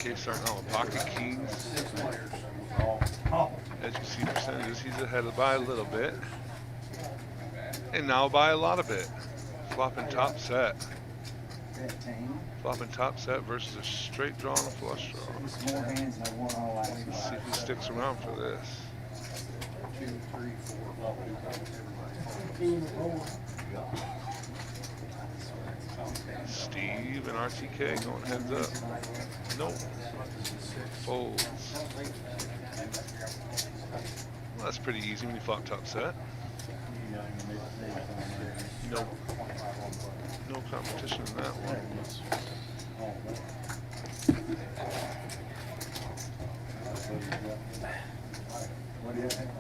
RTK starting out with pocket kings. As you see percentages, he's ahead of by a little bit. And now by a lot of bit. Flopping top set. Flopping top set versus a straight draw and a flush draw. Let's see who sticks around for this. Steve and RTK going heads up. Nope. Folds. Well, that's pretty easy when you flop top set. Nope. No competition in that one. What do you think?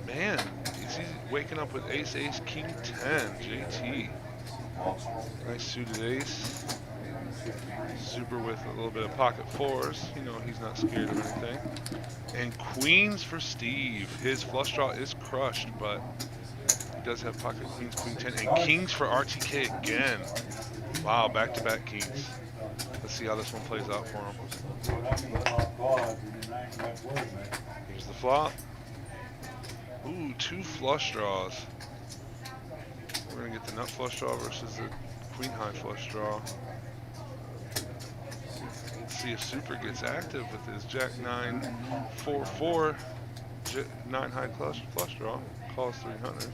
Man, is he waking up with ace, ace, king, 10, JT. Nice suited ace. Super with a little bit of pocket fours. You know, he's not scared of anything. And queens for Steve. His flush draw is crushed, but he does have pocket queens, queen 10. And kings for RTK again. Wow, back-to-back kings. Let's see how this one plays out for him. Here's the flop. Ooh, 2 flush draws. We're going to get the nut flush draw versus the queen high flush draw. Let's see if Super gets active with his jack 9 4 4 9 high flush draw. Calls 300.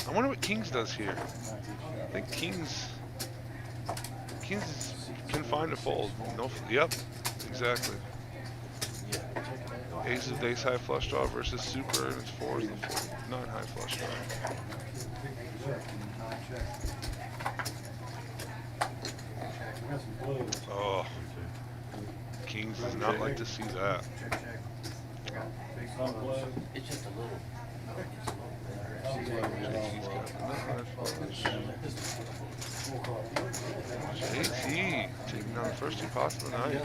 I wonder what kings does here. I think kings can find a fold. No, yep, exactly. Ace of ace high flush draw versus Super, and it's 4 is the 9 high flush draw. Oh, kings does not like to see that. It's just a little. JT taking down the first 2 pots of the night.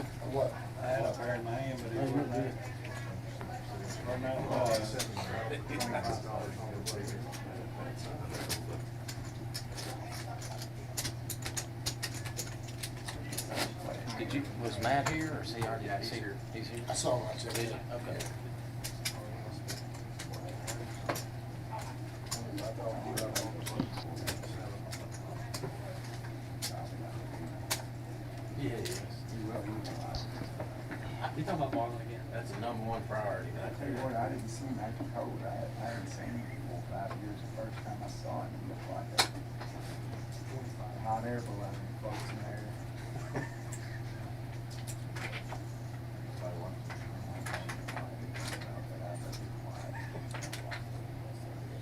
I had a pair in my hand, but it wasn't that. Was Matt here or is he already here? He's here? I saw him. Okay. Yeah, you talking about Marlon again? That's the #1 priority. I tell you what, I didn't see him after cold. I hadn't seen him in 4 or 5 years. The first time I saw him, he looked like a hot air balloon floating in there.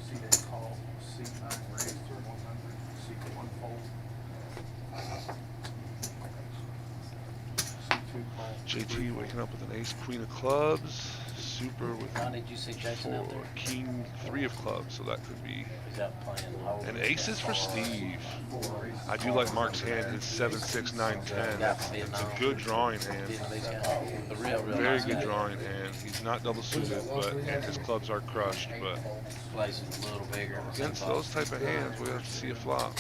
See that call, C9 raised to 100, C1 fold. C2 call. JT waking up with an ace, queen of clubs. Super with Ron, did you see Jason out there? king 3 of clubs, so that could be. He's out playing hold. And aces for Steve. I do like Mark's hand, his 7, 6, 9, 10. It's a good drawing hand. The real Very nice good guy. drawing hand. He's not double suited, but and his clubs are crushed. But Plays a little bigger. against those type of hands, we have to see a flop.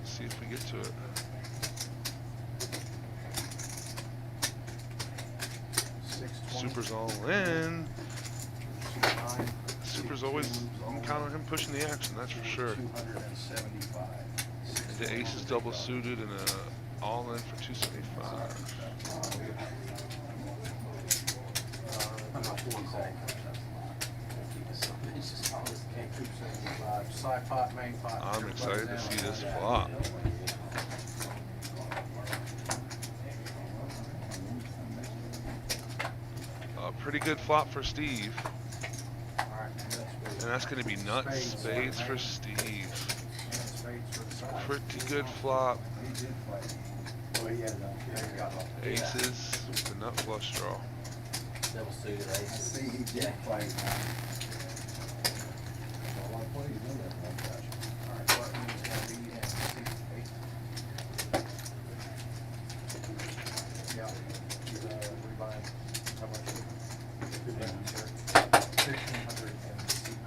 See if we get to it. Super's all in. Super's always, I'm counting on him pushing the action, that's for sure. 275. And the ace is double suited and all in for 275. Side pot, main pot. I'm excited to see this flop. A pretty good flop for Steve. And that's going to be nuts spades for Steve. Pretty good flop. Aces with the nut flush draw. Double suited I aces. see he did play now. Alright, button is gonna be at 6-8. Yeah, he's, rebuying, how much? 1,500 and C9.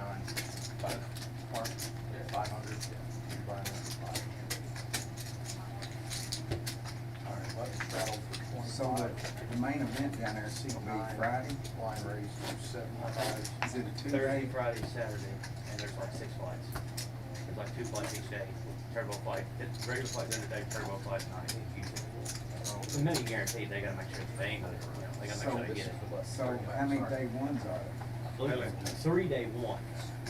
Mark? Yeah, 500, yeah, rebuying that for 5. Alright, button straddle for 25. So the main event down there is gonna be Friday. Line raised to 75. Is it a Thursday, two-day? Friday, Saturday, and there's like 6 flights. There's like 2 flights each day. Turbo flight, it's regular flight during the day, turbo flight at night. The minute guaranteed, they gotta make sure it's paying, you know, they gotta make sure they get it. So how many day ones are there? I believe it's 3-day ones,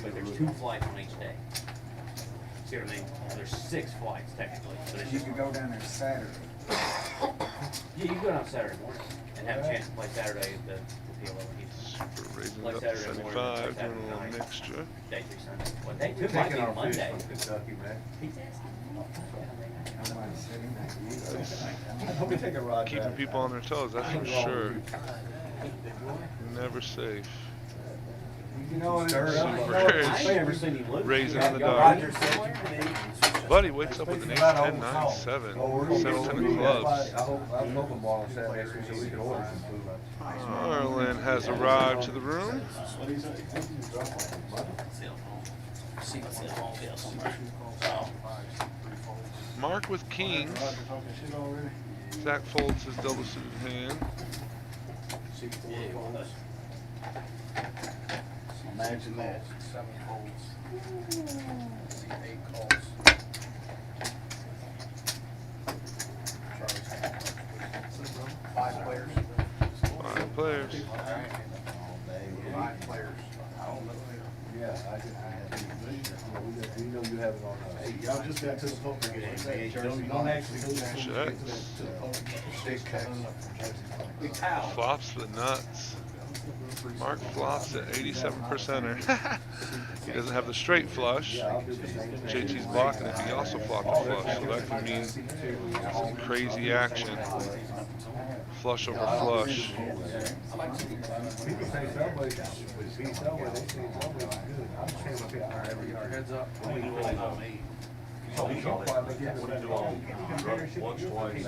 but there's 2 flights on each day. See what I mean? There's 6 flights technically, but it's You just, could go down there Saturday. yeah, you go down Saturday morning and have a chance to play Saturday at the PLO. Super raising Like it up to Saturday morning, 75, like doing a Saturday little night. mixture. Day 3 Sunday. Well, day 2 might be Monday. Kentucky, man. Nobody's sitting there. Let me take a ride Keeping back. people on their toes, that's for sure. Never safe. You know, Super I ain't never seen him lose. raising in the Got dark. Roger Buddy wakes up with an ace 10, 9, 7, 7 of clubs. I hope I'm ball on Saturday so we can order some food. Marlin has arrived to the room. See my cell phone bill somewhere. Mark with kings. Zach folds his double suited hand. Imagine that. 7 folds. See 8 calls. Charlie's hand. 5 players. 5 players. 5 players. Yeah, I had you know you have it on. Hey, y'all just got to the poker game. Don't actually go down to the poker. Stick Big cow. Flops the nuts. Mark flops at 87%er. He doesn't have the straight flush. JT's blocking it. He also flopped a flush, so that could mean some crazy action. Flush over flush. People say Subway, they say Subway is good. I'm just saying, okay, all right, we get our heads up. So we don't quite look at what I do. Once, twice, You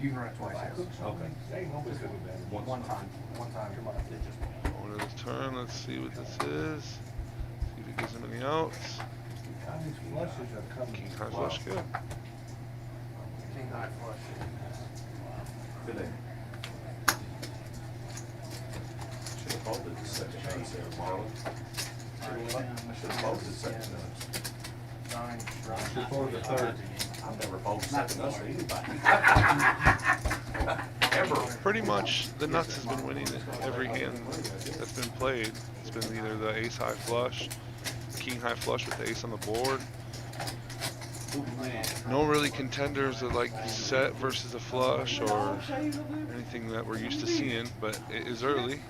can run it twice, yes. Okay. They ain't gonna be good with that. One time, come on. Going to the turn. Let's see what this is. See if he gives him any outs. These flushes are coming. King high flush, good. King high flush. Good day. Should have folded the second chance there, Marlon. I should have folded the second chance. 9, Before the third. I've never folded second nuts to anybody. Ever. Pretty much the nuts has been winning every hand that's been played. It's been either the ace high flush, king high flush with the ace on the board. No really contenders that like set versus a flush or anything that we're used to seeing, but it is early.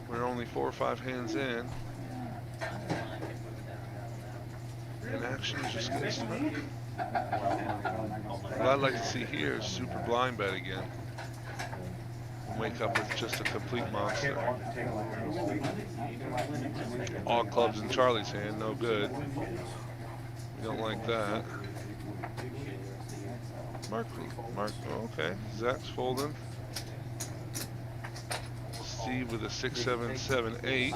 We're only 4 or 5 hands in. And action is just getting started. What I'd like to see here is super blind bet again. Wake up with just a complete monster. All clubs in Charlie's hand, no good. We don't like that. Mark, oh, okay. Zach's folding. Steve with a 6, 7, 7, 8.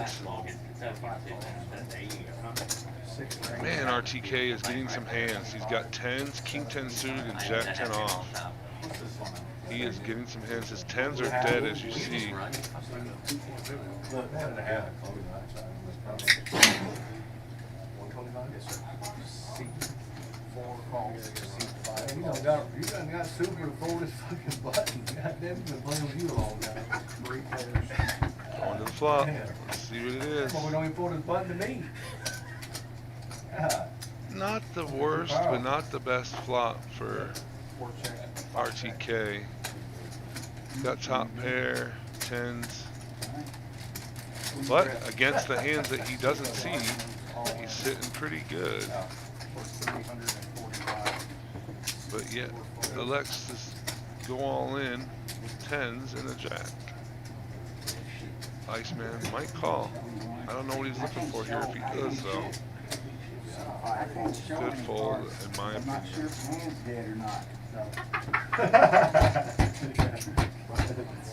Man, RTK is getting some hands. He's got 10s, king 10 suited, and jack 10 off. He is getting some hands. His 10s are dead, as you see. You done got super to fold this fucking button. Goddamn, been playing with you all now. 3 players. Going to the flop. Let's see what it is. Well, we don't even fold this button to me. God. Not the worst, but not the best flop for RTK. Got top pair, 10s. But against the hands that he doesn't see, he's sitting pretty good. Plus 345. But yet, Alexis go all in with 10s and a jack. Iceman might call. I don't know what he's looking for here if he does, though. I can't show Good any fold, cards. in my I'm not sure opinion. if the hand's dead or not.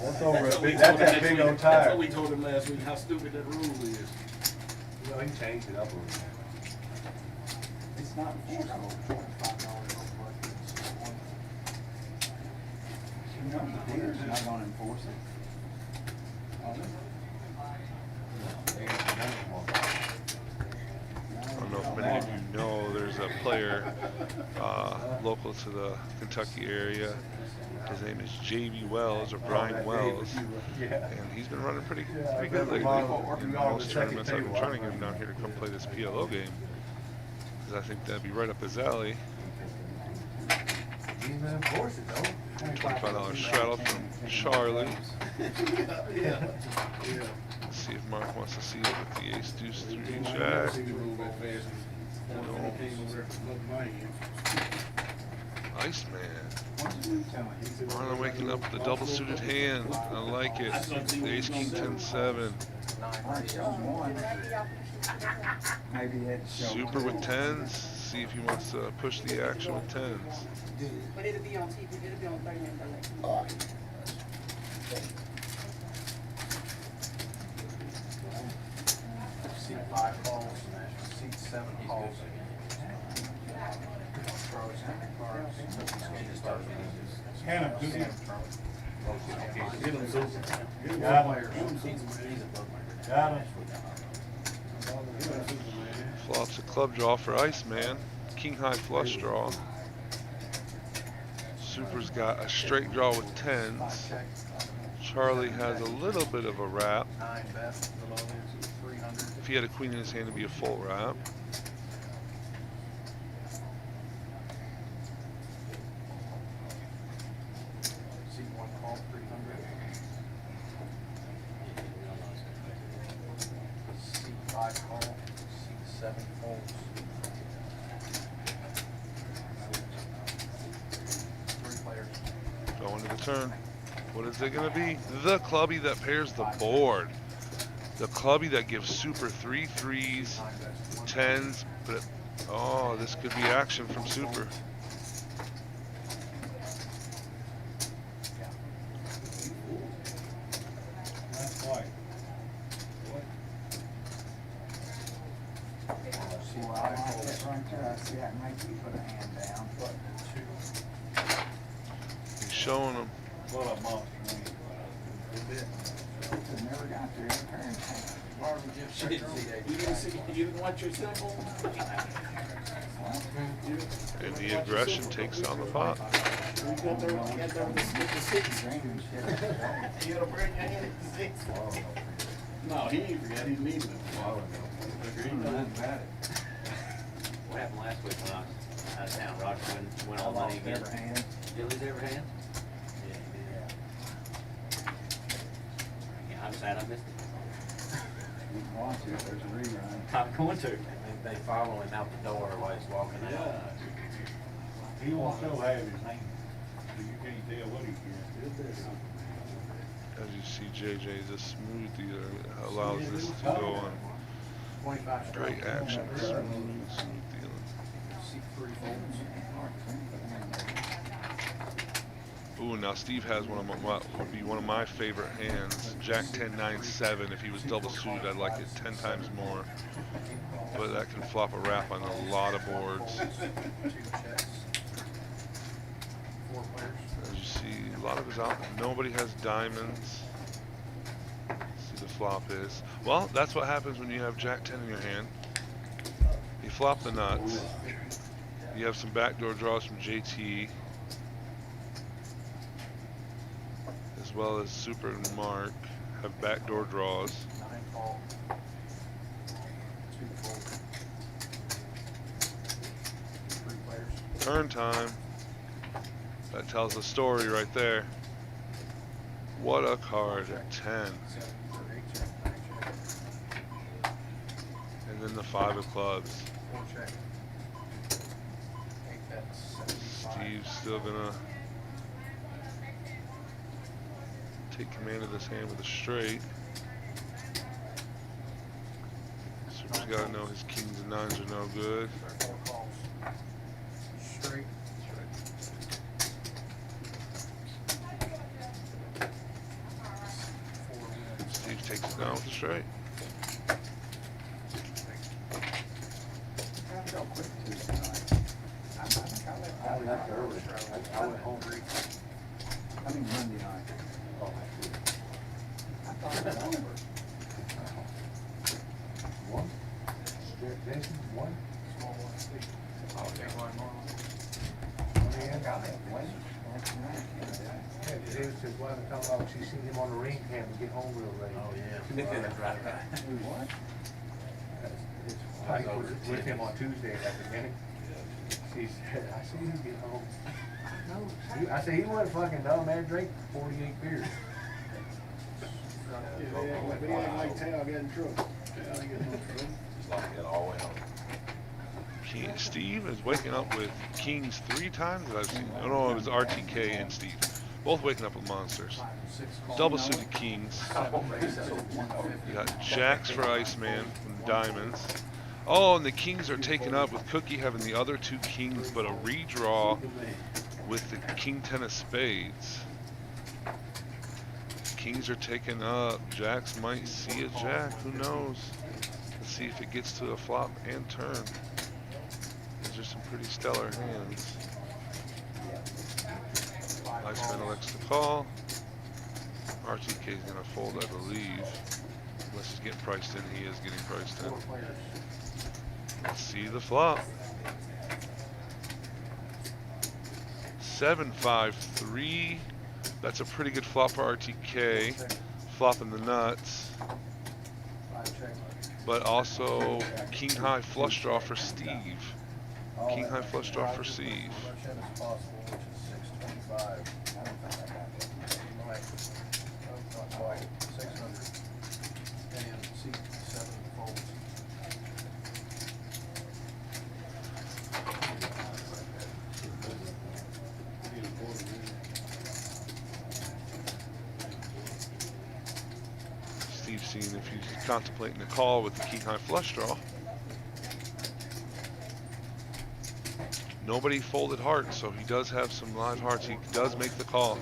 That's over That's a what we big, told that's him that big last old week. That's what tire. we told him last week, how stupid that rule is. You know, he changed it up a little bit. It's not enforceable. You know, the dealer's not gonna enforce it. I don't know if many of you know, there's a player local to the Kentucky area. His name is J.B. Wells, or Brian Wells, Yeah. and he's been running pretty I good lately. remember In most tournaments, I've been trying to get him down here to come play this PLO game, because I think that'd be right up his alley. He's gonna enforce it though. $25 straddle from Charlie. Yeah. Let's see if Mark wants to see it with the ace, deuce, 3, jack. Iceman. Marlon waking up with a double suited hand. I like it. The ace, king, 10, 7. Alright, show him one. Maybe he had to show Super two. with 10s. See if he wants to push the action with 10s. But it'll be on TV, it'll be on 30 minutes. Seat 5 calls, seat 7 calls. Flops a club draw for Iceman. King high flush draw. Super's got a straight draw with 10s. Charlie has a little bit of a wrap. If he had a queen in his hand, it'd be a full wrap. Seat 1 call, 300. Seat 5 call, seat 7 folds. 3 players. Going to the turn. What is it going to be? The clubby that pairs the board. The clubby that gives Super 3 3s, 10s, but oh, this could be action from Super. See, well, I like that right there. I see I can make you put a hand down. He's showing them. What a monster. It never got there. It turned. You didn't see, you didn't watch your cell phone? And the aggression takes down the pot. You got there with the 6. You gotta bring your hand at the 6. No, he ain't forgot, he's leaving it. What happened last week when I was out of town? Roger went all money again. Did you lose every hand? Yeah, I'm sad I missed it. You can watch it. There's a rerun. I'm going to. They follow him out the door while he's walking out. He won't still have his name. You can't tell what he gets. As you see, JJ, the smooth dealer allows this to go on. 25 Great action. Smooth dealing. Seat 3 folds. Ooh, now Steve has one of my, what would be one of my favorite hands. Jack 10, 9, 7. If he was double suited, I'd like it 10 times more. But that can flop a wrap on a lot of boards. 2 checks. 4 players. As you see, a lot of his out. Nobody has diamonds. See the flop is. Well, that's what happens when you have Jack 10 in your hand. You flop the nuts. You have some backdoor draws from JT, as well as Super and Mark have backdoor draws. 9 call. 2 fold. 3 players. Turn time. That tells the story right there. What a card at 10. 7 for 8 check, 9 check. And then the 5 of clubs. 4 check. 8 bets. Steve's still gonna take command of this hand with a straight. Super's gotta know his kings and nines are no good. Straight. Steve takes it down with a straight. I left early. I went home. I mean Monday night. Oh, I thought it was over. one. Jason, one. Oh, yeah. I got it. One. Yeah, David says, why the come out? She seen him on the ring cam and get home real late. Oh, yeah. What? I was with him on Tuesday at the beginning. She said, I see him get home. I said, he wasn't fucking dumb, man. Drank 48 beers. But he ain't like Tail, got in trouble. Tail ain't getting no trouble. Just like that all the way home. Steve is waking up with kings 3 times that I've seen. Oh no, it was RTK and Steve. Both waking up with monsters. Double suited kings. You got jacks for Iceman and diamonds. Oh, and the kings are taken up with Cookie having the other 2 kings, but a redraw with the king 10 of spades. Kings are taken up. Jacks might see a jack. Who knows? Let's see if it gets to a flop and turn. These are some pretty stellar hands. Iceman elects to call. RTK is going to fold, I believe. Unless he's getting priced in. He is getting priced in. Let's see the flop. 7-5-3. That's a pretty good flop for RTK. Flopping the nuts. But also king high flush draw for Steve. King high flush draw for Steve. Steve's seeing if he's contemplating a call with the king high flush draw. Nobody folded hearts, so he does have some live hearts. He does make the call.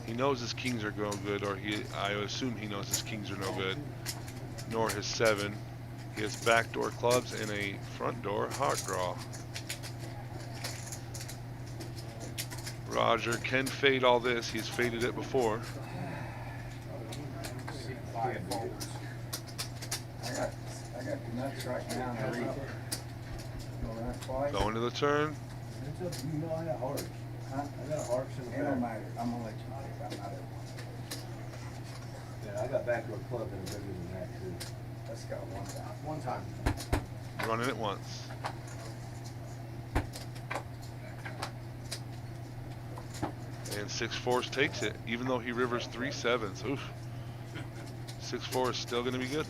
He knows his kings are no good, or I assume he knows his kings are no good, nor his 7. He has backdoor clubs and a front door heart draw. Roger can fade all this. He's faded it before. I got the nuts right now. Going to the turn. You know I got hearts. Huh? I got hearts in the It don't back. matter. I'm gonna let you pick. I'm not able. Yeah, I got backdoor club that are bigger than that too. Let's go one time. One time. Running it once. And 6-4 takes it, even though he rivers 3 7s. Oof. 6-4 is still going to be good.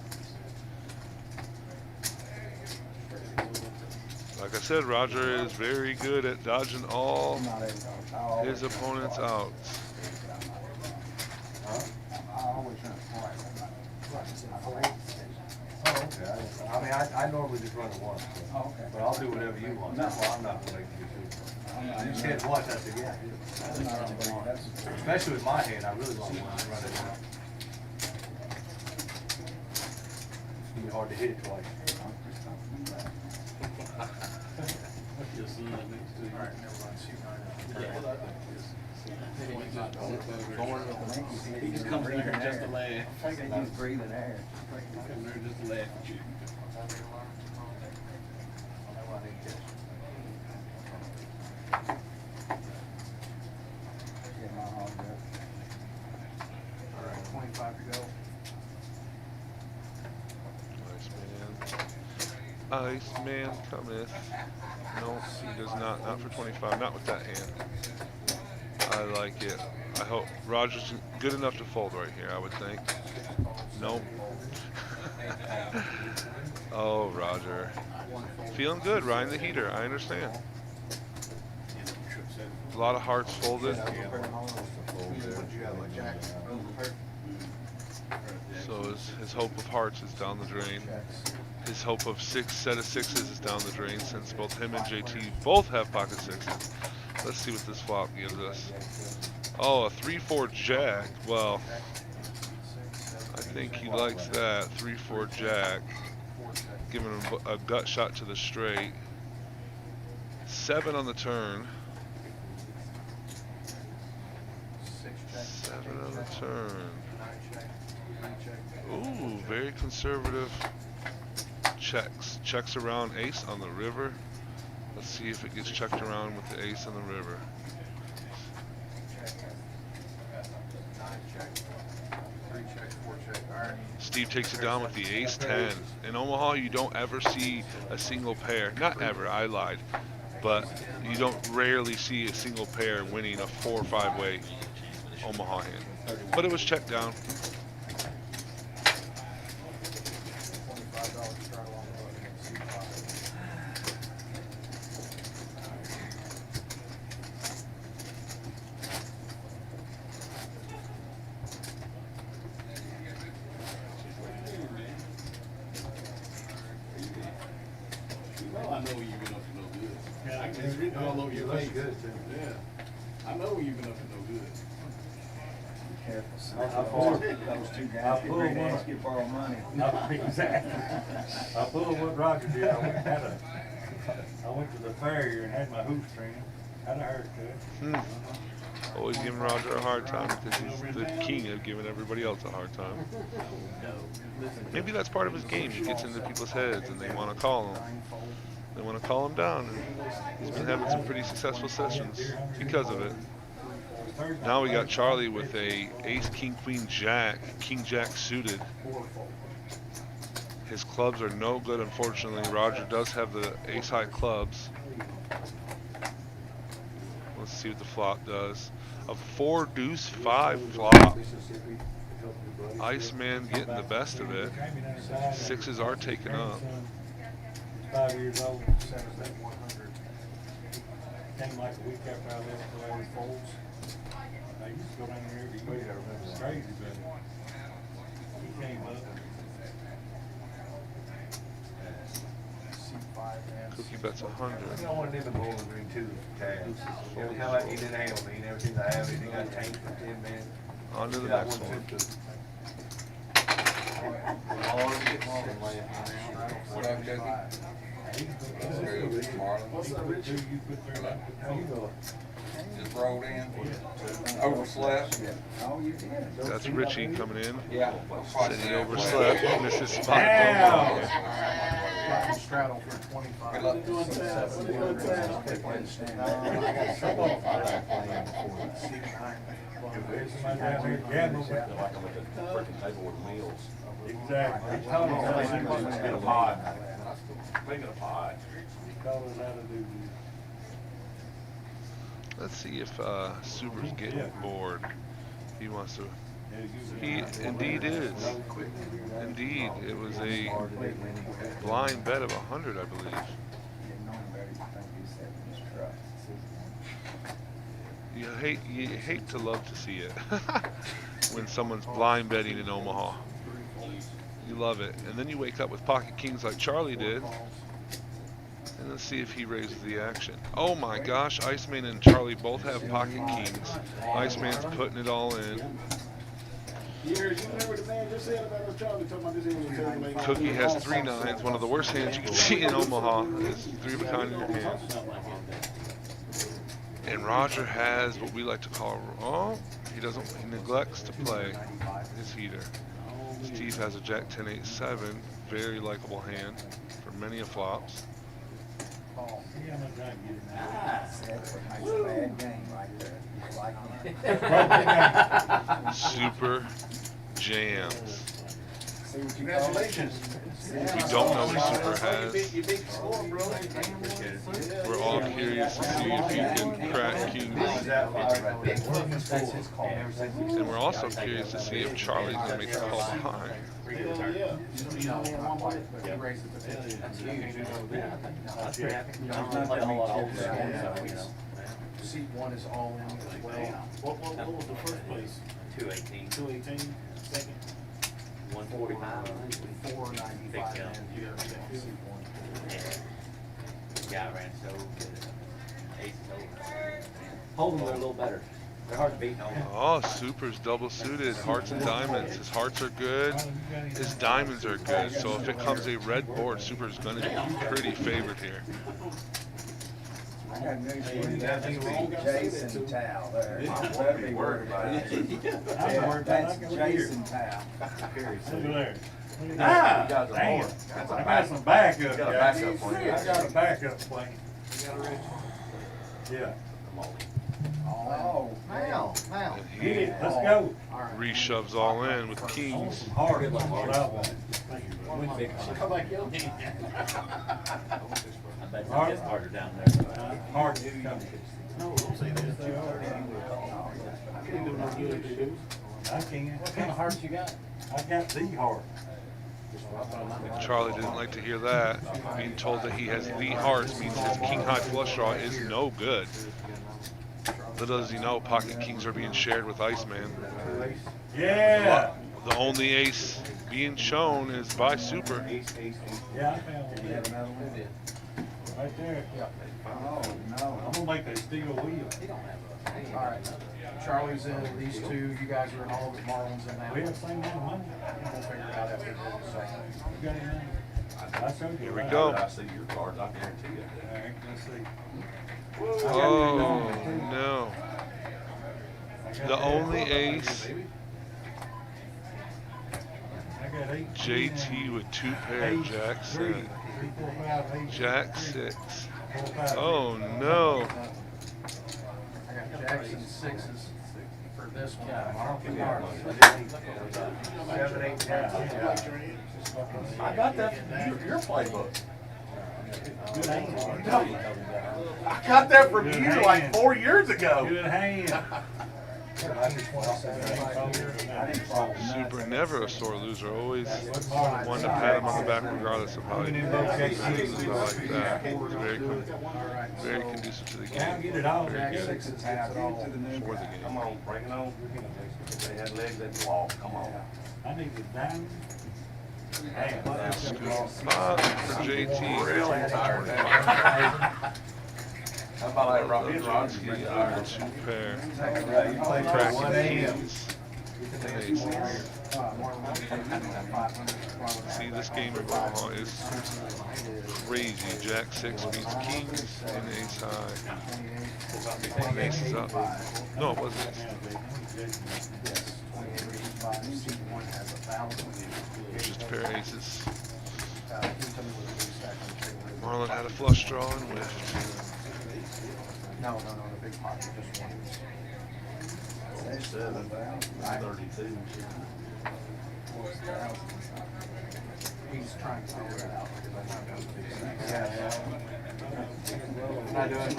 Like I said, Roger is very good at dodging all I'm not able. his opponents' outs. Huh? I always run it twice. Oh, okay. I mean, I normally just run it once, Oh, okay. but I'll do whatever you want. No. Well, I'm not gonna make you do. You said once, I said, yeah. I'm not on the that's Especially with my hand, I really want to run it out. It's gonna be hard to hit it twice. He's coming there just to laugh. I think he's breathing air. He's coming there just to laugh at you. Get my hog up. All right, 25 to go. Iceman cometh. No, he does not. Not for 25. Not with that hand. I like it. I hope Roger's good enough to fold right here, I would think. Nope. Oh, Roger. Feeling good, riding the heater. I understand. A lot of hearts folded. Would you have like Jack? So his hope of hearts is down the drain. His hope of set of sixes is down the drain since both him and JT both have pocket sixes. Let's see what this flop gives us. Oh, a 3-4 jack. Well, I think he likes that. 3-4 jack. Giving him a gut shot to the straight. 7 on the turn. 7 on the turn. Ooh, very conservative. Checks around ace on the river. Let's see if it gets checked around with the ace on the river. Steve takes it down with the ace-10. In Omaha, you don't ever see a single pair. Not ever, I lied. But you don't rarely see a single pair winning a 4 or 5 way Omaha hand. But it was checked down. I know you've been up to no good. Yeah, it's written all over your face. Good too. Yeah. I know you've been up to no good. Be careful, son. Those two guys get ready to ask you to borrow money. Exactly. I pulled what Roger did. I went to the fair and had my hoops trained. Had a haircut. Always giving Roger a hard time because he's the king of giving everybody else a hard time. Maybe that's part of his game. He gets into people's heads and they want to call him. They want to call him down. And he's been having some pretty successful sessions because of it. Now we got Charlie with a ace, king, queen, jack, king, jack suited. His clubs are no good, unfortunately. Roger does have the ace high clubs. Let's see what the flop does. A 4 deuce 5 flop. Iceman getting the best of it. Sixes are taken up. 5 years old. Came like a week after I left the Lord Folds. I used to go down there every week. It was crazy, but he came up. Cookie bets 100. I wanted him in Bowling Green too, tabs. Every time he didn't handle me, and everything I have, he got tanked for 10 minutes. On to the next one. What up, Cookie? What's up, Richard? Just rolled in, overslept. Oh, you did. That's Richie coming in. Yeah. Said he overslept. Missed his spot. Straddle for 25. Good luck. Doing tabs. What are you doing tabs? Somebody down there gambling. Table with meals. Exactly. Get a pod. Make it a pod. Call us out of duty. Let's see if Suber's getting bored. He wants to. He indeed is. Indeed, it was a blind bet of 100, I believe. You hate to love to see it when someone's blind betting in Omaha. You love it, and then you wake up with pocket kings like Charlie did. And let's see if he raises the action. Oh my gosh, Iceman and Charlie both have pocket kings. Iceman's putting it all in. Cookie has 3 9s. One of the worst hands you can see in Omaha is 3 of a kind in your hand. And Roger has what we like to call, he neglects to play his heater. Steve has a jack 10 8 7, very likable hand for many a flops. Super jams. Congratulations. If you don't know what Super has, You big score, bro. we're all curious to see if he can crack kings. And we're also curious to see if Charlie's going to make the call behind. Hell yeah. seat one is all in as well. What was the first place? 218, 218, second? 145. 495 Big and Yeah, you're on seat one. Yeah. Guy ran so good. Ace is over. Hold them a little better. They're hard to beat. Oh, Super's double suited, hearts and diamonds. His hearts are good, his diamonds are good. So if it comes a red board, Super's going to be pretty favored here. I got news for you. That's Jason Tao there. Don't be worried about it. Yeah, that's Jason Tao. Look there. Ah, Damn. That's a I got back- some backup. You got a guys. backup plan. I got a backup plan. Yeah. Oh, Now. And Get he it. Let's go. reshoves all in with I want kings. some hard ones. What I want. Come back here. I bet it gets harder down there. Hard is coming. No, don't say that. I can't do no good if they do. I can. What kind of hearts you got? I got the hard. Charlie didn't like to hear that. Being told that he has the hearts means his king high flush draw is no good. Little does he know, pocket kings are being shared with Iceman. Yeah. The only ace being shown is by Super. Yeah, I found you have one. another one? Right there. Oh, no. I'm gonna make that steel wheel. All right. Charlie's in these two. You guys are in all of it. Marlon's in that We one. have the same amount of money. We'll figure it out after this. You got anything? I showed you. Here we right. go. I see your cards, I guarantee it. All right, let's see. Oh, no. I got The only ace, I got 8. JT with two pair, Jack 6. 3, 4, 5, 8. Jack 6. 4, 5, Oh, no. I got jacks and sixes for this one. Seven, eight, ten. I got that from your playbook. Good hand. I got that from you like 4 years ago. Good hand. Super never a sore loser, always one to pat him on the back regardless of how he loses. I like that. It's very conducive to the Now game. get it all. Very good Six and half into the new for the guy. Come game. on, bring it on. If they had legs, they'd walk. Come on. I need the diamond. That's a good spot for JT. Really tired now. How about I rock JT it, Roger? with two pair. You play for Cracking 1 a.m. kings and aces. See, this game of Omaha is crazy. Jack 6 beats kings and ace high. And aces up. No, it wasn't. Just a pair of aces. Marlon had a flush draw and whiffed. No, the big pot, just one. 7, 32. He's trying to figure it out because I found out the big. Not doing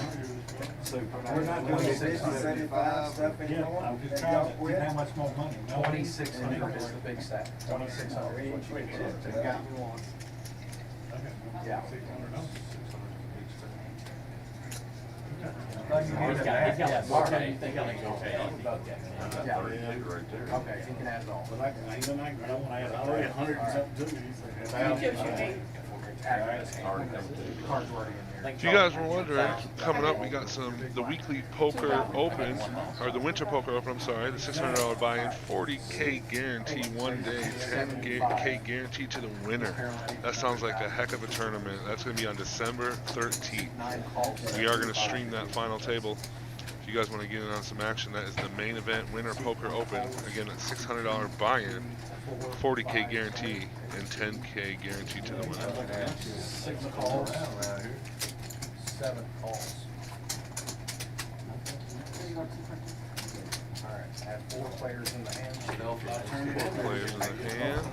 super. We're not doing 675 stuff Yeah, anymore. I'm just That trying y'all to quit? get how much more money. No, 2,600 is the big stack. 2,600 is what you get. Yeah. Yeah. He's got like okay. They got like okay. Yeah. 32 right there. Okay, he can add it all. But I don't want to add already 100 and something to me. Already come to. Cards already in there. If you guys were wondering, coming up we got the weekly poker open, or the winter poker open, I'm sorry, the $600 buy-in, 40K guarantee one day, 10K guarantee to the winner. That sounds like a heck of a tournament. That's going to be on December 13th. We are going to stream that final table. If you guys want to get in on some action, that is the main event winter poker open. Again, a $600 buy-in, 40K guarantee, and 10K guarantee to the winner. 6 calls. 7 calls. All right, I have 4 players in the hand. 4 players in the hand.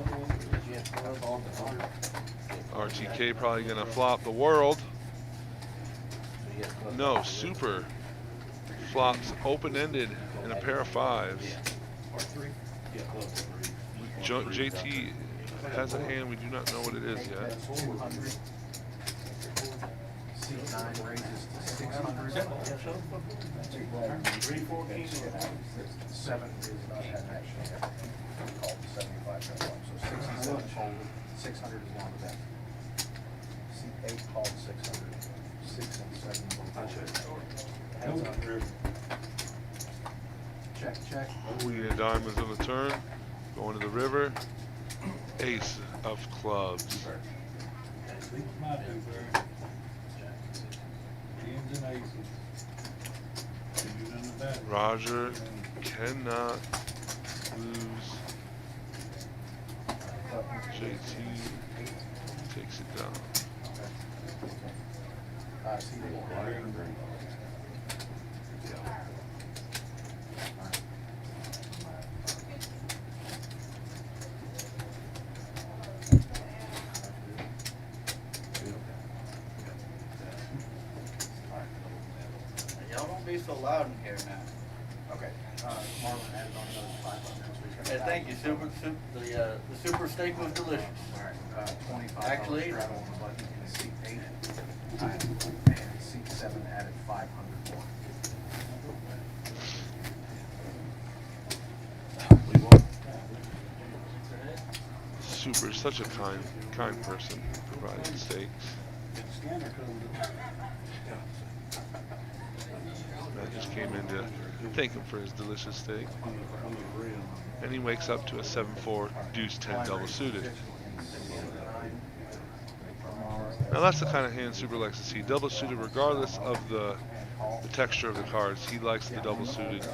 RTK probably going to flop the world. No, Super flops open-ended in a pair of 5s. JT has a hand, we do not know what it is yet. Seat 9 raises to 600. Simple. Yeah, show them what we're 3, 4 king. 7 is not had an action yet. We called the 75 so 67 folded, 600 is down to that. C8 called 600, 6 and 7 both. Heads up. Check, check. Queen of diamonds on the turn. Going to the river. Ace of clubs. Beats my two, bro. Kings and aces. Fingers in the back. Roger cannot lose. JT takes it down. C4. Y'all don't be so loud in here now. Okay, Marlon added on another 500. So he's got Hey, thank you, the super steak was delicious. All right, $25. Actually- Straddle on the button in C8. And C7 added 500 more. Super is such a kind person, providing steaks. Matt just came in to thank him for his delicious steak. And he wakes up to a 7-4 deuce 10 double suited. Now that's the kind of hand Super likes to see. Double suited regardless of the texture of the cards. He likes the double suited.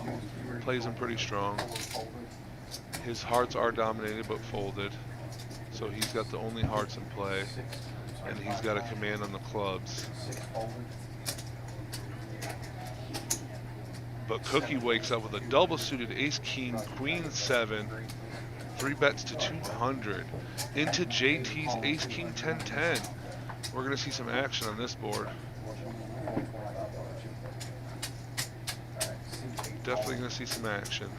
Plays them pretty strong. His hearts are dominated but folded. So he's got the only hearts in play. And he's got a command on the clubs. But Cookie wakes up with a double suited ace king queen 7, 3 bets to 200 into JT's ace king 10-10. We're gonna see some action on this board. Definitely gonna see some action.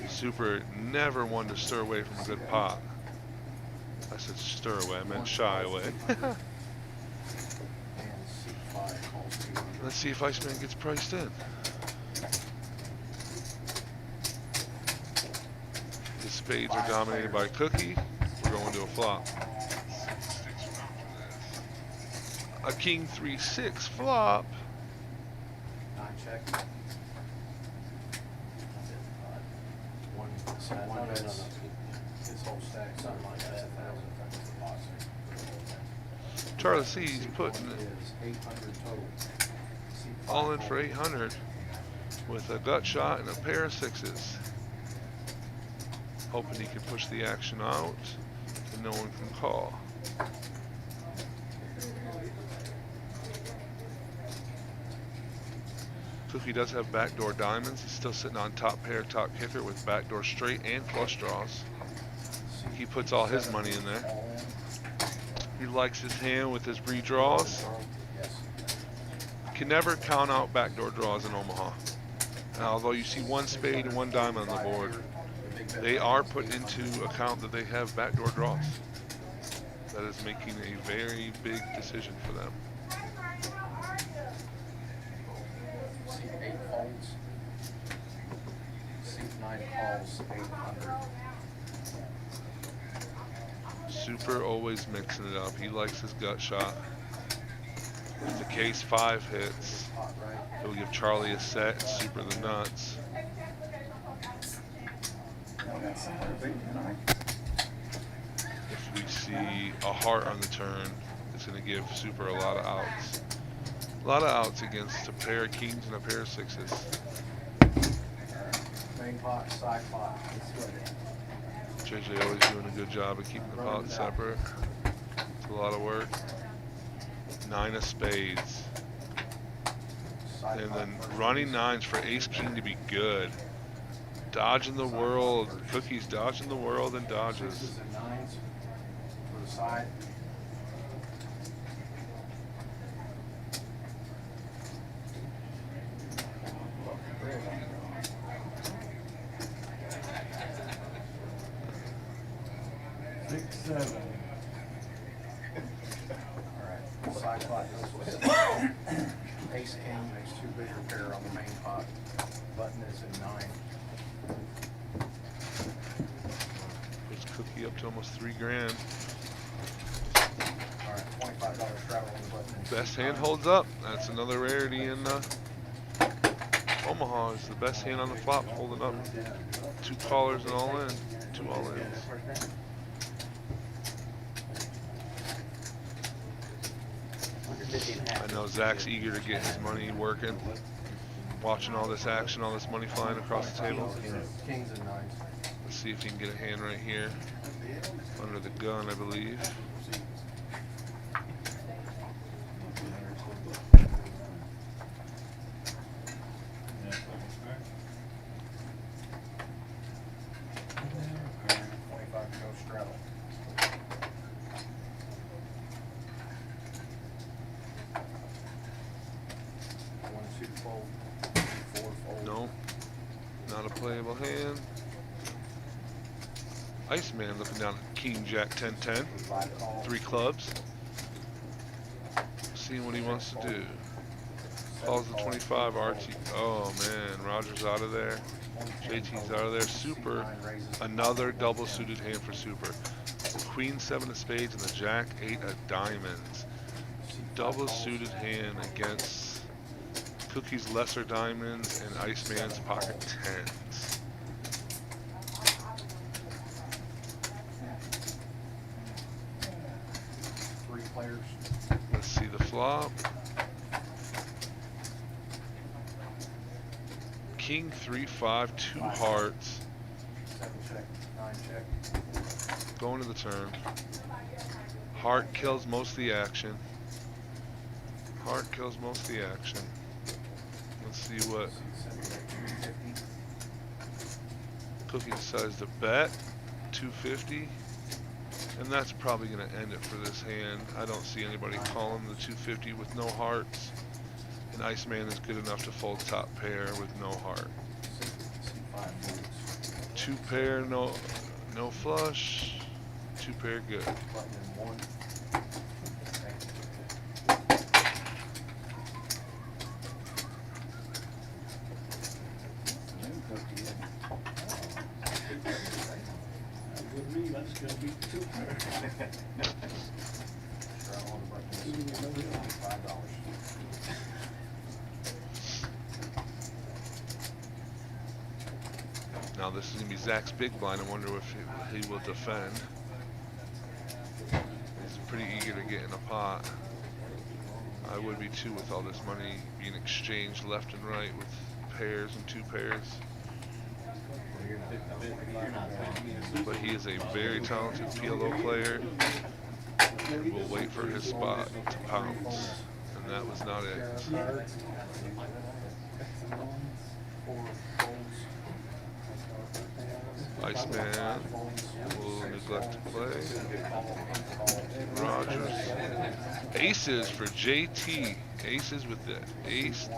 Super never one to stir away from a good pot. I said stir away, I meant shy away. Let's see if Iceman gets priced in. The spades are dominated by Cookie. We're going to a flop. A king 3-6 flop. 9 check. One bets his whole stack, something like that. Charlie C's putting it Is 800 total. all in for 800 with a gut shot and a pair of sixes. Hoping he can push the action out and no one can call. Cookie does have backdoor diamonds. He's still sitting on top pair, top kicker with backdoor straight and flush draws. He puts all his money in there. He likes his hand with his redraws. Can never count out backdoor draws in Omaha. And although you see one spade and one diamond on the board, they are put into account that they have backdoor draws. That is making a very big decision for them. C8 folds. C9 calls 800. Super always mixing it up. He likes his gut shot. If the case 5 hits, he'll give Charlie a set and Super the nuts. If we see a heart on the turn, it's going to give Super a lot of outs. A lot of outs against a pair of kings and a pair of sixes. Main pot, side pot. JJ always doing a good job of keeping the pots separate. It's a lot of work. 9 of spades. And then running 9s for ace king to be good. Dodging the world. Cookie's dodging the world and dodges. 6s and 9s for the side. Button is at 9. Puts Cookie up to almost 3 grand. Alright, $25 travel on the button. Best hand holds up. That's another rarity in Omaha. Is the best hand on the flop holding up. 2 callers and all in. 2 all ins. I know Zach's eager to get his money working. Watching all this action, all this money flying across the table. Kings and 9s. Let's see if he can get a hand right here. Under the gun, I believe. No, not a playable hand. Iceman looking down at King Jack 10-10. 3 clubs. Seeing what he wants to do. Calls the 25. RT. Oh man, Roger's out of there. JT's out of there. Super. Another double suited hand for Super. The Queen 7 of spades and the Jack 8 of diamonds. Double suited hand against Cookie's lesser diamonds and Iceman's pocket 10s. Let's see the flop. King 3-5, 2 hearts. 7 check, 9 check. Going to the turn. Heart kills most of the action. Heart kills most of the action. Let's see what Cookie decides to bet. 250. And that's probably going to end it for this hand. I don't see anybody calling the 250 with no hearts. And Iceman is good enough to fold top pair with no heart. 2 pair, no flush. 2 pair, good. Now this is going to be Zach's big blind. I wonder if he will defend. He's pretty eager to get in a pot. I would be too, with all this money being exchanged left and right with pairs and 2 pairs. But he is a very talented PLO player. We'll wait for his spot to pounce. And that was not it. Iceman will neglect to play. Rogers. Aces for JT. Aces with the ace,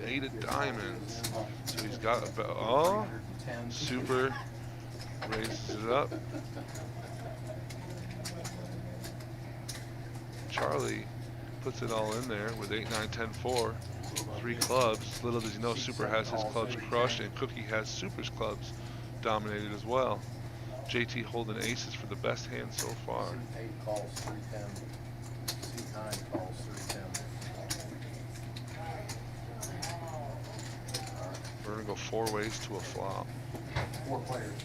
8 of diamonds. So he's got about, oh, Super raises it up. Charlie puts it all in there with 8, 9, 10, 4. 3 clubs. Little does he know, Super has his clubs crushed and Cookie has Super's clubs dominated as well. JT holding aces for the best hand so far. C8 calls 310. C9 calls 310. We're gonna go 4 ways to a flop. 4 players.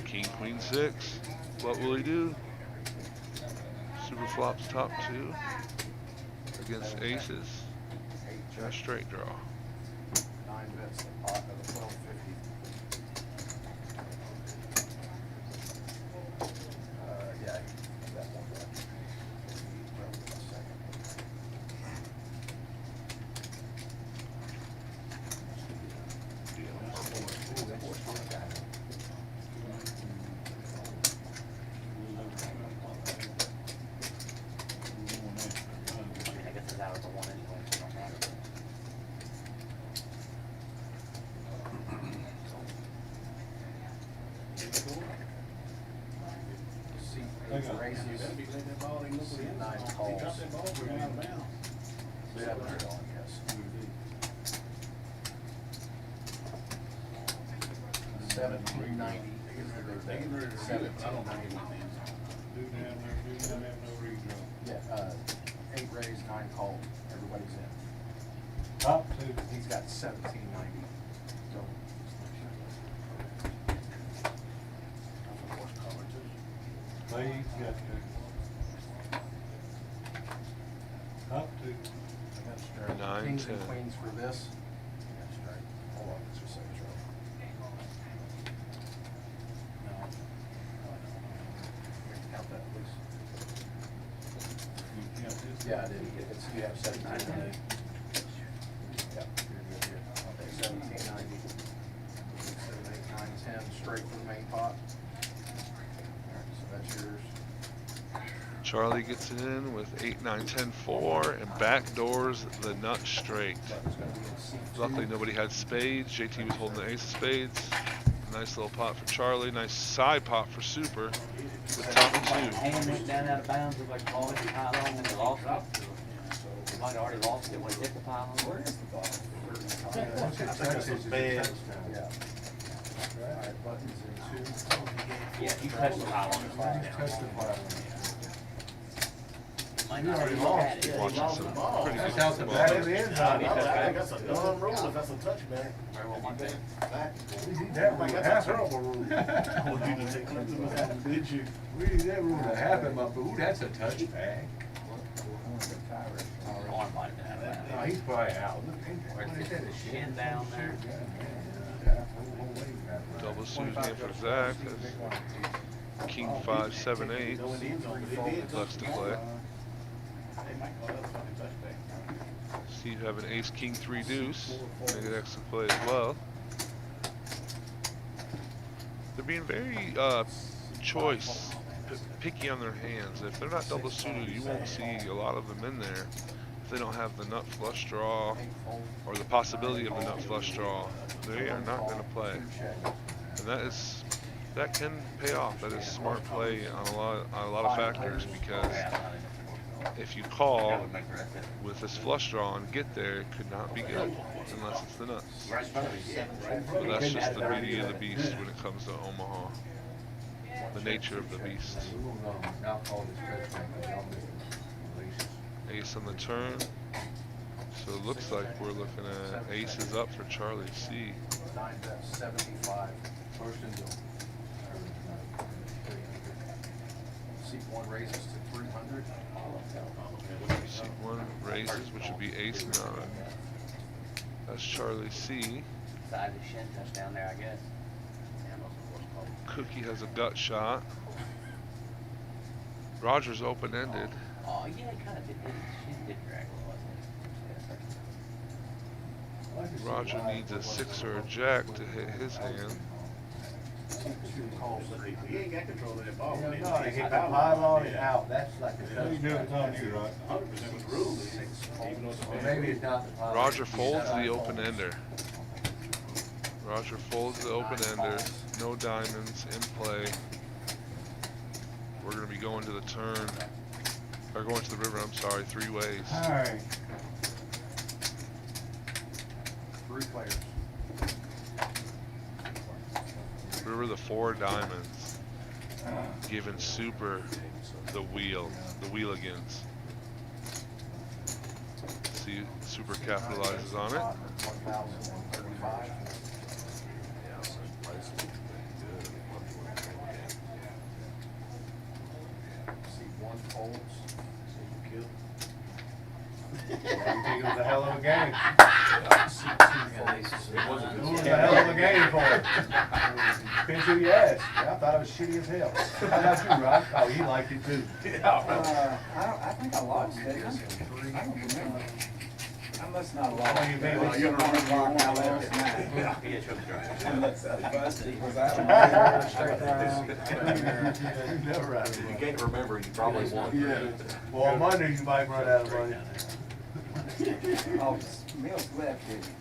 King, Queen 6. What will he do? Super flops top 2 against aces. And a straight draw. 9 bets the pot of the 1250. Yeah, that one bet. I guess it's out of the 1 anyway, so it don't matter. C8 raises. C9 calls. Yeah, $700 yes. 1790. They can read it, but I don't know what these. Do down there, do not have no redraw. Yeah, 8 raise, 9 call. Everybody's in. Top two. He's got 1790. Lee's got two. Top two. Nine, Kings and 10. queens for this. Yeah, straight. Hold on, let's just say it's right. No. Count that, please. You count this? Yeah, I did. It's, you have 1790. Yep, you're good here. Okay, 1790. 7, 8, 9, 10, straight from the main pot. Alright, so that's yours. Charlie gets it in with 8, 9, 10, 4, and backdoors the nut straight. Button's gonna be in C2. Luckily nobody had spades. JT was holding the ace of spades. Nice little pot for Charlie. Nice side pot for Super with top two. Hand went down out of bounds, it was like falling the pile on and they lost it. They might have already lost it when it hit the pile on. Where is the ball? Bad. Yeah. Alright, buttons in 2. Yeah, you touched the pile on, it's Touch the down. button. Might You not already have lost. had it. Yeah, Watching you lost some the ball. pretty That's good out the ball. back of the end I zone. think that's a dumb rule if that's a touchback. Very well, my bad. Back. That Like, would that's a happen. terrible rule. Well, you didn't take nothing with that, did you? We need that rule to happen, but ooh, that's a touchback. Arm might have been out of No, bounds. he's probably out. Or it's his shin down there. Double suit game for Zach. King 5, 7, 8. Go in the end zone, but they did. Left to play. They might call that a fucking touchback. Steve have an ace, king, 3 deuce. Make an extra play as well. They're being very choice, picky on their hands. If they're not double suited, you won't see a lot of them in there. If they don't have the nut flush draw or the possibility of the nut flush draw, they are not going to play. And that can pay off. That is smart play on a lot of factors, because if you call with this flush draw and get there, it could not be good unless it's the nuts. But that's just the beauty of the beast when it comes to Omaha. The nature of the beast. Ace on the turn. So it looks like we're looking at aces up for Charlie C. 9 bet 75. First and goal. C1 raises to 300. C1 raises, which would be ace 9. That's Charlie C. Side of the shin touch down there, I guess. Cookie has a gut shot. Roger's open-ended. Oh, yeah, it kind of did. His shin did drag a little, Roger needs a 6 or a jack to hit his hand. He ain't got control of that ball. No, when they hit hit the that pile pylon on. and out. That's like a Yeah. touchback. You do it on you, right? 100% was ruled. Even though it's a bad Maybe rule. it's not the pylon. Roger folds the open-ender. Roger folds the open-ender. No diamonds in play. We're going to be going to the turn. Or going to the river, I'm sorry, 3 ways. All right. 3 players. River the 4 diamonds. Giving Super the wheeligans. See, Super capitalizes on it. 1,035. C1 folds. Kill. You think it was a hell of a game? C2 folds. It wasn't It was a hell of a game for him. Depends who you ask. I thought it was shitty as hell. How about you, Rod? Oh, you liked it too. I think I lost, didn't I? I don't remember. I must not have lost. What do you mean? Well, you remember I lost mine. Yeah, it should be Never right. If you can't remember, you probably won. Well, on Monday you might run out of money. Oh, Mills left, didn't he?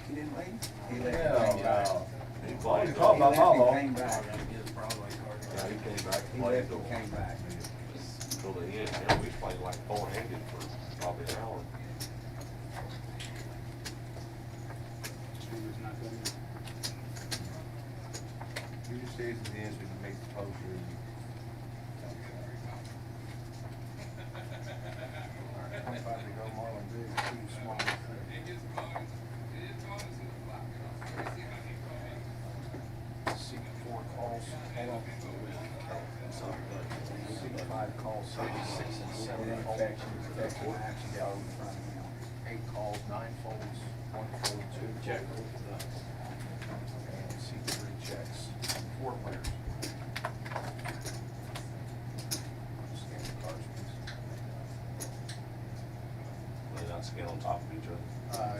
He didn't leave? He left. Hell and came back. no. He Oh, played. you talking about He my left law? and came back. Yeah, he came back He and played left and came back. till the end. Yeah, we played like 4-handed for probably an hour. season ends when you make the poker. I'm about to go Marlon big, too small. C4 calls, head up. C5 calls, 6 and 7 folds. Action, go in front of him. 8 calls, 9 folds, 1 fold, 2 check. And C3 checks. 4 players. Scan the cards, please. They're not scale on top of each other.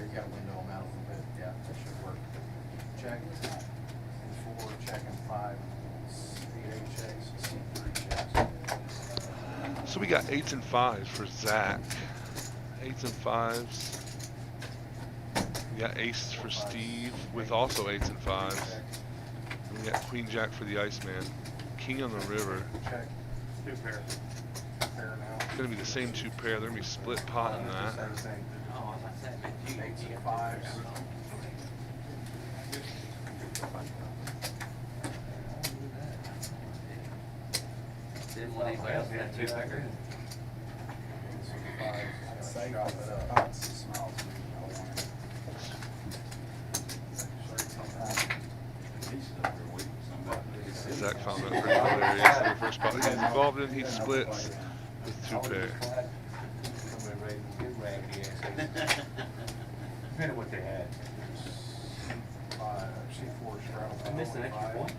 You gotta window them out a little bit, yeah, that should work. Check, and 4, check, and 5, 8 checks, C3 checks. So we got 8s and 5s for Zach. 8s and 5s. We got aces for Steve with also 8s and 5s. And we got Queen Jack for the Iceman. King on the river. Check. 2 pair. Pair now. It's gonna be the same 2 pair. They're gonna be split pot in that. Same thing. Oh, I said, man, you. 8s and 5s. Didn't want anybody else to have 2 packer. Zach found that pretty hilarious. In the first pot he's involved in, he splits with 2 pair. Depending on what they had. C4 straddle. I missed an extra point.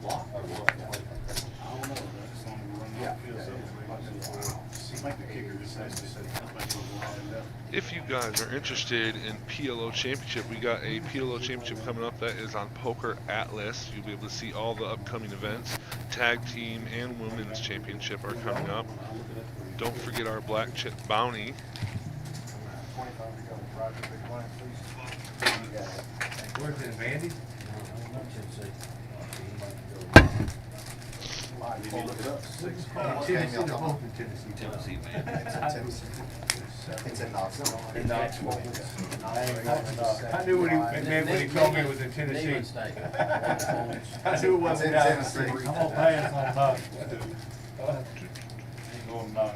Block or what? I don't know, that's on the run. Yeah. Seems like the kicker just has to sit. If you guys are interested in PLO Championship, we got a PLO Championship coming up that is on PokerAtlas. You'll be able to see all the upcoming events. Tag Team and Women's Championship are coming up. Don't forget our Black Chip Bounty. 25 to go. Roger, big blind, please. Where's it, Vandy? Did you look it up? 6 calls. Tennessee, they're both in Tennessee. Tennessee, man. It's in Knoxville. In Knoxville. I knew what he meant when he told me it was in Tennessee. I knew it wasn't in Tennessee. I'm gonna pass on Knox. Ain't going Knox.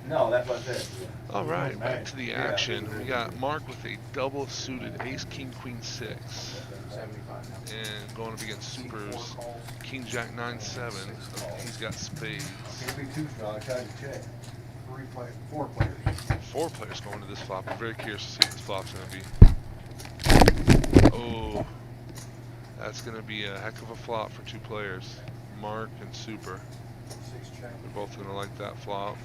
No, that's what I said. All right, back to the action. We got Mark with a double suited ace, king, queen, 6. And going up against Super's king, jack, 9, 7. He's got spades. Can't be too strong, I tried to check. 4 players. 4 players going to this flop. I'm very curious to see what this flop's going to be. Oh, that's going to be a heck of a flop for 2 players. Mark and Super. 6 check. They're both going to like that flop.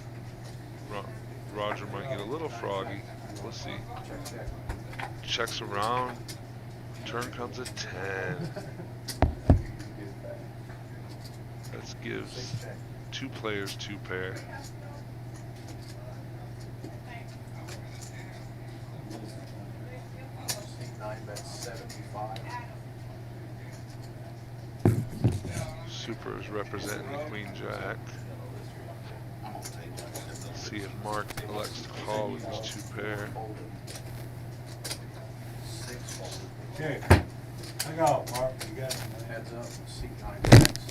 Roger might get a little froggy. We'll see. Check, check. Checks around. Turn comes at 10. That gives 6 check. 2 players 2 pair. C9 bet 75. Super is representing the queen jack. See if Mark elects to call with his 2 pair. 6 folded. Okay. Hang on, Mark, you got it. Heads up, C9 bets.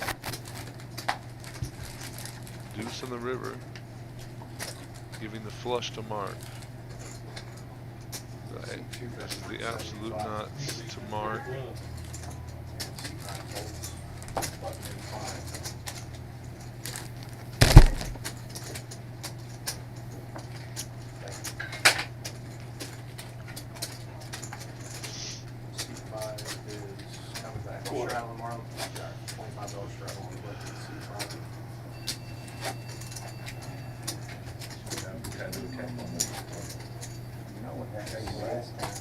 Deuce on the river. Giving the flush to Mark. Right. This is the absolute nuts to Mark. And C9 folds. Button in 5. C5 is coming back. Straddle Marlon. $25 straddle on the button. C5. You know what happened last time?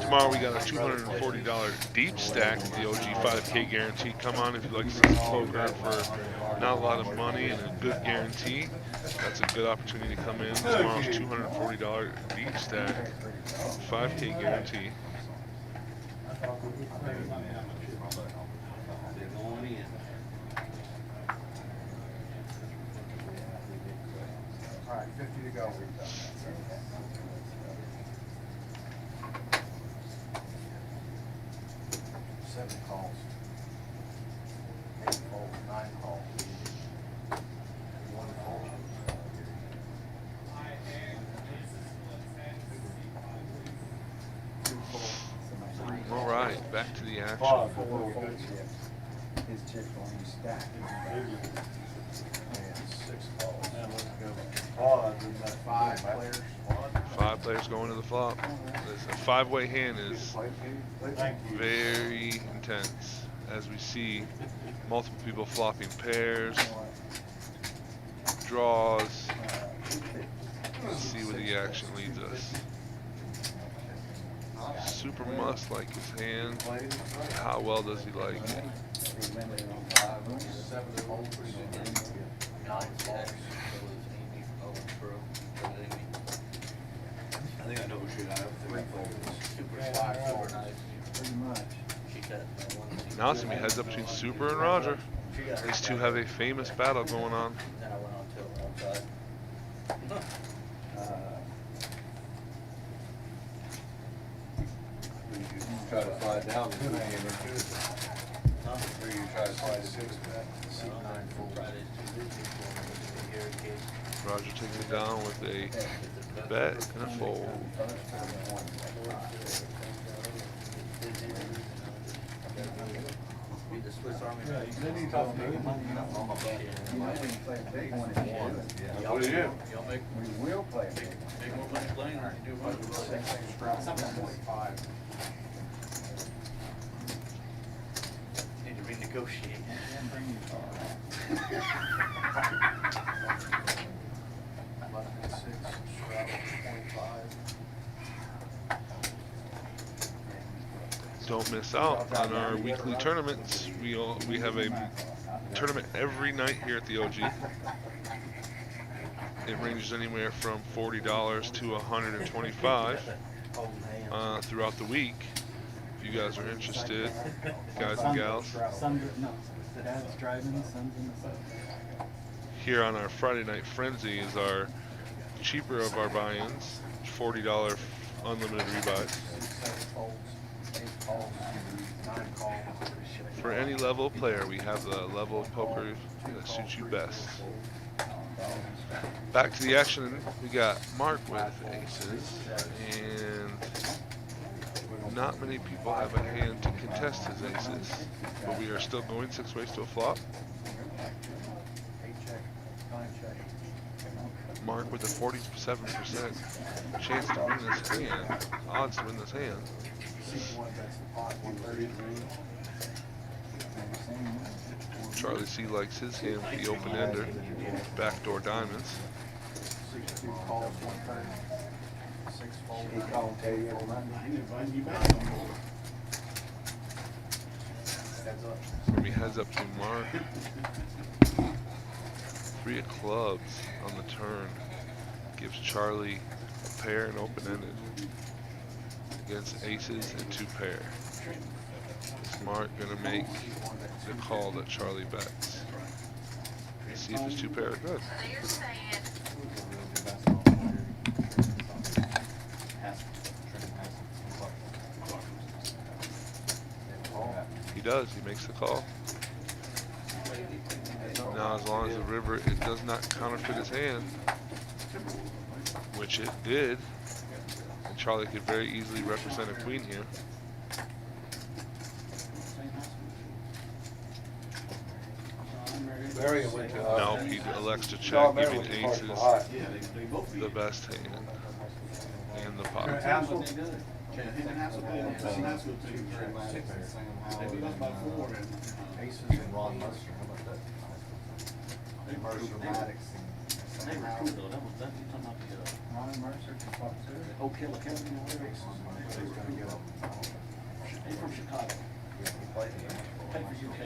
Tomorrow we got a $240 deep stack of the OG 5K guarantee. Come on if you like some poker for not a lot of money and a good guarantee. That's a good opportunity to come in. Tomorrow's $240 deep stack, 5K guarantee. All right, 50 to go. 7 calls. 8 folds, 9 calls. 1 fold. All right, back to the action. 4 folds. His chips on each stack. And 6 calls. Now let's go. Odds, we've got 5 players. 5 players going to the flop. This a 5-way hand is Thank you. very intense, as we see multiple people flopping pairs, draws. Let's see where the action leads us. Super must like his hand. How well does he like it? 7 folds. 9 folds. I think I know who she got. 3 folds. Super 5 folds. Pretty much. She got one. Now it's gonna be heads up between Super and Roger. These two have a famous battle going on. Then I went on to one side. Try to slide down. Huh? Or you try to slide it. 6 bet. 9 folds. Friday's too busy for me. Here, kid. Roger takes it down with a bet and a fold. Be the Swiss Army. Yeah, then you talk to me. You might play a big one if you do it. What do you do? Y'all make We will play a big one. big more money playing or do what? 7.5. Need to renegotiate. Then bring your car. 11 and 6. Straddle 25. Don't miss out on our weekly tournaments. We have a tournament every night here at the OG. It ranges anywhere from $40 to $125 throughout the week. If you guys are interested, guys and gals. Dad's driving, son's in the sun. Here on our Friday Night Frenzy is our cheaper of our buy-ins, $40 unlimited rebuys. 7 folds. 8 calls. 9 calls. For any level of player, we have the level of poker that suits you best. Back to the action, we got Mark with aces, and not many people have a hand to contest his aces, but we are still going 6 ways to a flop. 8 check. 9 check. Mark with a 47% chance to win this hand, odds to win this hand. C1 bets the pot. 133. Charlie C likes his hand with the open-ender, backdoor diamonds. 62 calls. 130. 6 folds. He called Teddy every Monday. Heads up. So we heads up to Mark. 3 of clubs on the turn. Gives Charlie a pair and open-ended. Against aces and 2 pair. Is Mark gonna make the call that Charlie bets? Let's see if his 2 pair are good. He does, he makes the call. Now as long as the river, it does not counterfeit his hand, which it did, and Charlie could very easily represent a queen here. Marion went to Now he elects to check, giving aces the best hand and the pot. Aces and Ron Mercer. How about that? Mercer, Maddox, and They were cool though, that was, you talking about the, Ron Mercer can talk to it. old killer Kevin, you know, Aces. He's gonna get them. he's from Chicago, Yeah, he played the played for UK.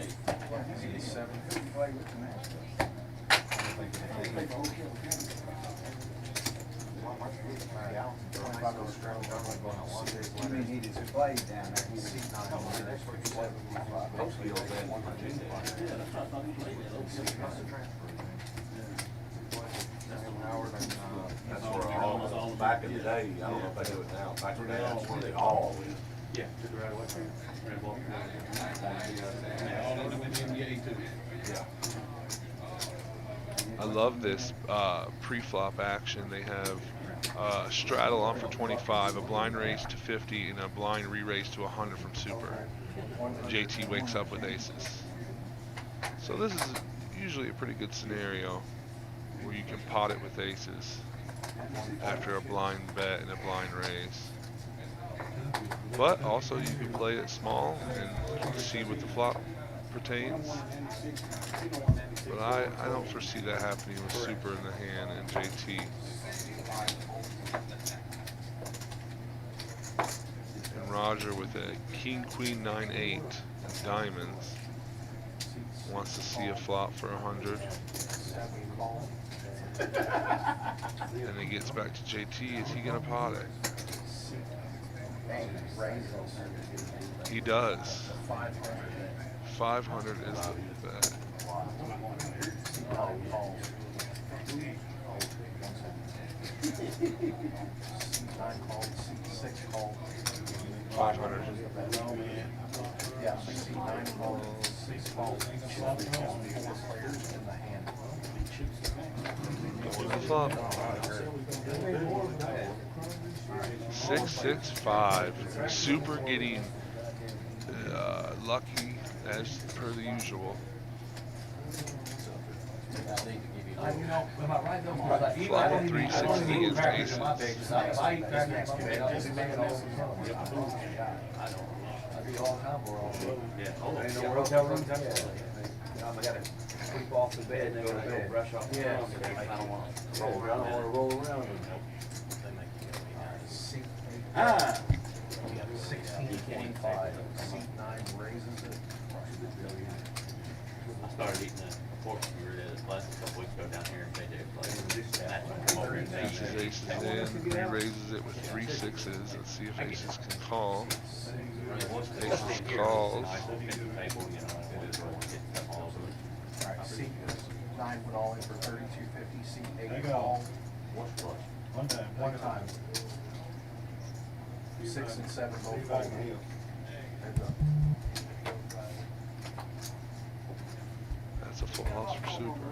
87. He played with the Nashville. He played for old killer Kevin. You mean he just played down there? He was Yeah, that's what I thought he played at old killer. That's where all, back in the day, I don't know if they do it now, back in the day, that's where they all went. Yeah, took it right away. Red ball. All over with the NBA too. I love this pre-flop action. They have a straddle on for 25, a blind raise to 50, and a blind re-raise to 100 from super. And JT wakes up with aces. So this is usually a pretty good scenario where you can pot it with aces after a blind bet and a blind raise. But also you can play it small and see what the flop pertains. But I don't foresee that happening with super in the hand and JT. And Roger with a king, queen, 9-8 diamonds wants to see a flop for 100. And he gets back to JT. Is he gonna pot it? He does. 500 is the bet. 500. Yeah, 69 calls, 6 calls, 4 players in the hand. What's the flop? 6-6-5. Super getting lucky as per the usual. Flop of 3-6 against aces. I gotta sleep off the bed and go to bed, brush off the gum, but I don't want to roll around. I don't want to roll around. Ah! 16.5, seat 9 raises it. I started eating a pork skewer the last couple weeks ago down here in JJ Place. And that's when I come over and Aces, aces in, re-raises it with 3 6s. Let's see if aces can call. Aces calls. Alright, seat 9 put all in for 32.50, seat 8 call. One time. One time. 6 and 7 both fold. That's a full house for super.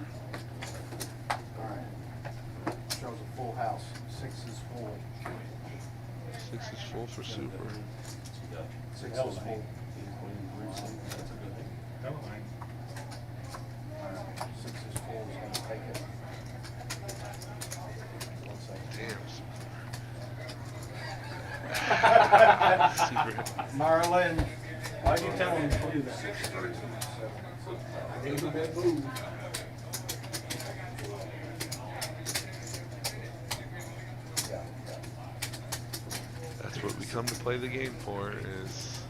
Alright. Shows a full house. 6 is full. 6 is full for super. 6 is full. Alright, 6 is full, is gonna take it. Damn, super. Marlon, why'd you tell him to do that? I gave him that move. That's what we come to play the game for, is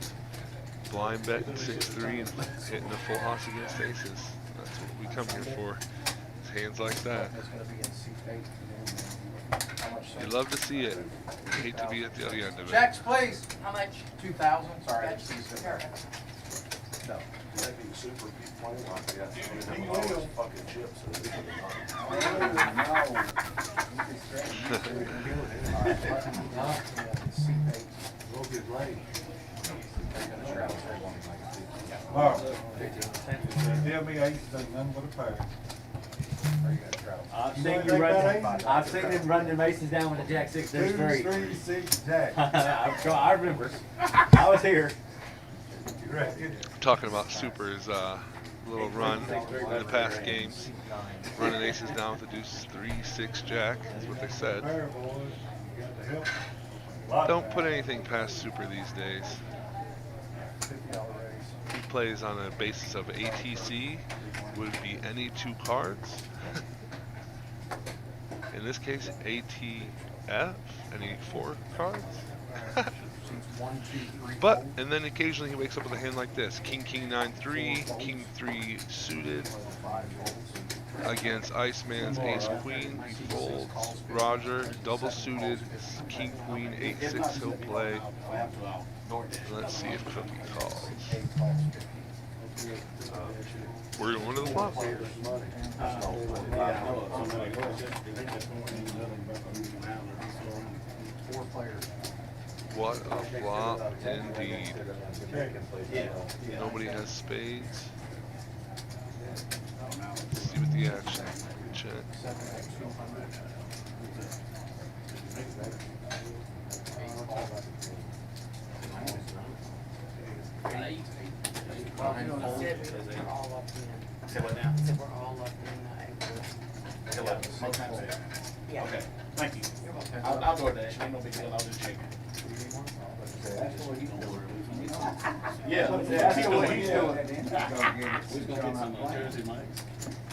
blind betting 6-3 and hitting a full house against aces. That's what we come here for. It's hands like that. That's gonna be in seat 8. You love to see it. You hate to be at the other end of it. Checks, please. How much? 2,000. Sorry. Gotcha. No. Maybe super keep playing like that. I mean, all those fucking chips. Mark, tell me aces ain't nothing but a pair. I've You seen wanna you take that run. ace? I've seen them run them aces down with a jack 6. There's 2, 3. 3, 6, jack. I remember. I was here. Right. Talking about super's little run in the past games. Running aces down with the deuce 3-6 jack is what they said. Pair, boys. You got the help. Lot Don't of put time. anything past super these days. $50 raise. He plays on a basis of ATC, would be any 2 cards. In this case, ATF, any 4 cards. One, two, three, But, fold. and then occasionally he wakes up with a hand like this. King, king, 9-3, king 3 suited. 5 folds. Against Iceman's ace queen, he folds. Roger, double suited, king queen 8-6 he'll play. Let's see if Cookie calls. 8 calls 50. We're going to the flop. Four players. What a flop indeed. Yeah. Nobody has spades. Let's see what the action. Check. Say what now? So we're all up in, Say what? yeah. Okay, thank you. I'll go with that. Ain't no big deal. I'll just check it. Yeah, That's what he's doing. We're gonna get some Jersey Mike's.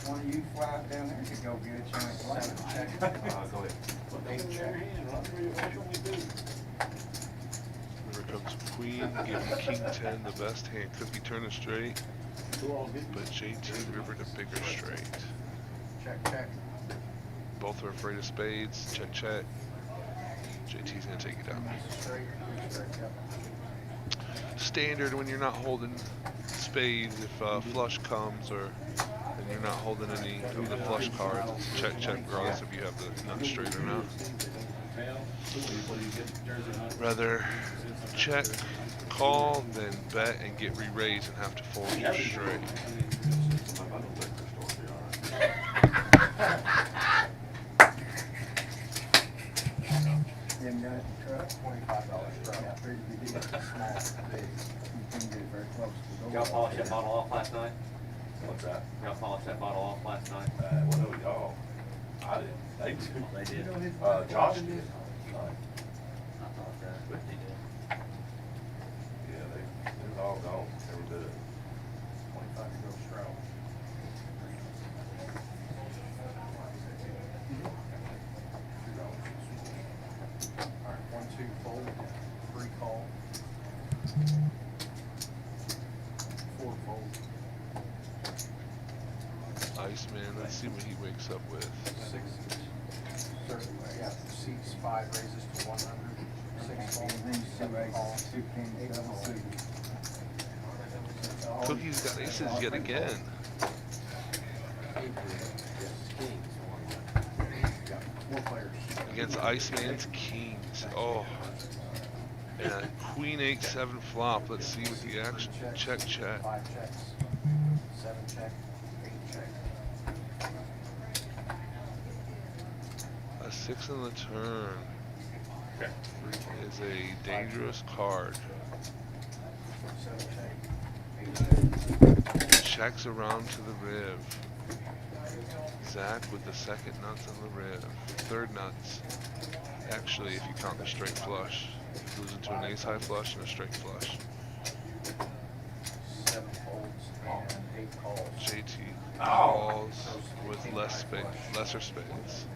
One of you fly down there to go get a chance. Go ahead. Put those in their hand. That's what we do. Here comes Queen, giving King 10 the best hand. Could be turning straight, but JT rivered a bigger straight. Check, check. Both are afraid of spades. Check, check. JT's gonna take you down. Straight, straight, yep. Standard when you're not holding spades. If flush comes or and you're not holding any of the flush cards, it's check, check, regardless if you have the nut straight or not. Rather check, call, than bet and get re-raised and have to fold your straight. You haven't got it in the truck? $25 truck. I figured you did. Small, big. You couldn't get very close to the door. Y'all polish that bottle off last night? What's that? Y'all polish that bottle off last night? What do we, oh, I didn't, they did. They did. Josh did. I thought that they did. Yeah, it was all gone, every bit of it. 25 to go straddle. All right, 1, 2, fold, 3, call. 4, fold. Iceman, let's see what he wakes up with. 6, yeah, 6, 5 raises to 100. 6 fold, 7 call, 2 kings, double suited. Cookie's got aces yet again. Got 4 players. Against Iceman's kings. Oh. And a queen 8-7 flop. Let's see what the action. Check, check. 5 checks. 7 check. 8 check. A 6 on the turn is a dangerous card. 7 check. 8 check. Checks around to the rib. Zach with the second nuts on the rib. Third nuts. Actually, if you count the straight flush. Losing to an ace high flush and a straight flush. 7 folds and 8 calls. JT calls with lesser spades.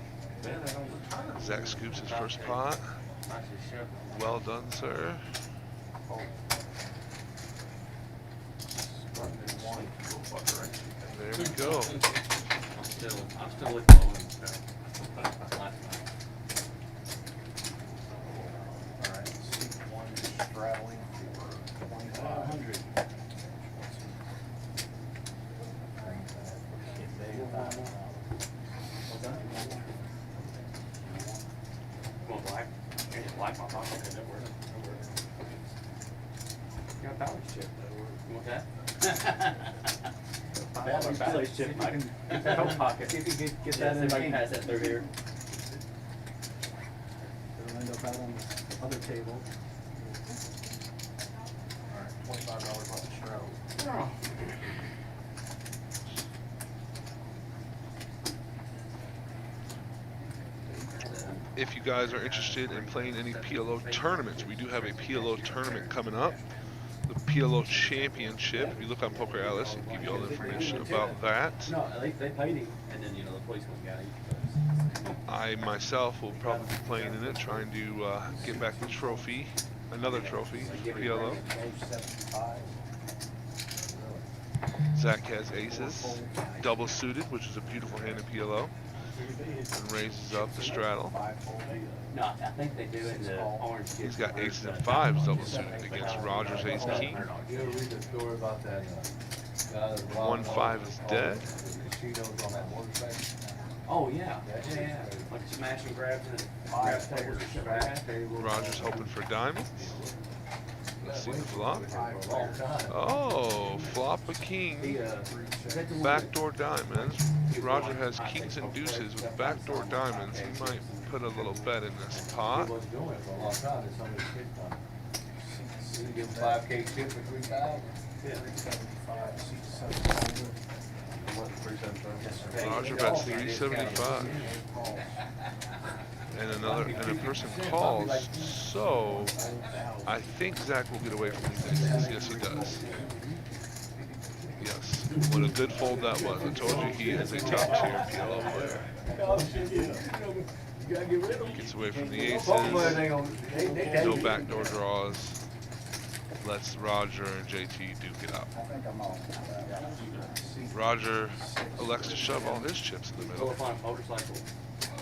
Zach scoops his first pot. Well done, sir. There we go. I'm still looking on last night. Alright, seat 1 is straddling for 2,500. Going black? Yeah, black my pocket. Okay, that works. You got balance chip. You want that? Balance chip, Mike. Get that out pocket. See if you can get that in the Everybody has that through here. It'll end up out on the other table. Alright, $25 off the straddle. If you guys are interested in playing any PLO tournaments, we do have a PLO tournament coming up. The PLO Championship. If you look on PokerAtlas, it'll give you all the information about that. No, they paid him, and then, you know, the policeman got him. I myself will probably be playing in it, trying to get back the trophy, another trophy for PLO. Zach has aces, double suited, which is a beautiful hand in PLO, and raises up the straddle. No, I think they do in the orange. He's got aces and 5s double suited against Roger's ace king. You ever read the story about that guy that robbed 1-5 is dead. the casinos on that motorcycle? Oh, yeah, yeah. Like smash and grabs and grabs tables and shit like that. Roger's hoping for diamonds. Let's see the flop. For a long time. Oh, flop a king. Backdoor diamonds. Roger has kings and deuces with backdoor diamonds. He might put a little bet in this pot. He wasn't doing it for a long time, it's on his kid time. You give him 5K tip for 3,000? Roger bets 375. And a person calls, so I think Zach will get away from these aces. Yes, he does. Yes, what a good fold that was. I told you he is a top tier PLO player. Gets away from the aces. No backdoor draws. Lets Roger and JT duke it out. Roger elects to shove all his chips in the Go middle. up on a motorcycle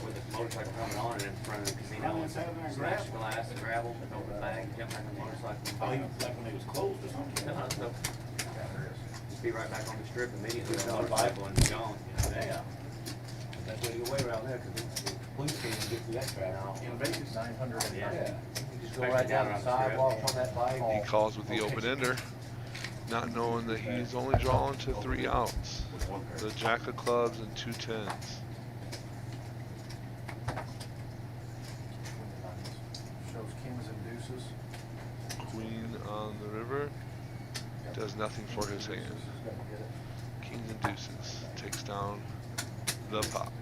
with a motorcycle coming on and in front of the casino and smash the glass and gravel, and open the bag, jump back on the motorcycle. Oh, he was like when he was closed or something? No, so just be right back on the strip immediately on the motorcycle and be gone, you know? Yeah. That's where you go way around there, because the police can't even get the extra out. In Vegas, 900. Yeah. You just go right down the sidewalk on that bike. He calls with the open ender, not knowing that he's only drawing to 3 outs. The jack of clubs and 2 tens. Shows kings and deuces. Queen on the river does nothing for his hand. Kings and deuces takes down the pot.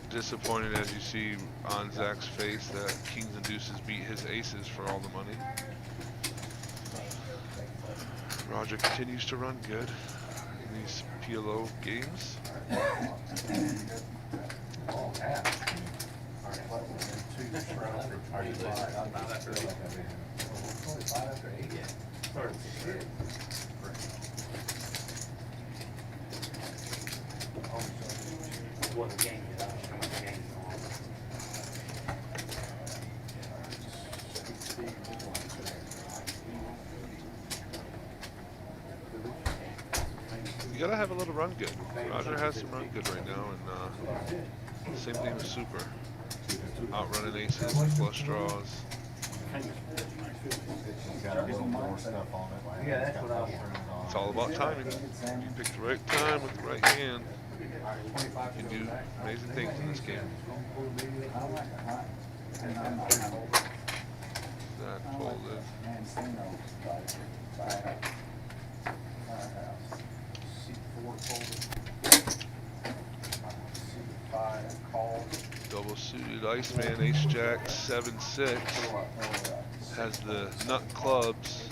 Disappointed, as you see on Zach's face, that kings and deuces beat his aces for all the money. Roger continues to run good in these PLO games. Oh, yeah. What the game is, how much the game is on. You gotta have a little run good. Roger has some run good right now, and same thing with Super. Outrunning aces, flush draws. Yeah, that's what I want. It's all about timing. You pick the right time with the right hand. You can do amazing things in this game. That folded. Double suited Iceman, ace jack, 7-6. Has the nut clubs.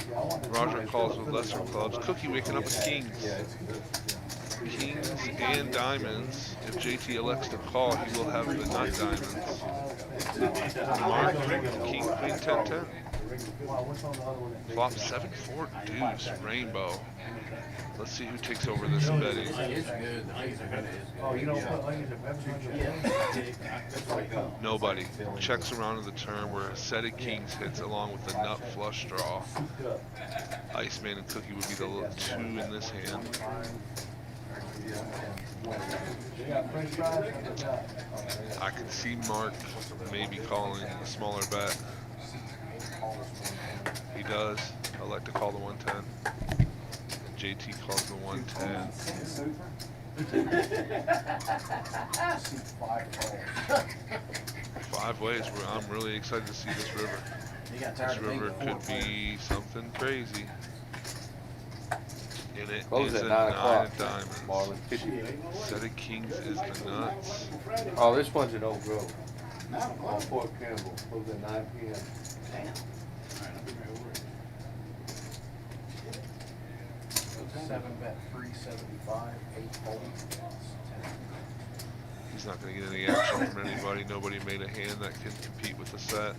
Roger calls with lesser clubs. Cookie waking up with kings. Kings and diamonds. If JT elects to call, he will have the nut diamonds. Mark, king, queen, 10-10. Flop 7-4 deuce, rainbow. Let's see who takes over this betting. Oh, you don't put onions and Nobody. Checks around to the turn where a set of kings hits along with the nut flush draw. Iceman and Cookie would be the 2 in this hand. I can see Mark maybe calling a smaller bet. He does. I like to call the 110. And JT calls the 110. 5 ways where I'm really excited to see this river. This river could be something crazy. And it Close is at a 9 o'clock, 9 of diamonds. Marlon. Set of kings is the nuts. Oh, this one's in Oak Grove. On Fort Campbell. Close at 9 p.m. Damn. 7-bet 375, 8 fold. He's not going to get any action from anybody. Nobody made a hand that can compete with the set.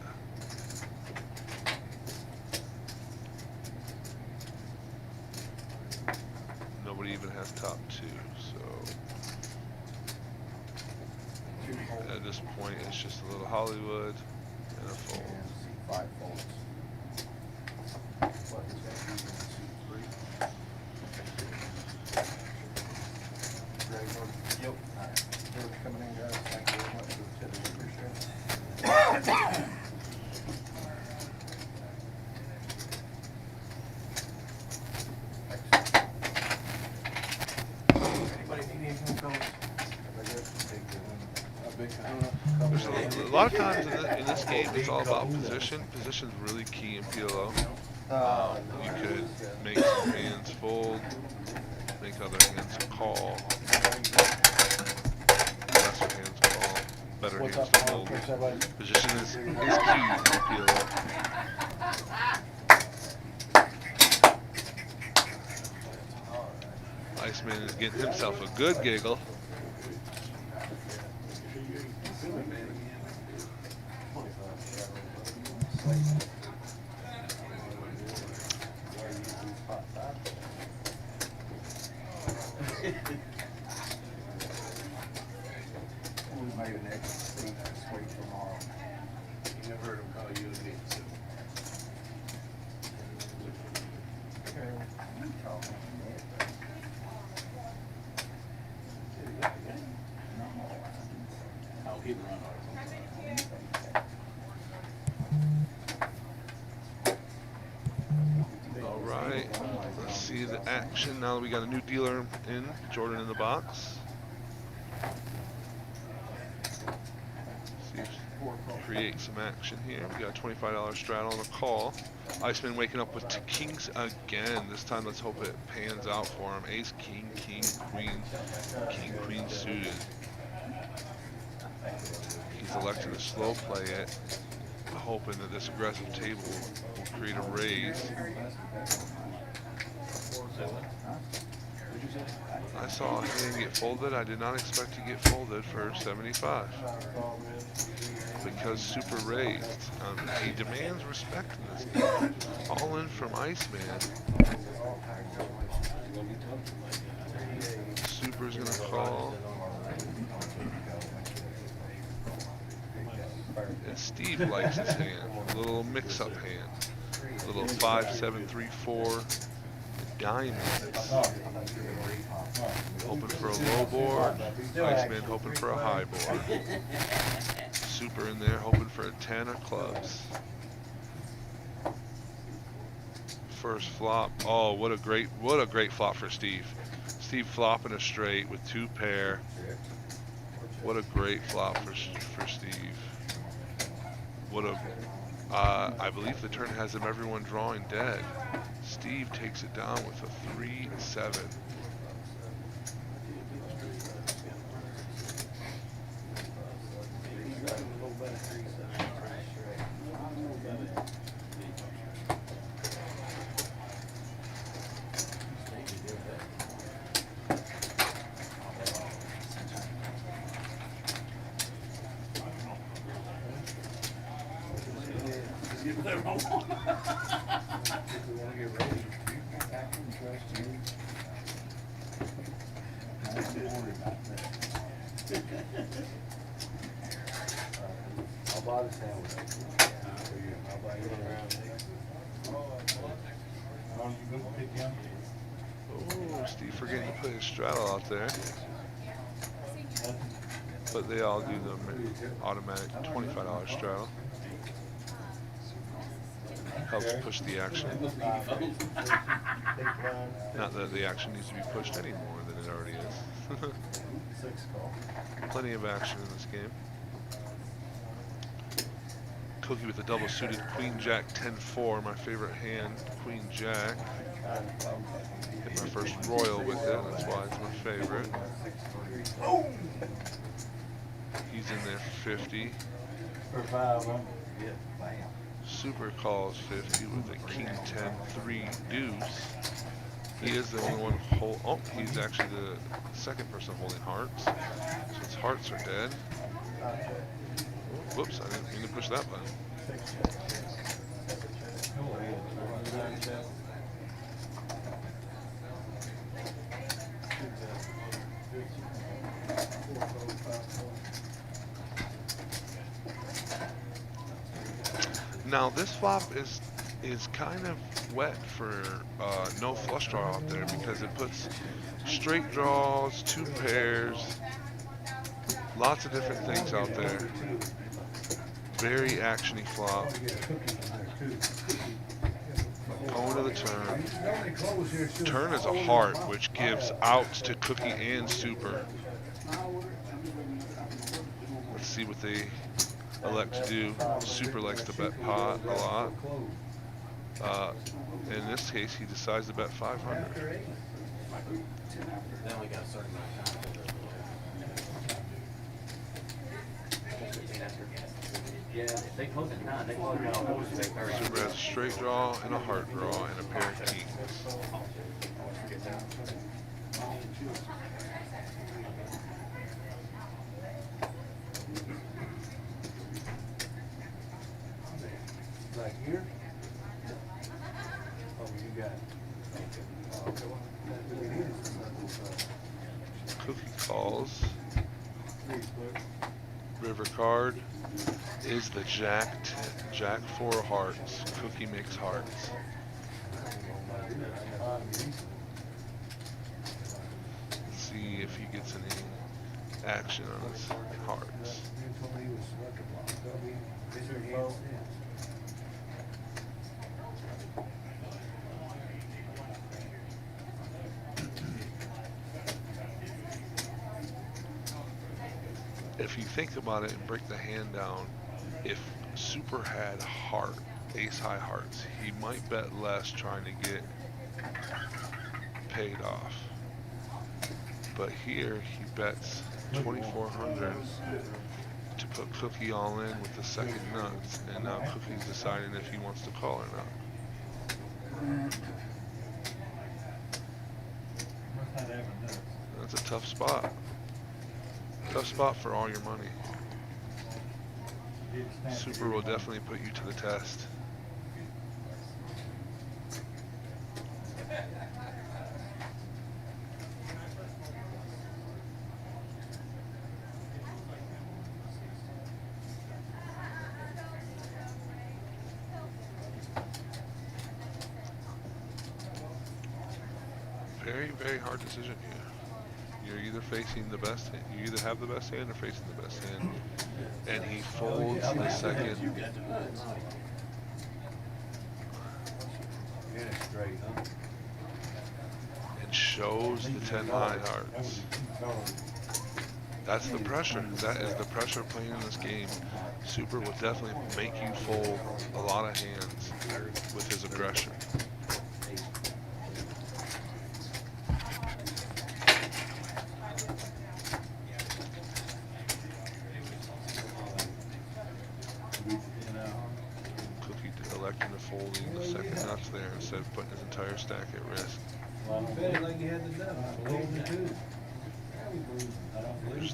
Nobody even has top 2, so at this point it's just a little Hollywood and a fold. 5 folds. Anybody need anything, fellas? There's a lot of times in this game, it's all about position. Position's really key in PLO. You could make some hands fold, make other hands call, lesser hands call, better hands fold. Position is key in PLO. Iceman is getting himself a good giggle. We made an extra seat this week tomorrow. You never heard him call you a bitch. Oh, he run All right, let's see the action now that we got a new dealer in, Jordan in the box. See if create some action here. We got a $25 straddle on the call. Iceman waking up with two kings again. This time let's hope it pans out for him. Ace, king, king, queen suited. He's elected to slow play it, hoping that this aggressive table will create a raise. I saw a hand get folded. I did not expect to get folded for 75 because super raised. He demands respect in this game. All in from Iceman. Super's gonna call. And Steve likes his hand. A little mix-up hand. A little 5, 7, 3, 4 diamonds. Hoping for a low board. Iceman hoping for a high board. Super in there hoping for a 10 of clubs. First flop. Oh, what a great flop for Steve. Steve flopping a straight with 2 pair. What a great flop for Steve. What a, I believe the turn has him everyone drawing dead. Steve takes it down with a 3-7. I'll buy the sandwich. I'll buy you around there. Oh, Steve forgetting to put his straddle out there. But they all do the automatic $25 straddle. Helps push the action. Not that the action needs to be pushed any more than it already is. Plenty of action in this game. Cookie with a double suited Queen Jack 10-4, my favorite hand, Queen Jack. Hit my first royal with it, that's why it's my favorite. He's in there for 50. For 5, huh? Super calls 50 with a King 10-3 deuce. He is the only one oh, he's actually the second person holding hearts. So his hearts are dead. Whoops, I didn't mean to push that button. Now this flop is kind of wet for no flush draw out there because it puts straight draws, 2 pairs, lots of different things out there. Very actiony flop. Going to the turn. Turn is a heart, which gives outs to Cookie and Super. Let's see what they elect to do. Super likes to bet pot a lot. In this case, he decides to bet 500. They only got a certain amount of time. Yeah, if they close at 9, they close it out. Super has a straight draw and a heart draw and a pair of kings. Like here? Oh, you got it. Cookie calls. River card is the Jack 4 of hearts. Cookie makes hearts. Let's see if he gets any action on his hearts. If you think about it and break the hand down, if Super had heart, ace high hearts, he might bet less trying to get paid off. But here he bets 2,400 to put Cookie all in with the second nuts, and now Cookie's deciding if he wants to call or not. That's a tough spot. Tough spot for all your money. Super will definitely put you to the test. Very, very hard decision here. You're either facing the best hand, you either have the best hand or facing the best hand. And he folds the second. And shows the 10 high hearts. That's the pressure. That is the pressure playing in this game. Super will definitely make you fold a lot of hands with his aggression. Electing to folding the second nuts there instead of putting his entire stack at risk.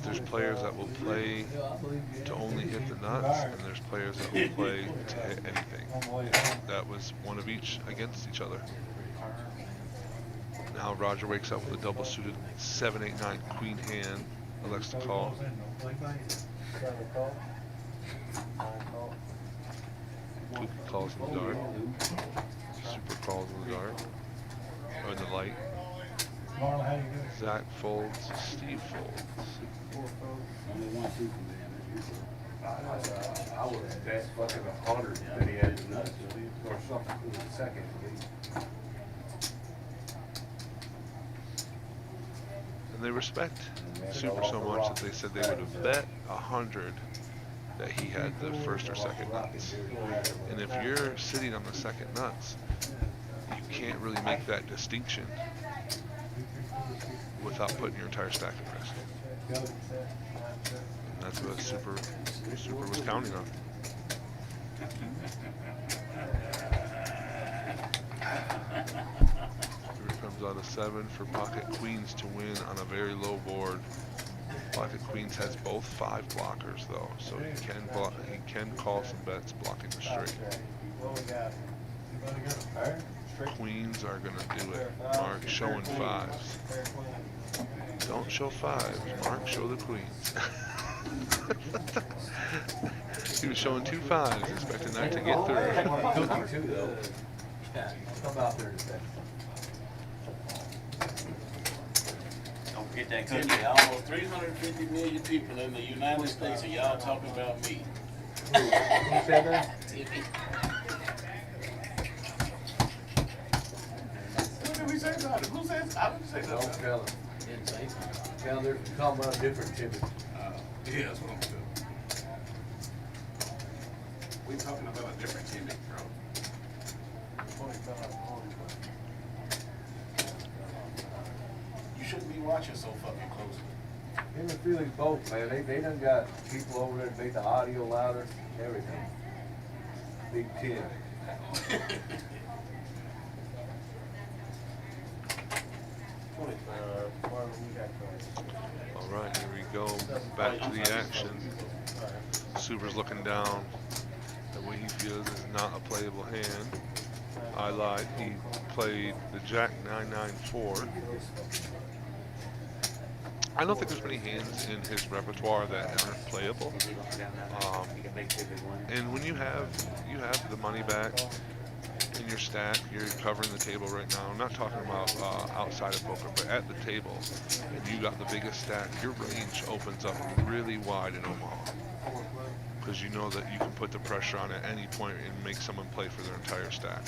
There's players that will play to only hit the nuts, and there's players that will play to hit anything. That was one of each against each other. Now Roger wakes up with a double suited 7-8-9 queen hand, elects to call. Cookie calls in the dark. Super calls in the dark. Or in the light. Zach folds. Steve folds. I would have bet fucking 100 that he had his nuts or something for the second. And they respect Super so much that they said they would have bet 100 that he had the first or second nuts. And if you're sitting on the second nuts, you can't really make that distinction without putting your entire stack at risk. And that's what Super was counting on. Here comes out a 7 for pocket queens to win on a very low board. Pocket queens has both 5 blockers though, so he can call some bets blocking the straight. Queens are gonna do it. Mark showing 5s. Don't show 5s, Mark, show the queens. He was showing 2 5s, expecting that to get through. Get that cookie. Almost 350 million people in the United States, and y'all talking about me. Who said that? What did we say about it? Who says, I didn't say Don't nothing. tell him. Didn't say anything. Tell him they're talking about a different Timmy. Yeah, that's what I'm doing. We talking about a different Timmy, bro. You shouldn't be watching so fucking closely. Him and Felix both, man, they done got people over there to make the audio louder, everything. Big Tim. All right, here we go. Back to the action. Super's looking down at what he feels is not a playable hand. I lied. He played the Jack 994. I don't think there's many hands in his repertoire that aren't playable. And when you have the money back in your stack, you're covering the table right now. I'm not talking about outside of poker, but at the table, and you got the biggest stack, your range opens up really wide in Omaha. Because you know that you can put the pressure on at any point and make someone play for their entire stack.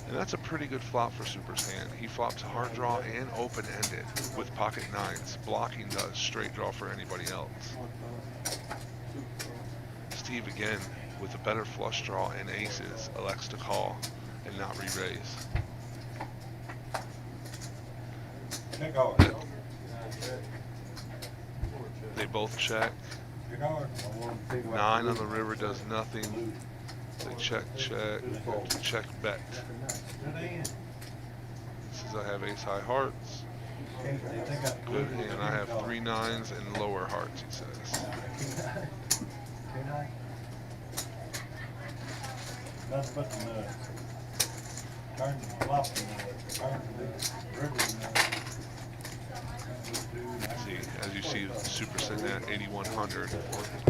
And that's a pretty good flop for Super's hand. He flops hard draw and open-ended with pocket nines, blocking the straight draw for anybody else. Steve, again, with a better flush draw and aces, elects to call and not re-raise. They both check. 9 on the river does nothing. They check, bet. This is, I have ace high hearts. Good hand. I have 3 nines and lower hearts, he says. Nothing but the nuts. Turn the flop to nuts. Turn the river to nuts. See, as you see, Super sitting at 8,100.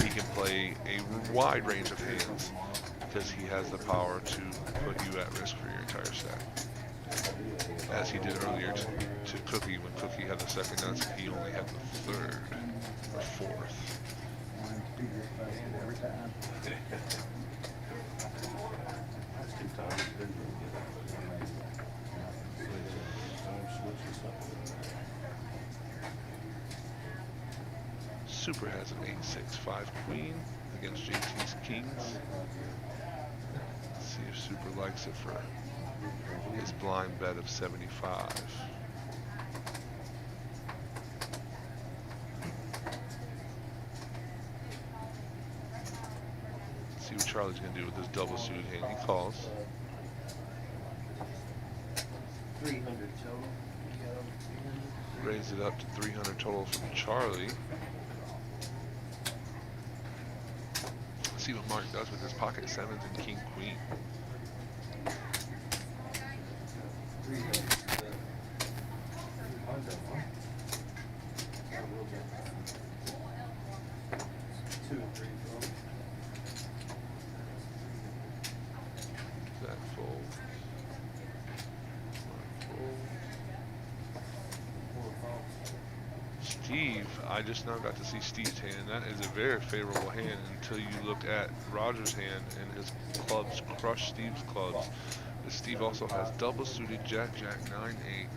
He can play a wide range of hands because he has the power to put you at risk for your entire stack. As he did earlier to Cookie, when Cookie had the second nuts, he only had the third or fourth. Super has an 8-6-5 queen against JT's kings. Let's see if Super likes it for his blind bet of 75. Let's see what Charlie's going to do with this double suited hand. He calls. 300 total. Raise it up to 300 total from Charlie. Let's see what Mark does with his pocket sevens and king queen. That fold. Steve, I just now got to see Steve's hand. That is a very favorable hand until you look at Roger's hand and his clubs crush Steve's clubs. But Steve also has double suited Jack, 9-8.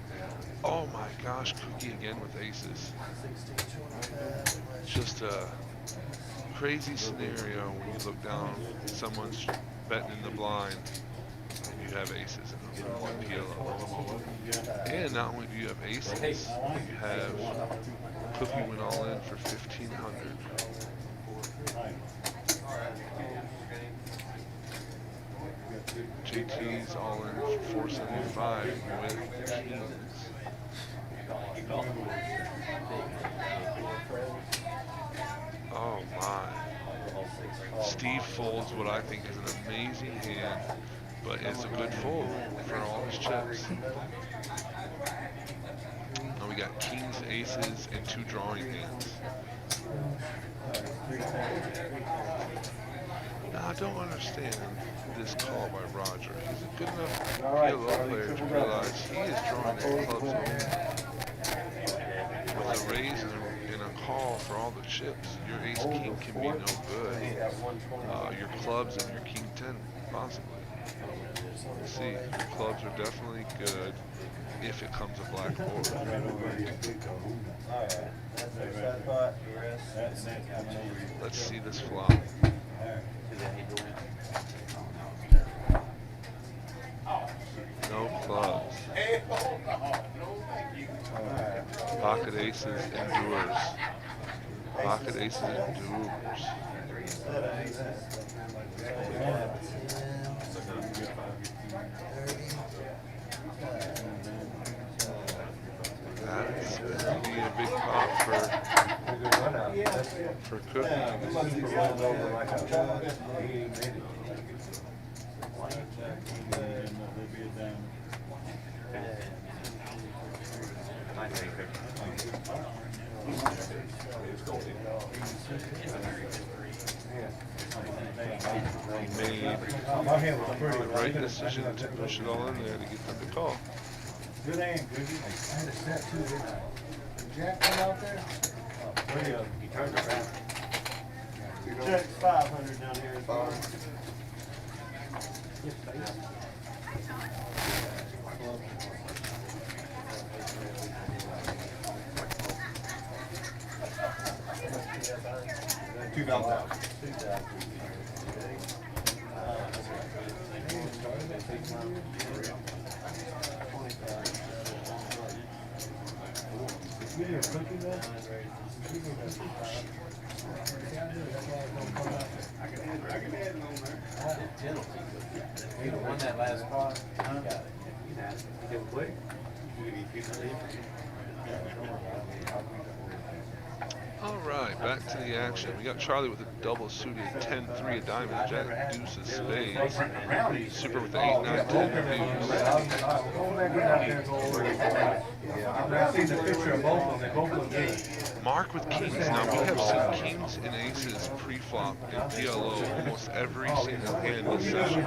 Oh my gosh, Cookie again with aces. Just a crazy scenario when you look down, someone's betting in the blind and you have aces in them on PLO. And not only do you have aces, you have Cookie went all in for 1,500. JT's all in for 475 with kings. Oh my. Steve folds what I think is an amazing hand, but it's a good fold for all his chips. Now we got kings, aces, and 2 drawing hands. Now I don't understand this call by Roger. He's a good enough PLO player to realize he is drawing at clubs with a raise and a call for all the chips. Your ace king can be no good. Your clubs and your king 10 possibly. Let's see, your clubs are definitely good if it comes a black board. Let's see this flop. No clubs. Pocket aces endures. Pocket aces endures. That's gonna be a big pop for Cookie. He made the right decision to push it all in there to get them to call. Good hand, Goody. I had a set too, didn't I? Did Jack come out there? He turned around. Check 500 down here as well. You won that last spot. All right, back to the action. We got Charlie with a double suited 10-3 of diamonds, jack deuce of spades, super with the 8-9 I've seen the picture of both of them. They both look good. Mark with kings. Now we have seen kings and aces pre-flop in PLO almost every single hand this session.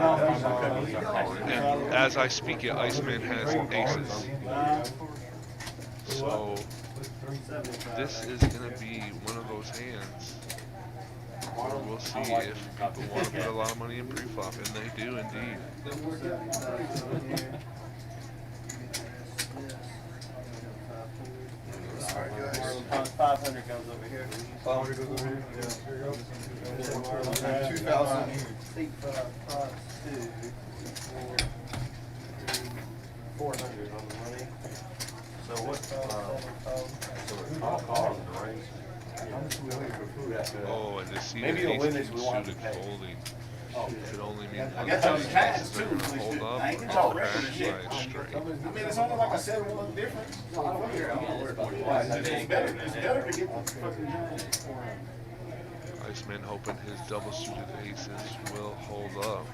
And as I speak it, Iceman has aces. So this is going to be one of those hands where we'll see if people want to put a lot of money in pre-flop, and they do indeed. 500 goes over here. 500 goes over here? Yeah. Here you go. 2,000. 400 on the money. So what, so it's all calls in the range. Oh, and to see Maybe the you'll win ace this, king we won't have suited to pay. folding could only mean I one got of y'all these cash aces too, are going to please hold do. up I ain't or get y'all crash record shit. by a straight. I mean, it's only like a 7-1 difference. It's better to get the fucking Iceman hoping his double suited aces will hold up.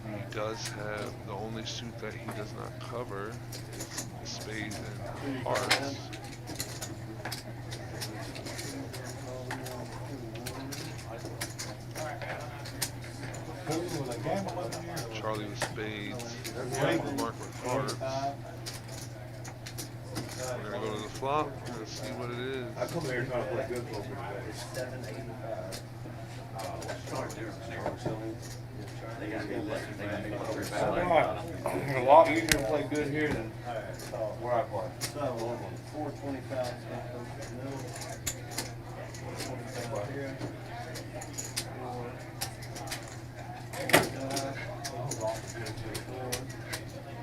He does have the only suit that he does not cover is the spades and hearts. Charlie with spades, Mark with hearts. We're gonna go to the flop and see what it is. I come here trying to play good poker. It's a lot easier to play good here than where I play. So, 425 is going to go to the middle. 425 here.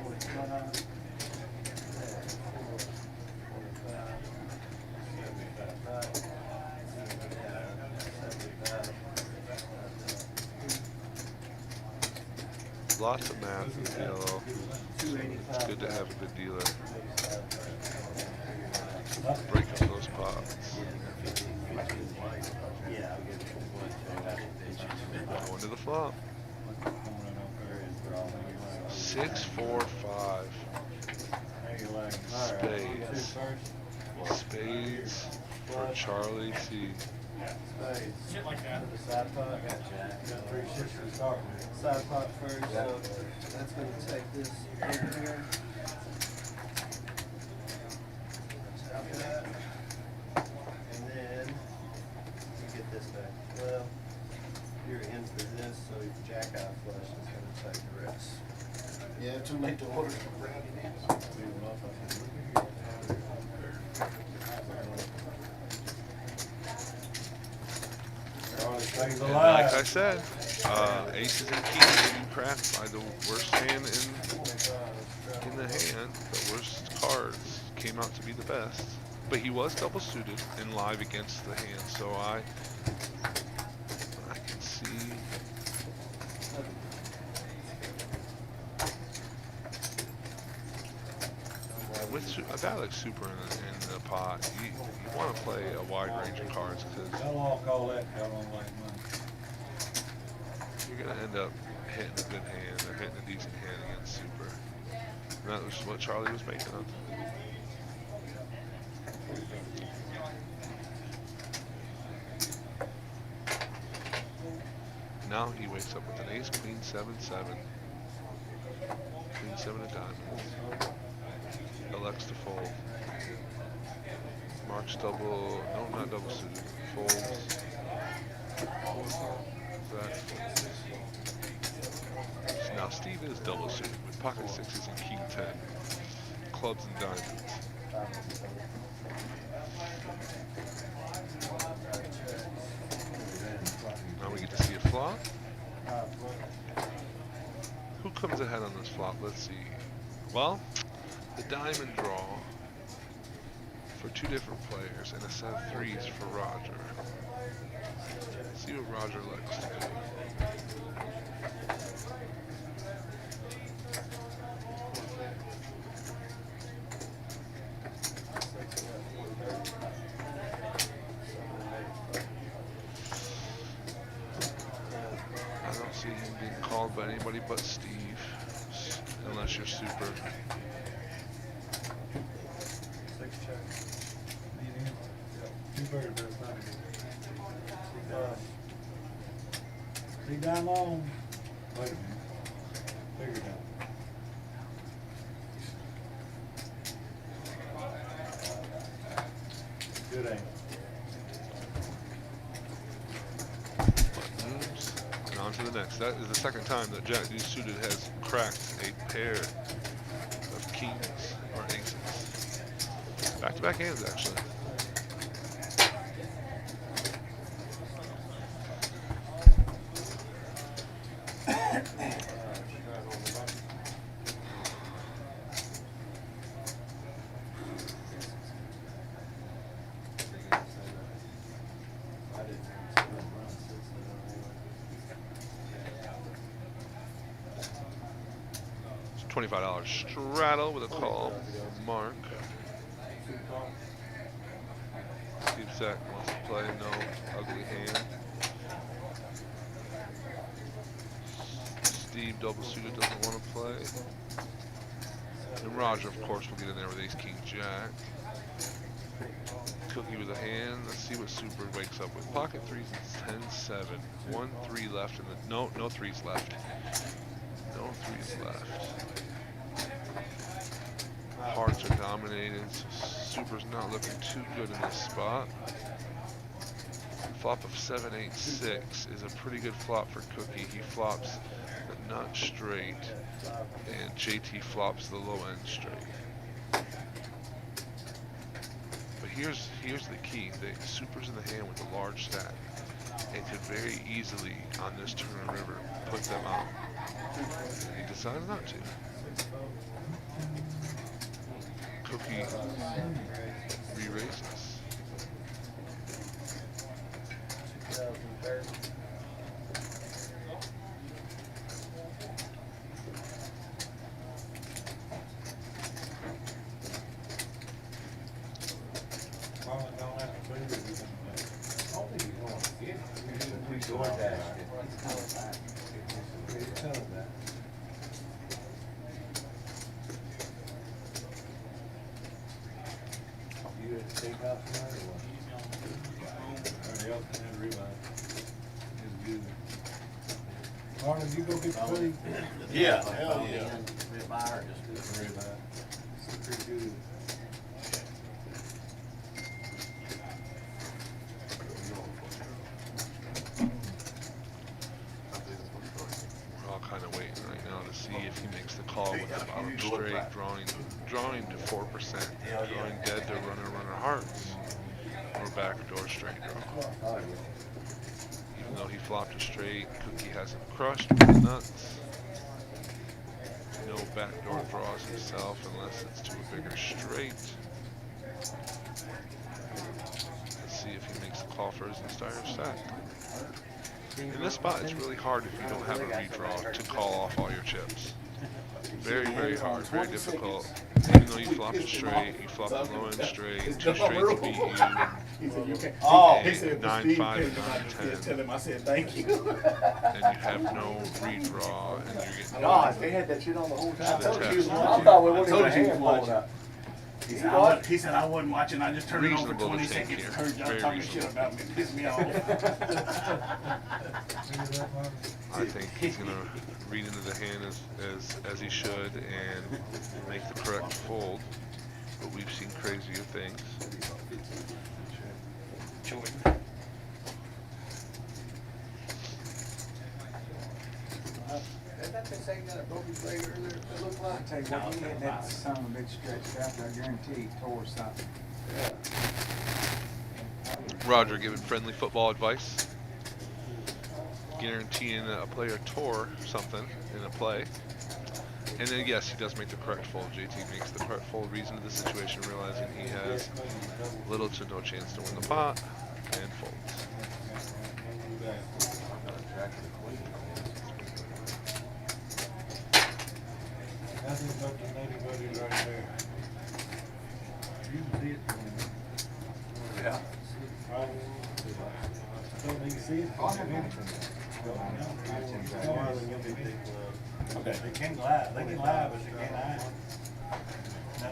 45. Lots of math in PLO. It's good to have a good dealer. Break up those pots. Going to the flop. 6, 4, 5. Spades. Spades for Charlie T. Shit like that. The side pot. Got 3 shits to start with. Side pot first, so that's going to take this over here. too late to order some brownie now. Stays And alive. like I said, aces and kings getting cracked by the worst hand in the hand. The worst cards came out to be the best. But he was double suited in live against the hand, so I can see. With a guy like Super in the pot, you want to play a wide range of cards because How long call that count on like money? you're going to end up hitting a good hand or hitting a decent hand against Super. And that was what Charlie was making of. Now he wakes up with an ace, queen, 7-7. Queen 7 of diamonds. Elects to fold. Mark's double, no, not double suited. Folds. Zach folds. So now Steve is double suited with pocket sixes and king 10. Clubs and diamonds. Now we get to see a flop. Who comes ahead on this flop? Let's see. Well, the diamond draw for two different players and a set of threes for Roger. Let's see what Roger likes to do. I don't see him being called by anybody but Steve, unless you're Super. See down long. Wait a minute. Figure it out. Good aim. And on to the next. That is the second time that Jack D suited has cracked a pair of kings or aces. Back-to-back hands, actually. $25 straddle with a call. Mark. Steve Sack wants to play no ugly hand. Steve double suited doesn't want to play. And Roger, of course, will get in there with ace king jack. Cookie with a hand. Let's see what Super wakes up with. Pocket threes and 10-7. 1-3 left, and no threes left. No threes left. Hearts are dominated, so Super's not looking too good in this spot. Flop of 7-8-6 is a pretty good flop for Cookie. He flops the nut straight, and JT flops the low end straight. But here's the key. The Super's in the hand with a large stack, and could very easily, on this turn of river, put them out. And he decides not to. Cookie re-raises. Marlon, you go get the food? Yeah, hell yeah. Rib eye or just Rib eye. It's pretty good. We're all kind of waiting right now to see if he makes the call with the bottom straight, drawing to 4%, drawing dead to runner hearts, or backdoor straight draw. Even though he flopped a straight, Cookie has him crushed with the nuts. No backdoor draws himself unless it's to a bigger straight. Let's see if he makes the call for his entire stack. In this spot, it's really hard if you don't have a redraw to call off all your chips. Very, very hard, very difficult. Even though you flopped a straight, you flopped a low end straight, 2 straights beat you. He said, you can't. Oh. He said, 9-5 and I 9-10. tell him, I said, thank you. And you have no redraw, and you're getting God, they had that shit on the whole time. I told you he was I thought we wouldn't I told even you he hand was blowing up. He said, I wasn't watching, I just turned it on for Reasonable to 20 take seconds. here. Heard y'all Very talking reasonable. shit about me, pissed me off. I think he's going to read into the hand as he should and make the correct fold. But we've seen crazier things. I tell you what, he had that son of a bitch stretched out there, I guarantee he tore something. Roger giving friendly football advice. Guaranteeing a player tore something in a play. And then, yes, he does make the correct fold. JT makes the correct fold, reason to the situation, realizing he has little to no chance to win the pot, and folds. Nothing but the nutty buddy right there. You can see it. Yeah. Right. Don't need to see it. Okay. They can live, but they can't hide.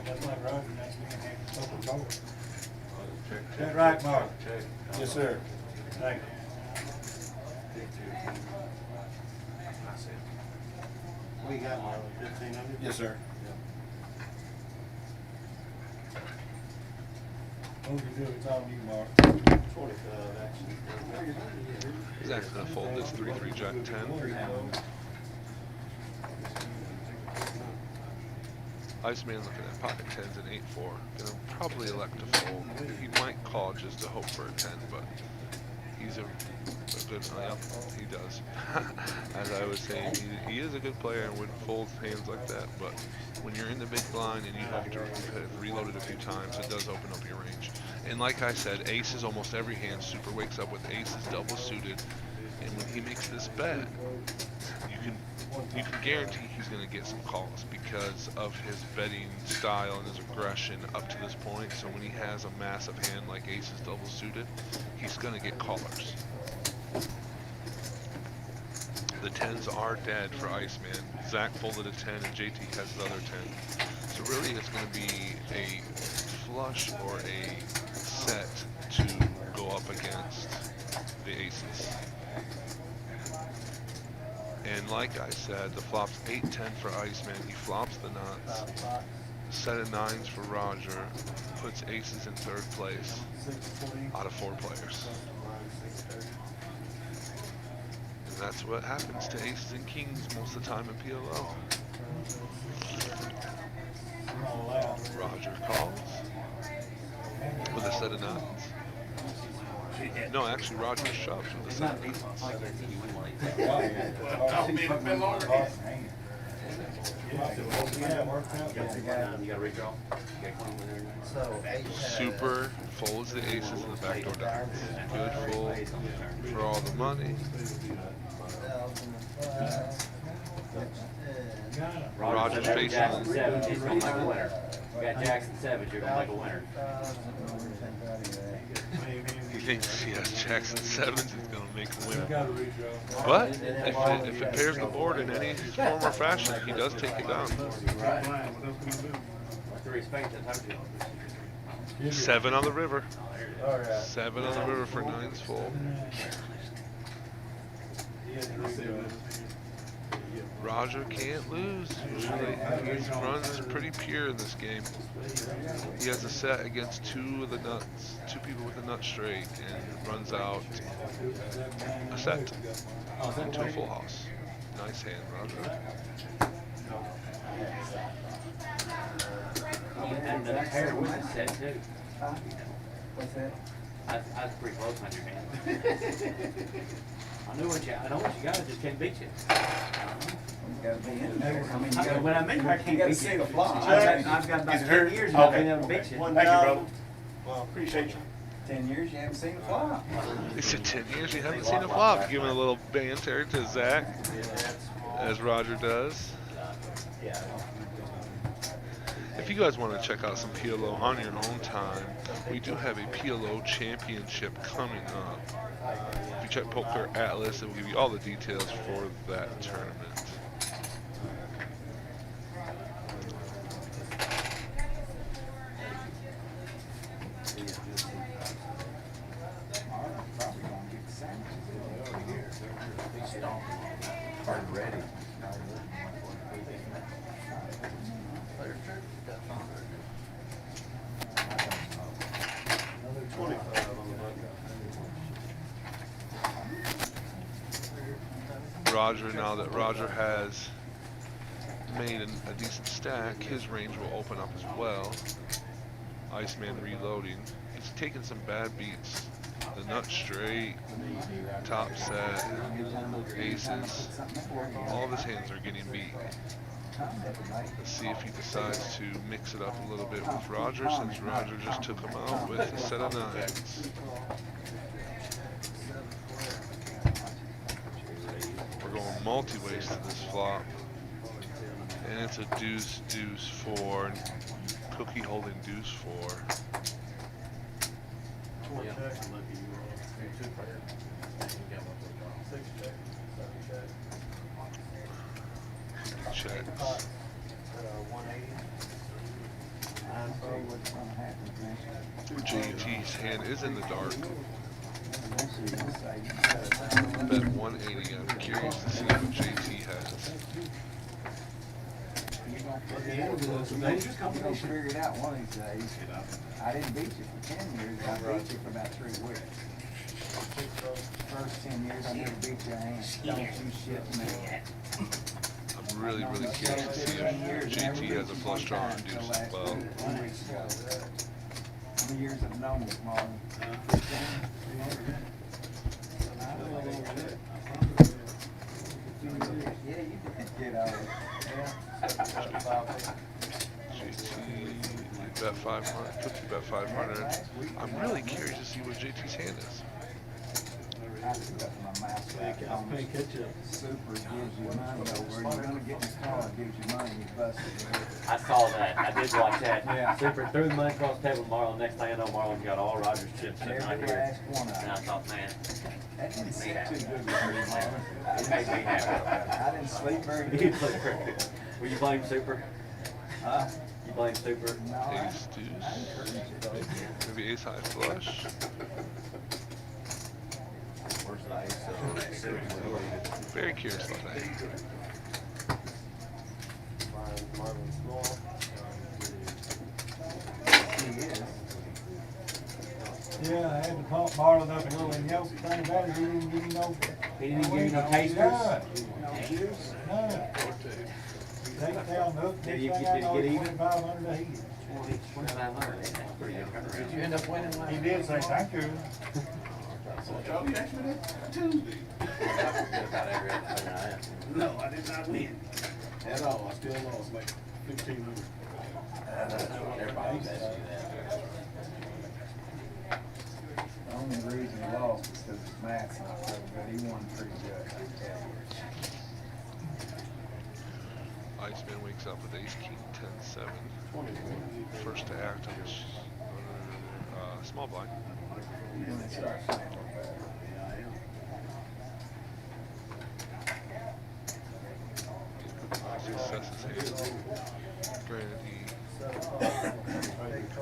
That's like Roger, that's me and him, open door. Is that right, Mark? Yes, sir. Thank you. What you got, Marlon? 1500? Yes, sir. What do you do? It's on you, Mark. 25, actually. Zach's going to fold this 3-3 Jack 10. Iceman looking at pocket 10s and 8-4. Going to probably elect to fold. He might call just to hope for a 10, but he's a good, yeah, he does. As I was saying, he is a good player and would fold hands like that, but when you're in the big blind and you have to reload it a few times, it does open up your range. And like I said, aces almost every hand. Super wakes up with aces double suited, and when he makes this bet, you can guarantee he's going to get some calls because of his betting style and his aggression up to this point. So when he has a massive hand like aces double suited, he's going to get callers. The 10s are dead for Iceman. Zach folded a 10 and JT has his other 10. So really it's going to be a flush or a set to go up against the aces. And like I said, the flop's 8-10 for Iceman. He flops the nuts. Set of 9s for Roger. Puts aces in third place out of 4 players. And that's what happens to aces and kings most of the time in PLO. Roger calls with a set of 9s. No, actually, Roger shoves with a set of 9s. Super folds the aces in the backdoor diamonds. Good fold for all the money. Roger's facing. Jackson 7, he's going like a winner. You got Jackson 7, you're going like a winner. He thinks he has Jackson 7s, he's going to make a winner. Got a redraw. But if it pairs the board in any form or fashion, he does take it down. 7 on the river. 7 on the river for 9s full. Roger can't lose usually. He runs pretty pure in this game. He has a set against 2 of the nuts, 2 people with a nut straight, and runs out a set into a full house. Nice hand, Roger. You had another pair with a set too. What's that? I was pretty close on your man. I know what you got, I just can't beat you. You gotta be in there. I mean, you gotta, When I mean I can't you gotta beat see you. the flop. I've got about 10 years and I've been able to beat you. Thank you, brother. Well, appreciate you. 10 years, you haven't seen the flop. He said 10 years you haven't seen a flop. Giving a little banter to Zach, as Roger does. If you guys want to check out some PLO on your own time, we do have a PLO championship coming up. If you check PokerAtlas, it will give you all the details for that tournament. Ready. Roger, now that Roger has made a decent stack, his range will open up as well. Iceman reloading. He's taking some bad beats. The nut straight, top set, aces. All of his hands are getting beat. Let's see if he decides to mix it up a little bit with Roger, since Roger just took him out with a set of nines. We're going multi-ways to this flop. And it's a deuce, deuce, four. Cookie holding deuce, four. Checks. JT's hand is in the dark. Bet 180. I'm curious to see what JT has. You're gonna figure it out one of these days. I didn't beat you for 10 years, I beat you for about 3 weeks. First 10 years, I never beat your hand. Don't you shit me. I'm really, really curious to see if JT has a flush draw and deuce as well. 2 weeks ago. How many years have known this, Marlon? Yeah, you did get out of it. JT bet 500. Cookie bet 500. I'm really curious to see what JT's hand is. Super gives you money over. You're gonna get this car, gives you money, you bust it. I saw that. I did watch that. Yeah. Super threw the money across the table. Marlon. Next thing I know, Marlon got all Roger's chips sitting right Every here. last one of And I them. thought, man, That didn't sit too good with me, Marlon. it made me happy. I didn't sleep very You good. sleep very good. Will you blame Super? Huh? You blame Super? No, I Ace deuce. encouraged it. Maybe ace high flush. Very curious about that. He is. Yeah, I had to pump Marlon up a little, and the thing about it, he didn't give me no. He didn't give you no tasters? No juice, none. Take down the hook, Did next you thing get- I did you know, get it's even? 2,500 a head. 2,500. That's pretty good turnaround. Did you end up winning last He did say thank you. Joe, you asked me that Tuesday. About every other thing I asked. No, I did not win. At all. I still lost like 1,500. Everybody bets you that. The only reason he lost is because his math's not so good. He won pretty good, I can tell you. Iceman wakes up with ace king 10-7. First to act on his small blind. When it starts playing a little better. Success his hand. Granted,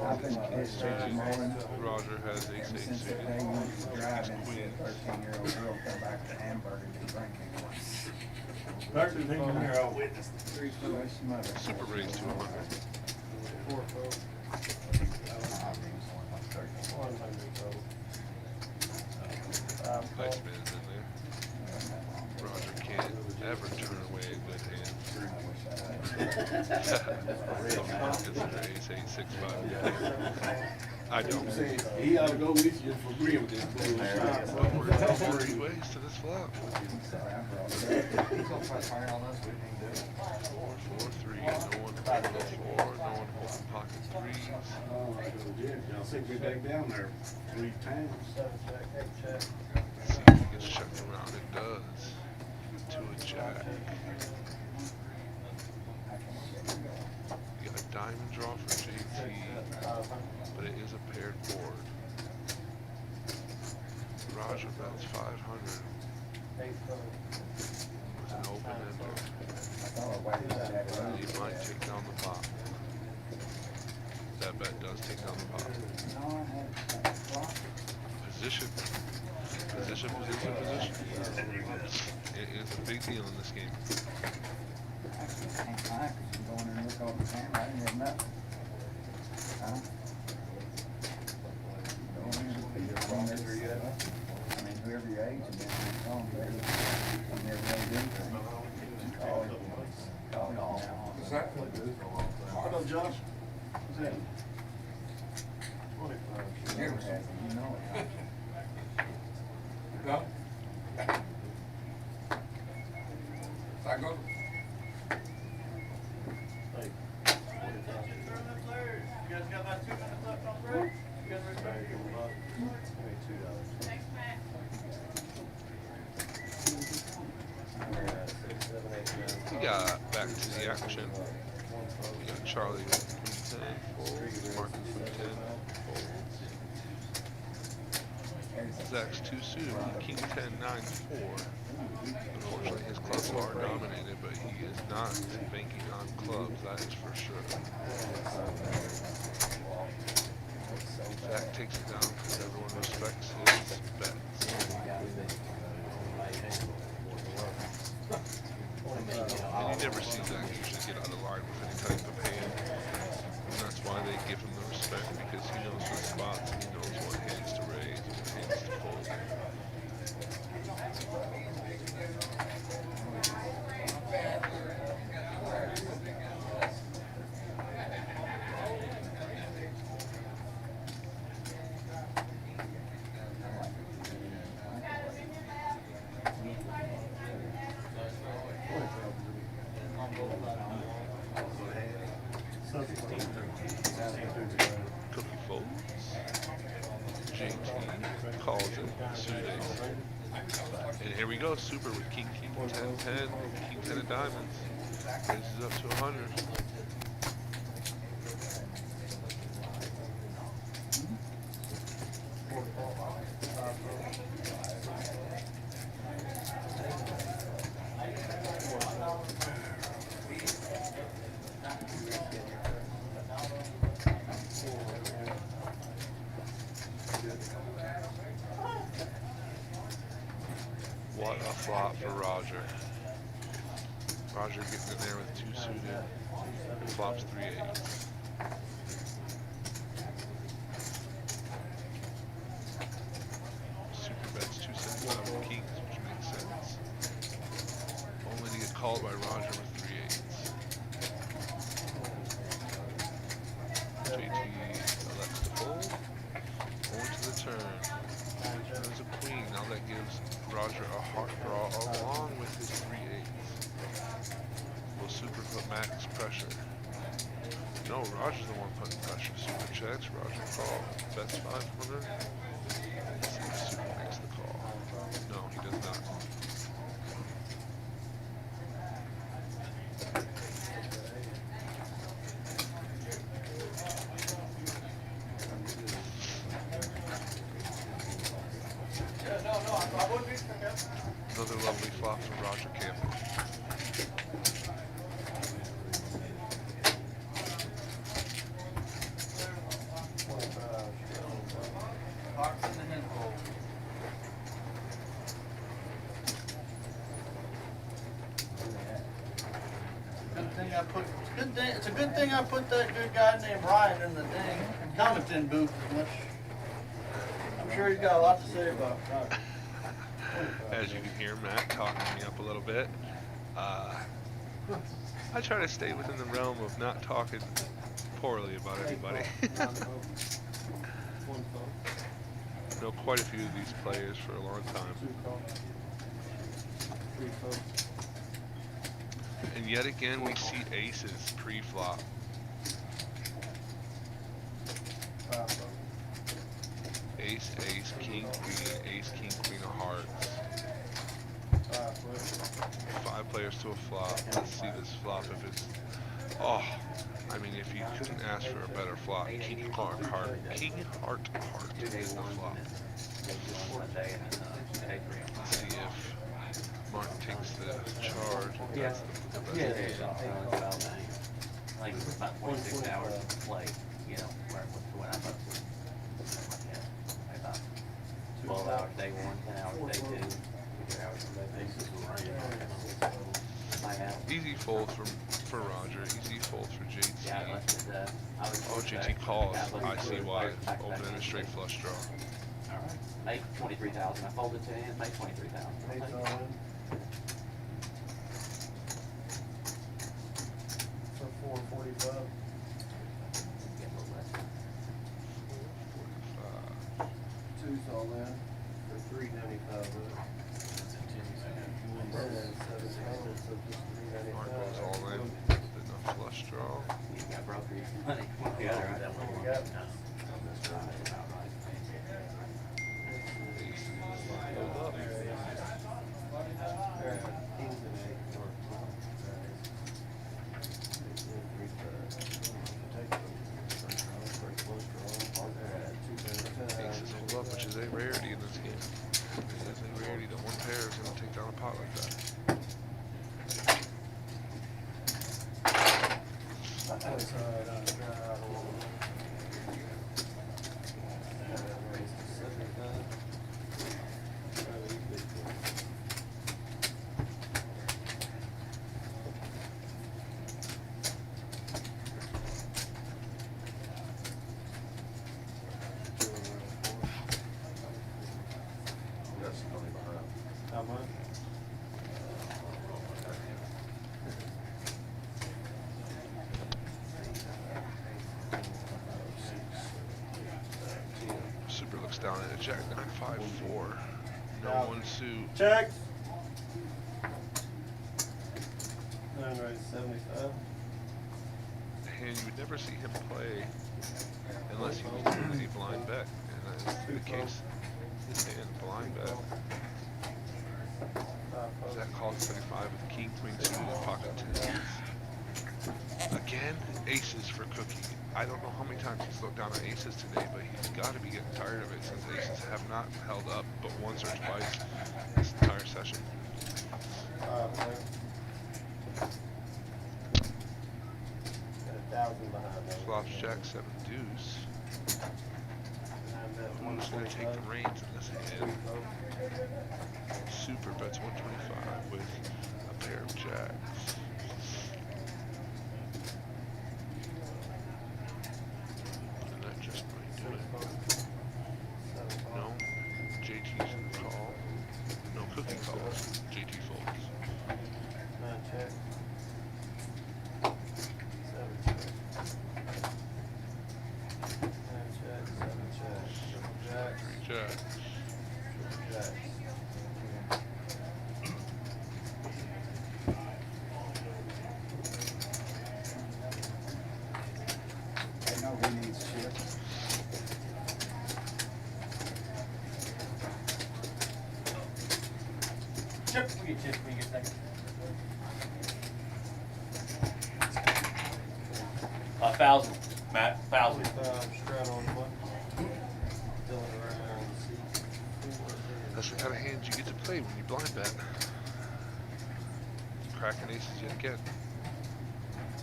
I've been pitching Marlon. Roger has ace Ever 8 since the suited. day we used to drive Ace and see a queen. 13-year-old girl come back to hamburger and drinking one. 13-year-old. Where's your mother? Super raised 200. Iceman is in there. Roger can't. ever turn away a good hand. real, man. Consider ace 8, 6, 5 guy. I don't. He ought to go with you for real with this bullshit. But we're going three ways to this flop. He's gonna try to turn on us, we can do it. 4, 4, 3. No one holding the 4. No one holding pocket 3s. Oh, y'all see me back down there 3 times. Let's see if it gets checked around. It does. To a jack. You got a diamond draw for JT, but it is a paired board. Roger bets 500 with an open ender. He might take down the pot. That bet does take down the pot. Position. Position, position, position. It is a big deal in this game. Actually, I can't find it, 'cause you go in there and look over the camera, I didn't have nothing. Huh? Go in there and look at your phone, whoever your age and then your phone, you never know anything. Call it now. What's that? Hello, Josh. What's that? You never have it, you know it. Go. I go. You guys got about 2 minutes left on break? You guys ready? We got back to the action. We got Charlie with Queen 10, folds. Marcus with 10, folds. Zach's 2 suited with King 10, 9, 4. Unfortunately, his clubs are dominated, but he is not banking on clubs, that is for sure. Zach takes it down because everyone respects his bets. And you never see Zach usually get out of line with any type of hand. And that's why they give him the respect, because he knows his spots and he knows what hands to raise and what hands to fold. Cookie folds. JT calls it. Suited ace. And here we go. Super with King, King, 10, 10. King 10 of diamonds. Raises up to 100. What a flop for Roger. Roger getting in there with 2 suited. Flops 3 8s. Super bets 2 7 5 with kings, which makes sense. Only to get called by Roger with 3 8s. JT elects to fold. Going to the turn. There's a queen. Now that gives Roger a heart draw along with his 3 8s. Will Super put max pressure? No, Roger's the one putting pressure. Super checks. Roger call. Bets 500. Let's see if Super makes the call. No, he does not. Another lovely flop from Roger Campbell. It's a good thing I put that good guy named Ryan in the dang commenting booth as much. I'm sure he's got a lot to say about it. As you can hear, Matt talking me up a little bit. I try to stay within the realm of not talking poorly about anybody. I know quite a few of these players for a long time. And yet again, we see aces pre-flop. Ace, ace, king, queen, ace, king, queen of hearts. 5 players to a flop. Let's see this flop if it's... Oh, I mean, if you couldn't ask for a better flop. King, heart, heart. King, heart, heart is the flop. Let's see if Martin takes the charge. That's the best. Like about 46 hours of play, you know, when I'm up to, about 12 hours day 1, 10 hours day 2, 2 hours day 2. Easy fold for Roger, easy fold for JT. Yeah, Oh, JT calls. I see why. Opening a straight flush draw. Alright. Make 23,000. I folded to him, make 23,000. For 445. Get a little less. 45. Two's all in for 395. Martin goes all in. Did no flush draw. You got broker money. The other, right? What we got? Aces filled up. Aces hold up, which is a rarity in this game. It is a rarity that one pair is going to take down a pot like that. How much? Super looks down at a jack 9-5-4. No one suit. Check. 9 raised 75. And you would never see him play unless he was doing a blind bet. And that's the case. And blind bet. That calls 35 with king, queen, suited, and pocket tens. Again, aces for Cookie. I don't know how many times he's looked down at aces today, but he's got to be getting tired of it since aces have not held up but once or twice this entire session. Got 1,000 behind that. Flops jack 7 deuce. Who's going to take the reins in this hand? Super bets 125 with a pair of jacks. And that just might do it. No, JT's in the call. No, Cookie calls. JT folds. 9 check. 7 check. 9 check, 7 check. Triple jacks. 3 jacks. Triple jacks. They know he needs chips. Chip, we get chips, we get second. 1,000, Matt, 1,000. Straight on one. Filling around. That's the kind of hands you get to play when you blind bet. Cracking aces yet again.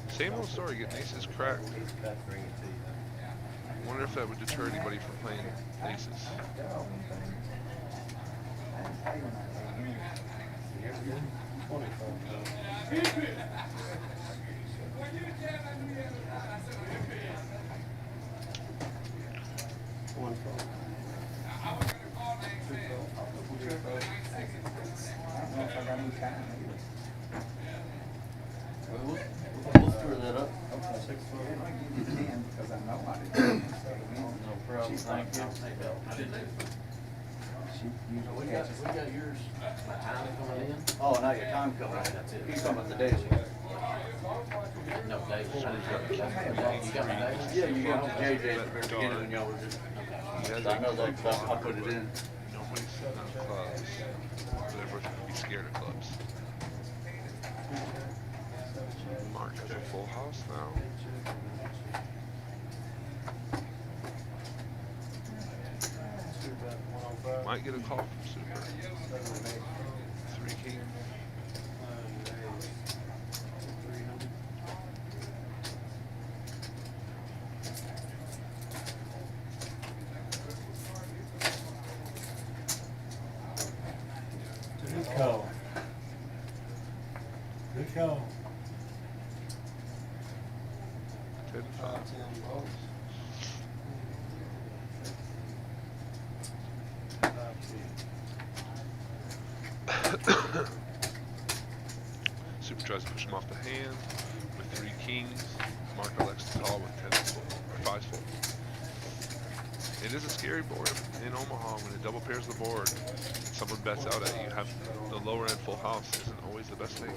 Same old story, getting aces cracked. Wonder if that would deter anybody from playing aces. One phone. I don't know if I got any time either. She's like, I didn't know. she usually We catches. got yours, my time coming in. Oh, now your time coming in. That's it. He's talking about the days. No, Dave. You got the Dave? Yeah, you got the JJ at the very beginning when y'all were just. He has I know that, I put it in. Nobody's sitting on clubs. But everyone's gonna be scared of clubs. Mark has a full house now. Might get a call from Super. 3 king. Good call. Good call. 10-5. Super tries to push him off the hand with 3 kings. Mark elects to call with 10 full, or 5 full. It is a scary board in Omaha when it double pairs the board. Someone bets out at you. Have the lower end full house isn't always the best thing.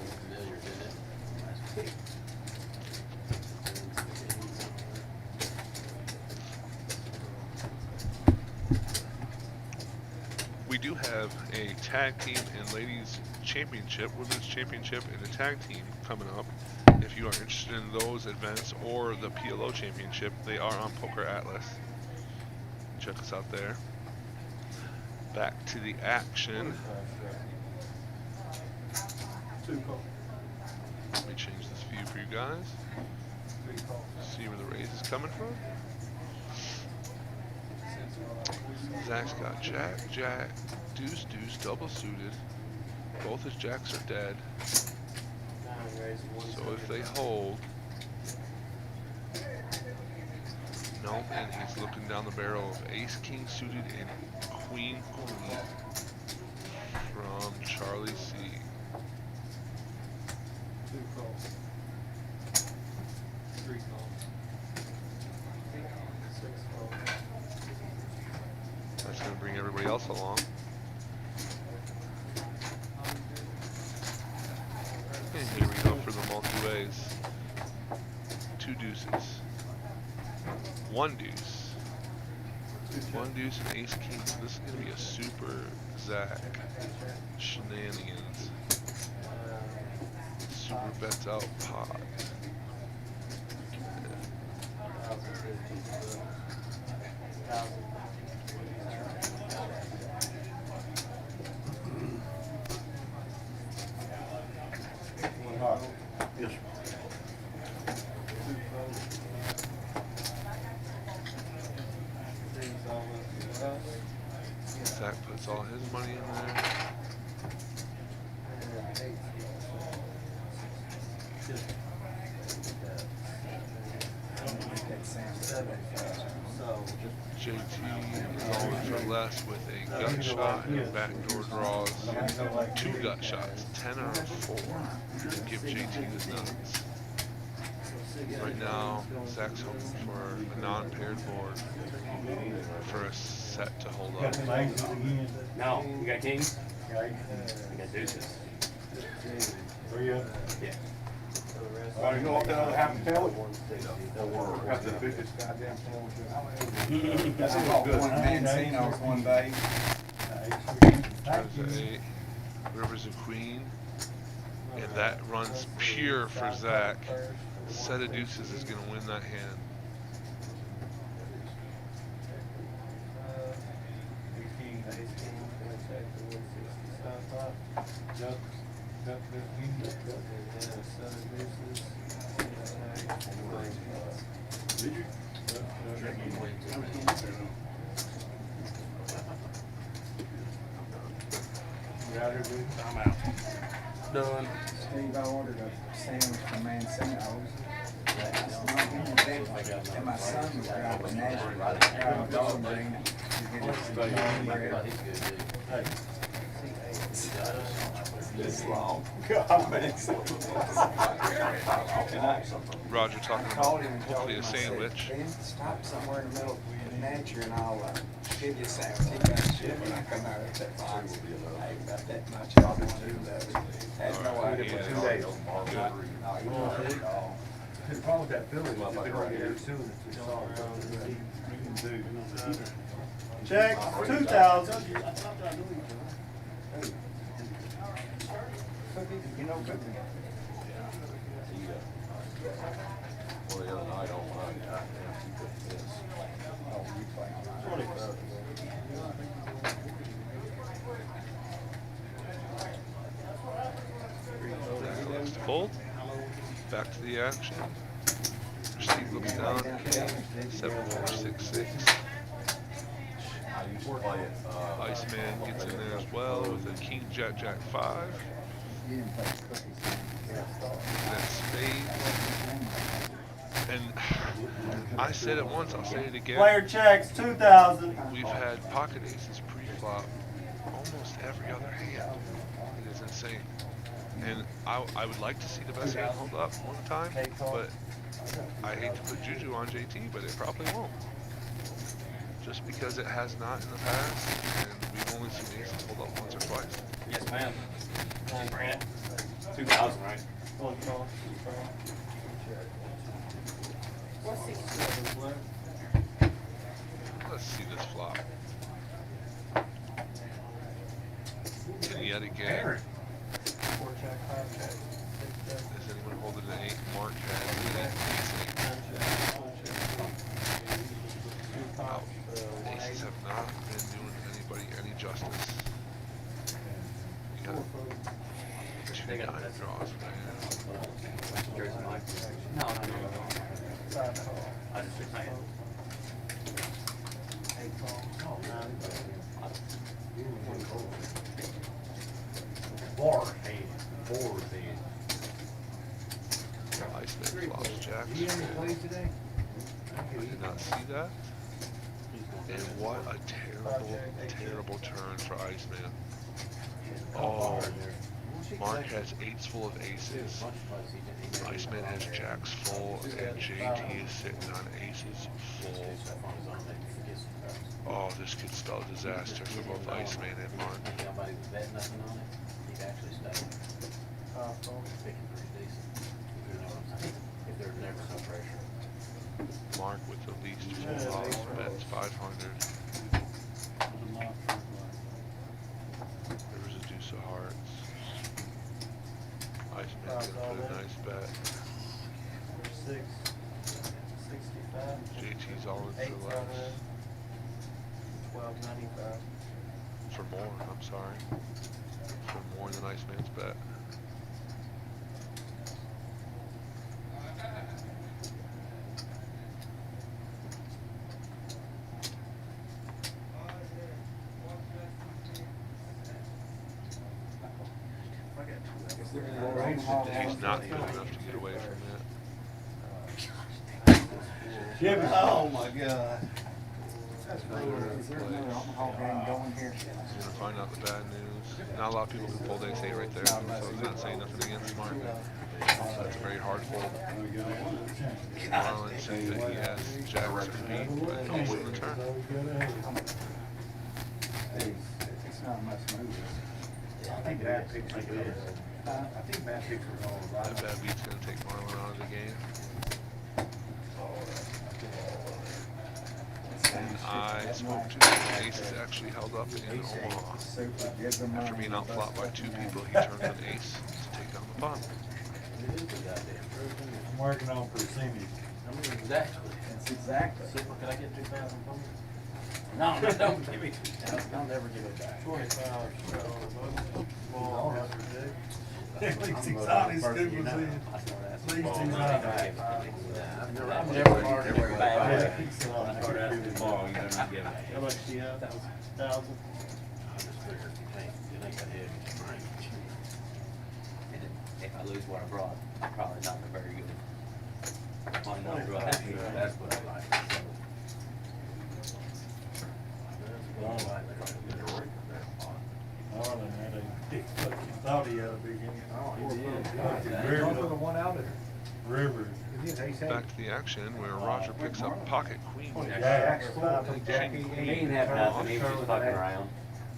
We do have a tag team and ladies championship, women's championship and a tag team coming up. If you are interested in those events or the PLO championship, they are on PokerAtlas. Check us out there. Back to the action. Let me change this view for you guys. See where the raise is coming from. Zach's got jack, jack, deuce, deuce, double suited. Both his jacks are dead. So if they hold, no, and he's looking down the barrel of ace, king suited, and queen, queen from Charlie C. That's going to bring everybody else along. And here we go for the multi-ways. 2 deuces. 1 deuce. 1 deuce and ace king. So this is going to be a super Zach shenanigans. Super bets out pot. Yes. Zach puts all his money in there. JT is always for less with a gut shot and backdoor draws. 2 gut shots, 10 or 4. Give JT the nuts. Right now, Zach's hoping for a non-paired board for a set to hold up. No, you got kings? I got deuces. Yeah. Well, you know what that other half and tail? Got the biggest goddamn tail. That's about one Mancino's one day. Tries a 8, rivers a queen, and that runs pure for Zach. Set of deuces is going to win that hand. I'm out. Done. Steve, I ordered a sandwich from Mancino's. And my son was driving Nashville, driving dog brain. This long. God, man. Roger talking about hopefully a sandwich. They used to stop somewhere in the middle. at you and I'll give you a sandwich. He got shit when I come out at that box. I ain't got that much. I want to do that. Had no idea for 2 days. No, you don't have it all. The problem with that Philly is if they don't get here soon, it's just all Check, 2,000. You know, cookie. Well, the other night on mine, goddamn, he put this. Oh, you play on that. 25. Let's fold. Back to the action. Receive looks down. King. 7-4-6-6. I used to play it, Iceman gets in there as well with a King Jack Jack 5. You didn't play cookies. That's spades. And I said it once, I'll say it again. Player checks, 2,000. We've had pocket aces pre-flop almost every other hand. It is insane. And I would like to see the best hand hold up one time, but I hate to put juju on JT, but it probably won't. Just because it has not in the past, and we've only seen aces hold up once or twice. Yes, ma'am. 2,000, right? What's 6? Let's see this flop. And yet again, is anyone holding an 8? Mark has an ace 8. Wow. Aces have not been doing anybody any justice. You got 2 9 draws, man. Jersey Mike. No. I just took my hand. Four hand. Iceman flops jacks. You have any plays today? I did not see that. And what a terrible turn for Iceman. Oh, Mark has 8s full of aces. Iceman has jacks full, and JT is sitting on aces full. Oh, this could spell disaster for both Iceman and Mark. Mark with the least full house bets 500. There was a deuce of hearts. Iceman gonna put a nice bet. 65. JT's all in for less. 1295. For more, I'm sorry. For more than Iceman's bet. He's not good enough to get away from that. Oh my God. Is there another Omaha game going here? He's gonna find out the bad news. Not a lot of people can fold ace 8 right there, so he's not saying nothing against Mark. That's a very hard fold. Marlon saying that he has jacks or beat, but he's in the turn. It's not much movement. I think that picture is. I think that picture is all right. That bad beat's gonna take Marlon out of the game. And I spoke to him. Aces actually held up in Omaha. After being outflopped by 2 people, he turned an ace to take down the bottom. I'm working on percentage. Exactly. That's exactly. Super, could I get 2,000 from you? No, don't give me 2,000. I'll never give it back. 25. At least he's honest, good was in. At least he's honest. I've never bad. How much do you have? 1,000? If I lose what I brought, I'm probably not very good. On number, that's what I like. Marlon had a big fucking, thought he had a big hand. Oh, he did. River. One out there. River. Back to the action where Roger picks up pocket queen. Jack's flop and Jack King, He queen. didn't have nothing, he was just fucking around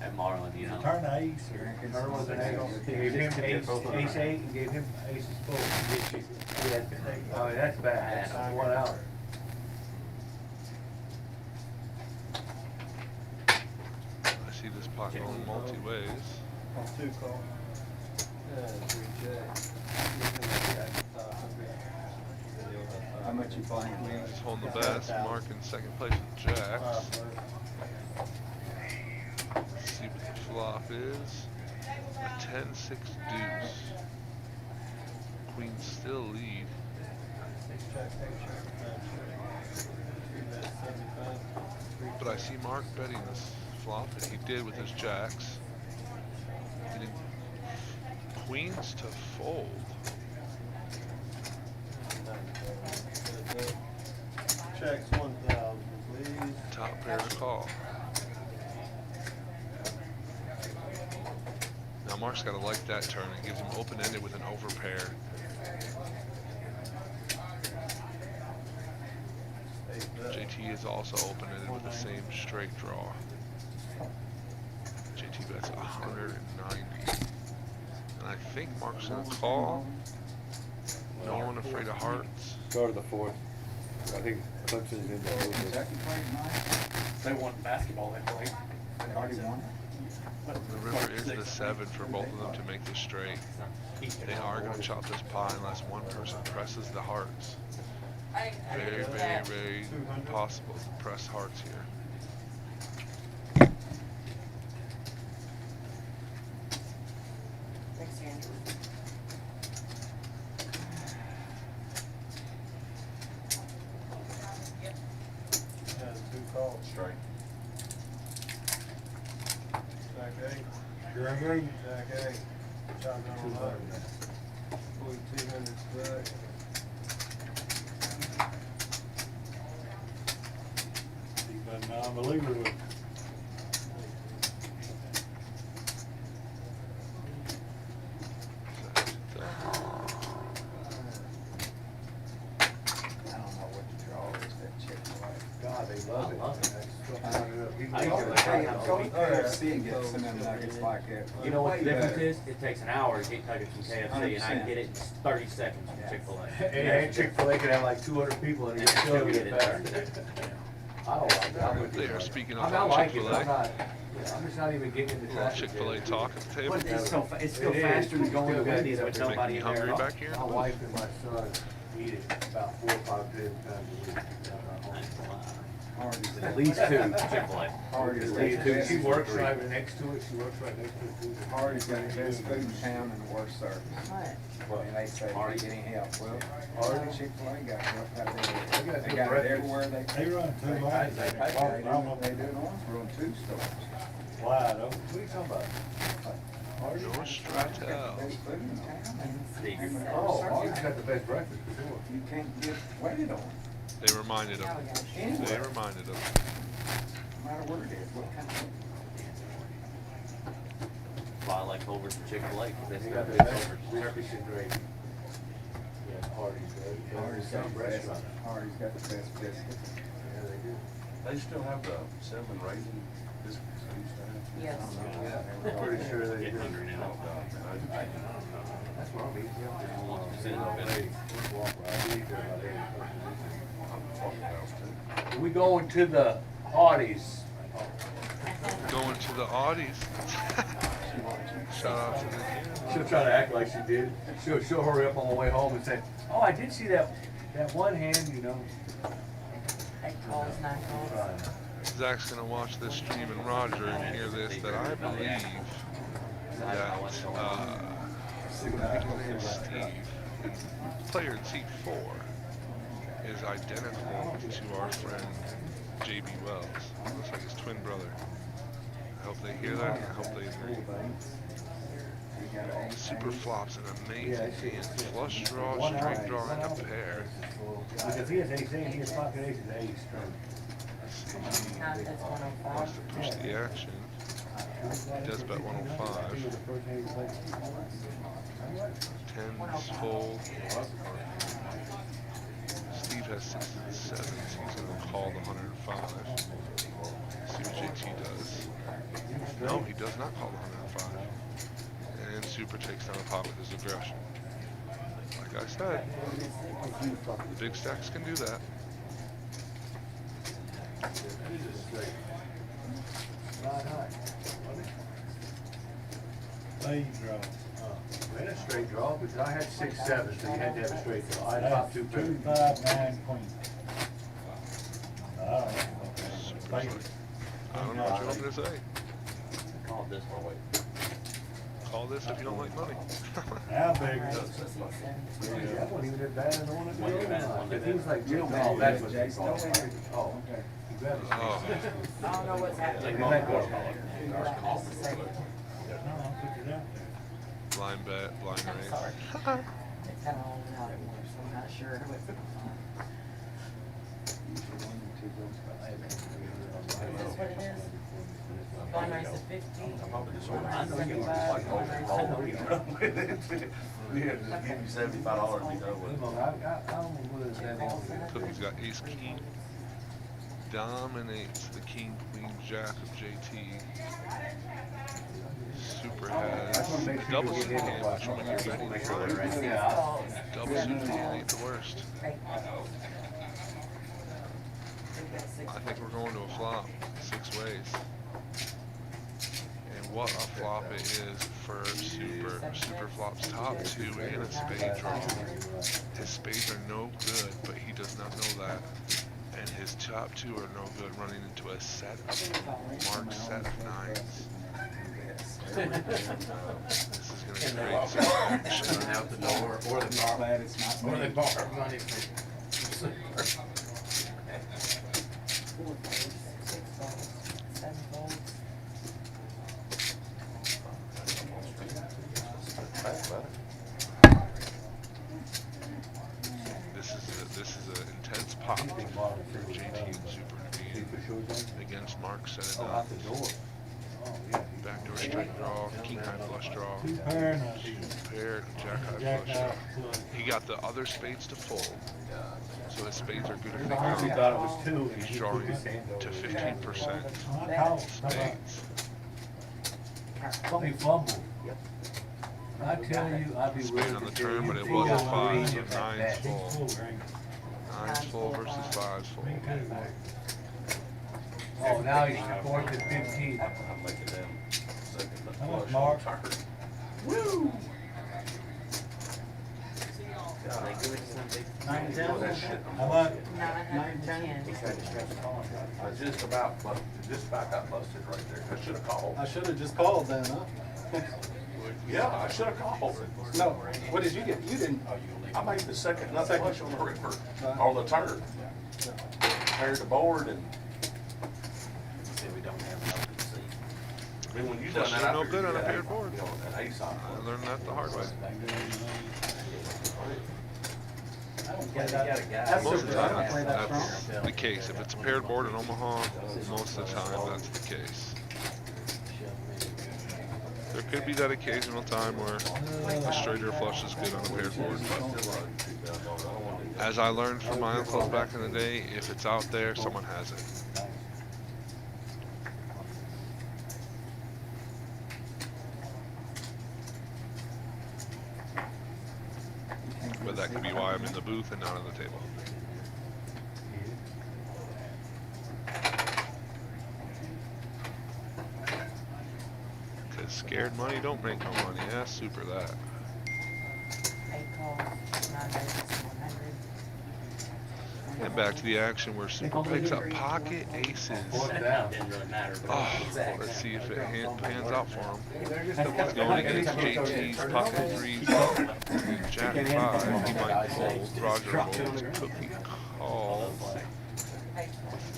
at Marlin, you know. turn the ace, turn was an ace. Gave him ace eight and gave him aces full. Oh, that's bad, that's 1 out. I see this pot going multi-ways. Two call. How much you playing? He's holding the best. Mark in second place with jacks. Let's see what the flop is. A 10-6 deuce. Queen still lead. But I see Mark betting this flop, and he did with his jacks. Getting queens to fold. Checks 1,000, please. Top pair to call. Now Mark's got to like that turn. It gives him open-ended with an overpair. JT is also open-ended with the same straight draw. JT bets 190. And I think Mark's gonna call. No one afraid of hearts. Go to the 4th. I think Clemson's in the They want basketball, they play. They already won. The river is the 7 for both of them to make the straight. They are gonna chop this pie unless one person presses the hearts. Very, very, very possible to press hearts here. Thanks, Andrew. Two calls. Straight. Jack eight. Jack eight. Jack eight. Shotgun 11. 4,200 straight. He's been a non-believer with. I don't know what the draw is, that Chick-fil-A. God, they love it. Go to KFC and get some of them nuggets like that. You know what the Way difference better. is? It takes an hour to get nuggets from KFC, and I can get it in 30 seconds from Chick-fil-A. And Chick-fil-A could have like 200 people in it, And still still get get it it fast. done. I don't like it. I'm with you, They are bro. speaking I of mean, I like it, but Chick-fil-A. I'm not, I'm just not even getting into Little traffic. Chick-fil-A talk at the table. But it's so, it's still It is. faster than going to Still Wendy's good. with You're making nobody me in there hungry at all. back here? My wife and my son eat it about 4 or 5 times a week. Hardy's. At least 2 Chick-fil-A. Hardy's. At least 2. She works right next to it, she works right next to it. Hardy's got the best food in town and the worst service. And they say they get any help. Well, Hardy. Chick-fil-A got it out there. They got They good got it breakfast. everywhere they They can. run 2 They lines. do it in Owensboro in 2 stores. Wide open. What are you talking about? George Stratel. Best food in town and the Oh, worst Hardy's service. got the best breakfast, for sure. You can't get waited on, They reminded him. They anywhere, reminded him. no matter where it is, what kind of. That's why I like Culver's and Chick-fil-A, 'cause they They still got have the good best Culver's. Turkish and gravy. Yeah, Hardy's, right? Hardy's got the best, Hardy's got the best biscuits. Yeah, they do. They still have the cinnamon raisin biscuits they used to have? Yes. I'm pretty sure they Getting do. hungry now. Oh, God, man, That's what I'm eating. I- We going to the Hardee's. Going to the Audis. Shout out to the She'll try to act like she did. She'll hurry up on the way home and say, oh, I did see that one hand, you know. 8 calls, 9 calls. Zach's gonna watch this stream and Roger and hear this, that I believe that Steve, player in seat 4, is identical to our friend JB Wells. Looks like his twin brother. I hope they hear that, and I hope they agree. Super flops an amazing hand. Flush draw, straight draw, and a pair. Because he has ace eight, he has pocket ace and ace straight. Not that's Wants to 105. push the action. He does bet 105. 10s fold. has 6s and 7s. He's gonna call the 105. See what JT does. No, he does not call the 105. And Super takes down the pot with his aggression. Like I said, the big stacks can do that. Lead draw. We had a straight draw, because I had 6-7, so you had to have a straight draw. I had top 2 2, pair. 5, 9, queen. Oh, Super's like, I don't know what you want me to say. Call this one. Call this if you don't like money. now bigger. That wasn't even that bad, and I wanted to One go bad, one over. If he bad. was like, you don't know, that's what they call it. Oh, okay. You got it. Oh, I don't know what's happening. No, I'll put it out blind bet, blind I'm raise. sorry. It's kind of all out at once, so I'm not sure what's going on. Is this what it is? Blind race of 50. I know you want to like over. Yeah, just give you $75 to go with. I don't know whether that Cookie's got ace king. Dominates the king, queen, jack of JT. Super has a double suited hand, which when you're betting the card, double suited hand ain't the worst. I think we're going to a flop 6 ways. And what a flop it is for Super. Super flops top 2 and a spade draw. His spades are no good, but he does not know that. And his top 2 are no good, running into a set of marked set of 9s. This is going to create some action. Out the door, or the bar, glad it's not me. Or the bar money. 4 folds, 6 folds, 7 folds. This is an intense pop for JT and Super to be in against Mark set of 9s. Backdoor straight draw, king high flush draw, Two pair, not two. pair, jack high Jack flush out. draw. He got the other spades to fold, so his spades are good if they I honestly go. thought it was 2. and He's he drawing took his hand to over. 15% I call. spades. Funny fumble. I tell you, I'd be Spade willing on the to tell turn, you but it think was a I'm 5, reading so it like 9's that. full. Full ring. 9's full versus 5's full. Me too. Oh, now he's 4 to 15. I'm making them second the How much, flush Mark? on turn. Woo! Nine, ten? Oh, that shit. How much? 910. I just about got busted right there. I should have called. I should have just called then, huh? Yeah, I should have called. No, what did you get? You didn't. I made the second nut flush on the river, on the turn. Paired the board and. I mean, when you done Flush that, ain't I no figured good on you a had paired board. you know, an ace off. I learned that the hard way. That's Most of the I time, don't play that that's strong. the case. If it's a paired board in Omaha, most of the time that's the case. There could be that occasional time where a straighter flush is good on a paired board, but as I learned from my uncles back in the day, if it's out there, someone has it. But that could be why I'm in the booth and not on the table. Because scared money don't make no money. Yeah, super that. 8 calls, 9 raises, 100. And back to the action where Super picks up pocket aces. Didn't really matter. But Oh, let's see if it pans out for him. He's going against JT's pocket threes and Jack 5. He might fold. Roger folds. Cookie calls.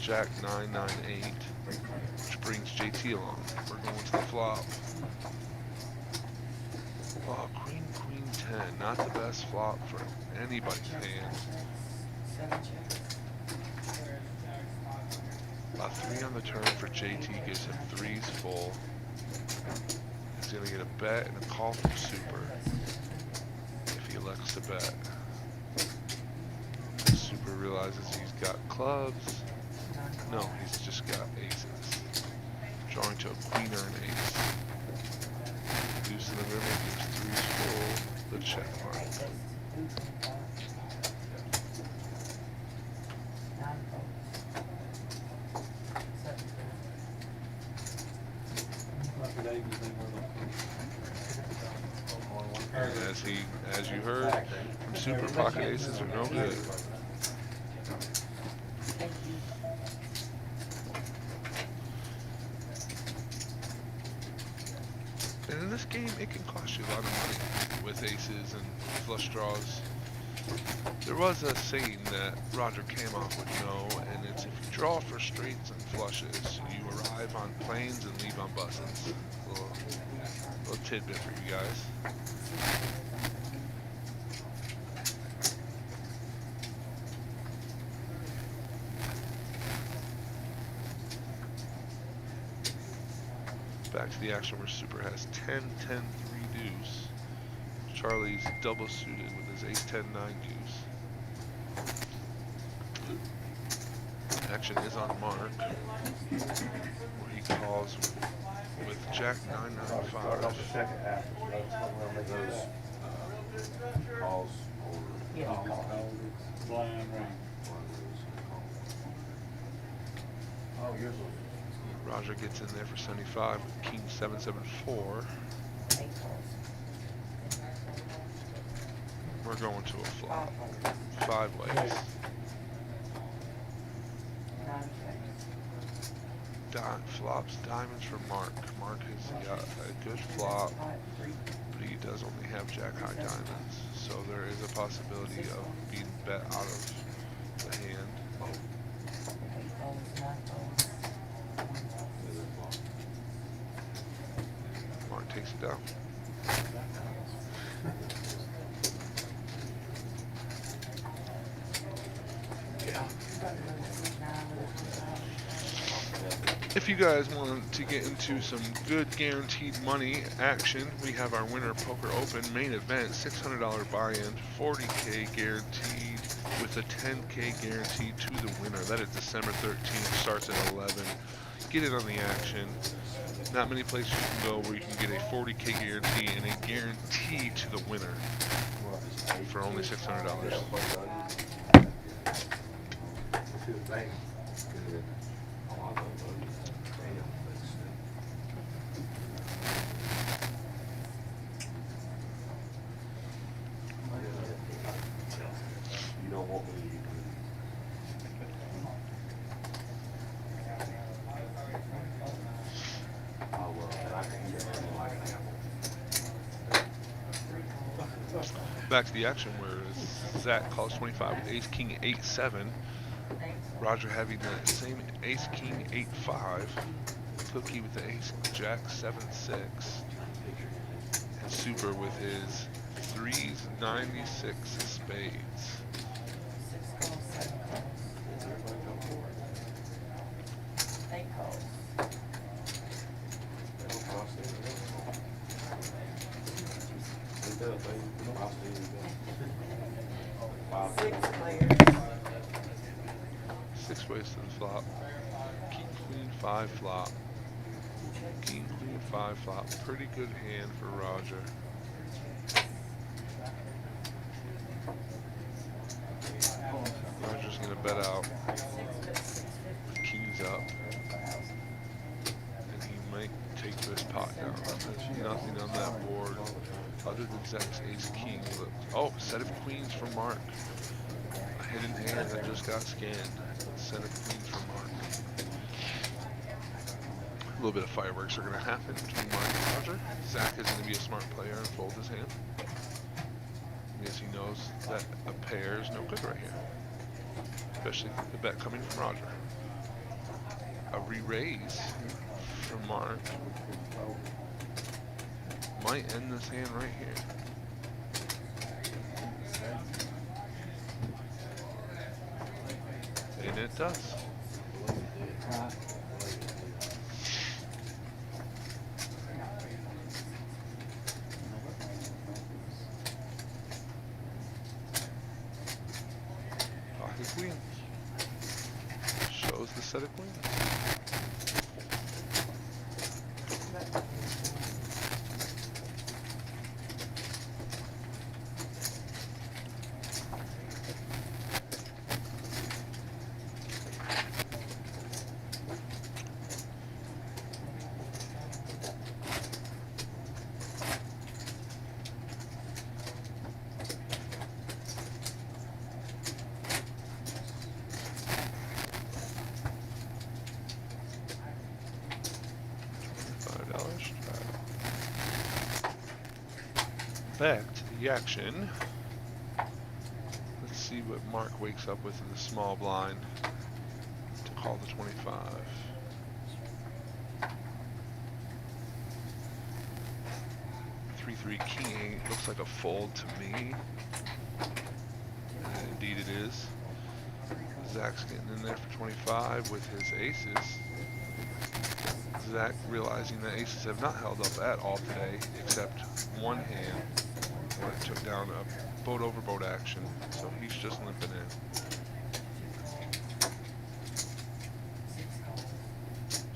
Jack 9, 9, 8, which brings JT along. We're going to the flop. Oh, Queen, Queen 10. Not the best flop for anybody's hand. 7 checks. A 3 on the turn for JT gives him 3s full. He's going to get a bet and a call from Super if he elects to bet. Super realizes he's got clubs. No, he's just got aces. Drawing to a queen or an ace. Deuce in the river gives threes full. The check mark. And as you heard, from Super, pocket aces are no good. And in this game, it can cost you a lot of money with aces and flush draws. There was a saying that Roger Kamoff would know, and it's if you draw for straights and flushes, you arrive on planes and leave on buses. A little tidbit for you guys. Back to the action where Super has 10, 10, 3 deuce. Charlie's double suited with his ace 10, 9 deuce. Action is on Mark, where he calls with Jack 9, 9, 5. Start off the second half. We'll make those calls or Blind range. Oh, yours was. Roger gets in there for 75 with King 7, 7, 4. We're going to a flop. 5 ways. Flops diamonds for Mark. Mark has got a good flop, but he does only have jack high diamonds, so there is a possibility of being bet out of the hand. Mark takes it down. If you guys want to get into some good guaranteed money action, we have our winner Poker Open main event, $600 buy-in, 40K guaranteed with a 10K guaranteed to the winner. That is December 13th, starts at 11. Get in on the action. Not many places you can go where you can get a 40K guarantee and a guarantee to the winner for only $600. You don't want me to. Back to the action where Zach calls 25 with ace king 8, 7. Roger having that same ace king 8, 5. Cookie with the ace jack 7, 6. And Super with his 3s 96 spades. Six ways to the flop. King, queen, 5 flop. King, queen, 5 flop. Pretty good hand for Roger. Roger's gonna bet out with kings up. And he might take this pot down. There's nothing on that board other than Zach's ace king. Oh, set of queens for Mark. A hidden hand that just got scanned. Set of queens for Mark. A little bit of fireworks are going to happen between Mark and Roger. Zach is going to be a smart player and fold his hand. Because he knows that a pair is no good right here. Especially the bet coming from Roger. A re-raise from Mark might end this hand right here. And it does. Pocket set of queens. $5. Back to the action. Let's see what Mark wakes up with in the small blind to call the 25. 3-3 king 8 looks like a fold to me. And indeed it is. Zach's getting in there for 25 with his aces. Zach realizing that aces have not held up at all today, except one hand where it took down a boat over boat action, so he's just limping in.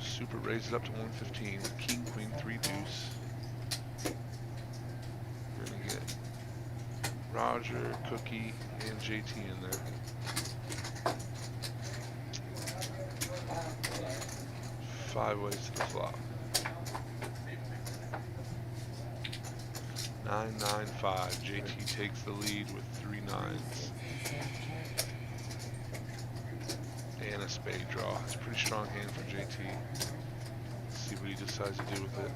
Super raised it up to 115 with king, queen, 3 deuce. We're gonna get Roger, Cookie, and JT in there. Five ways to the flop. 9-9-5. JT takes the lead with 3 nines. And a spade draw. It's a pretty strong hand for JT. Let's see what he decides to do with it.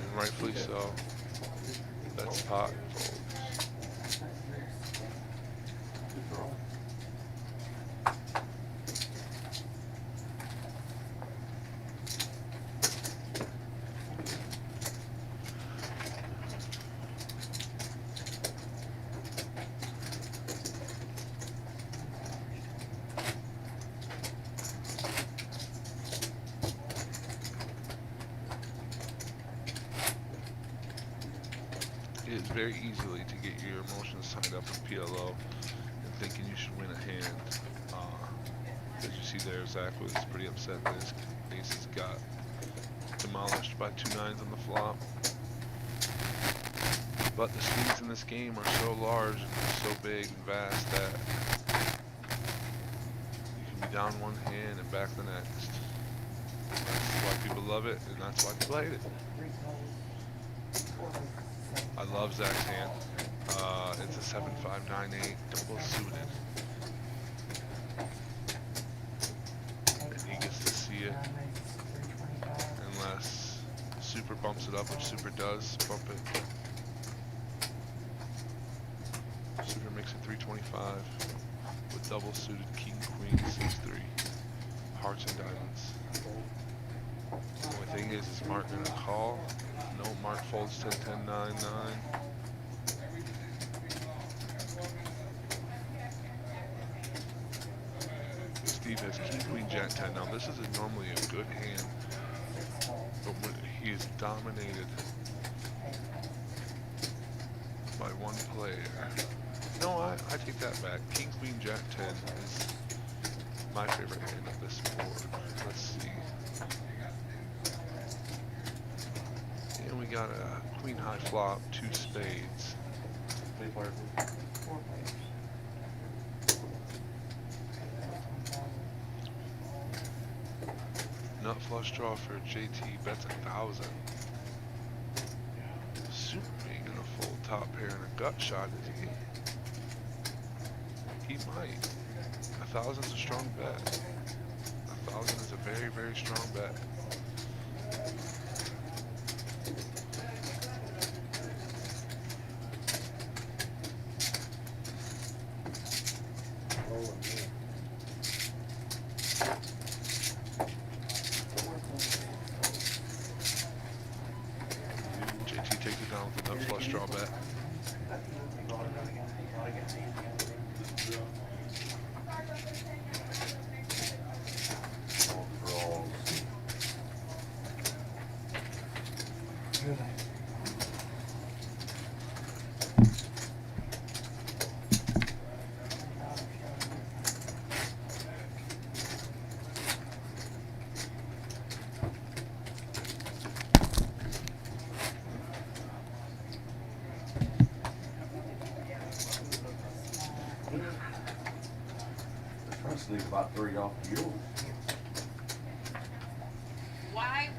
And rightfully so. That's pot. It is very easily to get your emotions tied up with PLO and thinking you should win a hand. As you see there, Zach was pretty upset that his aces got demolished by 2 nines on the flop. But the swings in this game are so large and so big and vast that you can be down one hand and back the next. That's why people love it, and that's why they played it. I love Zach's hand. It's a 7-5-9-8 double suited. And he gets to see it. Unless Super bumps it up, which Super does bump it. Super makes it 325 with double suited king, queen, 6-3. Hearts and diamonds. The only thing is Mark gonna call? No, Mark folds 10-10-9-9. Steve has king, queen, jack 10. Now this is normally a good hand, but when he is dominated by one player. No, I take that back. King, queen, jack 10 is my favorite hand of this board. Let's see. And we got a queen high flop, 2 spades. Nut flush draw for JT, bets 1,000. Super being in a full top pair and a gut shot, is he? He might. 1,000 is a strong bet. 1,000 is a very, very strong bet. JT takes it down with a nut flush draw bet. about 3 off the yield. Why?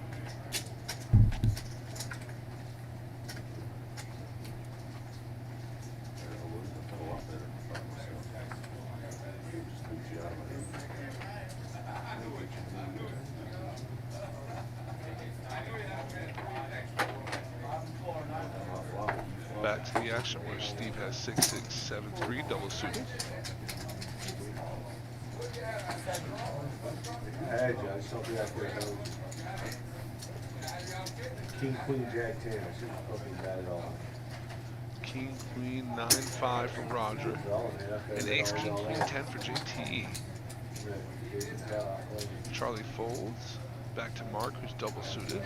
Back to the action where Steve has 6, 6, 7, 3 double suited. Hey, Judge, don't be out there, though. King, queen, jack, 10. I shouldn't fucking bat it all. King, queen, 9, 5 for Roger. And ace, king, queen, 10 for JT. Charlie folds. Back to Mark, who's double suited.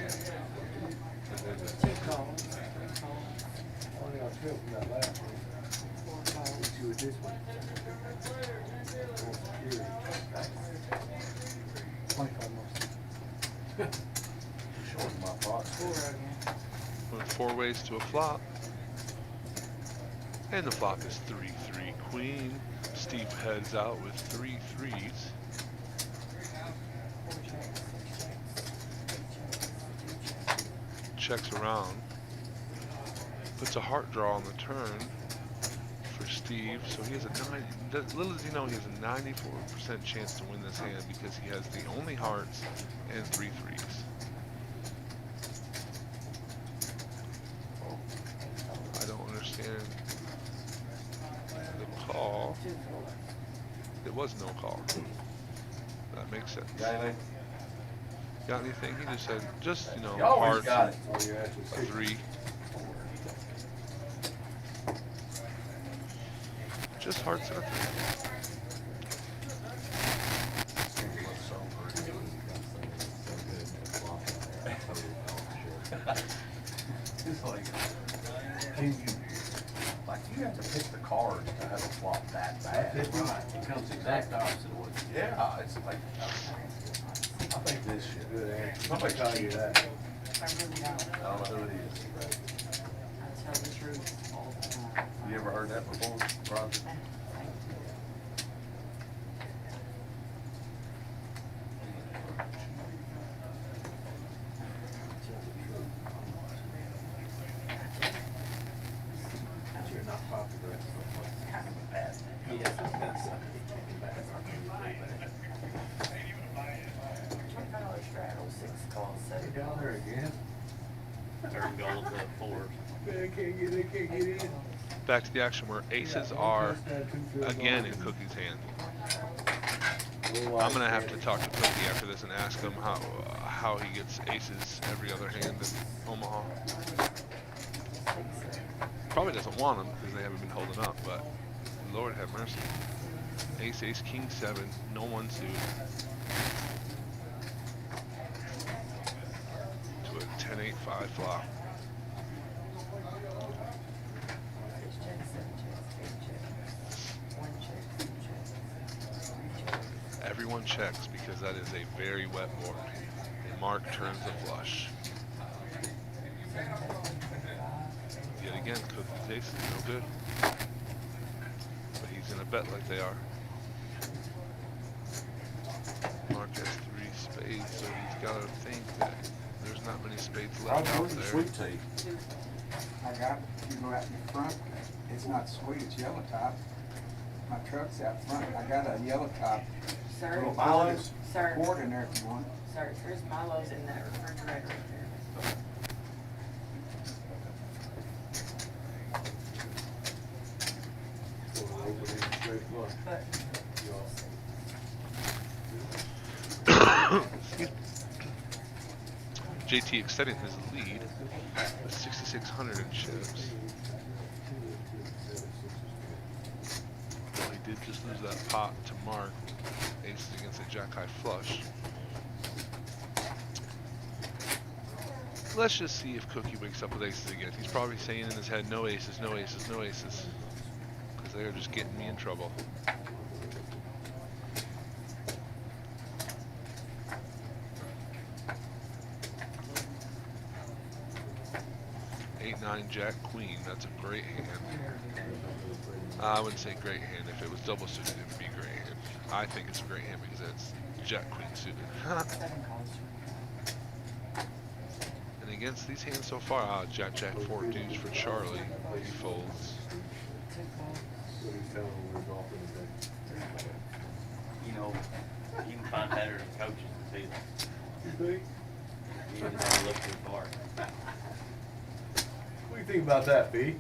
Went 4 ways to a flop. And the flop is 3, 3, queen. Steve heads out with 3 threes. Checks around. Puts a heart draw on the turn for Steve. So he has a little does he know, he has a 94% chance to win this hand because he has the only hearts and 3 threes. I don't understand the call. It was no call. That makes sense. Got anything? He just said, just, you know, hearts, a 3. Just hearts and a 3. It's like, you have to pick the cards to have a flop that bad. It becomes the exact opposite of what. Yeah, it's like, I think this shit. Somebody tell you that. I really don't. I don't know who it is. I tell the truth all the time. You ever heard that before, Roger? You're not popular. It's kind of a bad. Straddle 6 calls, 7 Down there again? Turn gold to 4. Man, I can't get in. Back to the action where aces are again in Cookie's hand. I'm gonna have to talk to Cookie after this and ask him how he gets aces every other hand in Omaha. Probably doesn't want them because they haven't been holding up, but Lord have mercy. Ace, ace, king, 7, no 1 suit. To a 10-8-5 flop. Everyone checks because that is a very wet board. Mark turns the flush. Yet again, Cookie's ace is no good. But he's gonna bet like they are. Mark has 3 spades, so he's gotta think that there's not many spades left out there. Sweet tea. I got, if you go out in front, it's not sweet, it's yellow top. My truck's out front, I got a yellow top. Sir, Little Milo's, sir, quart in there if you want. sir, there's Milo's in that refrigerator right there. But JT extending his lead with 6,600 in chips. Well, he did just lose that pot to Mark. Aces against a jack-high flush. Let's just see if Cookie wakes up with aces again. He's probably saying in his head, no aces, no aces, no aces. Because they are just getting me in trouble. Eight, 9, jack, queen. That's a great hand. I wouldn't say great hand. If it was double suited, it would be a great hand. I think it's a great hand because it's Jack Queen suited. And against these hands so far, Jack 4 deuce for Charlie. He folds. You know, you can find better coaches than people. You think? You just have to look too far. What do you think about that, B?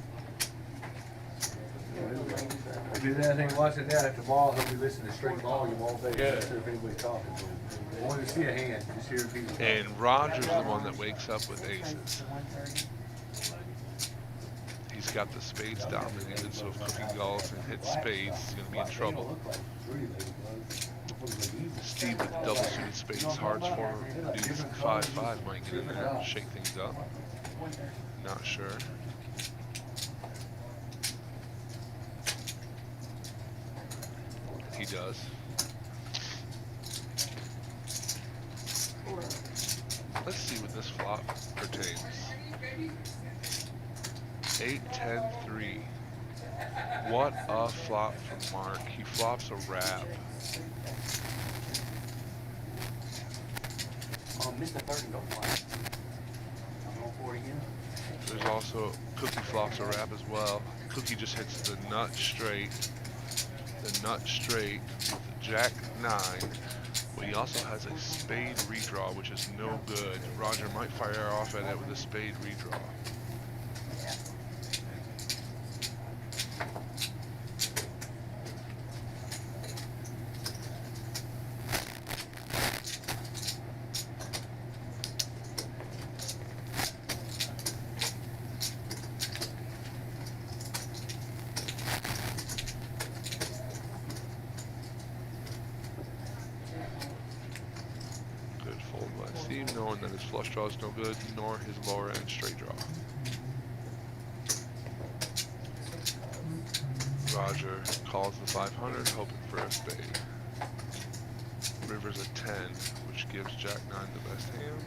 If you did anything watching that at the ball, he'll be listening to straight volume all day. Yeah. Not sure if anybody's talking. I want to see a hand, just hear people. And Roger's the one that wakes up with aces. He's got the spades dominated, so if Cookie golfs and hits spades, he's going to be in trouble. Steve with the double suited spades, hearts 4 deuce 5-5 might get in there and shake things up. Not sure. He does. Let's see what this flop pertains. 8-10-3. What a flop from Mark. He flops a wrap. Oh, Mr. 30 don't play. I'm all for it again. There's also Cookie flops a wrap as well. Cookie just hits the nut straight. The nut straight with Jack 9. But he also has a spade redraw, which is no good. Roger might fire off at it with a spade redraw. Knowing that his flush draw is no good, nor his lower end straight draw. Roger calls the 500, hoping for a spade. River's a 10, which gives Jack 9 the best hand.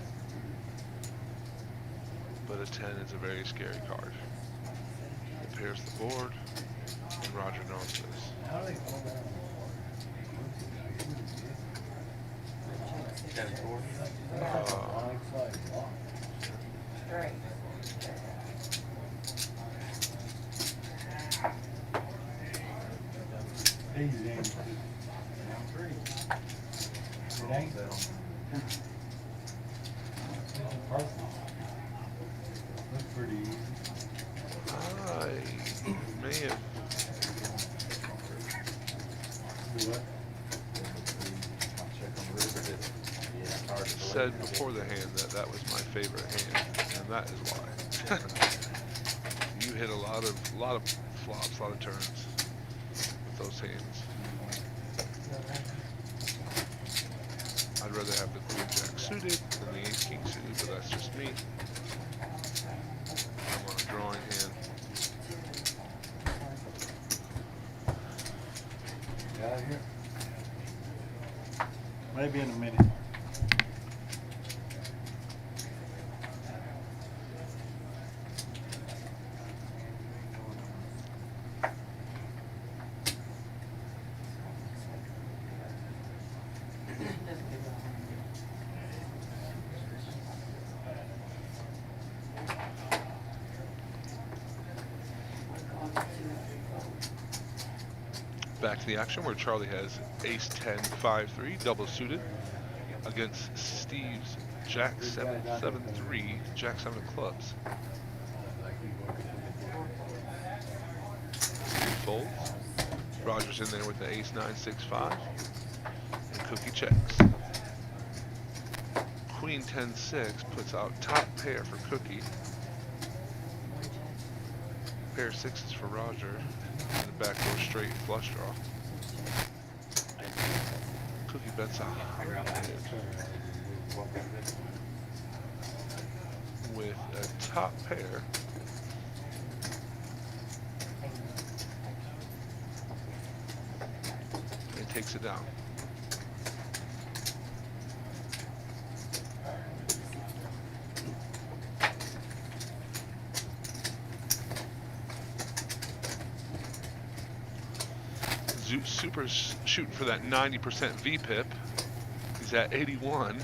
But a 10 is a very scary card. It pairs the board, and Roger knows this. 7-4. Right. These in. It ain't. Personal. Looks pretty easy. I may have What? said before the hand that that was my favorite hand, and that is why. You hit a lot of flops, a lot of turns with those hands. I'd rather have the Queen Jack suited than the Ace King suited, but that's just me. I'm on a drawing hand. Get out of here. Maybe in a minute. Back to the action where Charlie has Ace 10 5-3 double suited against Steve's Jack 7-7-3 Jack 7 of clubs. Steve folds. Roger's in there with the Ace 9-6-5 and Cookie checks. Queen 10-6 puts out top pair for Cookie. Pair of sixes for Roger. And the backdoor straight flush draw. Cookie bets 100 with a top pair. And takes it down. Super's shooting for that 90% VPIP. He's at 81.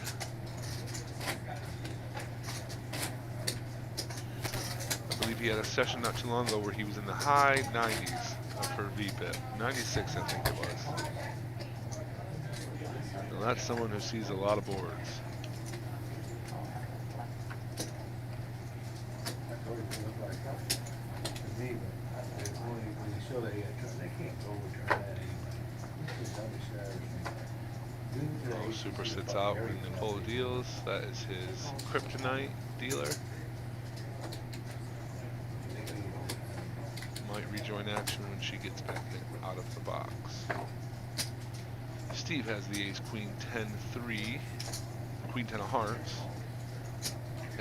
I believe he had a session not too long ago where he was in the high 90s for VPIP. 96, I think it was. Now that's someone who sees a lot of boards. Oh, Super sits out when the polo deals. That is his kryptonite dealer. Might rejoin action when she gets back out of the box. Steve has the ace, queen, 10-3, queen, 10 of hearts.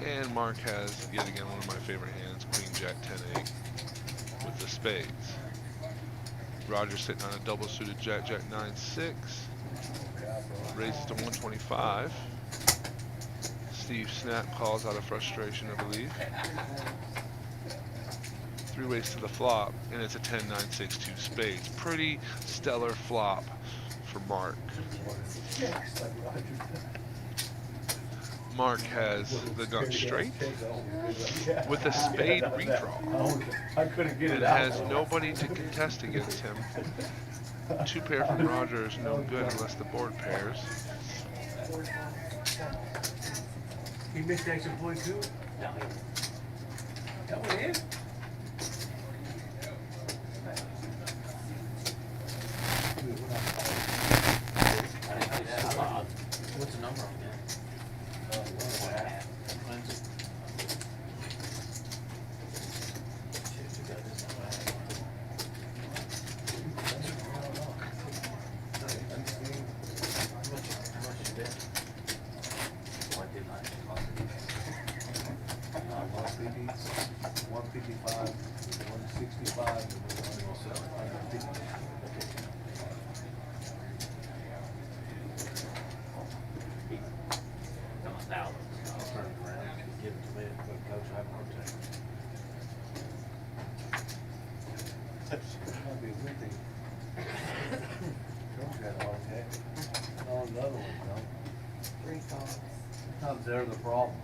And Mark has, yet again, one of my favorite hands, queen, jack, 10-8 with the spades. Roger's sitting on a double suited jack, jack, 9-6. Raises to 125. Steve snap calls out of frustration, I believe. 3 ways to the flop, and it's a 10-9-6, 2 spades. Pretty stellar flop for Mark. Mark has the gut straight with a spade redraw. And has nobody to contest against him. 2 pair from Roger is no good unless the board pairs. He missed action point 2? No, That one in? what's the number on that? Sometimes they're the problem.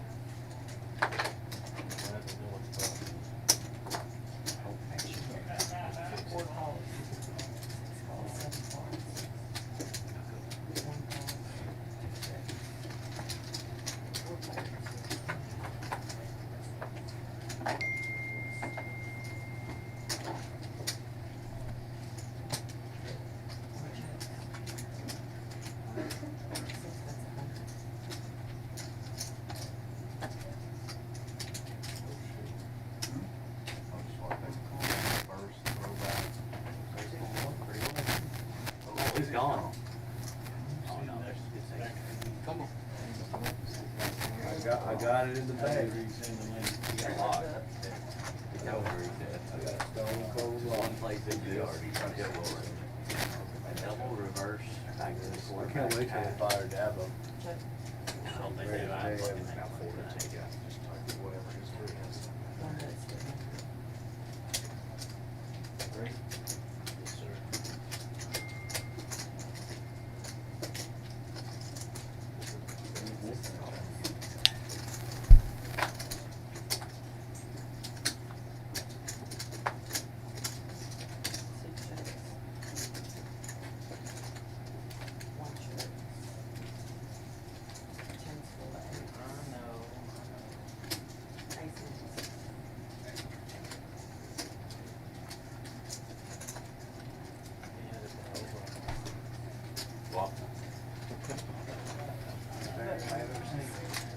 He's gone. I got it in the bag. He got locked. He got where he's at. I got a stone cold lock. One place in the yard, he's trying to get over it. A double reverse, back to the I corner. can't wait till they fire Dabo. I don't think they have looking at for tonight. Yes, sir.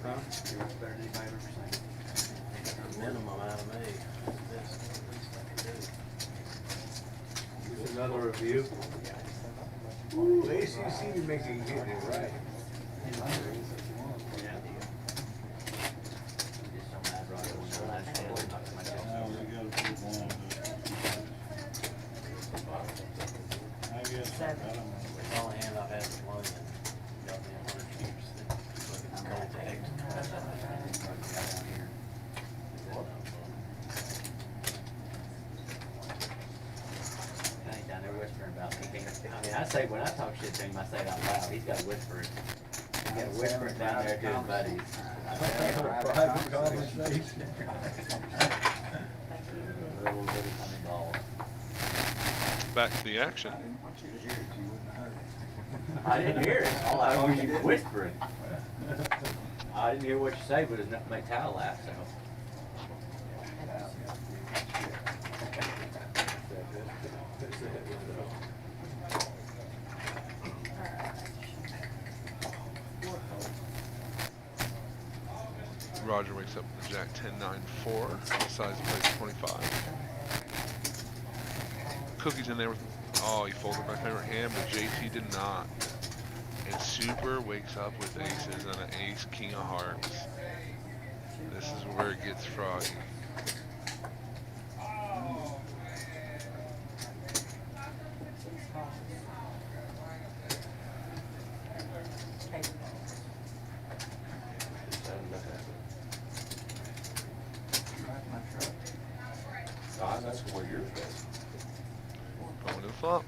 Well, you're better than anybody I've ever seen. Minimum out of me. That's the least I can do. Here's another review. Ooh, ACC to make it get it right. Just don't have right when the last day, I'm not myself. Now we gotta put one, I guess, I don't know. The only hand I've had is one that got me 100 keeps that fucking cold tagged. I ain't down there whispering about me being a say, when I talk shit to him, I say it out loud. He's got to whisper it. He's got to whisper it down there to his buddies. Private conversation. Back to the action. I didn't hear it. All I heard was you whispering. I didn't hear what you say, but it's enough to make Tal laugh, so. Roger wakes up with the Jack 10-9-4. Decides to play 25. Cookie's in there with. Oh, he folded my favorite hand, but JT did not. And Super wakes up with aces and an ace, king of hearts. This is where it gets froggy. That's where you're going. Going to the flop.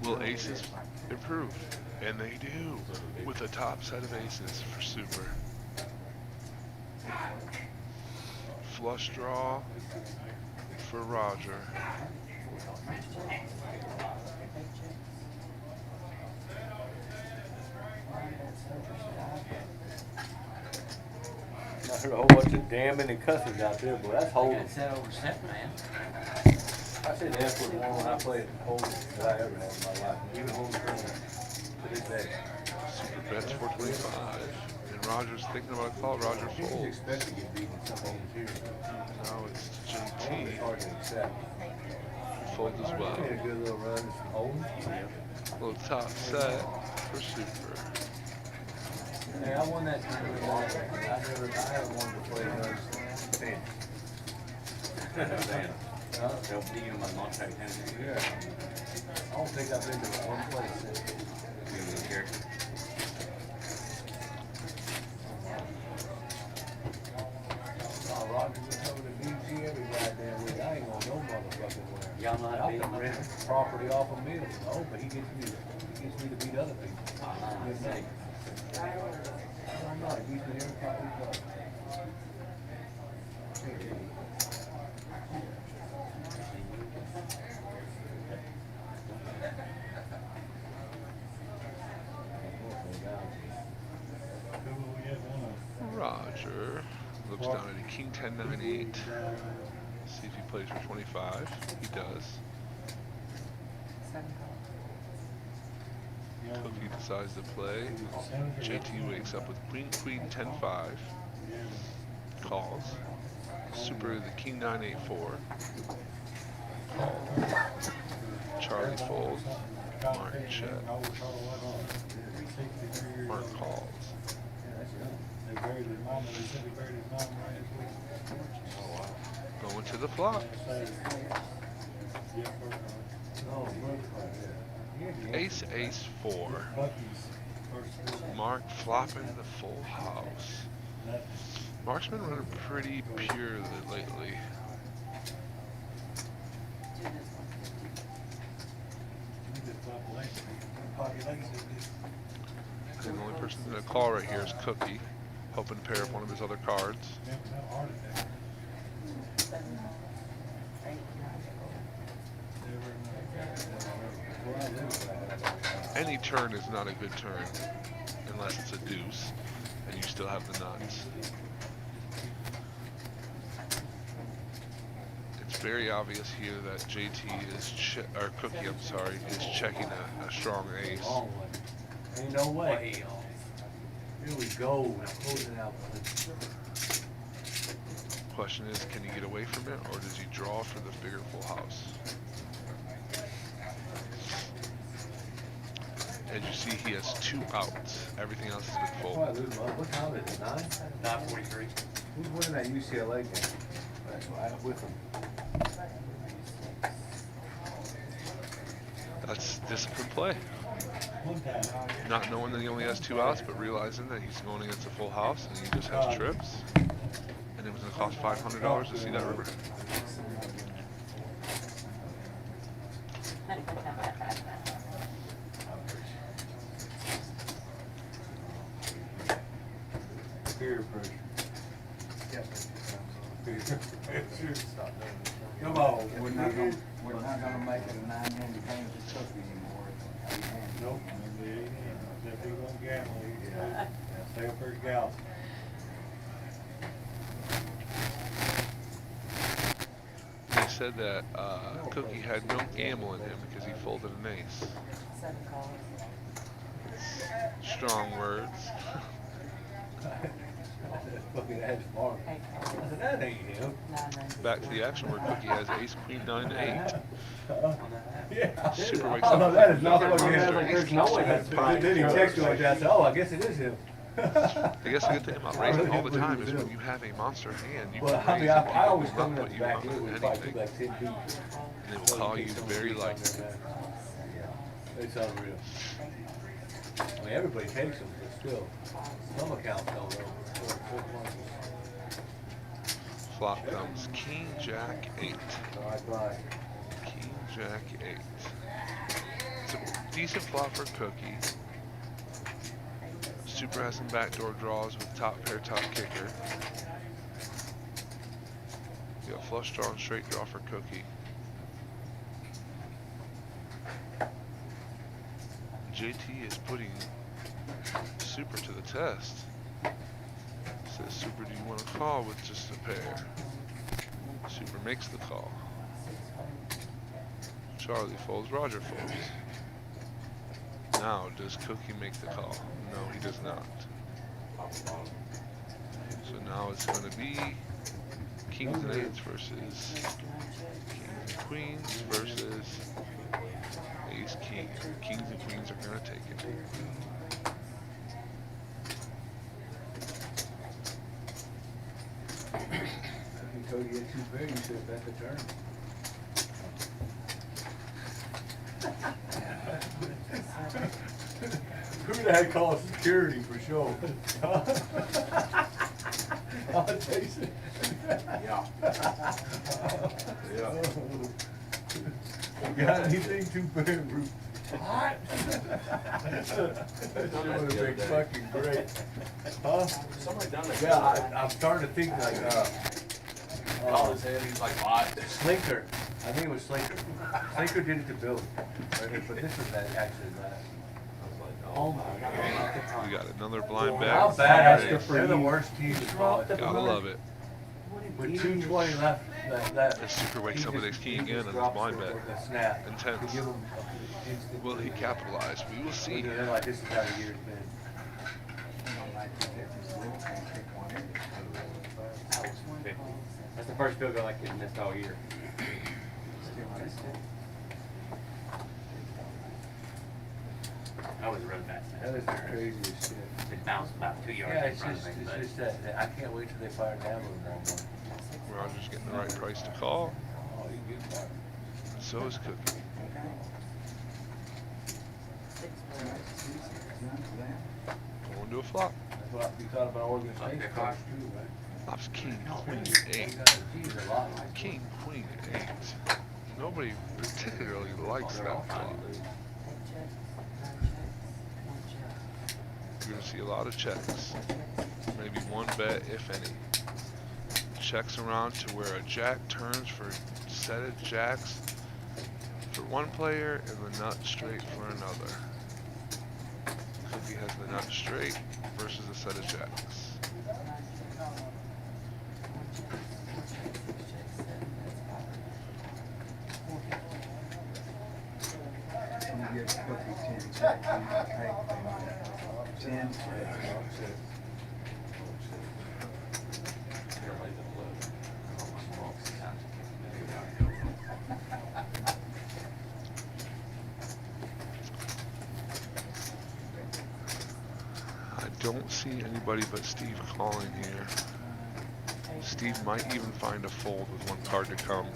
Will aces improve? And they do, with a top set of aces for Super. Flush draw for Roger. I heard a whole bunch of damning and cussing out there, but that's holding. It's that over set, man. I said that's what one when I played holding that I ever had in my life. Even holding tournament to this day. Super bets 425. And Roger's thinking about a call. Roger You folds. expect to get beaten in some holdings here. Now it's Holding is JT. hard to accept. Folds as well. Made a good little run and some holding. Little top set for Super. Hey, I won that tournament. I haven't wanted to play those things. They'll beat you in my long-term tennis. Yeah. I don't think I've been to one place. You really care. Oh, Roger was over to BG every goddamn week. I ain't gonna no motherfucking where. Y'all know how to I beat can them. rent property off of me. No, but he gets me to beat other people. I say. I'm not. He beats me every time he plays. Roger looks down at a king 10-9-8. See if he plays for 25. He does. Cookie decides to play. JT wakes up with queen 10-5. Calls. Super the king 9-8-4. Calls. Charlie folds. Martin check. Mark calls. They buried his mama, they said he buried his mama right this week. Going to the flop. Ace, ace, 4. Mark flopping the full house. Mark's been running pretty pure lately. And the only person in the call right here is Cookie, hoping to pair up one of his other cards. Any turn is not a good turn unless it's a deuce and you still have the nuts. It's very obvious here that JT is or Cookie, I'm sorry, is checking a strong ace. Ain't no way. Here we go. Closing out. Question is, can he get away from it, or does he draw for the bigger full house? As you see, he has 2 outs. Everything else has been folded. What time is it? 9? 9:43. Who's winning that UCLA game? That's why I'm with him. That's disciplined play. Not knowing that he only has 2 outs, but realizing that he's going against a full house and he just has trips. And it was going to cost $500 to see that river. peer pressure. Peer pressure. Come on, We're not gonna make it a 9-handed game for Cookie anymore. Nope. If he won't gamble, stay up for his gal. They said that Cookie had no gamble in him because he folded an ace. Strong words. Fucking ass mark. I said, that ain't him. Back to the action where Cookie has ace, queen, 9, 8. Yeah. Super wakes Oh, up no, with that is not another fucking monster him. ace, There's no way that's fine. Then he texted me like that, I said, oh, I guess it is him. I guess the good thing about raising all the time is when you have a monster hand, you Well, can I raise mean, and I people always will come not in put the you back on end with anything. like 10 people. And they will call you very like, It's unreal. I mean, everybody takes them, but still, some accounts don't know. flop comes king, jack, 8. Bye. King, jack, 8. It's a decent flop for Cookie. Super has some backdoor draws with top pair, top kicker. You got flush draw and straight draw for Cookie. JT is putting Super to the test. Says, Super, do you want to call with just a pair? Super makes the call. Charlie folds, Roger folds. Now, does Cookie make the call? No, he does not. So now it's going to be kings and eights versus kings and queens versus ace, king. Kings and queens are going to take it. I told you too big, you should have bet the turn. Who the heck calls security for sure? Jason? Yeah. Yeah. Got anything too big, Bruce? What? That would have been fucking great. Huh? Somebody done it. Yeah, I'm starting to think like, Call his head, he's like, what? Slinker. I think it was Slinker. Slinker did it to Billy. But this was actually that. Oh my God. We got another blind How bet. bad they're the worst team in college. Gotta love it. With 2:20 left, that. As Super wakes up with ace king again and it's blind bet. Snap. Intense. To give him instant- Will he capitalize? We will see. They're like, this is how the year's been. That's the first field goal I could missed all year. I was running back. That is the craziest shit. It bounced about 2 yards Yeah, in it's front just, of me, it's but just that, I can't wait till they fire down a little more. Roger's getting the right price to call. Oh, you get fired. So is Cookie. Going to a flop. That's what we thought about organization cost too, right? Flops king, queen, 8. Geez, a lot. King, queen, 8. Nobody particularly likes that flop. You're going to see a lot of checks. Maybe one bet, if any. Checks around to where a jack turns for a set of jacks for one player and the nut straight for another. Cookie has the nut straight versus a set of jacks. You give Cookie 10 checks, you take 10 checks. I don't see anybody but Steve calling here. Steve might even find a fold with one card to come.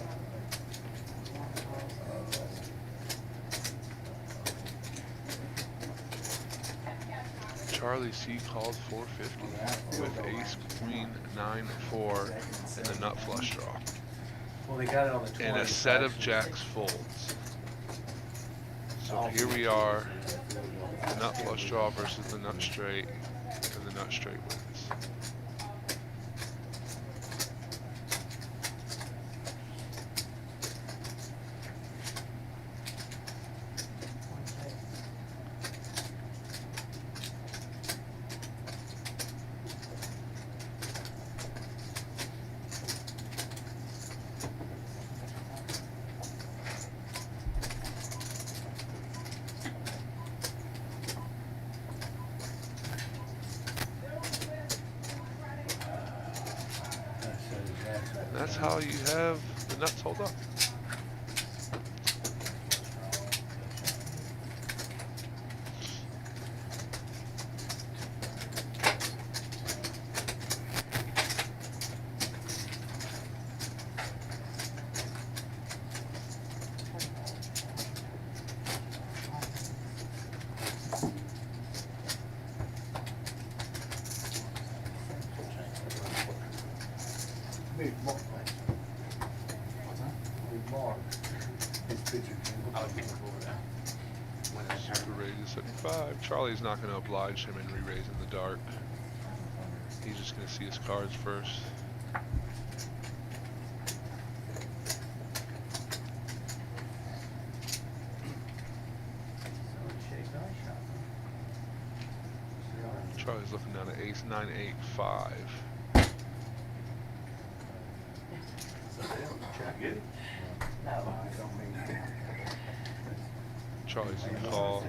Charlie C called 450 with ace, queen, 9, 4, and the nut flush draw. Well, they got it on the 20. And a set of jacks folds. So here we are, the nut flush draw versus the nut straight, and the nut straight wins. that's how you have the nuts hold up. Big Mark. Big Mark. His picture. I would give him over that. When that Super turn. raise to 75. Charlie's not going to oblige him in re-raising the dark. He's just going to see his cards first. Charlie's looking down at ace 9, 8, 5. Charlie's going to call.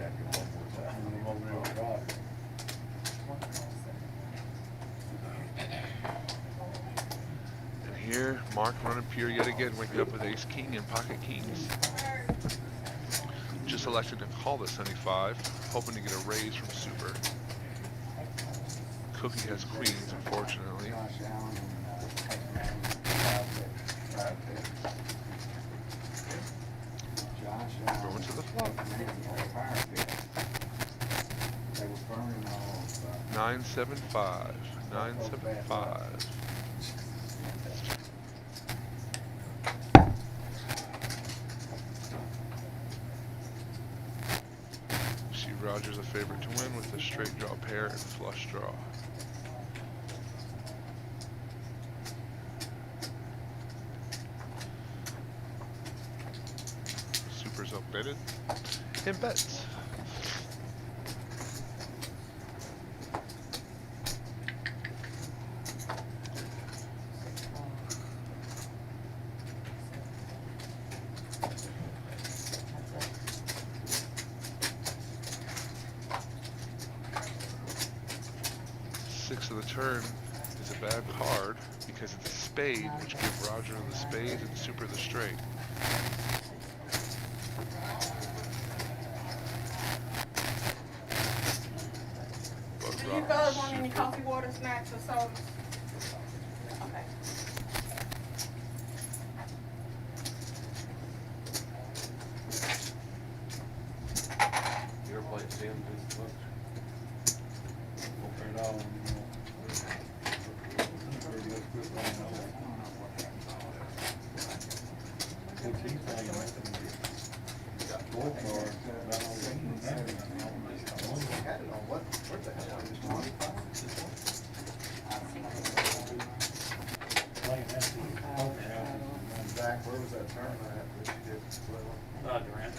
And here, Mark running pure yet again, waking up with ace king and pocket kings. Just elected to call the 75, hoping to get a raise from super. Cookie has queens, unfortunately. Going to the flop. 975. 975. See Roger's a favorite to win with a straight draw pair and flush draw. Super's updated and bets. Six of the turn is a bad card because it's a spade, which gives Roger the spade and super the straight. Do you fellas want any coffee, water, snacks, or sodas? Okay. You ever played Sim? Zach, where was that tournament at that you did? Durant.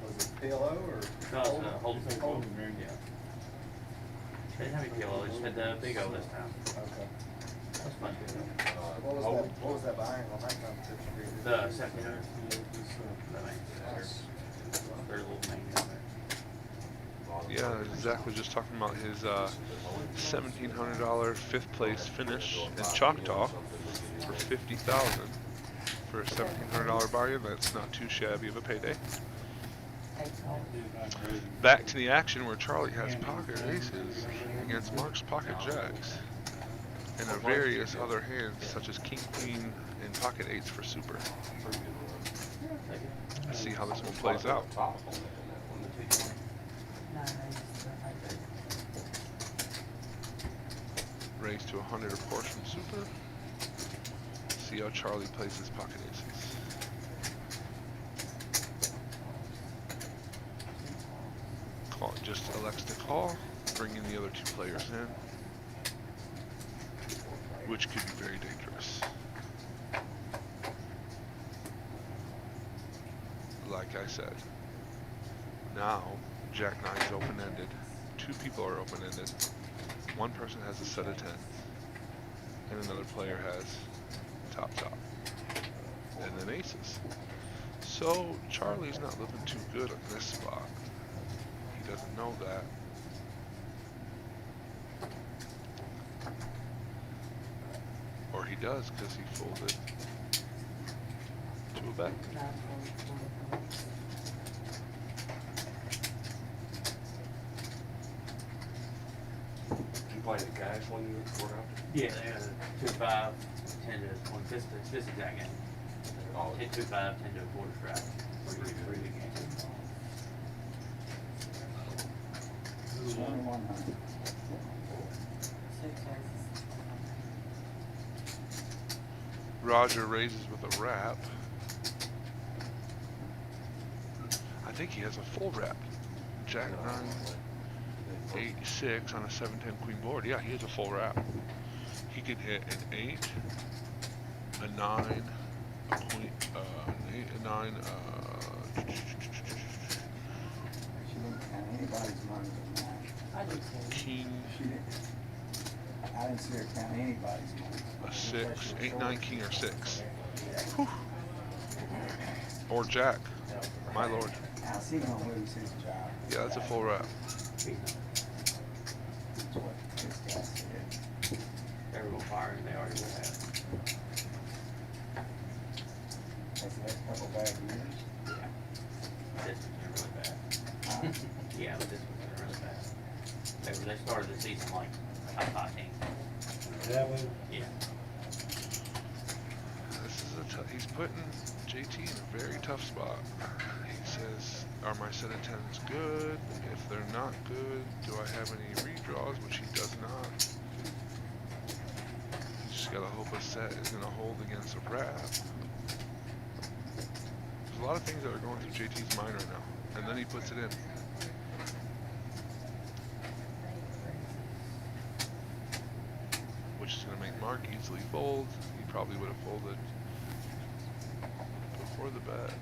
Was it PLO or? No, it's Holden. Yeah. They didn't have any PLO, they just had the Big O this time. Okay. That's fun. What was that buying on that competition? The 1700. Their little main down there. Yeah, Zach was just talking about his $1,700 fifth place finish in Choctaw for $50,000 for a $1,700 bargain. That's not too shabby of a payday. Back to the action where Charlie has pocket aces against Mark's pocket jacks, and various other hands such as king, queen, and pocket eights for super. Let's see how this one plays out. Raise to 100, of course, from super. See how Charlie plays his pocket aces. Call, just elects to call, bringing the other two players in, which could be very dangerous. Like I said, now Jack 9 is open-ended. Two people are open-ended. One person has a set of 10s, and another player has top, and then aces. So Charlie's not looking too good on this spot. He doesn't know that. he does because he folded to a bet. You played the cash when you were out? Yeah, they had 2-5, 10 to 1. This exact game. Oh. Hit 2-5, 10 to a quarter strike. Pretty big game. 2100. Roger raises with a wrap. I think he has a full wrap. Jack 9, 8, 6 on a 7-10 queen board. Yeah, he has a full wrap. He could hit an 8, a 9, a queen, an 8, a 9, She didn't count anybody's money tonight. king, She didn't. I didn't see her count anybody's money. a 6, 8, 9, king, or 6. Whew. Or jack. My lord. How's he gonna lose his job? Yeah, that's a full wrap. That's what this guy said. They were going to fire him. They already would have. That's a couple bad years. Yeah. This was really bad. Yeah, but this was really bad. They started the season like top 5 team. Yeah, but Yeah. This is a tough. He's putting JT in a very tough spot. He says, "Are my set of tens good? If they're not good, do I have any redraws?" Which he does not. You just gotta hope a set is gonna hold against a wrap. There's a lot of things that are going through JT's mind right now, and then he puts it in. Which is going to make Mark easily fold. He probably would have folded before the bet.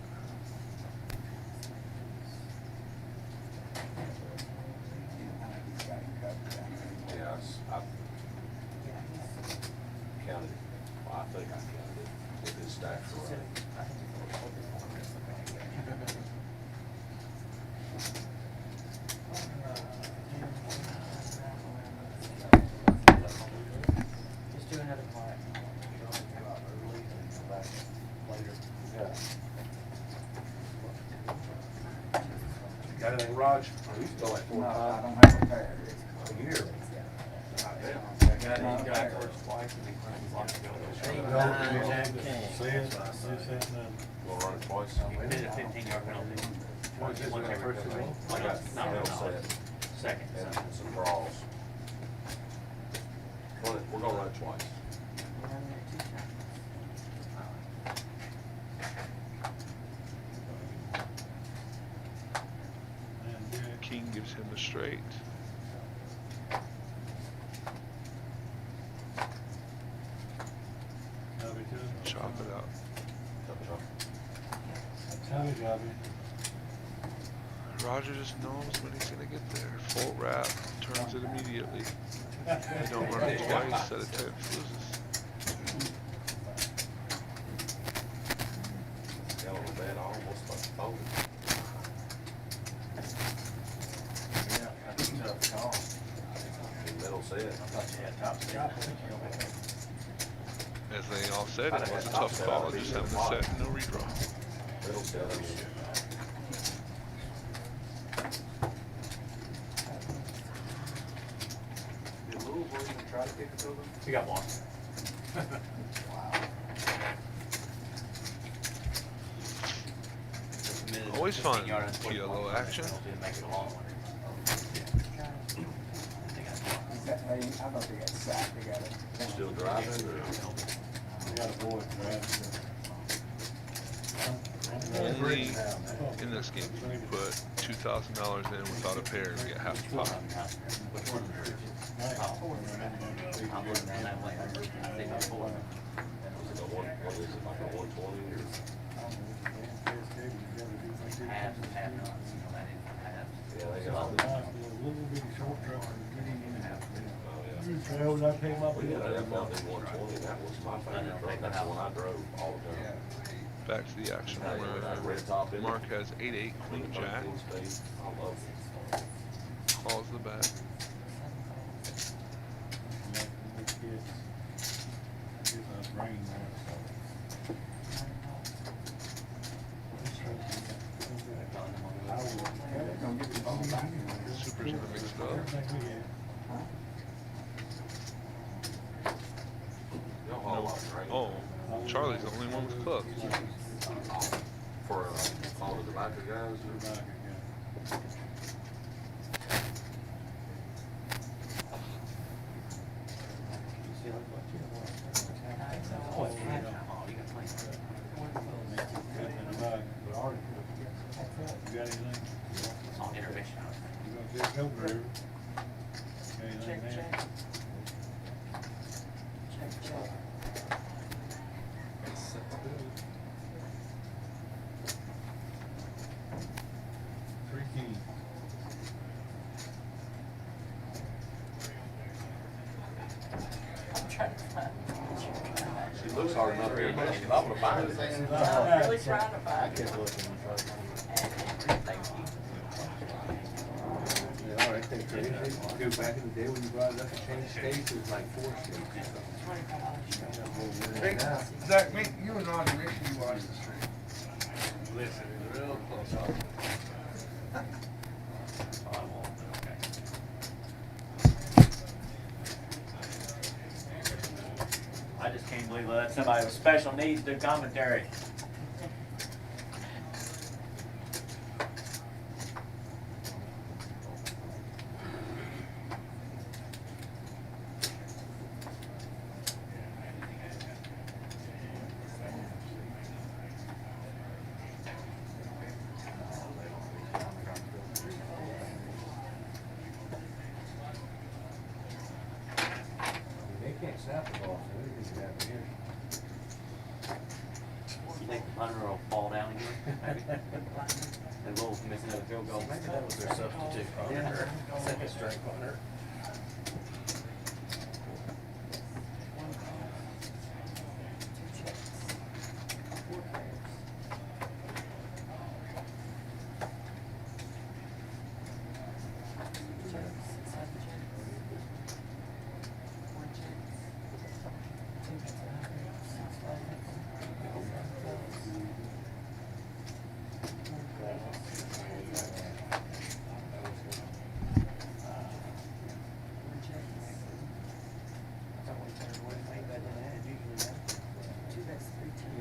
He's got him covered down there. Yes, I counted it. Well, I think I counted it. If it's stacked right. Just do another quiet. Got anything, Raj? We used to go like 4 No, I times don't have a pair. a year. Got first twice and then We'll run it twice. we did a 15-yard penalty. Once every first one. I got No, middle set second. and some draws. We're gonna run it twice. King gives him the straight. Chop it out. Roger just knows when he's gonna get there. Full wrap, turns it immediately. They don't run it twice, set of 10 loses. Hell of a bet, I almost folded. Yeah, that's a tough call. Middle set. I thought you had top set. As they all said, it was a tough call, just having the set, no redraw. Middle set. Did Louisville even try to kick it over? We got one. Always fun, PLO action. I thought they got sacked. They got it. Still driving or? Only in this game can you put $2,000 in without a pair and get half the pot. I'm looking at that way. I think I'm four. What is it, like a 120 or? Half and half nuts. You know, that is half. Yeah, they got all these. Oh, yeah. I came up We with. had an FLD 120, that was my favorite truck, that's the one I drove all the time. Back to the action That red top in it. where Mark has 8-8, Queen Jack, 13 speed. I love it. calls the bet. green there, Supers in the mixed up. everything we had. No. Oh, Charlie's the only one with clubs. For all the tobacco guys. Oh, it's half time. Oh, you got plenty. You got anything? It's on intermission. You gonna get go, Brewer? Anything there? Three keys. She looks hard enough here, but she's not gonna find it. Really trying to I find. kept looking. Yeah, all right, thank you. Go back in the day when you brought it up and changed states, it was like 4 states. Hey, Zach, me, you and Audrey, make sure you watch the stream. Listen, real close. Oh, I won't, but okay. I just can't believe I let somebody with special needs do commentary. They can't snap the ball, so anything can happen here. You think Hunter will fall down again? Maybe. And we'll miss another field goal. Maybe that was their substitute punter, second strike punter.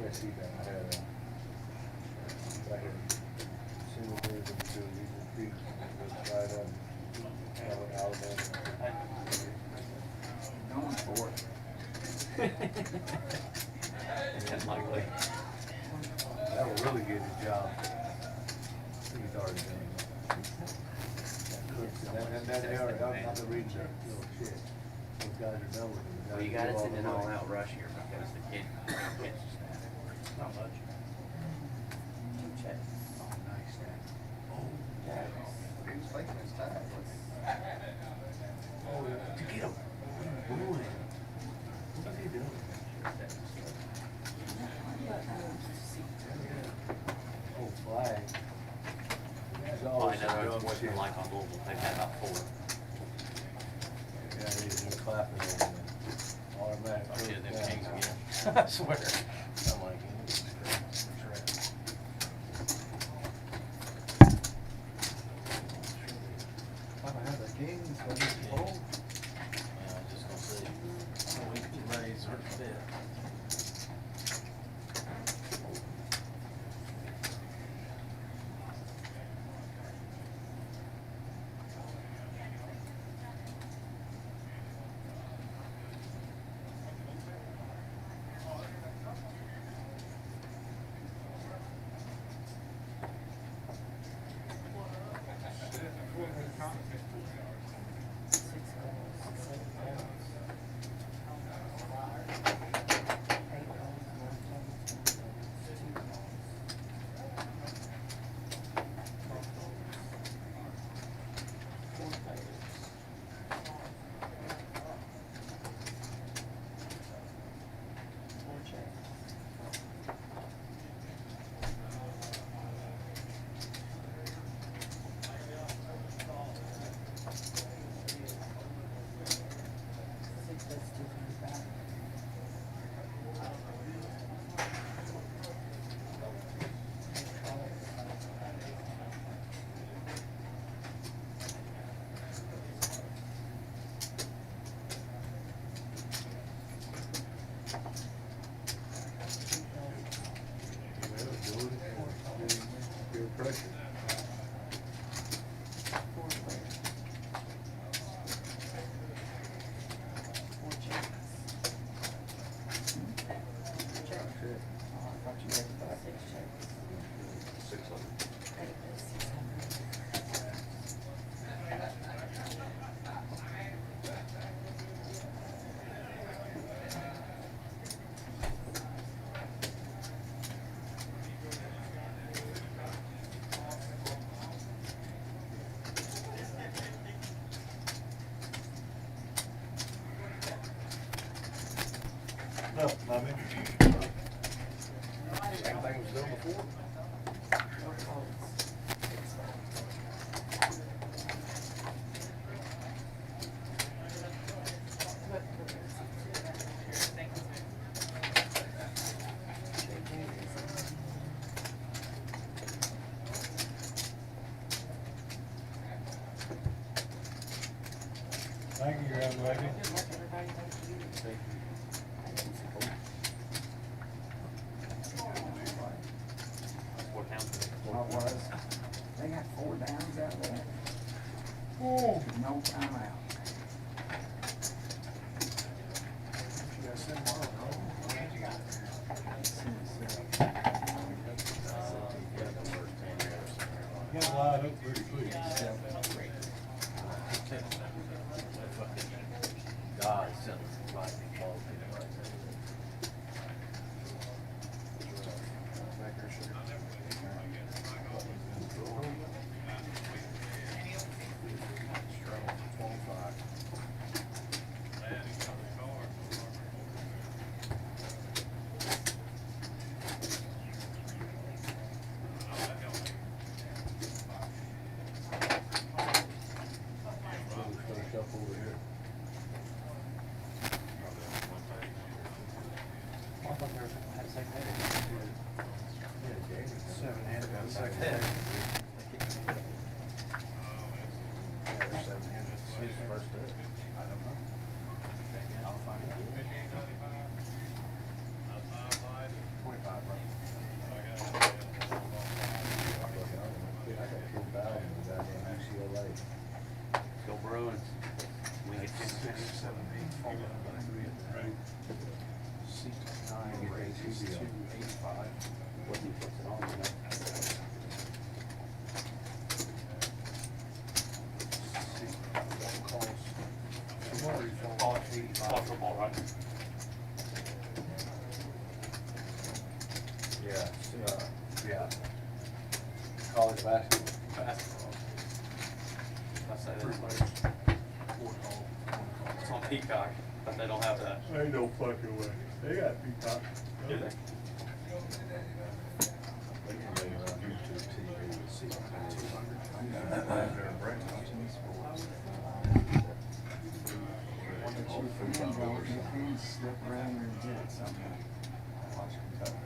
Yeah, see that, I had, I had single pairs of two, these are big, right up, Alabama. Going for it. That's likely. That will really get his job. He's already done it. That they are, I'm the reading that little shit. Those guys are done with it. Well, you gotta send an all-out rush here because the kid can't catch the snap. Not much. Two checks. Oh, nice snap. He was thinking his time. Oh, to get him. Boy. What's he doing? Oh, flag. He's Oh, I always know, dumb it's worse shit. than like on Louisville, they've had about 4. Yeah, he's clapping over there. Automatic. I'll get them first Kings down. again. I swear. I'm like, I have the Kings, but he's old. Yeah, I'm just gonna see. We can raise or fit. up, Mummy? Same thing was done before. Thank you, young lady. Four pounds. What was? They got 4 downs out there. Oh. No timeout. Get lined up pretty quick. God, it's something like the ball right there. Finish up over here. Seven-handed, got a second hand. Yeah, they're seven-handed. Who's first to it? I don't know. I'll find out. 25, right? I got 2,000 in goddamn UCLA. Go Bruins. We get 10 6, 7, 8, 4, 3, 6, 9, 8, 2, 8, 5. What he puts it on, you know. College football, right? Yeah, yeah. College basketball. Basketball. I say that's like it's on Peacock, but they don't have that. Ain't no fucking way. They got Peacock. Do they? They can lay it on YouTube TV, see 200. I'm there, Brent. One that you friend go, your friends slip around and get it somehow. Watch Kentucky.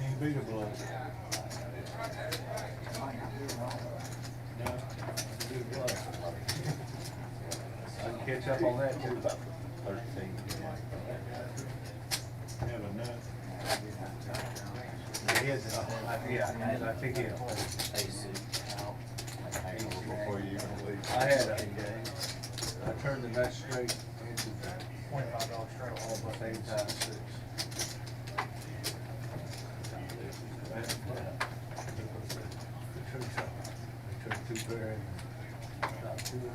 Ain't beat a blow. No, beat a blow. I can catch up on that too, about 13. Have a nut. Yeah, I think it. Before you even leave. I turned the nut straight into $25 straight all at the same time. 6. I took 2 pair and about 2 of them.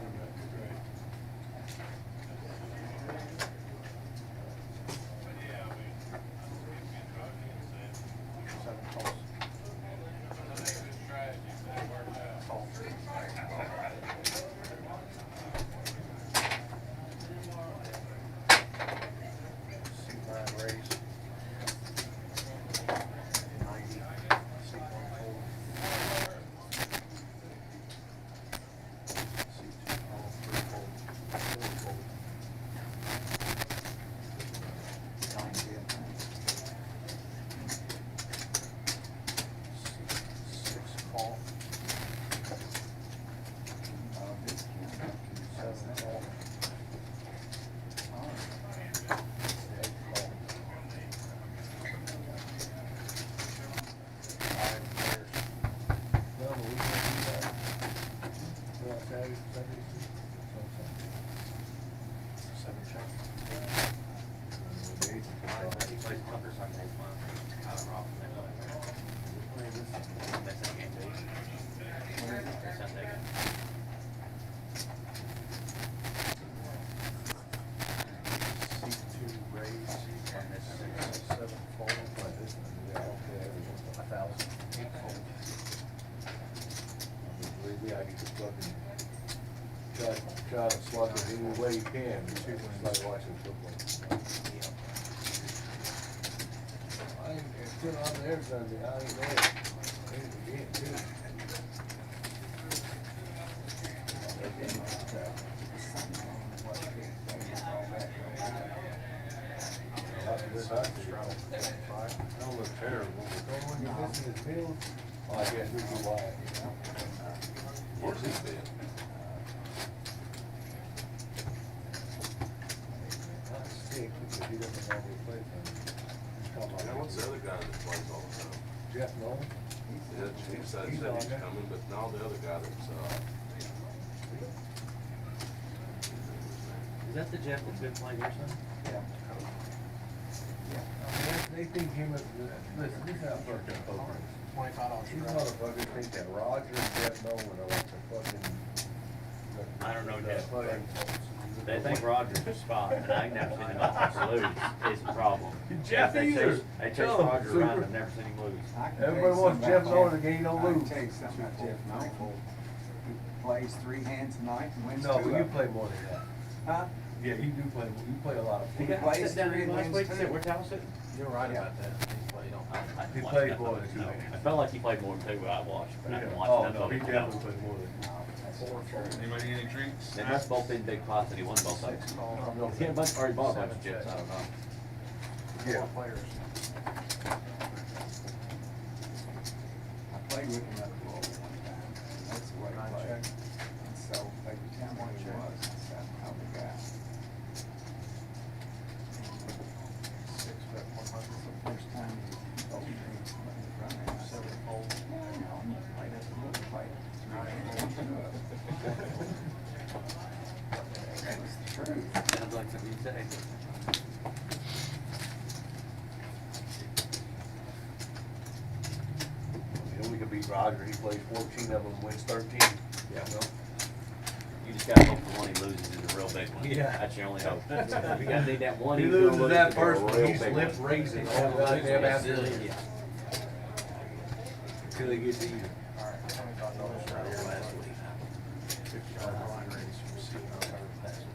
play Sunday? Seven check. He plays poker Sundays, man. Rock, that's that game, dude. Sunday game. C2 raise on this 7 fold, like this one, they're all there, 1,000 8 fold. Believe me, I get to fucking try to slug it any way you can, but see when it's like watching football. I ain't still on there Sunday, I ain't there. Ain't again, too. Don't look terrible. When you're missing his field, oh, I guess we can why. Where's his bid? Not stick, because he doesn't normally play for him. Now, what's the other guy that plays all the time? Jeff Nolan? Yeah, he said he's coming, but now the other guy that's, Is that the Jeff that's been playing your son? Yeah. They think him as, listen, this is how fucked up poker is. $25 These motherfuckers think that Roger and Jeff Nolan are like the fucking. I don't know Jeff. Fucking- They think Roger's a spot, and I ain't never seen him out there lose. It's a problem. Jeff They either. chase Tell 'em, Roger super. around, I've never seen him lose. Everybody wants Jeff Nolan to gain, don't I can lose. tell you something about Jeff Nolan. He plays 3 hands a night and wins 2 No, of but you them. play more than that. Huh? Yeah, you do play, you play a lot of. He got plays sit down 3 there last wins week, too. sit where Tal sitting. You're right about that. He played on. He played more than 2 hands. I felt like he played more than 2, but I watched, but I didn't watch Oh, enough no, of he it. definitely played more than. Anybody need any drinks? They must both been big pots and he won both of them. He had a bunch, or he bought a bunch of chips, I don't know. Yeah. Players. I played with him at the World one time. That's the way he played. And so they could tell me who he was. I said, I'm the guy. 6 bet 100. First time he told me he was running, I said, 7 fold. I just looked like 3 hands. That was the truth. Sounds like something you'd say. You know, we could beat Roger, he plays 14 of them, wins 13. Yeah, well, you just gotta hope the one he loses is a real big one. Yeah. That's your only hope. You gotta need that one. He he's gonna loses lose that to be a first one, real he's big lip one. raising all goddamn afternoon. Yeah. Until he gets even. Alright, $25 right here last week. $50 line raise from C on third last week.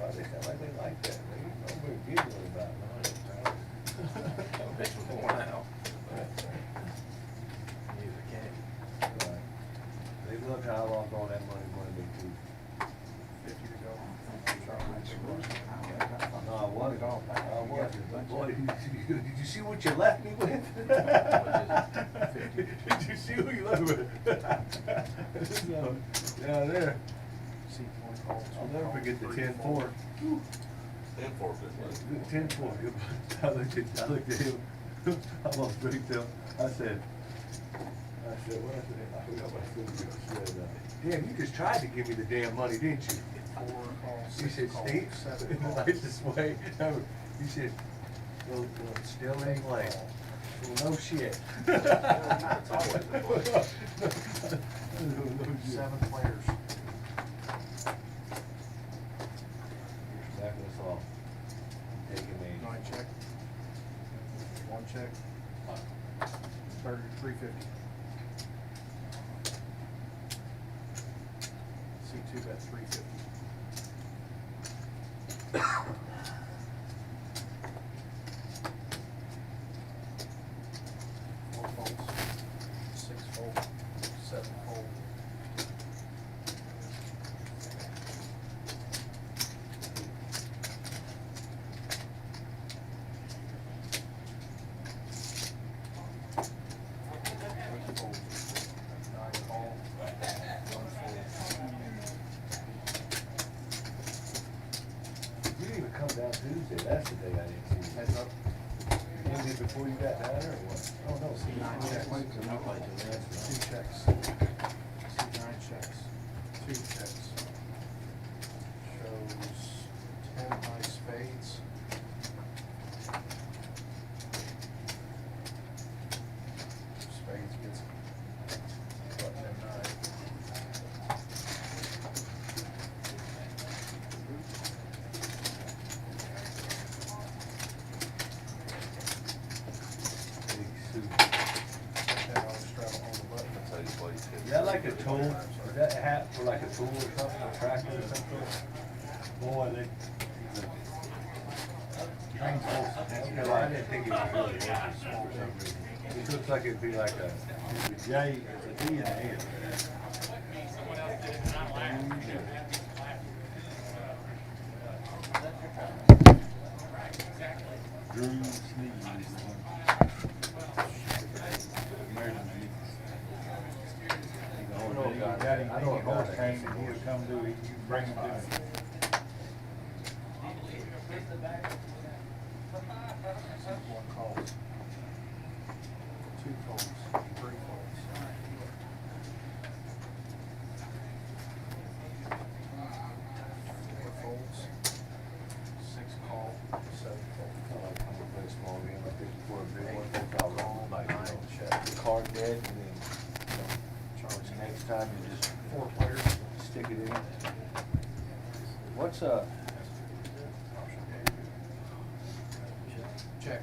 Well, they sound like they like that, man. Nobody giggling about it. Bitch was worn out. Neither can he. Right. They look how I lost all that money Monday too. 50 to go. No, I wasn't. I wasn't. Boy, did you see what you left me with? Did you see who you left with? So, down there. C20 calls. I'll never forget the 10-4. and forfeit. 10-4. I looked at him. I almost breaked him. I said, what? I forgot what I said. Damn, you just tried to give me the damn money, didn't you? 4 calls. He said, 6 calls, Steve, 7 in the calls. nicest way. He said, well, still ain't late. Well, no shit. It's always the play. 7 players. Back us off. Taking me. 9 check. 1 check. 350. C2 bet 350. Four folds, 6 fold, 7 fold. Eight fold, 9 call, 1 fold. You didn't even come down Tuesday. That's the day I didn't see you. Heads up. You did before you got down there or what? Oh, no. C9 checks. That's right. 2 checks. C9 checks. 2 Speed checks. Shows 10 high spades. Spades gets button and nine. Big suit. $10 straddle on the button. That's how you play it. Is that like a tool? Is that hat for like a tool or something, a tractor or something? Boy, they, trains Okay, well, I didn't think it was really small. It looks like it'd be like a, it's a J, it's a D and a L. Drew Sneed. I know a guy Horse that training, can he would come do it, you can bring him to me. One calls. Two folds. Three folds. Four folds. Six call. Seven fold. I like how we play a small game, like 54 a big one, fold out long, like, you know, Check. the card dead, and then, you know, charge next time, you just Four players. stick it in. What's Check.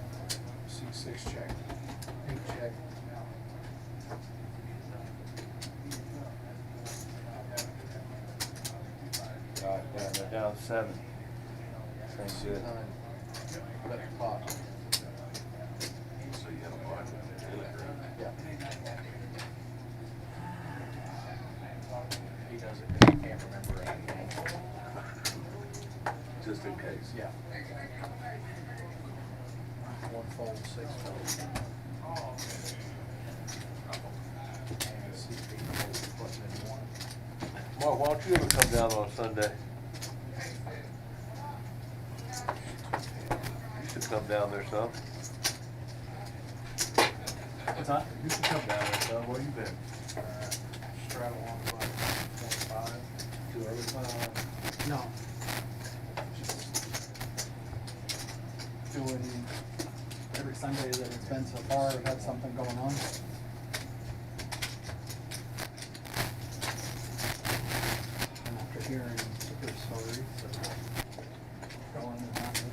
C6 check. 8 check. they're down 7. Same good. C9. Left pot. So you have a blind one. Yeah. He does it because he can't remember anything. Just in case. Yeah. One fold, 6 fold. And CP fold, button in 1. Mark, why don't you ever come down on Sunday? You should come down there some. What's that? You should come down there some. Where you been? Straddle on the button, 25. Too early? No. Doing every Sunday that it's been so far, I've had something going on. And after hearing her story, so going and not letting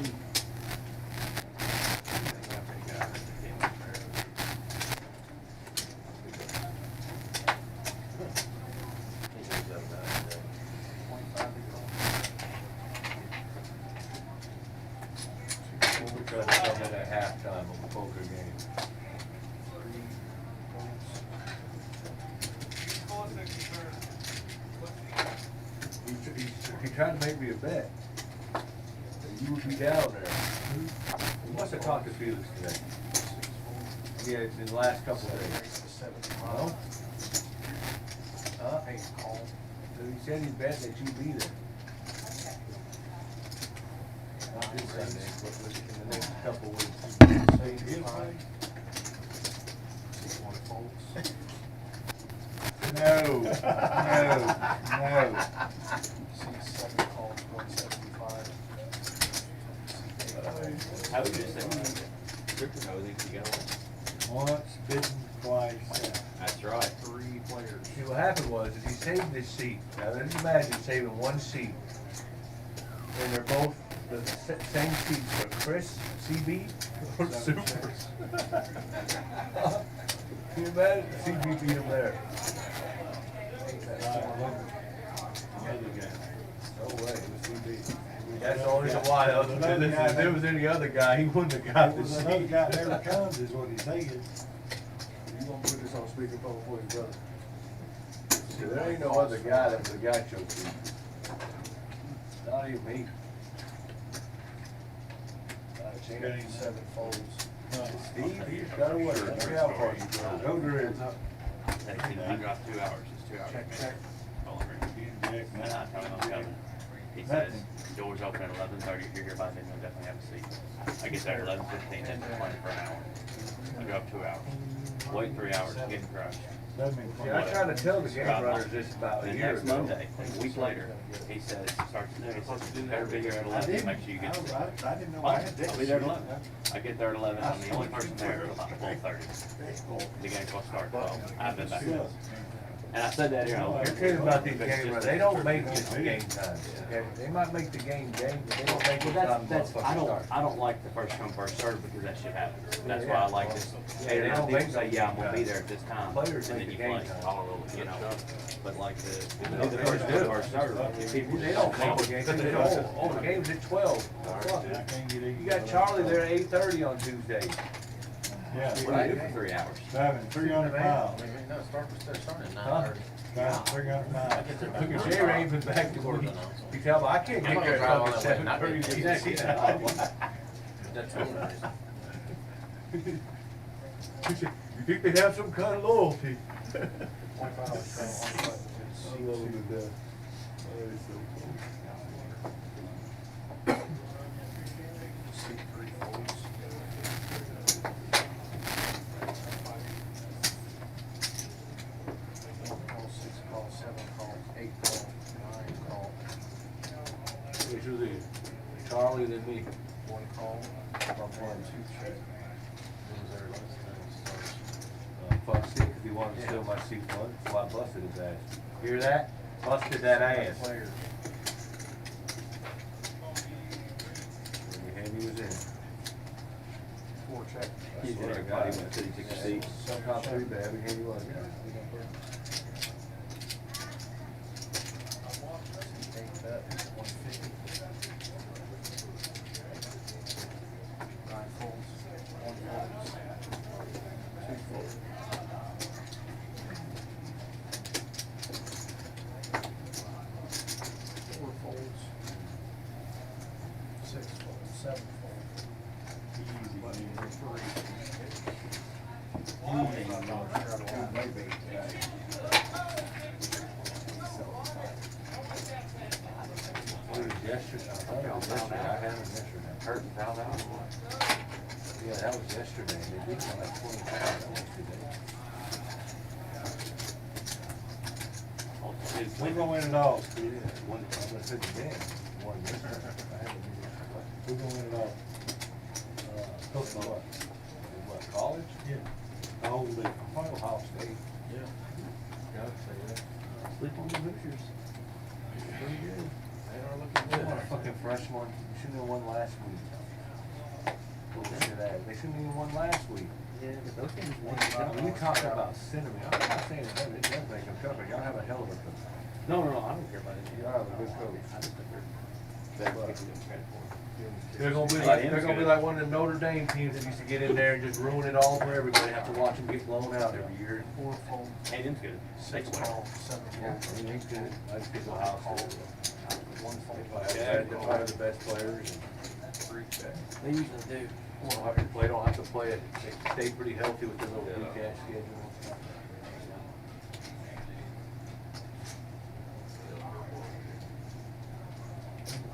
her see. We try to come in at halftime of a poker game. He tried to make me a bet. That you would be down there. He must have talked to Felix today. Yeah, it's in the last couple of days. No? Eight call. So he said he bet that you'd be there. Not this Sunday, but in the next couple of weeks. Sage 5. C1 folds. No, no. C7 calls, 175. How would you say? Victor knows he can get one. Once bitten, twice shy. That's right. 3 players. See, what happened was, is he saved this seat. Now, let's imagine saving one seat. And they're both the same seats for Chris, CB, or Supers. Can you imagine? CB beat him there. No way, it was CB. That's the only reason why. If there was any other guy, he wouldn't have got If the there's another seat. guy never comes, is what he's saying. You gonna put this on speakerphone for his brother? See, there ain't no other guy that would have got your seat. Not even me. Chain 7 folds. Steve, he's got a winner. Look how far you go. Go to him. I dropped 2 hours, it's 2 hours. Check, check. And I tell him I'm coming. He says, doors open at 11:30, if you're here by then, you'll definitely have a seat. I get there at 11:15, and it's plenty for an hour. I drove 2 hours. wait 3 hours, getting crushed. See, I tried to tell the game runners this about a The year next ago. Monday, a week later, he says, starts today, he says, you better be here at 11, make sure you get to I didn't know I had I'll be there at 11. I get there at 11, I'm the only person there until about 12:30. The game's supposed to start at 12. I've been back. And I said that here, I don't Here's the care. thing about these game runners, they don't make this game time, okay? They might make the game, but they don't make Well, the time that's, I motherfuckers start. don't like the first come, first serve because that shit happens. That's why I like this. Hey, they don't make say, the yeah, I'm gonna be game there at this time. Players And make then the you game play, time. you know. But like the They first do. come, first serve, if people They don't make the game, they go, oh, the game's at 12. Fuck it. You got Charlie there at 8:30 on Tuesday. Yeah. what do you do for 3 hours? Driving 300 miles. No, starting at Huh? 9:30. Driving 300 miles. Look at Jerry ain't been back to work. You tell me, I can't I'm get not there gonna drive all fucking that way, not 7:30. exactly, That's You think they'd have some kind of loyalty? Which was it? Charlie than me. One call, I'm playing 2 check. Fuck sick, if he wanted to steal my C1, so I busted his ass. Hear that? Busted that ass. Players. When he was in. 4 check. He's in everybody went to 36 seats. Sometimes 3 bad, we hand you one. Take that, 150. 9 folds, 1 folds, 2 folds. 4 folds, 6 folds, 7 folds. Easy, money, 3. Maybe. Yesterday, I thought it was yesterday, I had him yesterday. Hurt and fouled out. Yeah, that was yesterday, they beat me like 25, that was today. We're gonna win it all. Yeah, one, I'm gonna say the game, one yesterday. I had him We're gonna win it all. Coach what? what, college? Yeah. The whole league. Probably Ohio State. Yeah. Gotta say that. Sleep on the Hoosiers. Pretty good. They are looking What good. a fucking fresh one, you shouldn't have won last week. Bullshit ass, they shouldn't have won last week. Yeah, but those games won. When you talk about cinnamon, I'm not saying it does make them tough, but y'all have a hell of a coach. No, I don't care about it. Y'all have a good coach. I just think they're better people than credit for. They're gonna be like one of the Notre Dame teams that used to get in there and just ruin it all for everybody, have to watch them get blown out every year. 4 folds, Hayden's good. 6 calls, 7 Yeah, folds. I mean, he's good. I just think Ohio State. 1 fold. Yeah, they're probably the best players. 3 check. They usually do. They don't have to play it, they stay pretty healthy with their little weekend schedule.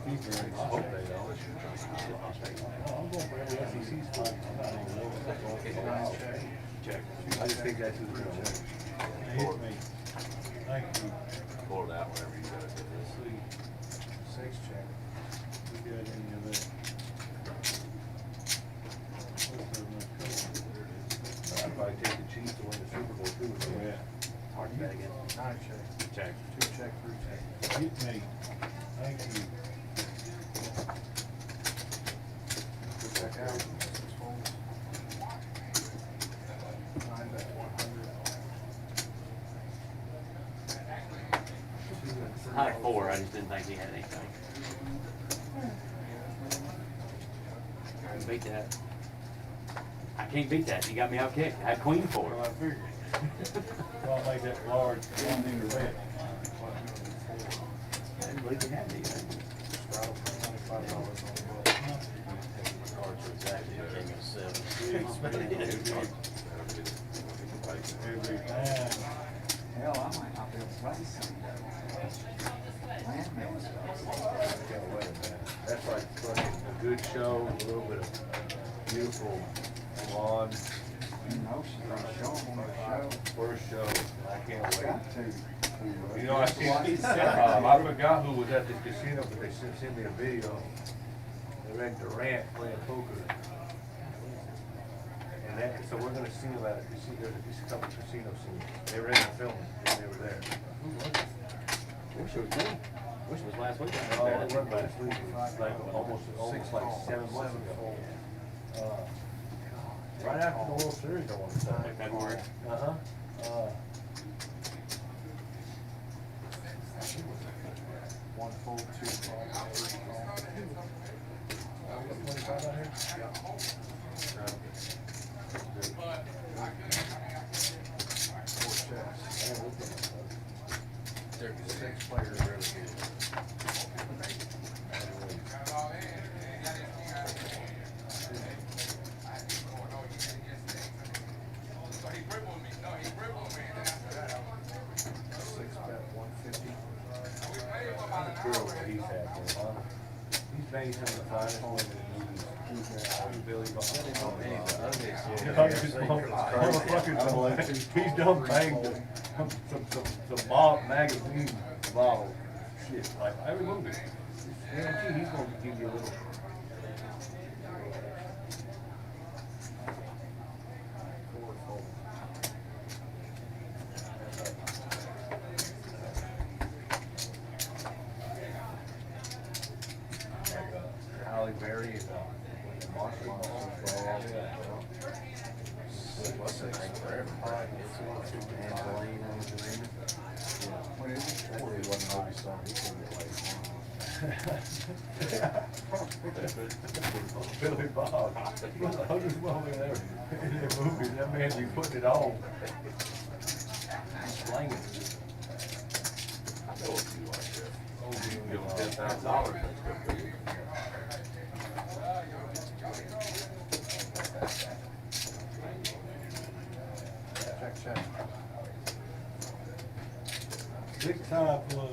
I hope they don't. I'm going for every SEC spot. I'm not even looking at going Check. I just think that's who's gonna win. They hit me. Thank you. Pull it out whenever you gotta do this. 6 check. We got any of that. I'd probably take the Chiefs to win the Super Bowl too. Oh, yeah. Hard to bet again. 9 check. Check. 2 check, 3 check. Hit me. Thank you. Check out. 6 folds. 9 bet, 100. I had 4, I just didn't think he had anything. I can beat that. I can't beat that. You got me out kicked. I had queen 4. Well, I figured. Well, I'll make that large, one in the red. I didn't believe he had any. Straddle for $25 on the book. Cards are exactly the king of 7. Every time. Hell, I might not be able to play someday. Landman's That's like fucking a good show, a little bit of beautiful blonde. know she's gonna show them on the show. First show, I can't wait. Got to. You know, I forgot who was at the casino, but they sent me a video. They went Durant playing poker. And that, so we're gonna see them at a casino, there's a couple casino scenes. They were in the film when they were there. Who was it? Wish it was me. Wish it was last week. Oh, it wasn't last week, it was like almost like 7 months ago. Right after the World Series, I want to say. Like February. Uh-huh. 1 full, 2 call, 3 call. 25 out here? Four checks. There's 6 players relegated. He's made some of the finest women in the movie. Billy Bob. He's done banged some mob magazine model shit, like every movie. Guarantee he's gonna give you a little. Halle Berry and Marshall. What's the name for everybody? Angelina. What is it? That dude wasn't movie star, he couldn't get Billy Bob. Hardest moment ever. In that movie, that man be putting it on. Slanging it. I know a few like that. Oh, Give them $10,000, that's good for you. check. Big time plug.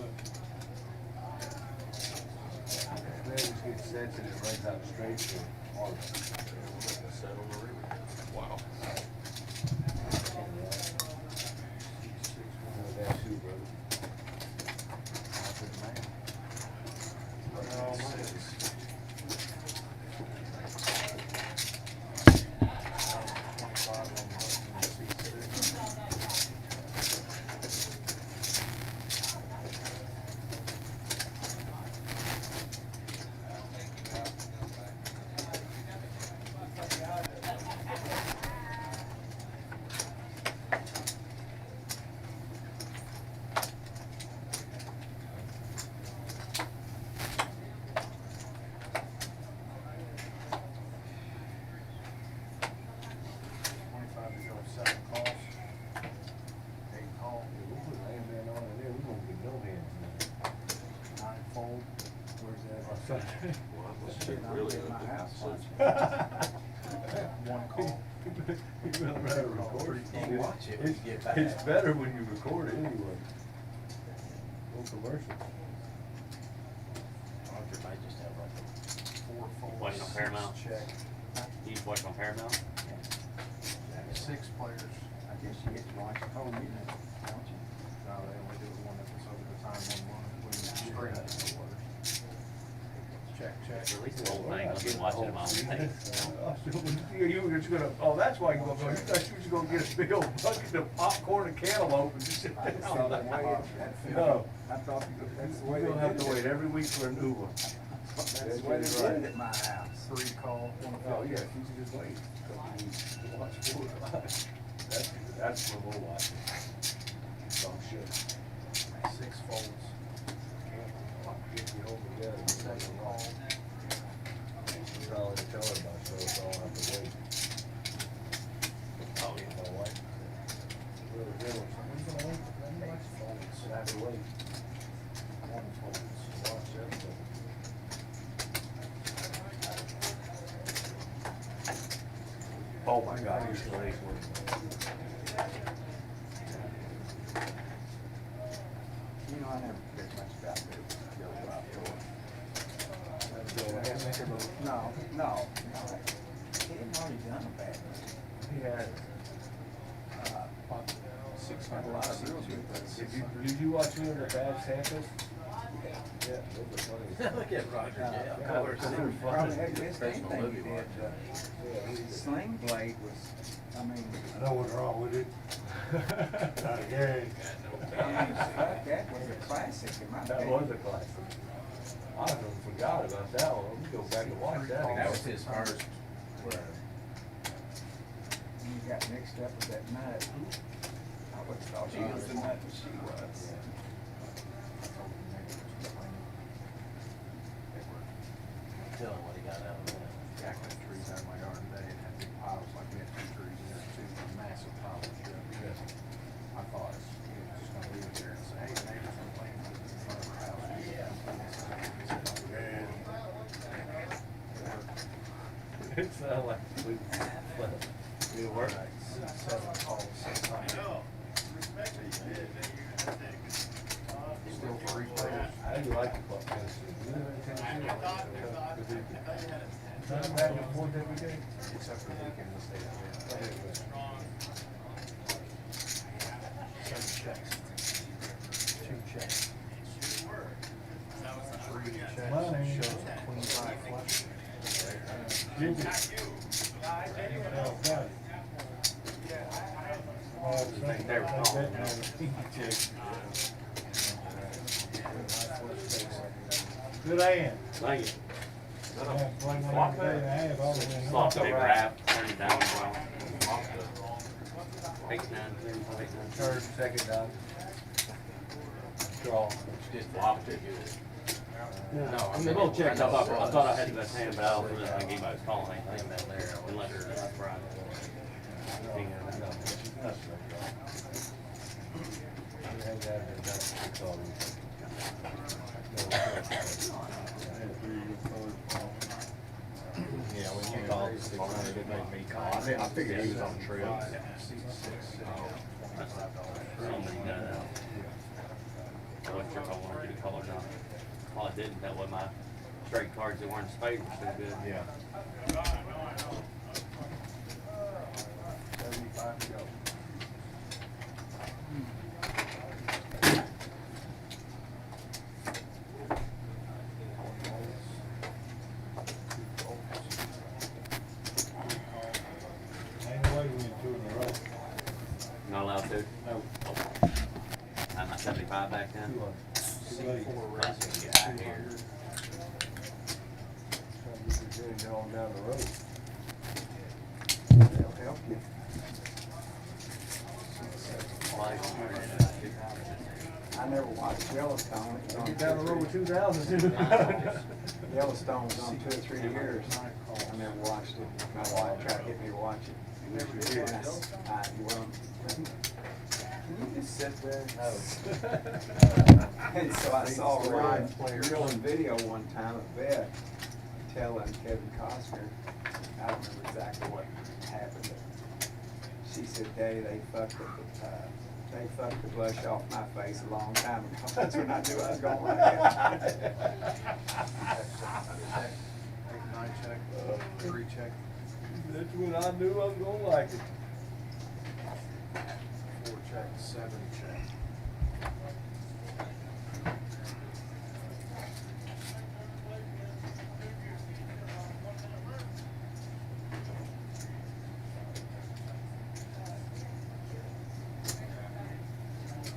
Man, just get sensitive, runs out straight to all of it. Wow. That too, bro. Really? One call. It's better when you record it anyway. No commercial. Roger might just have like a 4 folds. Watching on Paramount. Check. He's watching on Paramount. 6 players. I guess you get to watch the whole meeting, don't you? No, they only do 1 episode at a time on one. When you straight out of the water. Check. At least the whole thing, I've been watching him all day. You were just gonna, oh, that's why you gonna go, you thought you was gonna get a big old bucket of popcorn and cantaloupe and just sit I just saw that way, down. that film. No, I thought that's the way you they don't have did to it. wait every week for a new one. That's the way they did it at my house. 3 call, 1 Oh, yeah, you should just wait a couple weeks to watch 4 or 5. That's when we'll watch it. Oh, shit. 6 folds. Get you home together. Second call. Probably tell her about so it's all have to wait. Oh, yeah. My wife. Really good one. Who's gonna wait? Everybody's folds. So I have to wait. 1 folds. Watch that stuff. Oh my God, he's the late one. You know, I never cared much about the drop door. No. He hadn't already done a bad one. He had, Had a lot of girls with us. Did you watch any of the bad Santas? Yeah, those are funny. Look at Roger, yeah, of Yeah, course. they're Probably funny. had the best game thing he did. Sling Blade was, I mean, I know what's wrong with it. Not a game. that was a classic in my That opinion. was a classic. I don't know, forgot about that one. Let me go back and watch that. That was his first. You got mixed up with that nut. I would have thought she was the nut that she was. Tell him what he got out of that. Jack cut trees out of my yard today and had big piles, like we had 2 trees in there, 2 massive piles of shit. I thought he was just gonna leave it there and say, hey, the neighbor's complaining in front of our house. It sounded like it worked. 7 calls, 6 times. Still 3 players. How do you like the club Tennessee? You live in Tennessee? Not back and forth every day? Except for the weekend, we stayed out there. 7 checks. 2 checks. 3 checks. Money. Shows a queen 5 flush. Jimmy. Oh, got it. I think they were calling Good hand. Thank you. Yeah, played one every day and a half, all of them. Slot big wrap, turn it down, well. 8-9, 8-9. Third, second down. Draw. Just flopped it. No, they both checked. I thought I had the best hand, but I don't really think anybody was calling anything down there unless that's right. Yeah, when you called, it didn't make me call. I figured he was on the trail. Somebody got it out. Electric, I wanted to get colors on it. Well, I didn't. That was my straight cards that weren't spades were still good. Yeah. 75 to go. Ain't no way we went 2 in a row. Not allowed to. No. I'm at 75 back then. Too late. 4 That's raises, what you got here. 200. Trying to get your game going down the road. They'll help you. I never watched Yellowstone. It was on Get down the road with 2,000. Yellowstone was on 2 or 3 years. I never watched it. My wife tried to get me to watch it. And you won't. Can you just sit there? And so I saw Ryan reeling video one time at Beth telling Kevin Costner, I don't remember exactly what happened, but she said, Daddy, they fucked the blush off my face a long time ago. That's when I knew I was gonna laugh. 9 check, 3 check, That's when I knew I was gonna like it. 4 check, 7 check.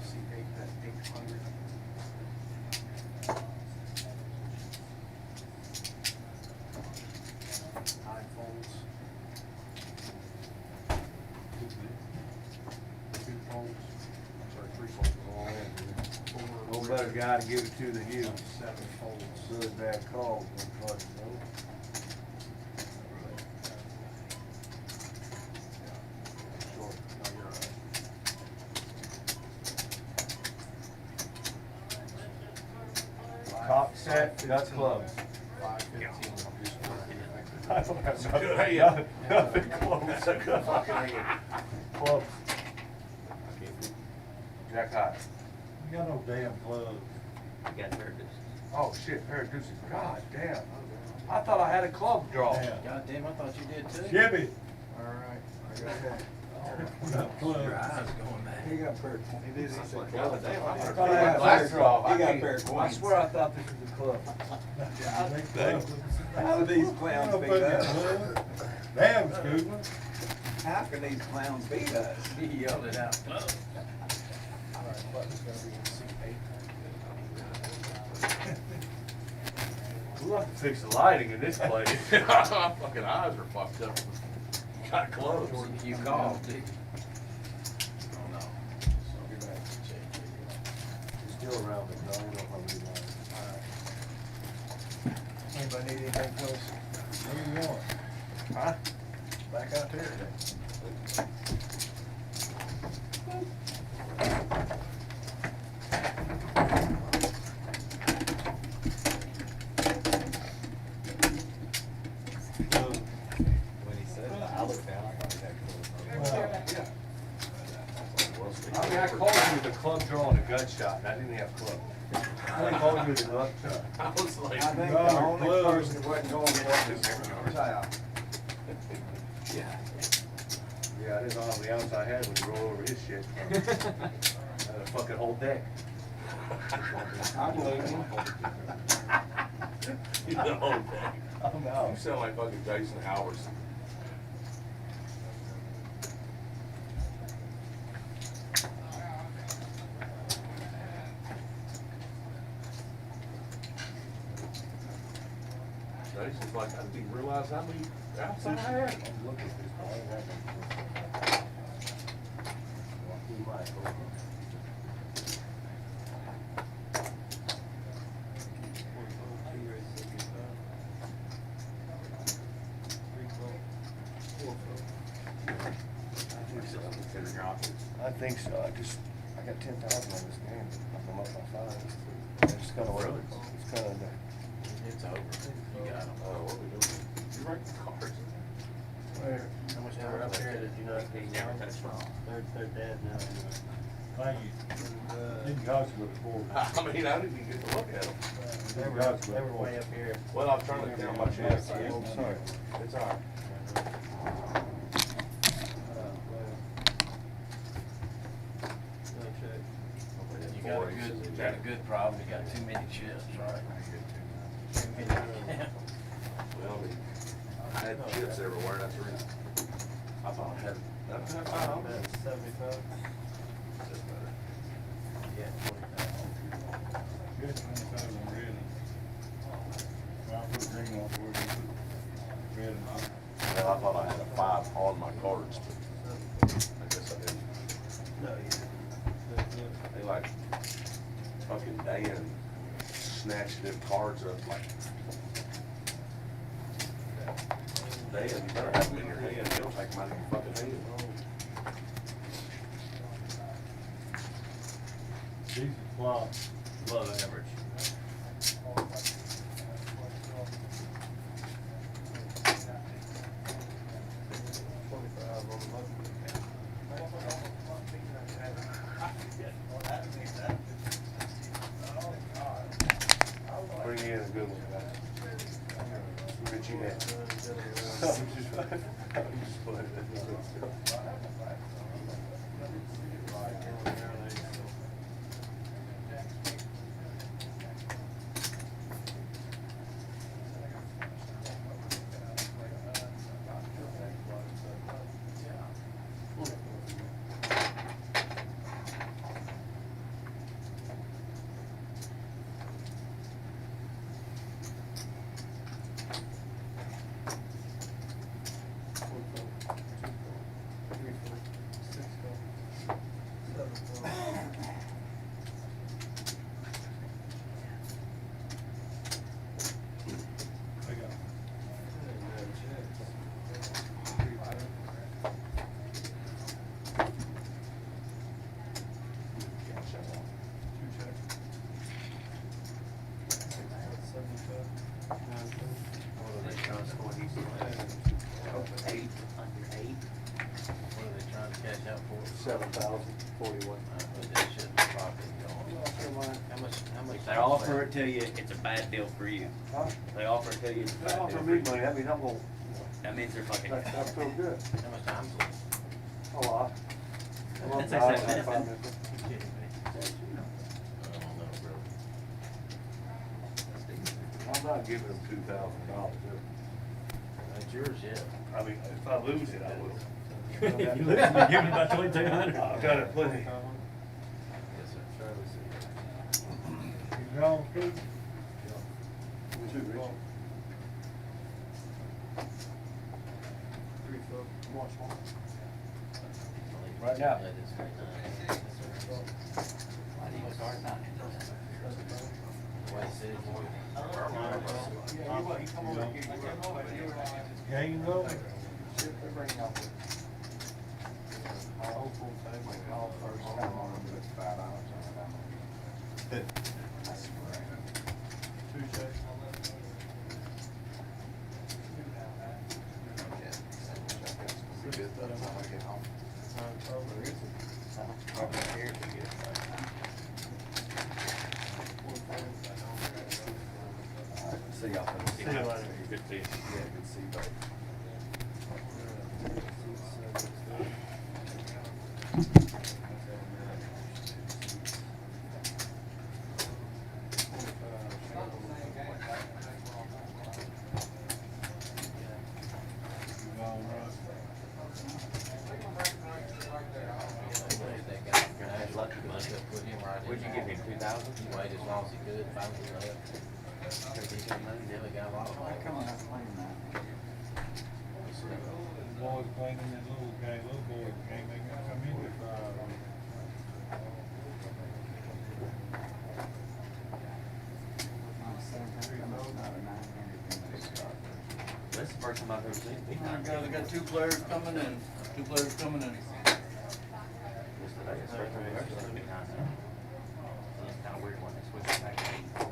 See 8 bet 800. Nine folds. 2 folds. I'm sorry, 3 folds all in. No better guy to give it to than you. 7 folds. Good bad call, no. Short. No, you're right. Top set, got clubs. 515. I'm just I don't have nothing close. I got fucking clubs. Jack high. You got no damn club. I got there just. Oh shit, pair of deuces. God damn. I thought I had a club draw. Yeah. God damn, I thought you did too. Jimmy. All right, I got one. Got club. Your eyes going back. Here you go. a pair of coins. He did, he said, God damn, I He heard got a that. pair of- draw. He got a pair of I coins. swear I thought this was a club. How do these clowns beat us? Damn, Scoobler. How can these clowns beat us? He yelled it out. We'll have to fix the lighting in this place. My fucking eyes are fucked up. Got close. You called, did Oh, no. He's still around, but no, I don't know how many lines. Anybody need anything close? What do you want? Huh? Back out there today. When he said that, I looked down, I thought he had I mean, I called you with a club draw and a gut shot, and I didn't have club. I only called you with a gut shot. I was like, I think No, the only close. person that wasn't going to was Ty. yeah. Yeah, I didn't know how many outs I had when you roll over his shit. I had a fucking whole deck. I'm losing. You know, Oh, no. you sound like fucking Jason Howerson. Jason's like, I didn't realize how many outs I had. I'm looking at this, but I ain't got no. He might hold on. I think so. I got 10,000 on this game. I'm up by 5. It's kind of Really? It's kind of. It's over. You got him. Oh, what are we doing? You write the cards. Where? How much time up here did you know? He never touched one. They're dead now. Thank you. Didn't cost you but four. I mean, I didn't even get to look at them. They were way up here. Well, I'm trying to count my chips. Oh, sorry. It's all right. You got a good problem, you got too many chips, right? Well, I had chips everywhere, that's the reason. I thought I had, that's not bad. That's 75. Just better. Yeah, 45. Good 20,000 really. Well, I put green on for it. Red and blue. Well, I thought I had a 5 on my cards, but I guess I didn't. No, yeah. They like fucking Dan snatched them cards up like. Dan, you better have them in your hand, you don't take them out of your fucking hand. Decent flop. Above average. Bring in a good one, guys. Richie had. I got What are they trying to score? He's eight, under 8. What are they trying to cash out for? 7,041. But they shouldn't be popping going. How much? They offer it to you, it's a bad deal for you. Huh? They offer it to you, it's a They bad deal offer for me you. money, I mean, I'm gonna, That means they're fucking. I feel good. How much time's left? A lot. That's All right, like five minutes. I'm not giving him $2,000. That's yours, yeah. I mean, if I lose it, I will. You lose, you're giving about 2,200. I've got it plenty. Yes, sir. Charlie said. You know, Pete? Two, Rich. Right now. That is very nice. Why do you start now? The way he said it. Game over. See y'all. See you later. Good to see you. Yeah, good to see you both. Would you give him 2,000? He waited as long as he could, finally left. He took money, nearly got a lot of money. Boys playing in that little game, little boys game, they gotta come in with, That's the first time I've ever seen him. I got two players coming in. Two players coming in. Just today, it's the first time I've ever seen him be 9. It's kind of weird when they switch it back to 8.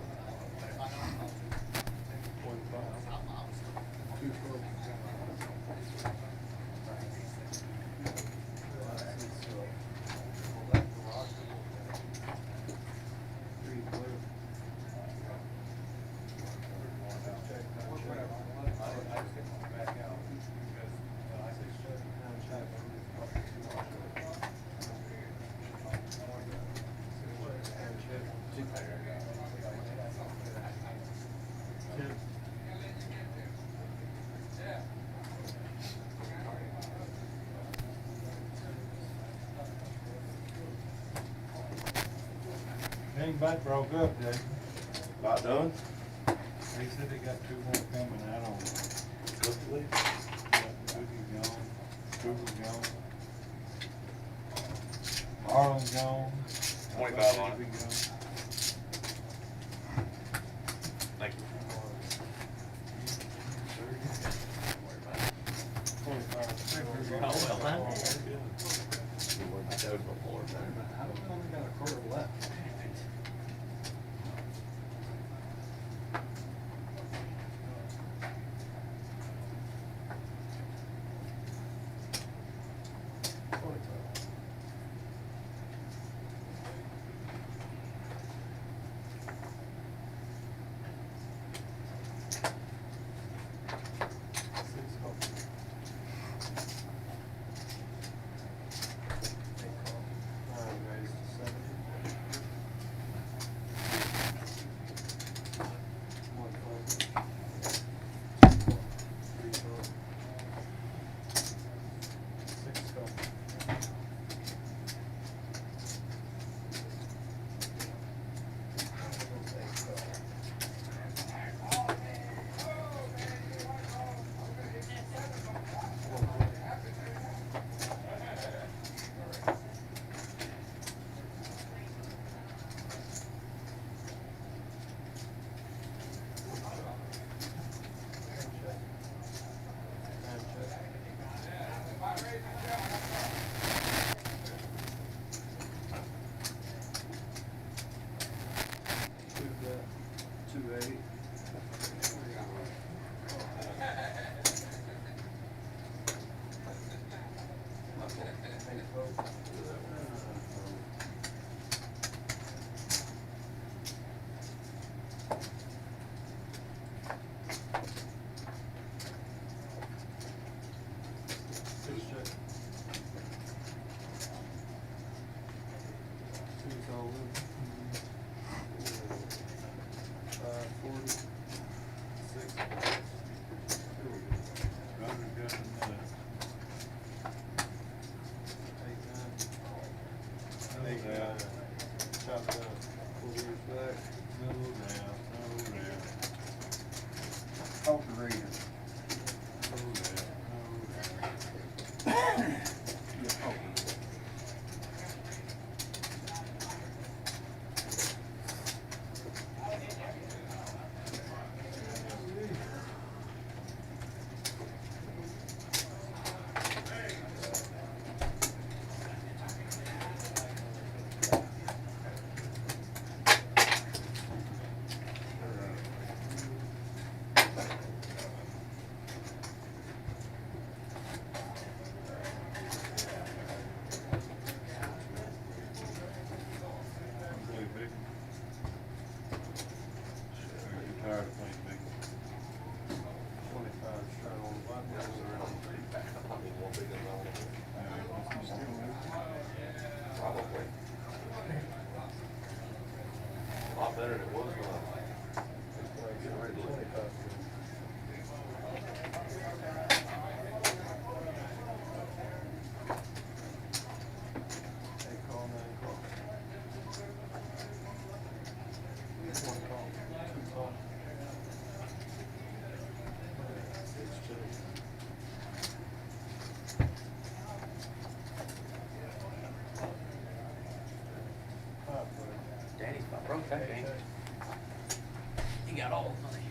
Ain't about broke up, Dave. About done? They said they got two more coming out on. Hopefully. Cookie's gone, Cooper's gone. Marlon's gone. 25 on it. Be gone. Thank you. 25. Oh, well, huh? That was before, man. I only got a quarter left. Alright. Roger's got another. No doubt. No doubt, no doubt. Poker reader. No doubt, no doubt. Really big. Are you tired of playing big? Probably. A lot better than it was when I was getting ready to look at it. Danny's about broke that game. He got all the money.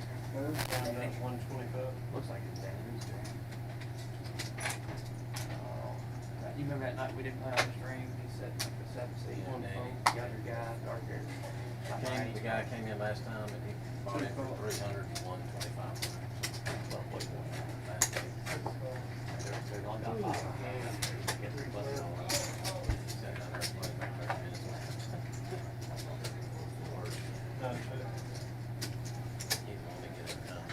Looks like it's Danny's. You remember that night we didn't play on the stream? He said like the 7 seed, younger guy, dark hair. The guy came in last time and he bought it for 300 and 125. They're going down 5. Get $3 bucks. Sat down there and played about 30 minutes. He's the one that gets it done.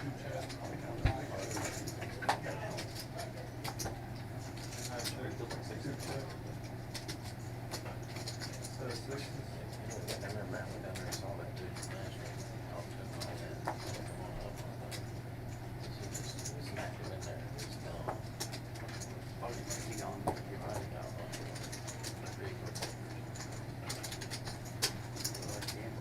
I remember Matt went down there and saw that dude from Nashville. Talked to him and all that. He said, "Come on up." He just smacked him in there. He's gone. Oh, he gone. You're right, he got one. The big reporters. Love the game.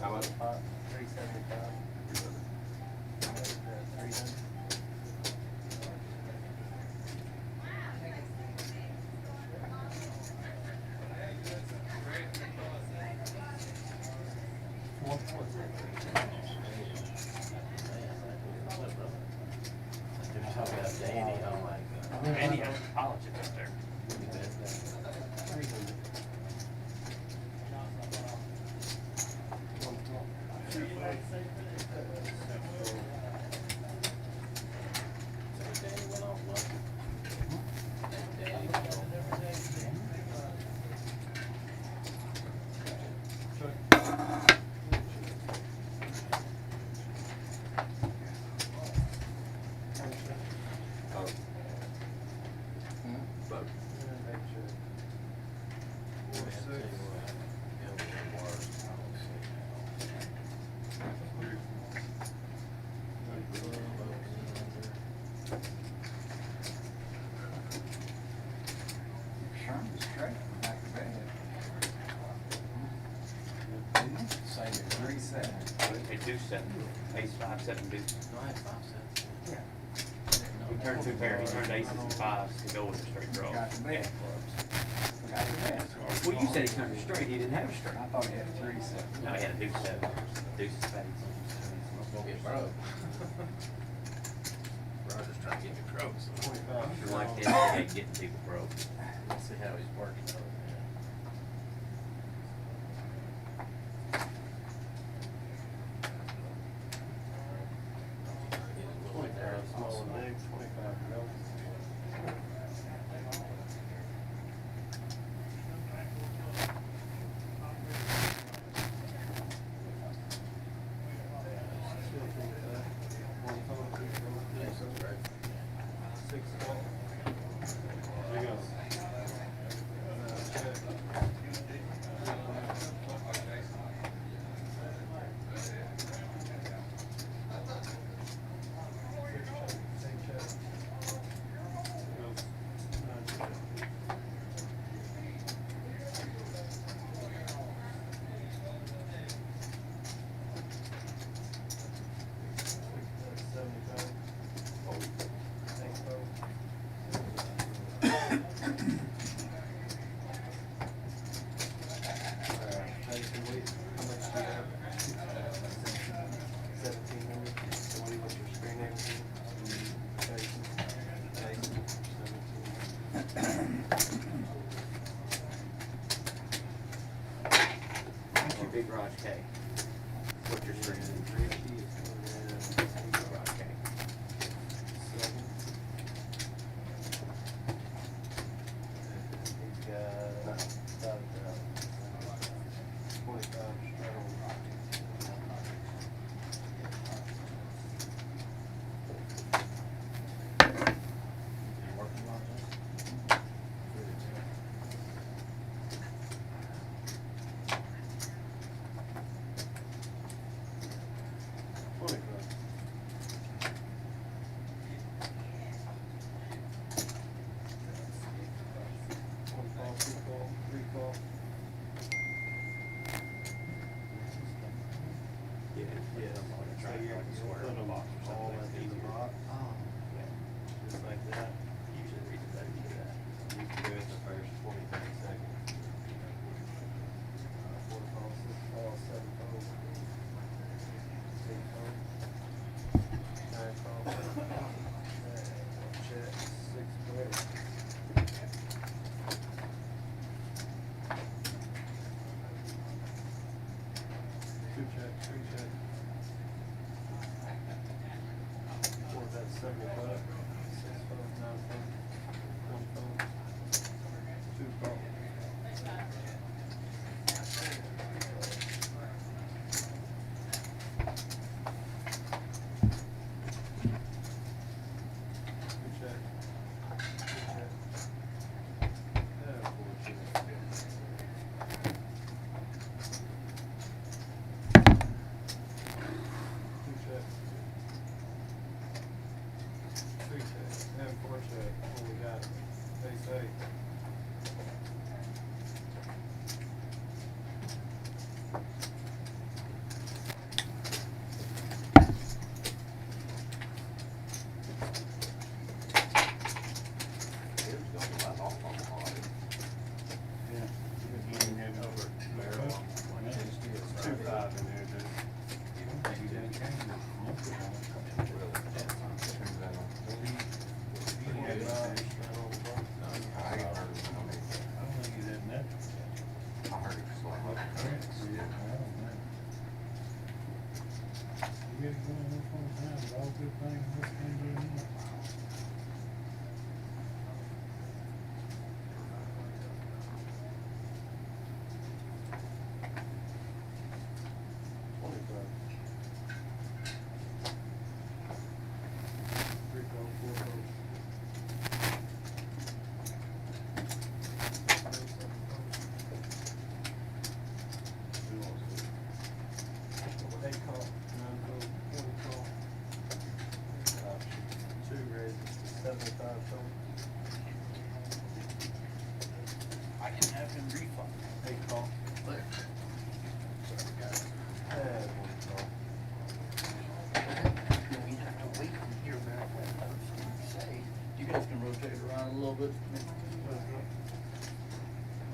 How much? 375. 300. You're talking about Danny, oh my God. And he has politics up there. Danny went off lucky. Danny went off. turned the straight back to bed. Didn't he? Same as 3-7. It deuce seven, ace five, seven deuce. No, I had 5 cents. Yeah. He turned two pair, he turned aces and fives to go with a straight draw. Got the And bed. clubs. Got the best. Well, you said he turned it straight, he didn't have a straight. I thought he had 3-7. No, he had a deuce seven, deuce spades. Gonna get broke. Roger's trying to get me broke, so. You like this, he ain't getting people broke. Let's see how he's working over there. Small and big, 25 to go. What's your big garage K? What's your screen? Big garage K. Yeah, yeah, I'm gonna try to like square in a box or something. That's easy. Yeah. Just like that. Usually the reason that you do that. You can do it the first 20, 30 seconds. 4 call, 6 call, 7 call. 8 call. 9 call. Check, 6 play. Two check, 3 check. 4 bet, 75. 6 call, 9 call. 1 call. 2 call. Two check. 2 check. And 4 check. Two check. 3 check. And 4 check. What we got? Ace 8. Two 5 in there, dude. Eight call, 9 call, 20 call.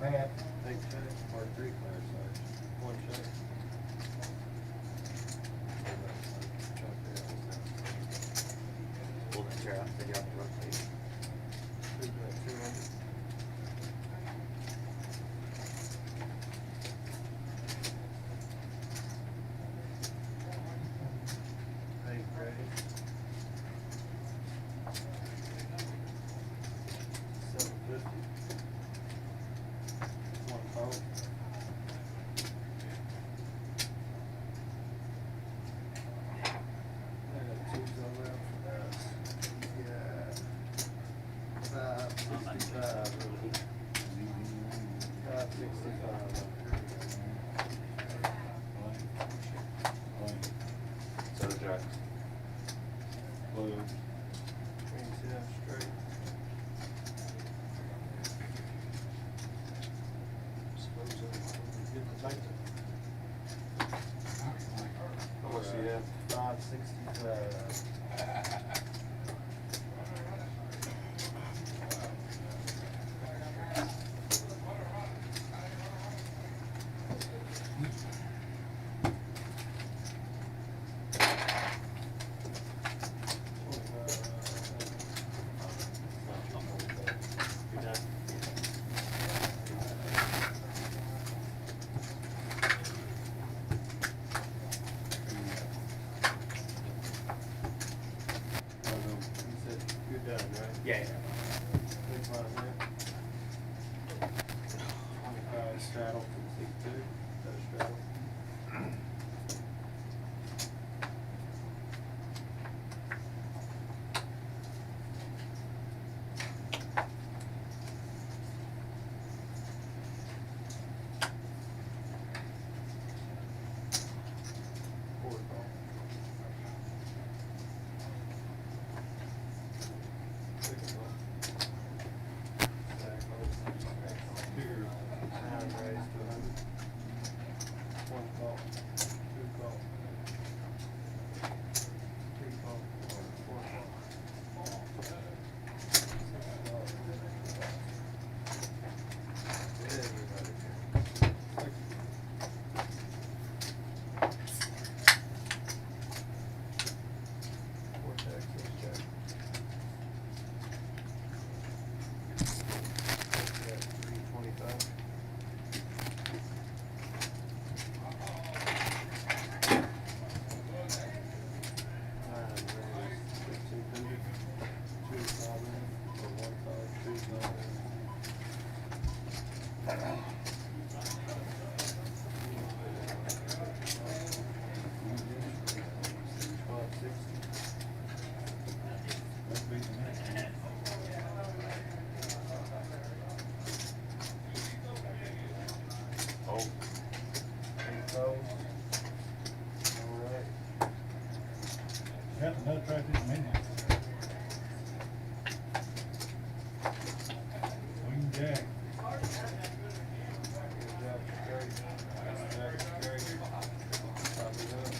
Matt. Big check, part three clear size. One check. Pull that chair out, take it out the rug, please. Eight ready. 750. One call. I got two over there for us. Yeah. 565. 565. So Jack. Blue. Queen ten straight. Suppose I get the bank. How much do you have? 565. You're done, right? Yeah. Big line there. 25 straddle from 62. That's straddle. Forward ball. Second ball. Back ball. Bigger hand raised to 100. One ball. Two ball. Three ball. Four ball. Six ball. Everybody. Four tags, six jack. Got 325. Nine raised 1500. Two five in, or one five, two five in. That beats me. Oh, Eight toes. All right. That's another track this minute. Queen Jack. Jack straight. Jack straight. Top it up.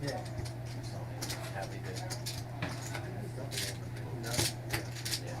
Yeah. How they did. Yeah.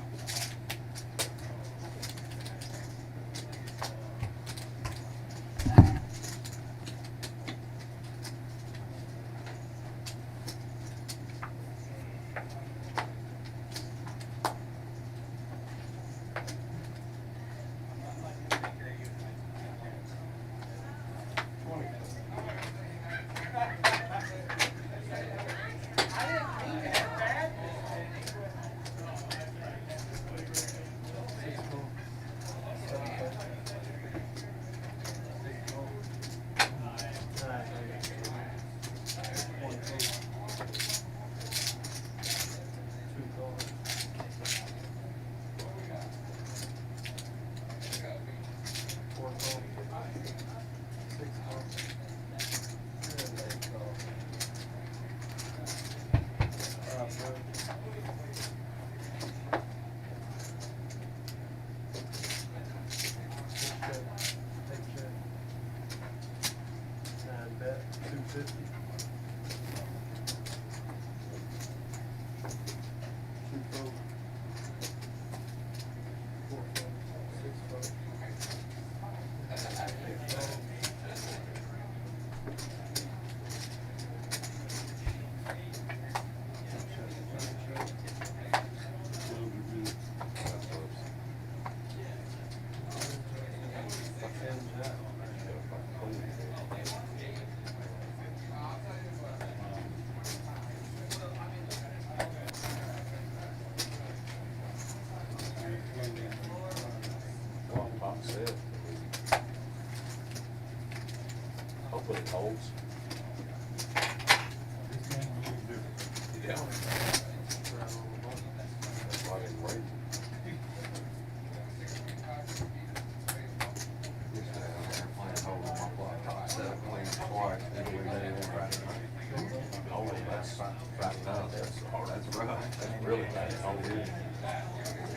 That's really bad. Oh, really?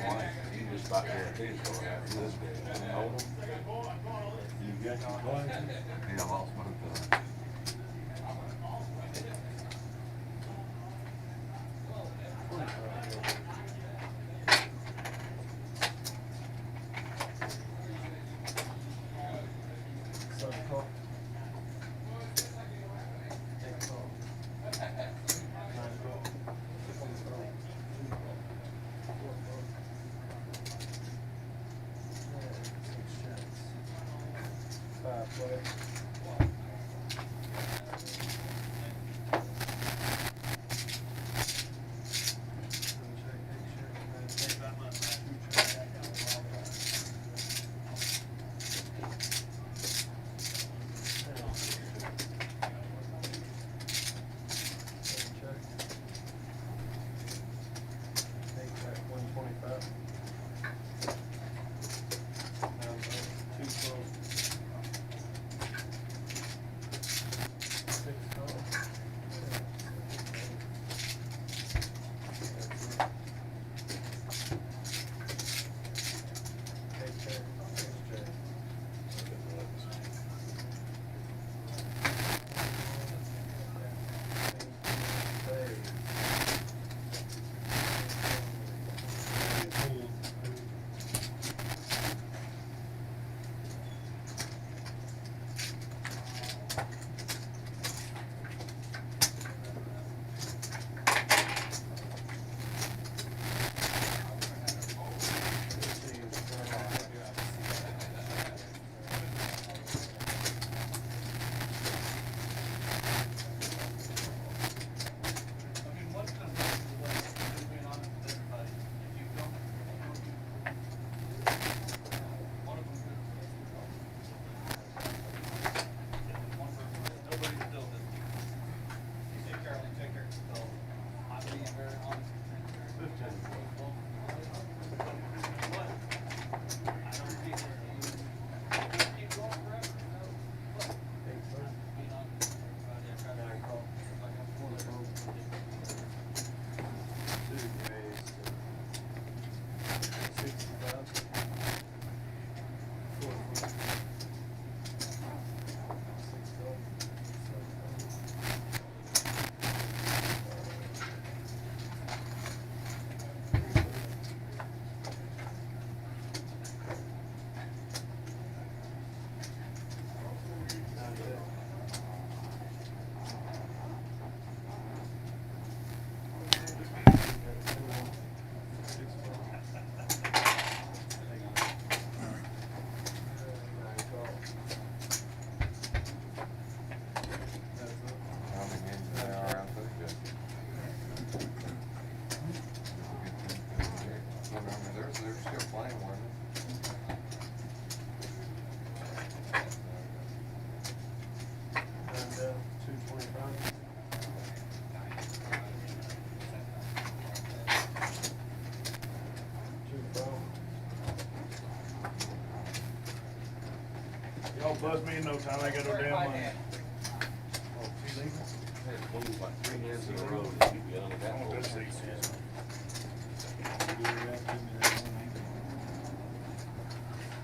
Why? You just about guarantee it's going to happen this big. Hold them. You got your glasses? Yeah, I lost both of them. They're still playing one. Y'all buzz me in no time, I got no damn money. Oh, she leaving? They had lose like 3 hands in a row. You'd be under that I want whole that thing. seat.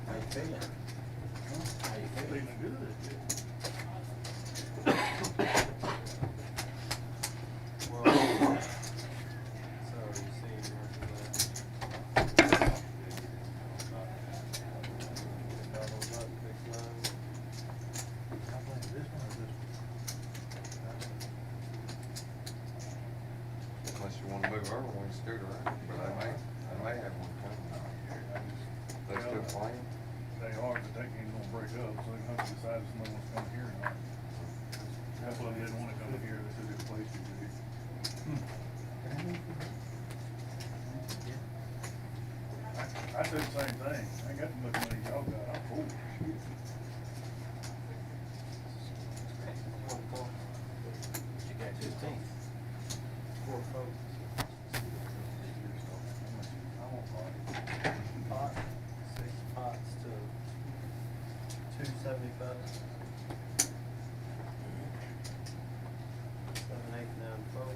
How you feeling? How you feeling? Feeling good. Unless you want to move over when you scoot around, but they may have one coming. They're still playing. They are, but they ain't gonna break up, so they have to decide if someone wants to come here or not. That's why they didn't wanna come here, they said it's a place to be. I said the same thing, I ain't got the much money y'all got, I'm full. Shit. You got 15. Four folks. I want party. Pot, 6 pots to 275. 7, 8, 9, 12.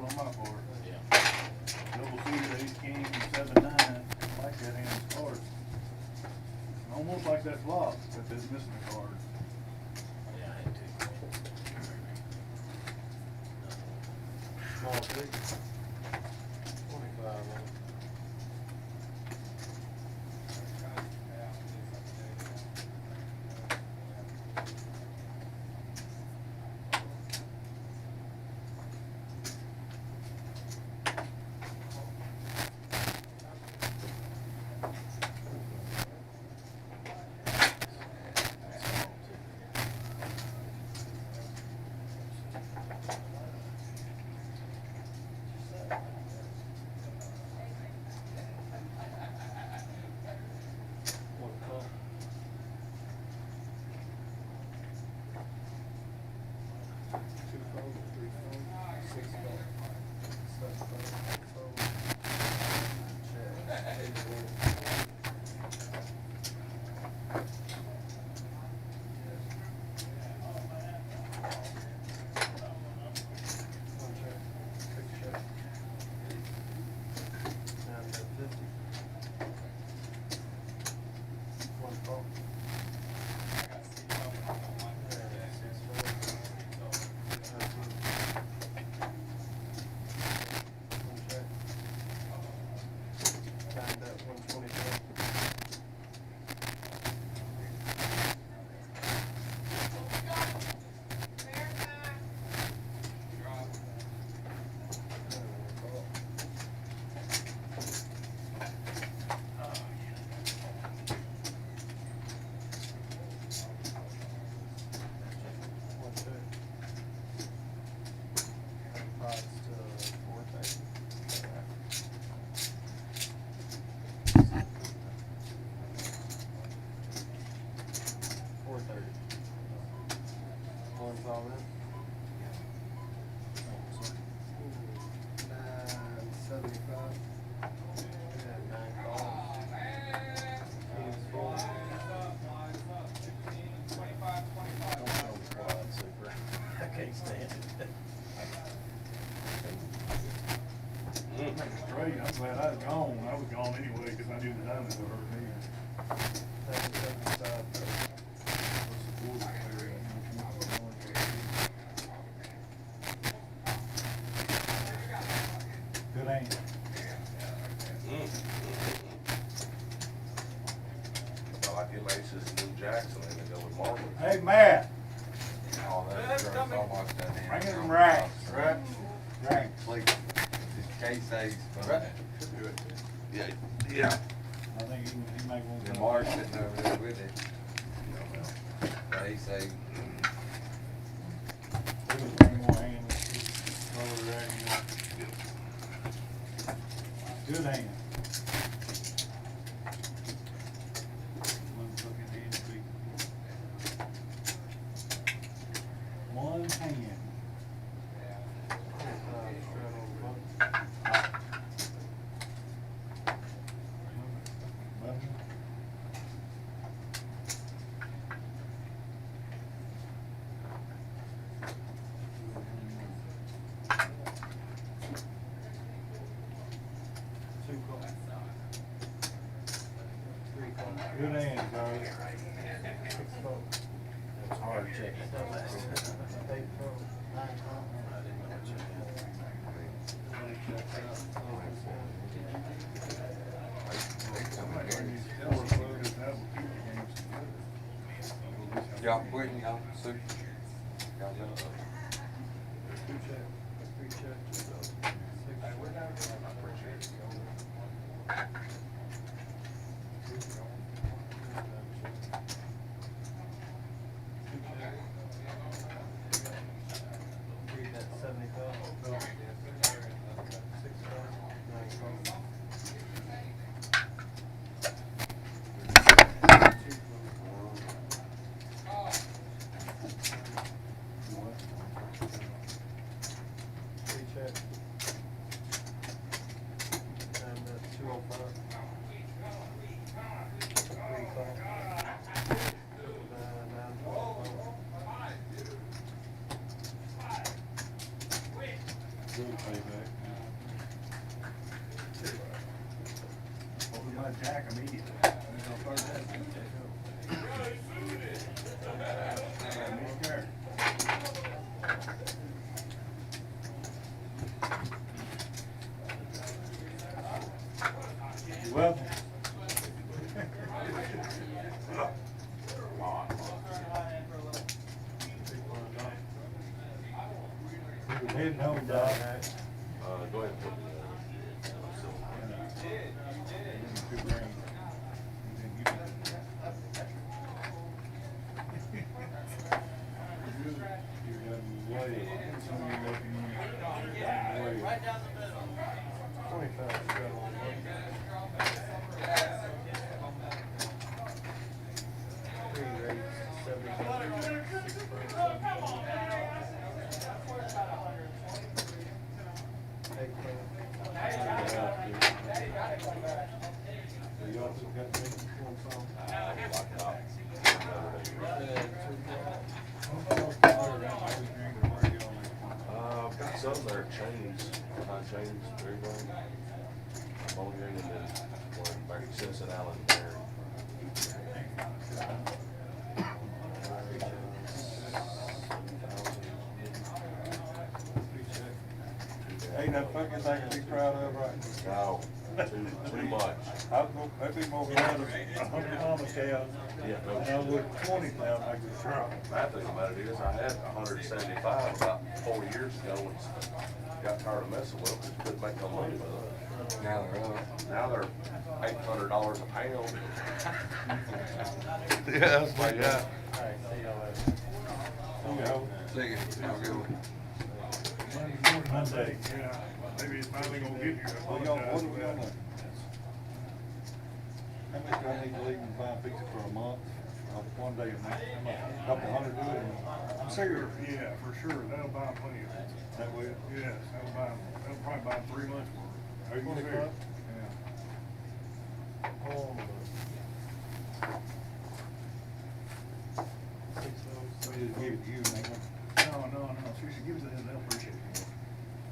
on my part. Yeah. Double suited, ace, king, 7, 9, I like that hand's card. Almost like that flop, but it's missing a card. Yeah, I had to. Small big. 25 on it. One call. Two calls, three calls, 6 calls, 7 calls, 8 calls. Check. 8 calls. One check, 6 check. Now to 50. One call. One check. Timed up 124. One check. Pots to 430. One's all in. 975. And 9 calls. King's full. Don't show the quad, super. I can't stand it. Straight, I'm glad I was gone. I was gone anyway, because I knew the diamonds would hurt me. 975. What's the board player? Good ain't it? I like them aces and them jacks, and then go with marbles. Hey, Matt, Oh, that's gross. I watched that hand. bring in some racks. Right? Racks. Like, just case ace. Right. Yeah, yeah. I think he might want And to. Mark's sitting over there with it. The ace ace. We'll just bring more hands. Lower the rack. Good hand. One fucking hand to be. One hand. Button. Two calls. 3 calls. Good hand, guys. 6 calls. It was hard checking that last time. 8 calls. 9 calls. I didn't know what you had. Money checks out. Y'all quitting, y'all super. Y'all done? 2 check, 3 check, 6 check. Three bet 75. 6 calls, 9 calls. Two calls. Open my jack immediately. You're welcome. We're heading home, dog. Go ahead and put Right down the middle. 25. I've got some that are chains, high chains, everything. I'm only getting them one back in Simpson Allen there. Ain't that fucking thing to be proud of right now. No, too much. I'd be more proud of 100 mama cows Yeah, no than I would 20 now, I could try. Bad thing about it is I had 175 about 4 years ago and got tired of messing with them, just couldn't make no money with them. Now they're up. Now they're $800 a pound. Yeah, that's my yeah. Alright, see y'all later. See you. Have a good one. Monday. Yeah, maybe it's finally gonna get here. Well, y'all, what are we gonna? How much do I need to leave and buy a pizza for a month? One day a month, how much? Couple hundred do it? I'm serious. Yeah, for sure, that'll buy plenty of it. That way? Yes, that'll probably buy 3 months worth. Are you 25? serious? Yeah. Oh. So you just give it to you, man. No, seriously, give it to them, they'll appreciate it.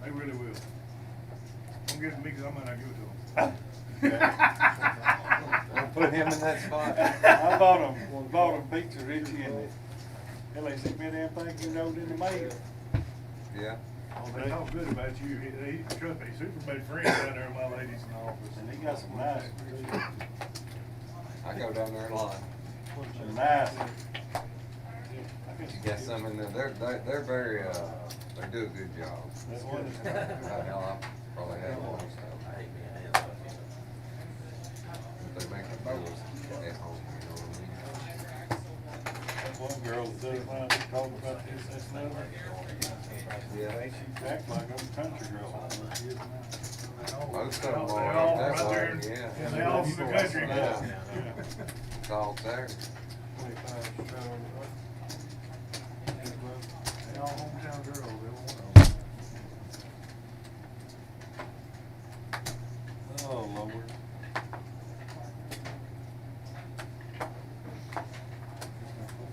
They really will. Don't give it to me, cause I might not give it to them. Don't put him in that spot. I bought him pizza, Richie, and they sent me them things you wrote in the mail. Yeah. Oh, they talk good about you. Trust me, super made friends down there, my ladies in the office. And he got some nice, I go down there a lot. some nice. You got some in there, they're very, they do a good job. That one is- I'll probably have one stuff. I hate being hands off, you know. They make the bills at home, you know what I mean? That one girl that does mine, she told me about this, that's another. Yeah. She act like I'm a country girl. Most of them They are all that right way, there. yeah. Yeah, they all from the country. Yeah. Yeah. It's all there. They all hometown girls, every one of them. Oh, Lord.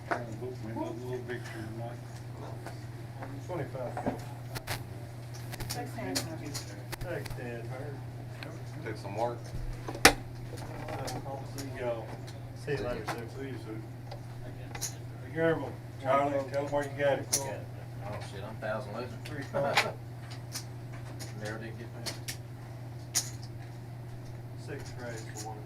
Trying to book me another little victory tonight. 25. Thanks, Thanks, Dad. Took some work. See y'all. See you later, sir. See you soon. Be careful. Charlie, tell them where you got it from. Oh shit, I'm 1,000 losing. Never did get paid. 6th grade for one.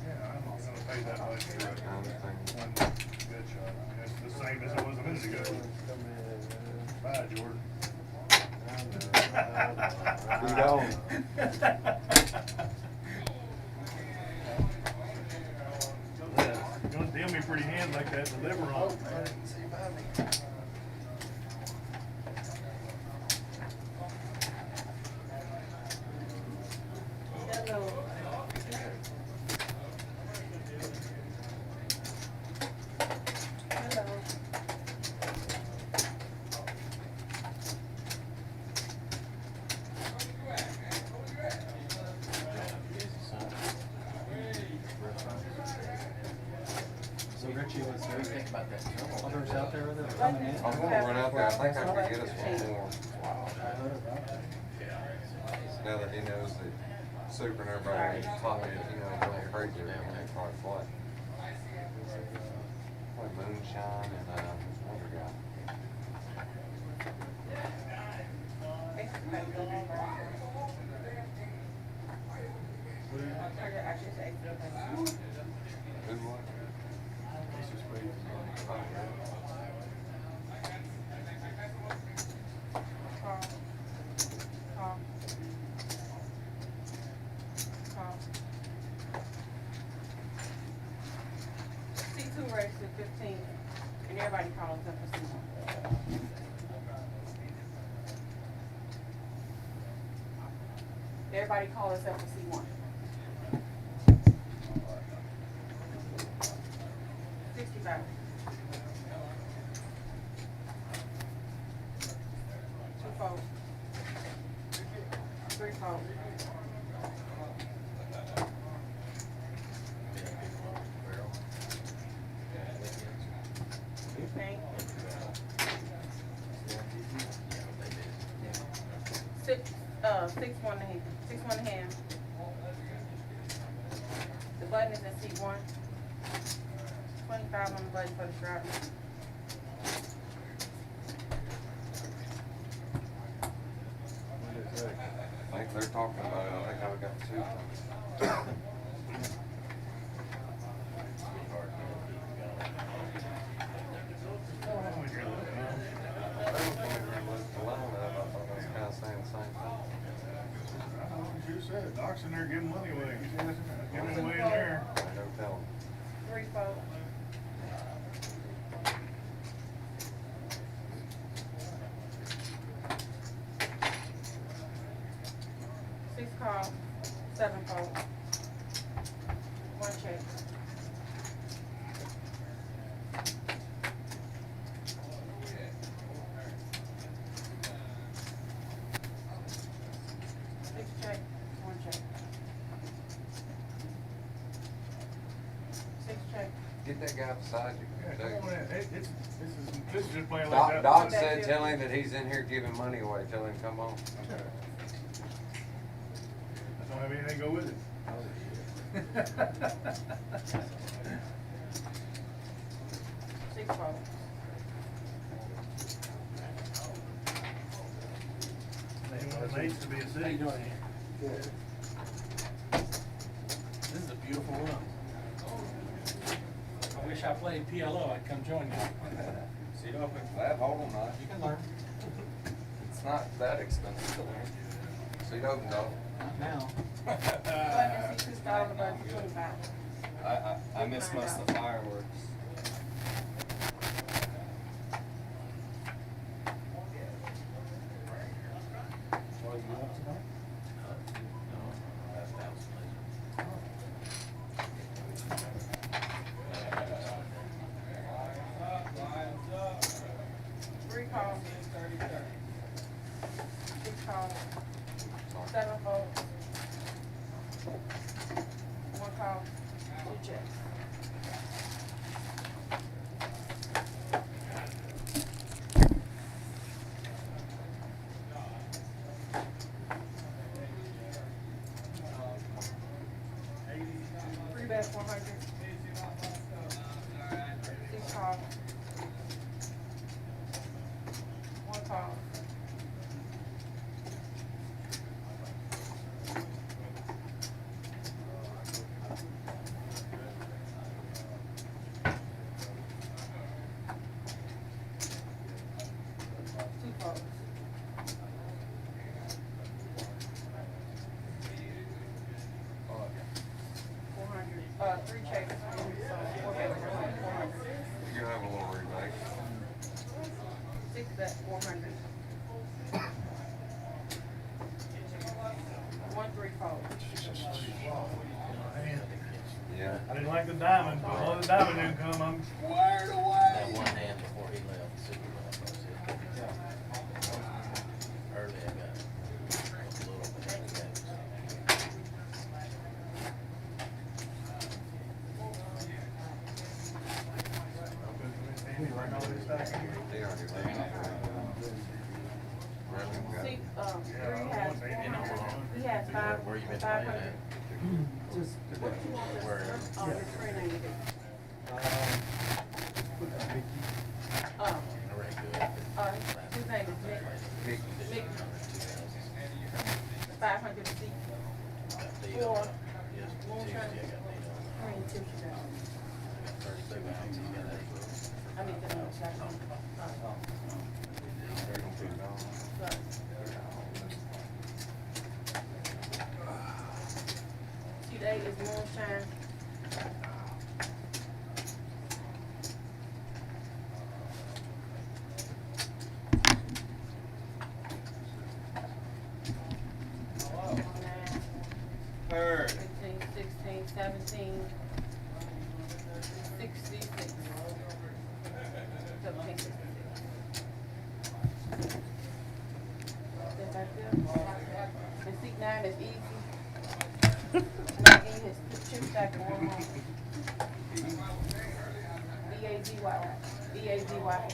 Yeah, I'm not gonna pay that much for it. One good shot. That's the same as it was a minute ago. Bye, Jordan. Lead on. You're gonna deal me pretty hands like that, deliver on. So Richie, was there anything about that others out there that are coming in? I'm gonna run out there, I think I can get us one more. Now that he knows that Super and everybody is talking, going crazy, they're gonna probably fly. Like Moonshine and, who's another guy? Who was? C2 race to 15, and everybody calls up for C1. Everybody call us up for C1. 65. 2-4. 3-4. 15. 6-1 hand. 6-1 hand. The button is in C1. 25 on the button for the driver. I think they're talking about it, I think I've got two. You said, Doc's in there giving money away. Giving it away in there. 3-4. 6 call. 7-4. 1 check. Check, 1 check. 6 check. Get that guy beside you. Yeah, come on in. This is just playing like Doc, that. Doc said, tell him that he's in here giving money away. Tell him come on. I don't have anything to go with it. 6-4. They want an ace to be a six. How you doing? Good. This is a beautiful room. I wish I played PLO, I'd come join you. See, don't that hold on, You can learn. It's not that expensive to learn. See, don't know. Not now. Button is C2 style on the button for 25. I missed most of the fireworks. What do you want tonight? Three calls. 6 calls. 7 votes. 1 call. 2 checks. three checks, so four bets, 400. You're gonna have a little rebate. Six bet, 400. 1-3-4. Yeah. I didn't like the diamond, but all the diamond didn't come, I'm squared That away. one hand before he left, super left, that's it. Early I got a little bit. They already See, he has five, Where you been 500. playing Just, What you want to, Where? your friend ain't it? put a Mickey. His name is Nick. Nick. 500 a seat. For moonshine. I mean, two should I mean, the moonshine. Today is moonshine. Third. 15, 16, 17, 66. 17, 66. Then back there. And seat 9 is easy. Now he has two stack of one more. E-A-Z-Y. E-A-Z-Y.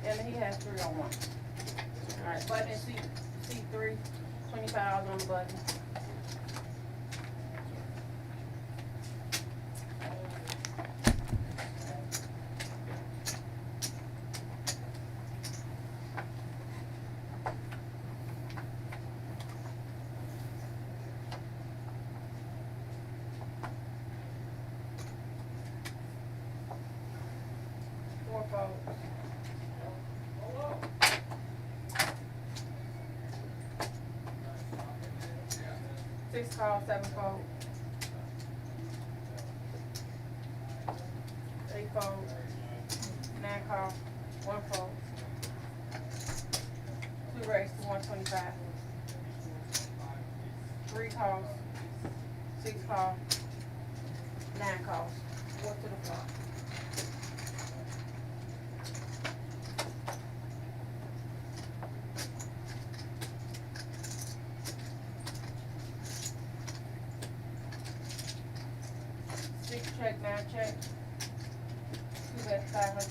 And he has 3 on 1. Alright, button and C3, 25 on the button. Four folds. Six call, 7 fold. 8 fold. 9 call, 1 fold. 2 raise to 125. 3 calls. 6 call. 9 calls. 4 to the floor. Check, 9 check. 2 bet, 500.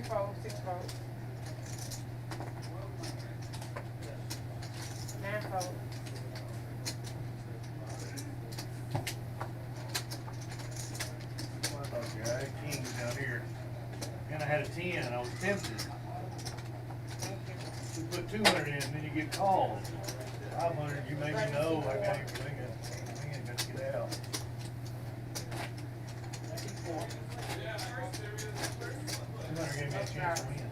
Fold, 6 fold. 9 fold. I had kings down here, and I had a 10, and I was tempted. You put 200 in, then you get called. 500, you make me know, I got your thing, we ain't gonna get out. 200 gave me a chance to win.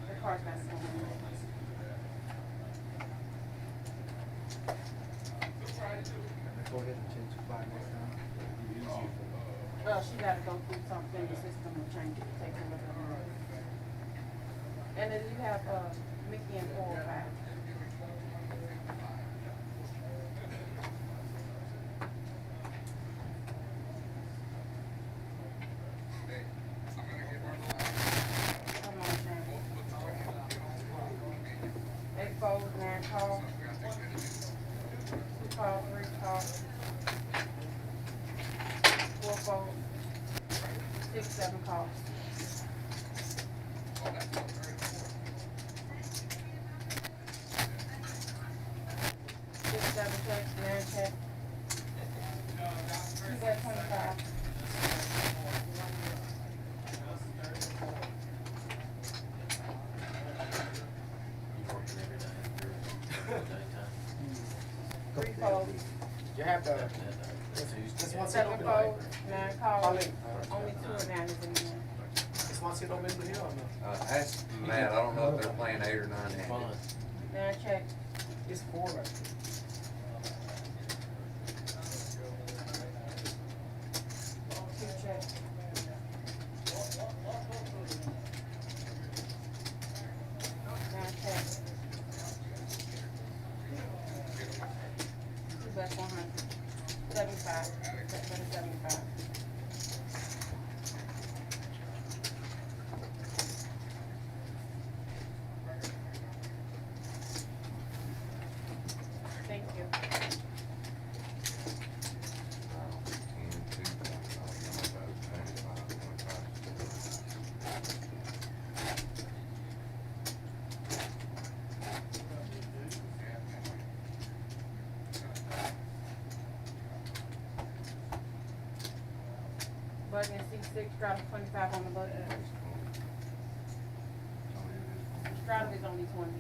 The card's not so Go ahead and change the flag next time. well, she gotta go through something in the system and change it, take a look at her. And then you have, Mickey and 4 or 5. fold, 9 call. 2 call, 3 call. 4 fold. 6, 7 call. 6, 7 check, 9 check. You got 25. You working every day, or daytime? 3 fold. You have to, Tuesday. this one sit 7 open. fold, 9 call. Holly. Only 2 of 9 is in there. This one sit open here or no? Ask Matt, I don't know if they're playing 8 or 9 handed. Fun. 9 check. It's 4 right there. 2 check. 9 check. 2 bets 100. 75. Bet 75. Thank you. Button is C6, straddle 25 on the button. Straddle is only 20.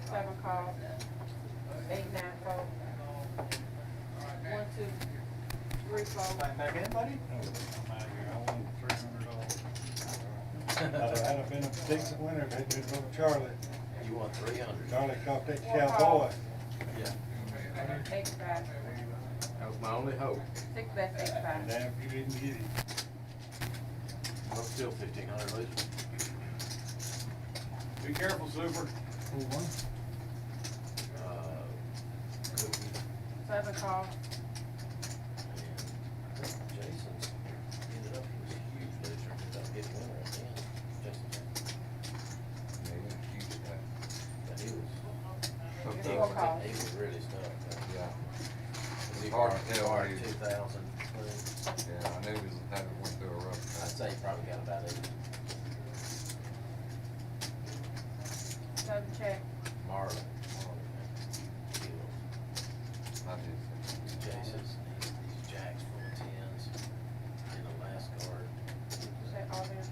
Seven call, 8, 9 fold. 1, 2, 3 fold. Back in, buddy? No, I'm out here, I won $300. I'd have been a decent winner if they did go to Charlie. You want 300? Charlie caught that 4 cowboy. calls. Yeah. 85. That was my only hope. 6 bets, 85. Damn, if you didn't get it. I'm still 1,500 losing. Be careful, Super. Who won? Cookie 7 call. and Jason's ended up, he was a huge loser, ended up getting winner at the end. Jason's, Yeah, he was huge at that. but he was, Hooked Four up. calls. he was really stuck. Yeah. He Hard to borrowed- tell, borrowed he was- 2,000. Yeah, I knew he was having went through a rough I'd patch. say he probably got about 80. 7 check. Marlon. I did. Jason's, these jacks full of 10s in the last card. Check all them.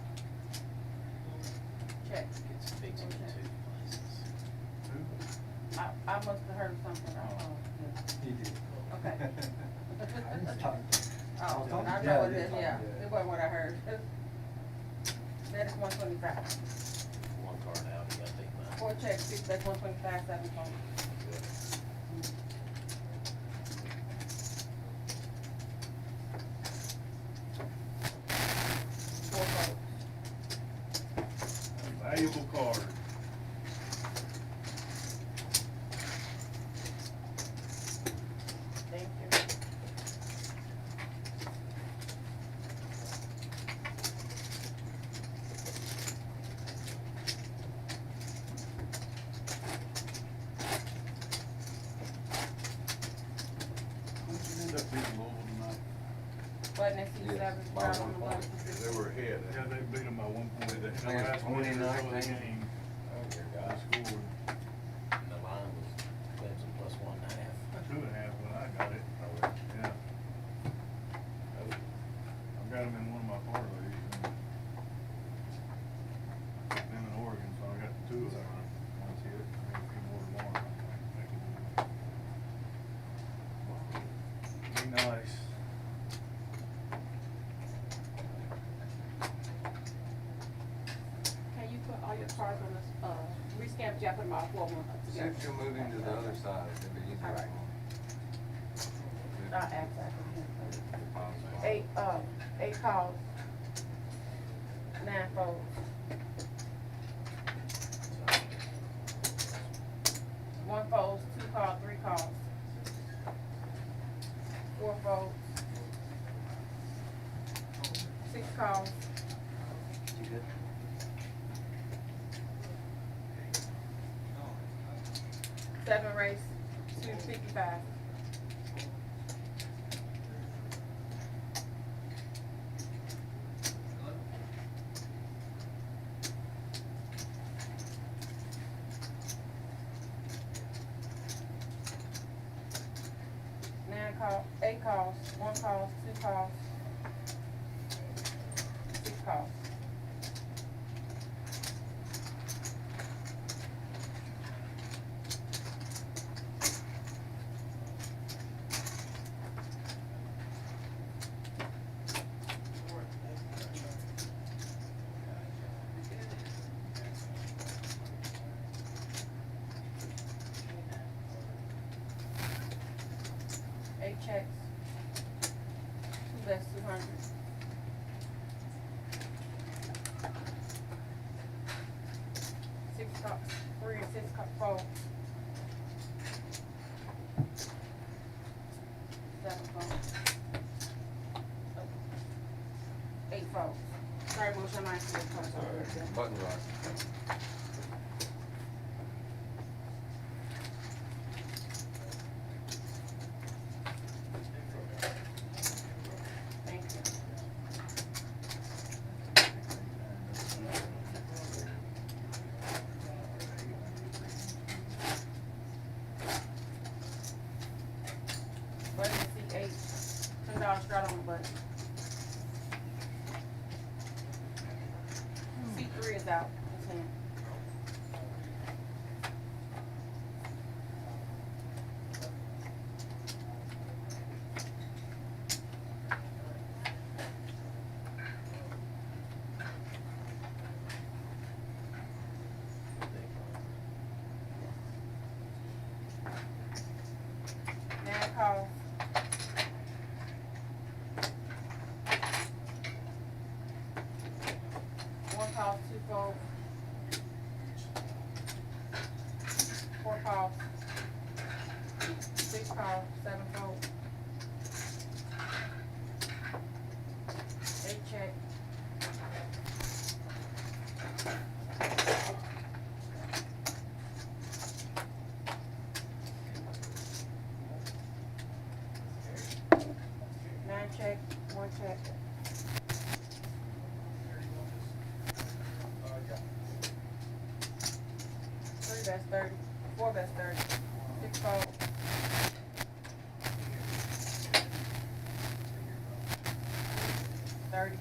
Check. Gets fixed in 2 places. I must have heard something. He did. Okay. I was talking. Oh, I know what it is, yeah. It wasn't what I heard. That is 125. One card out, he got big money. 4 checks, 6 bets, 125, 7 fold. Four fold. Valuable card. Thank you. End up beating Louisville tonight. Button is C7, Yes, by straddle on the 1 point. button. They were ahead. Yeah, they beat them by 1 point. Did they In the play us last minute or so of the 29? game, Oh, dear they God. scored And the line was Clemson plus 1.5. 2.5 when I got it. Yeah. I've got them in one of my parlays. And them in Oregon, so I got 2 of them. That's it. Maybe a few more tomorrow. Be nice. Can you put all your cards on this, rescan, put them all 4 of them together? See if you're moving to the other side, it'll be easier. All right. Eight calls. 9 folds. 1 folds, 2 calls, 3 calls. 4 folds. 6 calls. You good? 7 race to 55. Call, 8 calls, 1 call, 2 calls, 6 calls. Checks. 2 bets, 200. 6 calls, 3 and 6 calls, 7 folds. 8 folds. Sorry, motion, I see it. Button rock. Thank you. Button C8, $10 straight on the button. C3 is out, it's in. Nine calls. One call, 2 folds. 4 calls. 6 calls, 7 folds. 8 check. Nine check, 1 check. 3 bets 30, 4 bets 30, 6 folds. 30.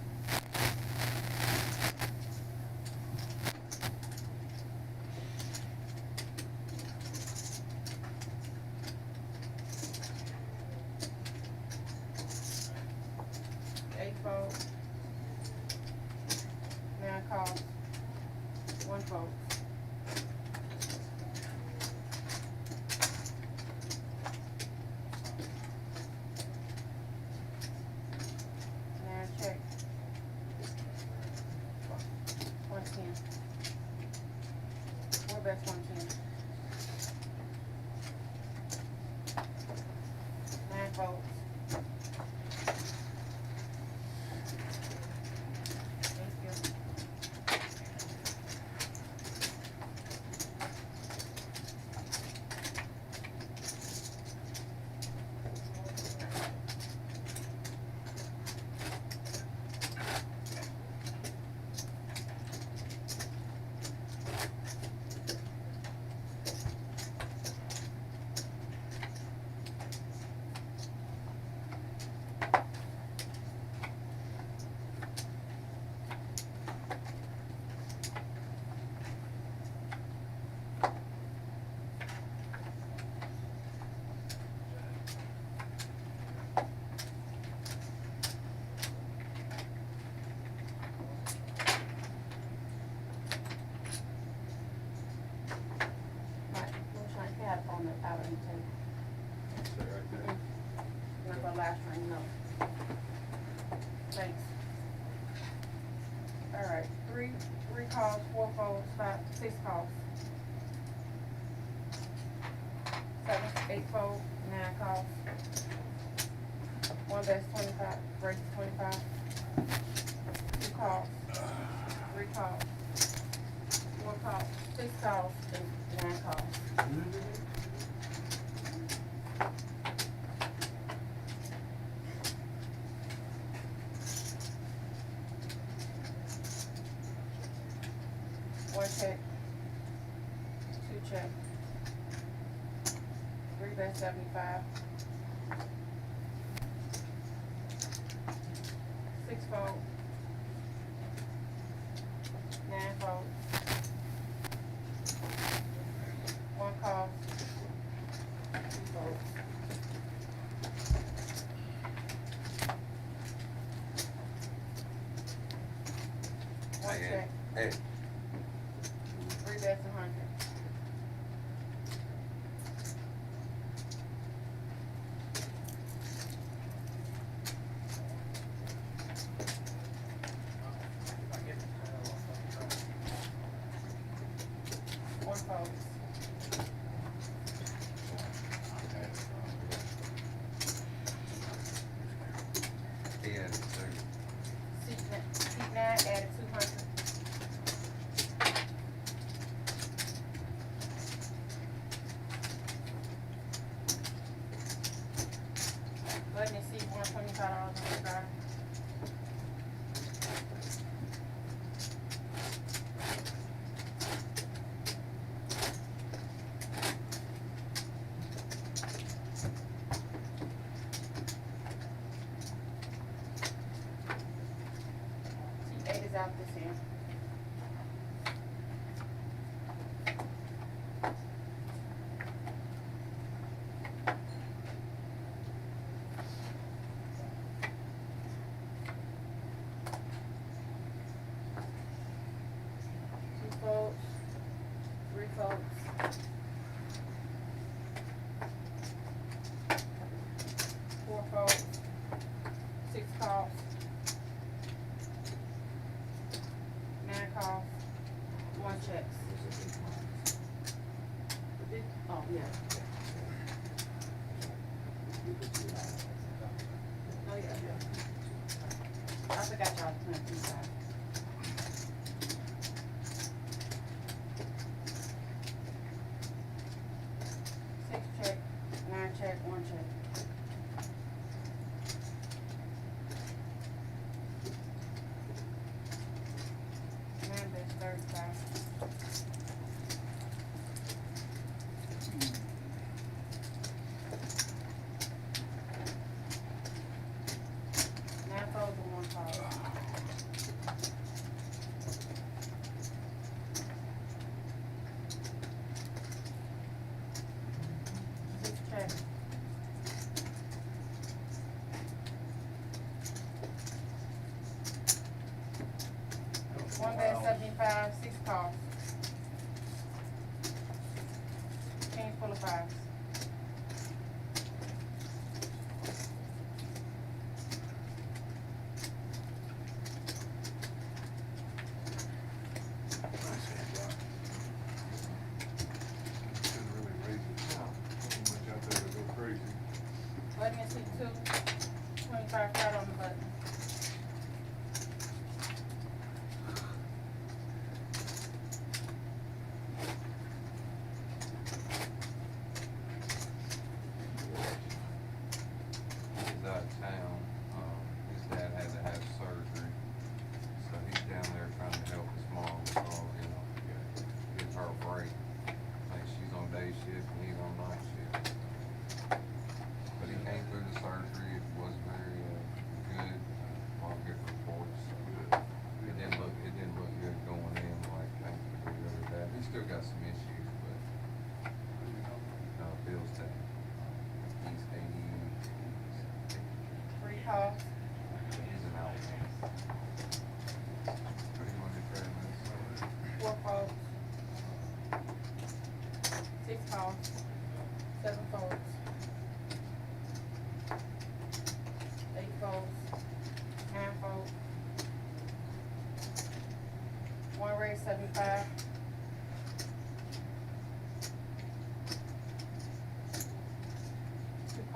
Eight folds. 9 calls. 1 fold. Check. 110. 4 bets 110. 9 folds. Thank you. a live stream, no. Thanks. Alright, three calls, 4 folds, 6 calls. 7, 8 fold, 9 calls. 1 bet's 25, raises 25. 2 calls, 3 calls, 4 calls, 6 calls, and 9 calls. One check, 2 check, 3 bet 75, 6 fold, 9 fold, 1 call, 2 folds. One check, Hey, 3 bets 100. One folds. yeah, so Seat 9 added 200. Button and seat $125 on the card. Seat 8 is out this year. Two folds, 3 folds. 4 folds, 6 calls. 9 calls, 1 checks. Oh, yeah. Oh, yeah. I forgot y'all to put 2 sides. 6 check, 9 check, 1 check. Man, there's 35. Nine folds and 1 call. Six check. One bet 75, 6 calls. King full of 5s. Shouldn't really raise it. Too much out there to go crazy. Button and seat 2, 25 flat on the button. he's out of town. His dad had to have surgery, so he's down there trying to help his mom with all, give her a break. Like she's on day shift and he's on night shift. But he came through the surgery. It was very good. All good reports. It didn't look good going in. Like things were good or that. He's still got some issues, but Bill's taking. He's 80. 3 calls. He's an outlaw. Pretty much a fair 4 folds. 6 calls. 7 folds.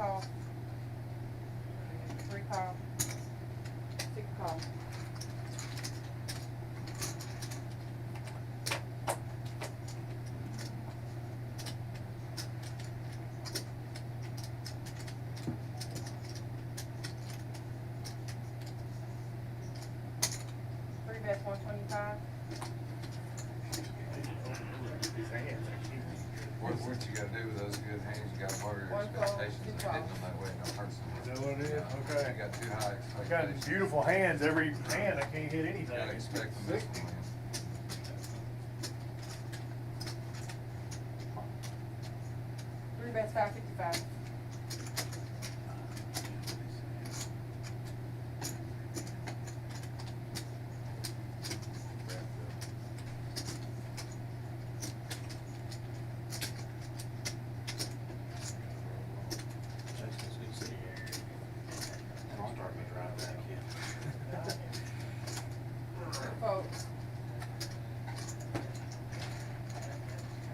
calls. 3 calls. 6 calls. Three bets 125. What you gotta do with those good hands, you gotta lower your One call, expectations and two hit them calls. that way, no hurts them. Is that what it is? Yeah. Okay. You got too high I got expectations. beautiful hands, every hand, I can't hit anything. You gotta expect them this one. Three bets 555. Jason's good to see you. I'm starting to drive back in. Folks.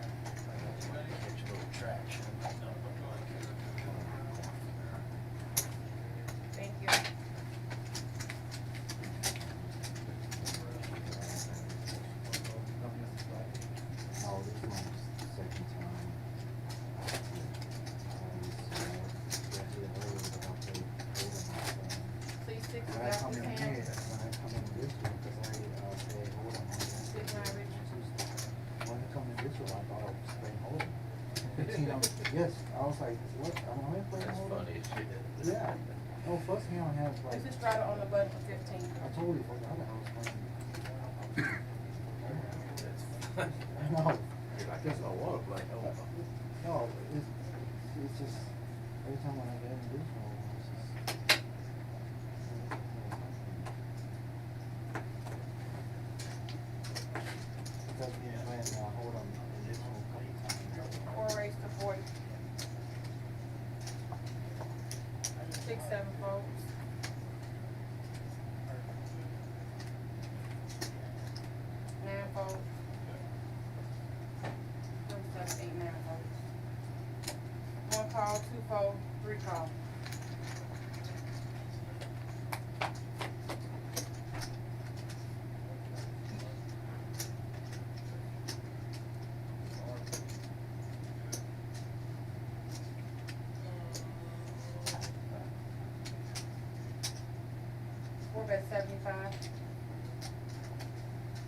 Catch a little traction. Thank you. Oh, this one's the second time. Please stick When I without come this in hand. here, when I come in this one, cause I say, hold on. Stick my original. When I come in this one, I thought I was playing hold on. Yes, I was like, what, am I playing That's hold on? funny as shit. Yeah. Oh, first hand I had was like, This is right on the button for 15. I totally forgot I was playing. That's No, I guess I wanna play. no, it's just, every time when I get in this one, it's just. Because we were playing, hold on, in this one a couple times. 4 raised to 40. 6, 7 folds. 9 folds. 7, 8, 9 folds. 1 call, 2 fold, 3 call. Four bet 75.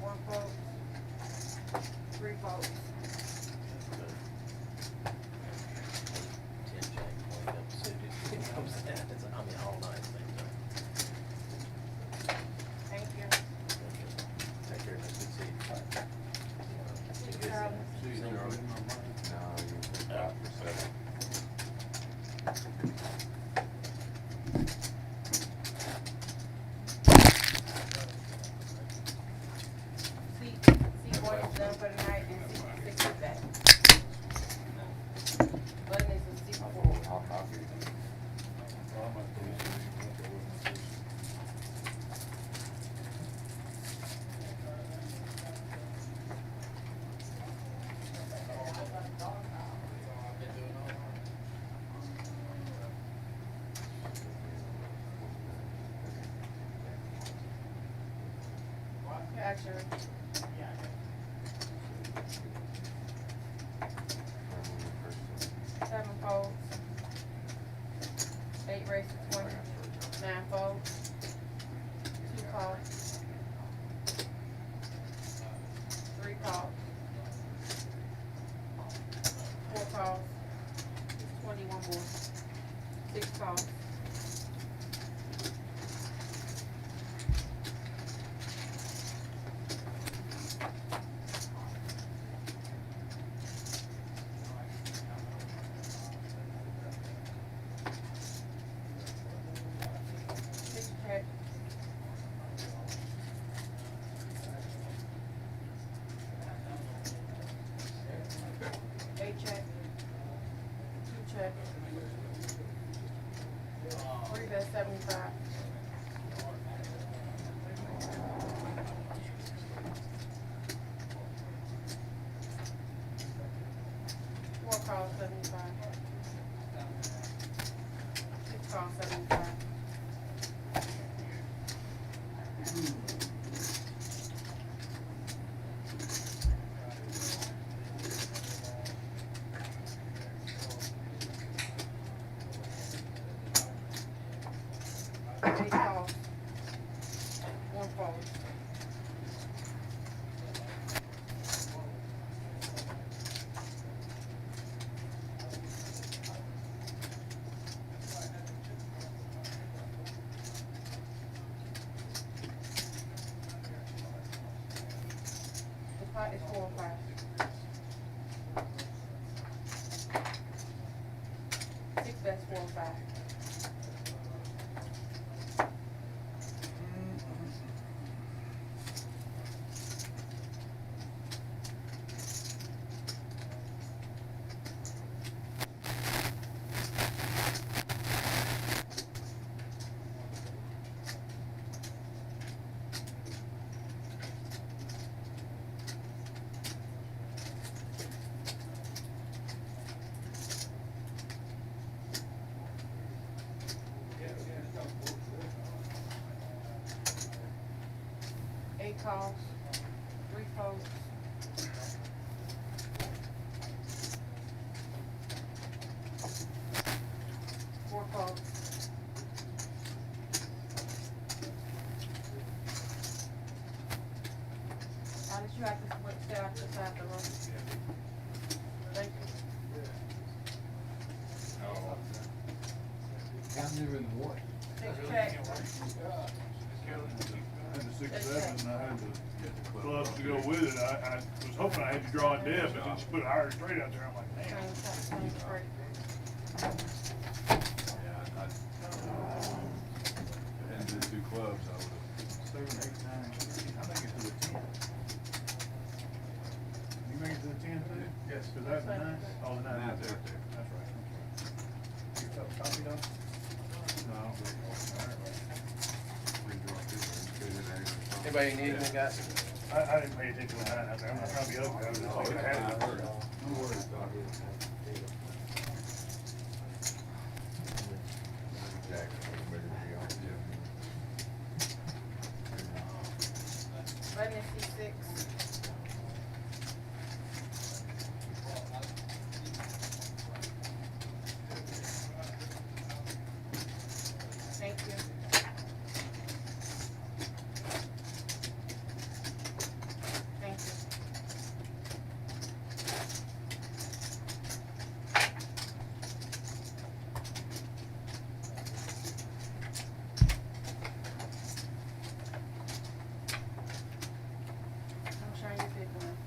1 fold. 3 folds. 10 jack, point up suited. I mean, all night, same time. Thank you. Take care, nice to see you. See you, Charlie. See you, Charlie. No, you're out for seven. C1 is done for the night and C6 is back. Button is a C4. I'll give you. Action. 7 folds. 8 raised to 20. 9 folds. 2 calls. 3 calls. 4 calls. 21 more. 6 calls. Check. 8 check. 2 check. 3 bet 75. 4 calls 75. Pot is 4 and 5. 6 bets 4 and 5. Eight calls, 3 folds. Four calls. How did you have to stay out the side of the room? Thank you. Counting her in the what? 6 check. I had the 6-7 and I had the clubs to go with it. I was hoping I had you draw a dip, but then she put a higher straight out there. I'm like, man. And the 2 clubs, I would have. 7, 8, 9. I make it to the 10. You make it to the 10 too? Yes. Cause that's the 9? Oh, the 9 Nine's is there. right there. That's right. You got a copy done? No, I don't think so. Anybody need anything, guys? I didn't pay attention to the 9 out there. I'm not trying to be ugly. I was just looking at it. No worries, Doc. Button is C6. Thank you. Thank you. I'm trying to pick one.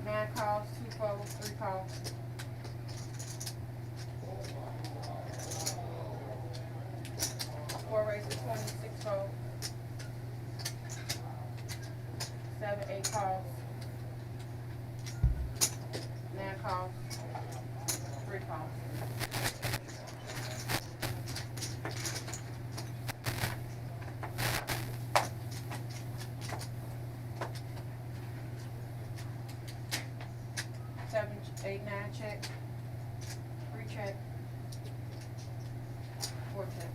Nine calls, 2 folds, 3 calls. Four raises 20, 6 folds. 7, 8 calls. 9 calls, 3 calls. Seven, 8, 9 check. 3 check. 4 check.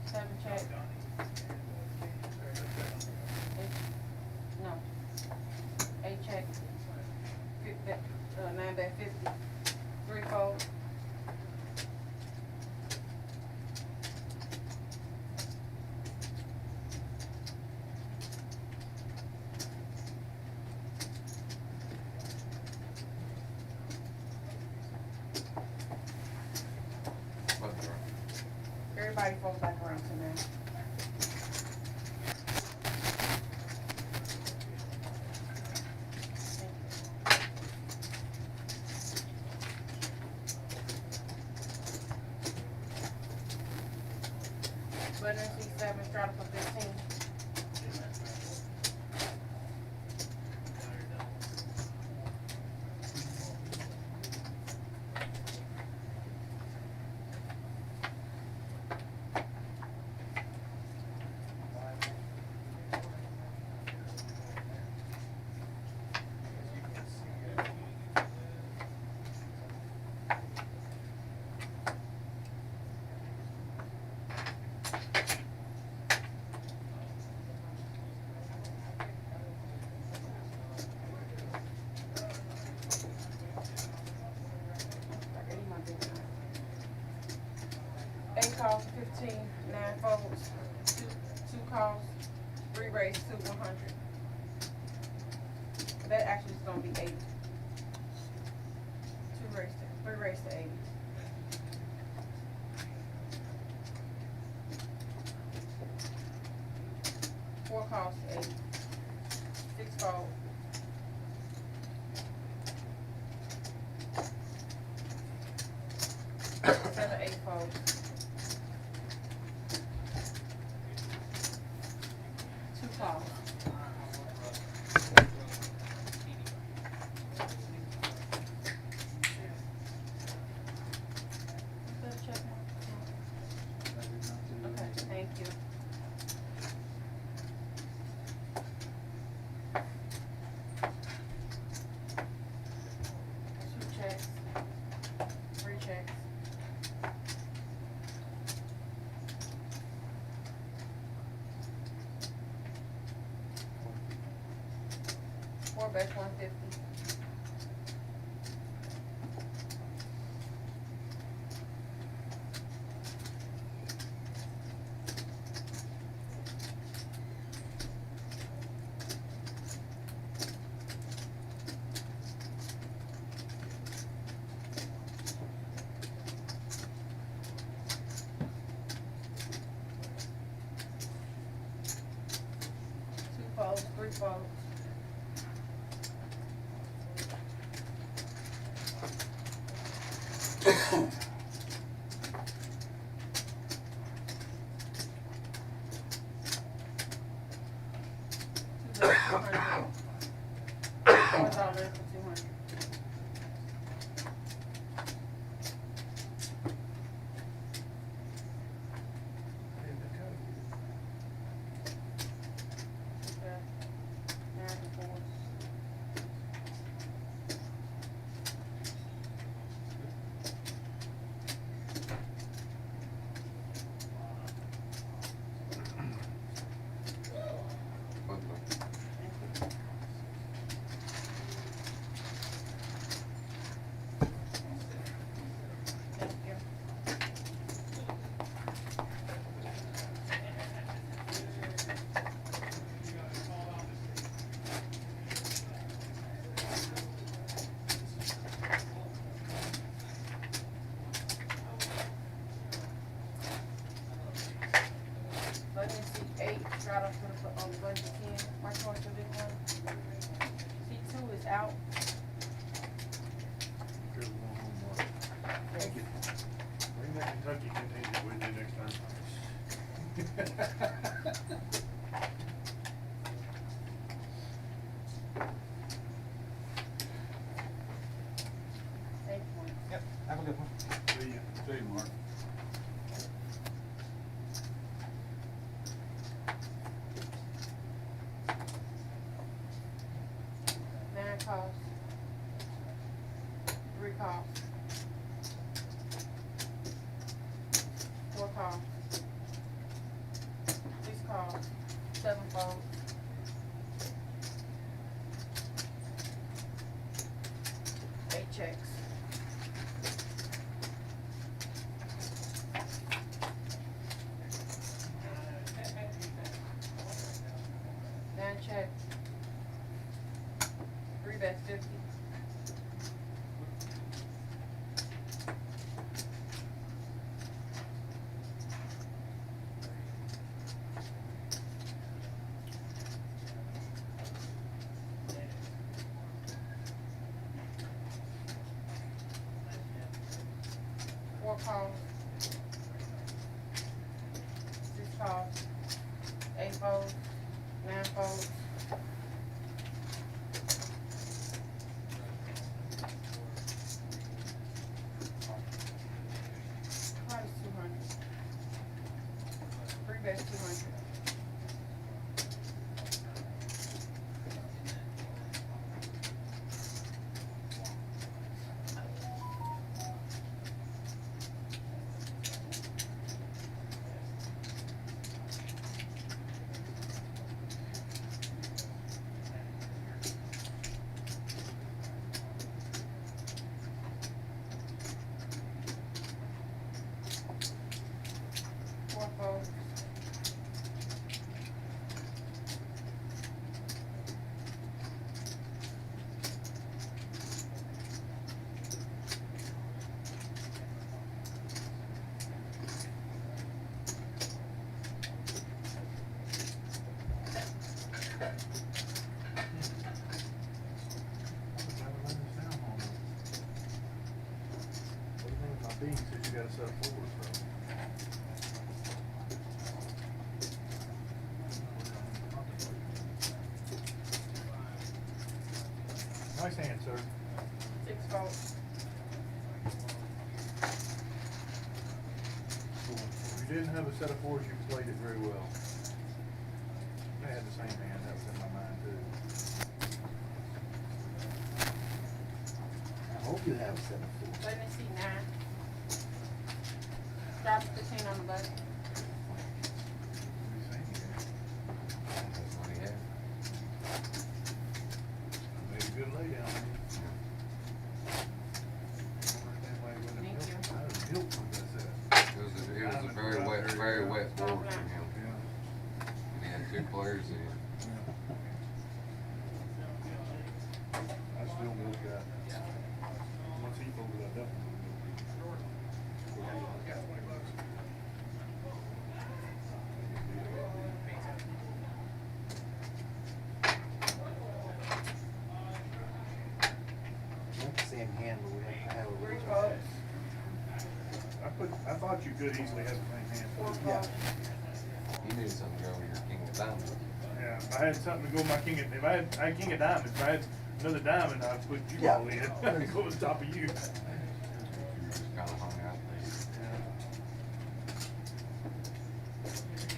7 check. 8, no. 8 check. 9 bet 50. 3 fold. Everybody folds back around to now. Button C7, strata for 15. 9 folds, two calls, 3 raised to 100. That actually is gonna be 80. 3 raised to 80. Four calls to 80. 6 fold. 7, 8 fold. 2 calls. Okay, thank you. Two checks, 3 checks. Four bets, 150. Two folds, 3 folds. $200. $4 for 200. Okay. 9 to 4. Thank you. Let me see 8 right up on the budget 10. My choice of this one. C2 is out. Thank you. Bring that Kentucky contingent with you next time. 8 points. Yep, have a good one. See you. See you, Mark. Nine calls. 3 calls. 4 calls. 6 calls. 7 folds. 8 checks. Nine check. 3 bets 50. Four calls. 6 calls. 8 folds. 9 folds. Price 200. 3 bets 200. folds. What do you think of my beans that you got a set of fours, bro? Nice hand, sir. 6 folds. If you didn't have a set of fours, you played it very well. I had the same hand, that was in my mind too. I hope you have a set of fours. Let me see 9. Drop 15 on the button. What are you saying here? That's what he had. I made a good lay down there. I don't understand why he wouldn't Thank have you. milked. I would have milked with that set. It was a very wet board for him. Yeah. And he had 2 players in. I still milk that. Once he folded, I definitely milked Not the same hand, but we have to have a 3 redraw. folds. I thought you could easily have the same hand. 4 Yeah. folds. You needed something to go with your king of diamonds. Yeah, if I had something to go with my king of, if I had king of diamonds, if I had another diamond, I'd put you Yeah. all in. I'd go on top of you. You just kind of hung out there.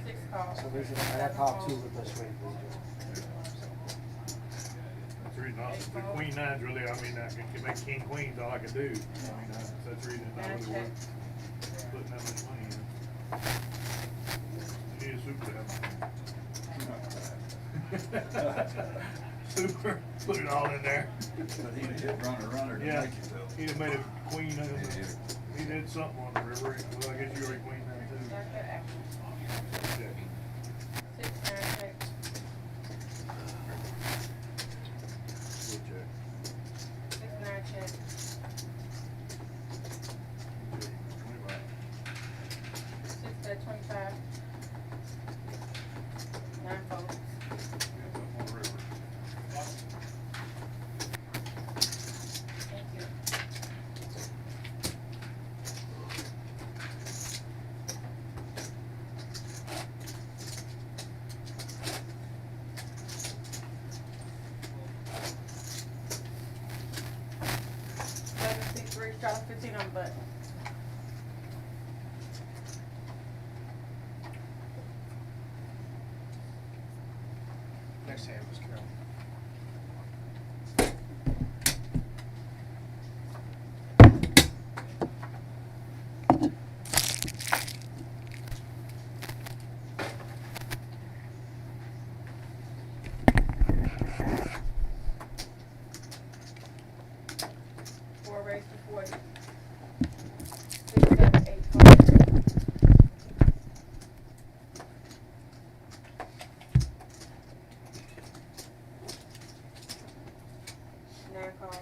6 calls. So there's an call too with this way. That's the reason, the queen nine's really, I mean, I can make king queen's all I can do. I mean, that's the reason it's not really worth putting that much money in. You need a super to have. Super, put it all in there. But he hit runner to Yeah, make it though. he'd have made a queen, he did something on the river, well, I guess you're a queen now too. Got that action. Check. 6, 9, check. We'll check. 6, 9, check. 25. 6 bet 25. 9 folds. Yeah, something on the river. Thank you. $3, 15 on the button. Next hand was Carol. Four raised to 40. 6, 7, 8 folds. 9 calls.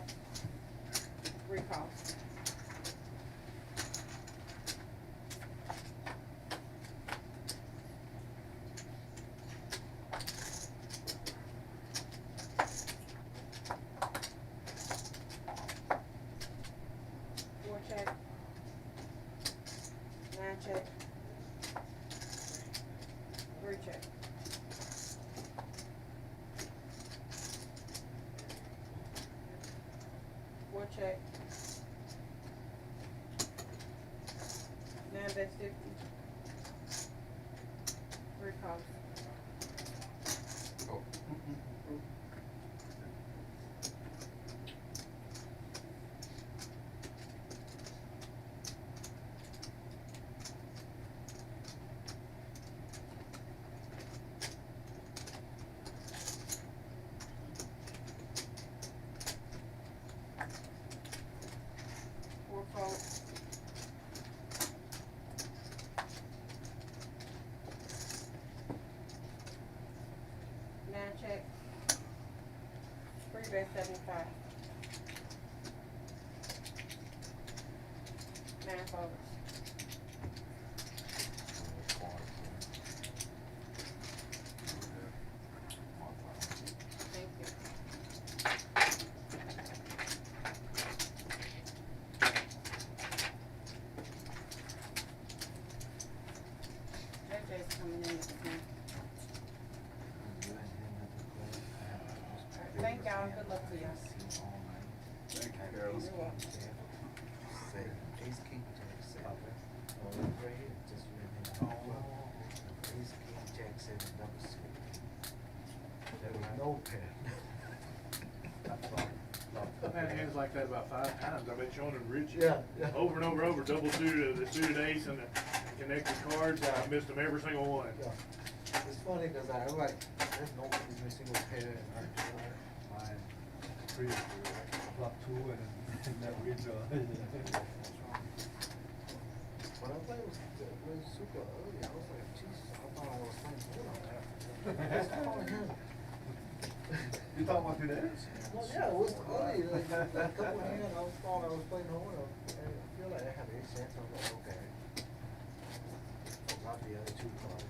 3 calls. Four check. 9 check. 3 check. Four check. 9 bets 50. 3 calls. Oh. $175. 9 folders. Thank you. That day's coming in with me. Thank y'all. Good luck to y'all. Thank you, Carol. You're welcome. Ace king jack seven. Oh, right here, just ace king jack seven double six. There was no pair. I've had hands like that about 5 times. I bet you on them rich. Yeah, yeah. Over and over, double suited, the suited ace and the connected cards. I missed them every single one. Yeah. It's funny because I was like, there's no missing a pair and My previous flop two and that redraw. when I played it was super early, I was like, Jesus, I thought I was playing good on that. That's calling him. You thought about two days? Well, yeah, it was early, like a couple of hands, thought I was playing home, and I feel like I had 8 cents, I was like, okay. Forgot the other 2 cards.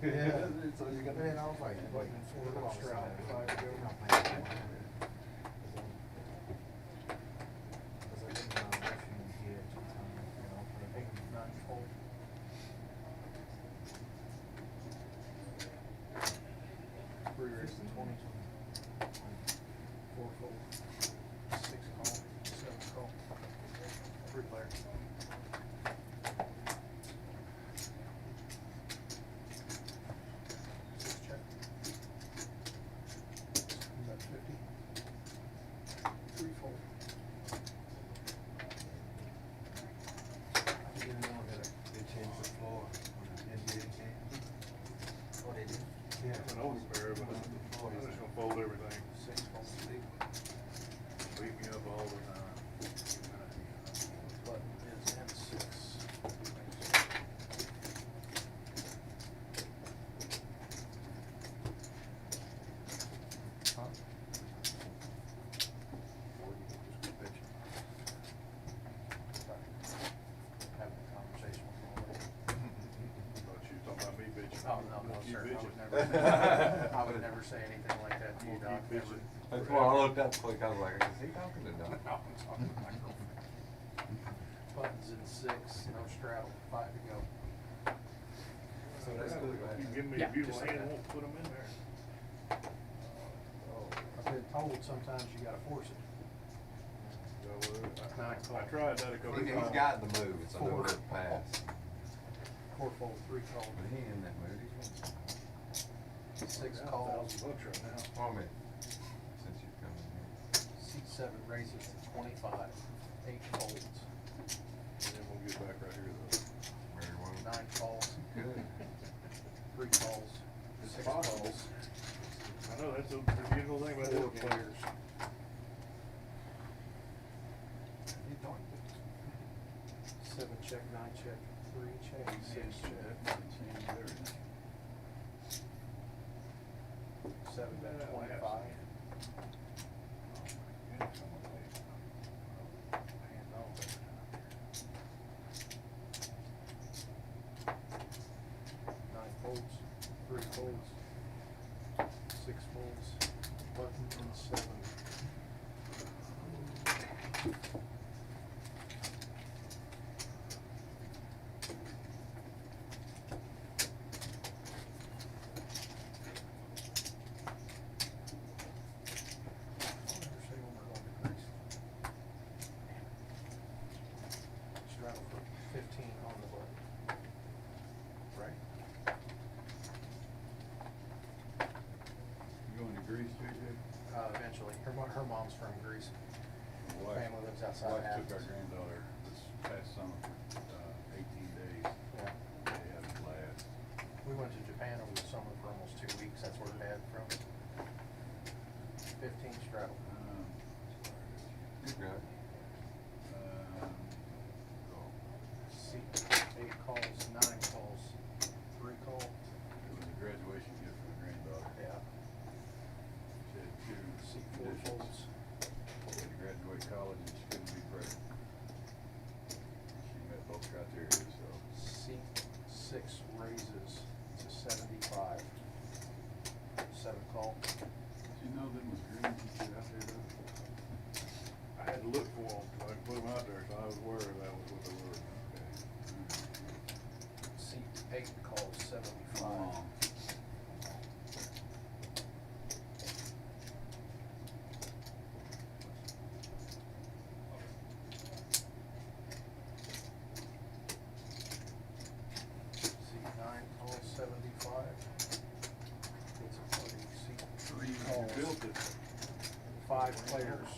Yeah, so you got. And then I was like, waiting for it all straight. Because I didn't rush in here 2 times, you know, for the big 9-4. Three races, 20, 4 fold, 6 call, 7 call, 3 players. Check. About 50. 3 fold. I didn't know that they changed the floor on the NBA game. Oh, they did? Yeah. An old pair, but I'm just gonna fold everything. 6 fold. Beat me up all the time. Button is M6. Huh? Having a conversation with somebody. Thought you was talking about me bitching. Oh, no, Keep sir, bitching. I would never say anything like that to you, Doc. Keep bitching. That's why I looked up quick, I was like, is he talking to Doc? No, I'm talking to my girlfriend. Buttons in 6, no straddle, 5 to go. So that's good, You right? can give me Yeah, a beautiful just like hand, I that. won't put them in there. I've been told sometimes you gotta force it. I tried that a couple of He's times. got the move, it's a no look pass. 4 fold, 3 call, But he in that mood, he's 6 $1,000 calls, right now. on me. Since you've come in C7 raises to 25, 8 folds, And then we'll get back right here though. here, very well. 9 calls, Good. 3 calls, It's 6 possible. calls, I know, that's the beautiful thing about 4 this game. players. You don't. 7 check, 9 check, 3 check, 6 check, 7 bet 25. Hand off every time. 9 folds, 3 folds, 6 folds, button and 7. Straddle for 15 on the button. Right? You going to Greece, JJ? Eventually. Her mom's from Greece. Wife- Family lives outside Wife Athens. took our granddaughter this past summer for 18 days. Yeah. They had a blast. We went to Japan over the summer for almost 2 weeks. That's where Dad's from. 15 straddle. Good guy. Seat 8 calls, 9 calls, 3 call. It was a graduation gift for the granddaughter. Yeah. She had two Seat 4 conditions. folds. She had to graduate college and she couldn't be pregnant. She met both criteria, so. Seat 6 raises to 75. 7 call. Did you know them was greens you put out there though? I had to look for them, so I put them out there, so I was aware that was what they were. Okay. Seat 8 calls 75. Seat 9 calls 75. It's a funny seat 3 calls. You built it. 5 players.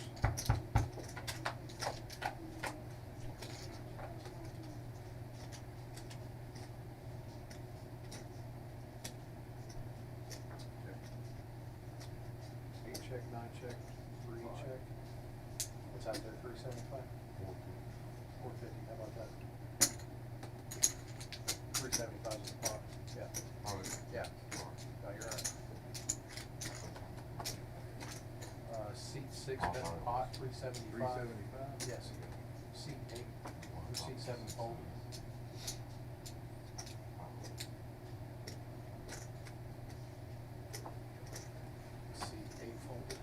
Eight check, 9 check, 3 check. What's out there, 375? 450, how about that? 375 is the pot, yeah. Oh, Yeah, no, you're right. Seat 6 bet the pot, 375. 375? Yes. Seat 8, or seat 7 fold. Seat 8 folded.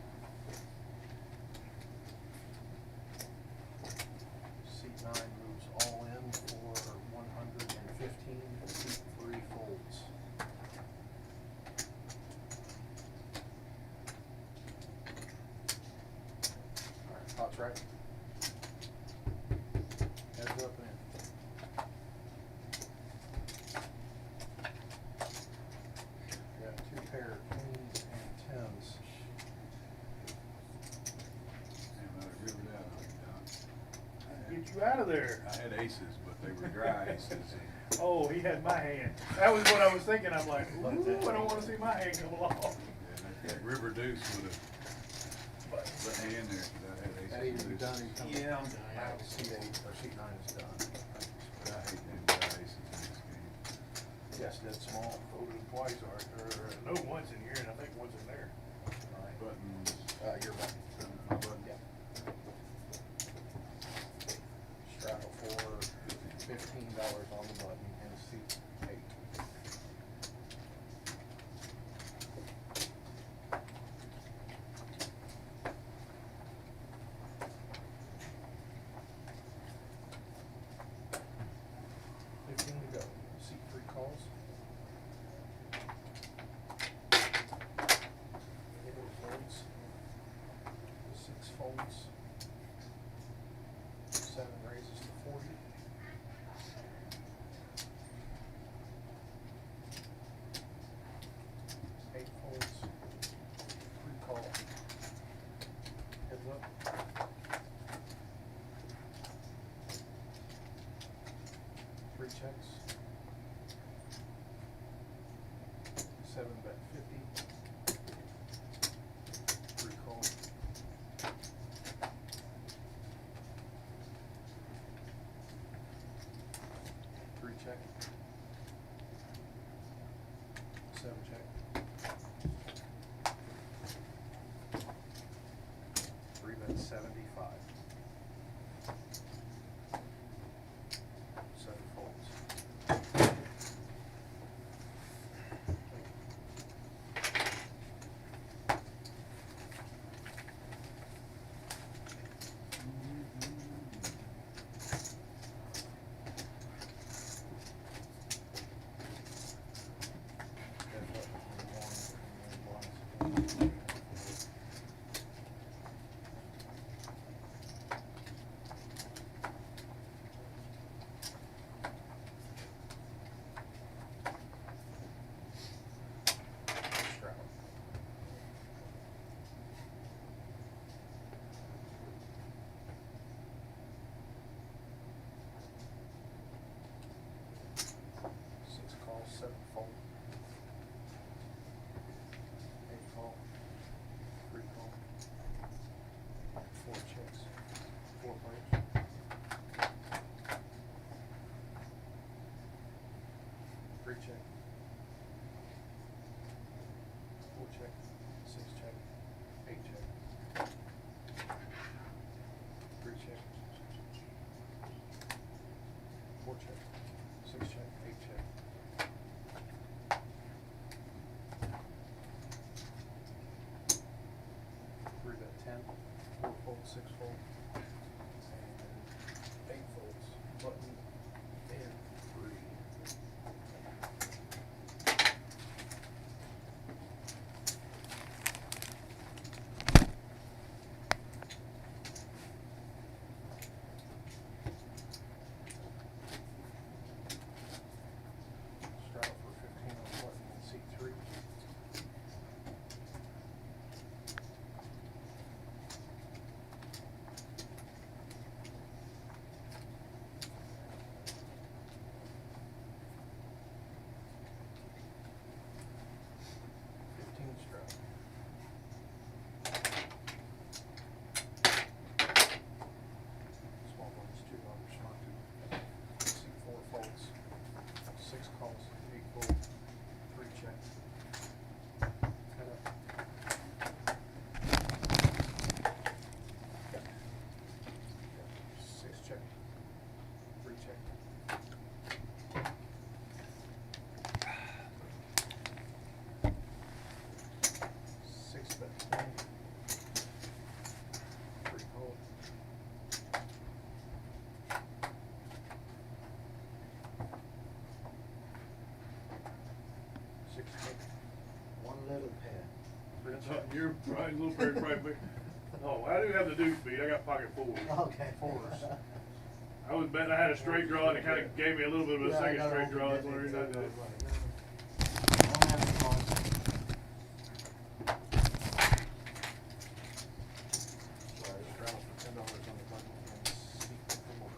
Seat 9 moves all in for 115. Seat 3 folds. Alright, pot's right. Heads up and in. Got 2 pair of queens and 10s. Damn, I had rivered out on you, Don. Get you out of there. I had aces, but they were dry aces. Oh, he had my hand. That was what I was thinking. I'm like, ooh, I don't want to see my hand come along. Yeah, that river deuce would have put hand there, 'cause I had aces. Eddie, and you deuces. done? You coming? Yeah, I'm done. Alright, seat 8, or seat 9 is done. But I hate them dry aces in this game. Yes, dead small. Folded them twice, or no, once in here, and I think once in there. Right. Buttons. Your button. My button. Yeah. Straddle for $15 on the button and seat 8. $15 to go. Seat 3 calls. 4 folds. 6 folds. 7 raises to 40. 8 folds. 3 call. Heads up. 3 checks. 7 bet 50. 3 call. 3 check. 7 check. 3 bet 75. 7 folds. Straddle. Six calls, 7 fold. 8 call. Three check. Four check. Six check. Eight check. Three check. Four check. Six check. Eight check. Three bet 10. Four fold, six fold. And eight folds. Button and three. Straddle for 15 on button and C3. Small ones, $2 smart two. C4 folds, six calls, eight fold, three check. Head up. Six check, three check. Six bet 20. Three hold. Six check. One little pad. You're right, a little very big. Oh, I do have the deuce beat. I got pocket fours. Okay. Fours. I was betting I had a straight draw and it kind of gave me a little bit of a Yeah, I second got straight it draw. open, That's one reason I did it. I don't have any calls. Sorry, straddle for $10 on the button and C4 for more.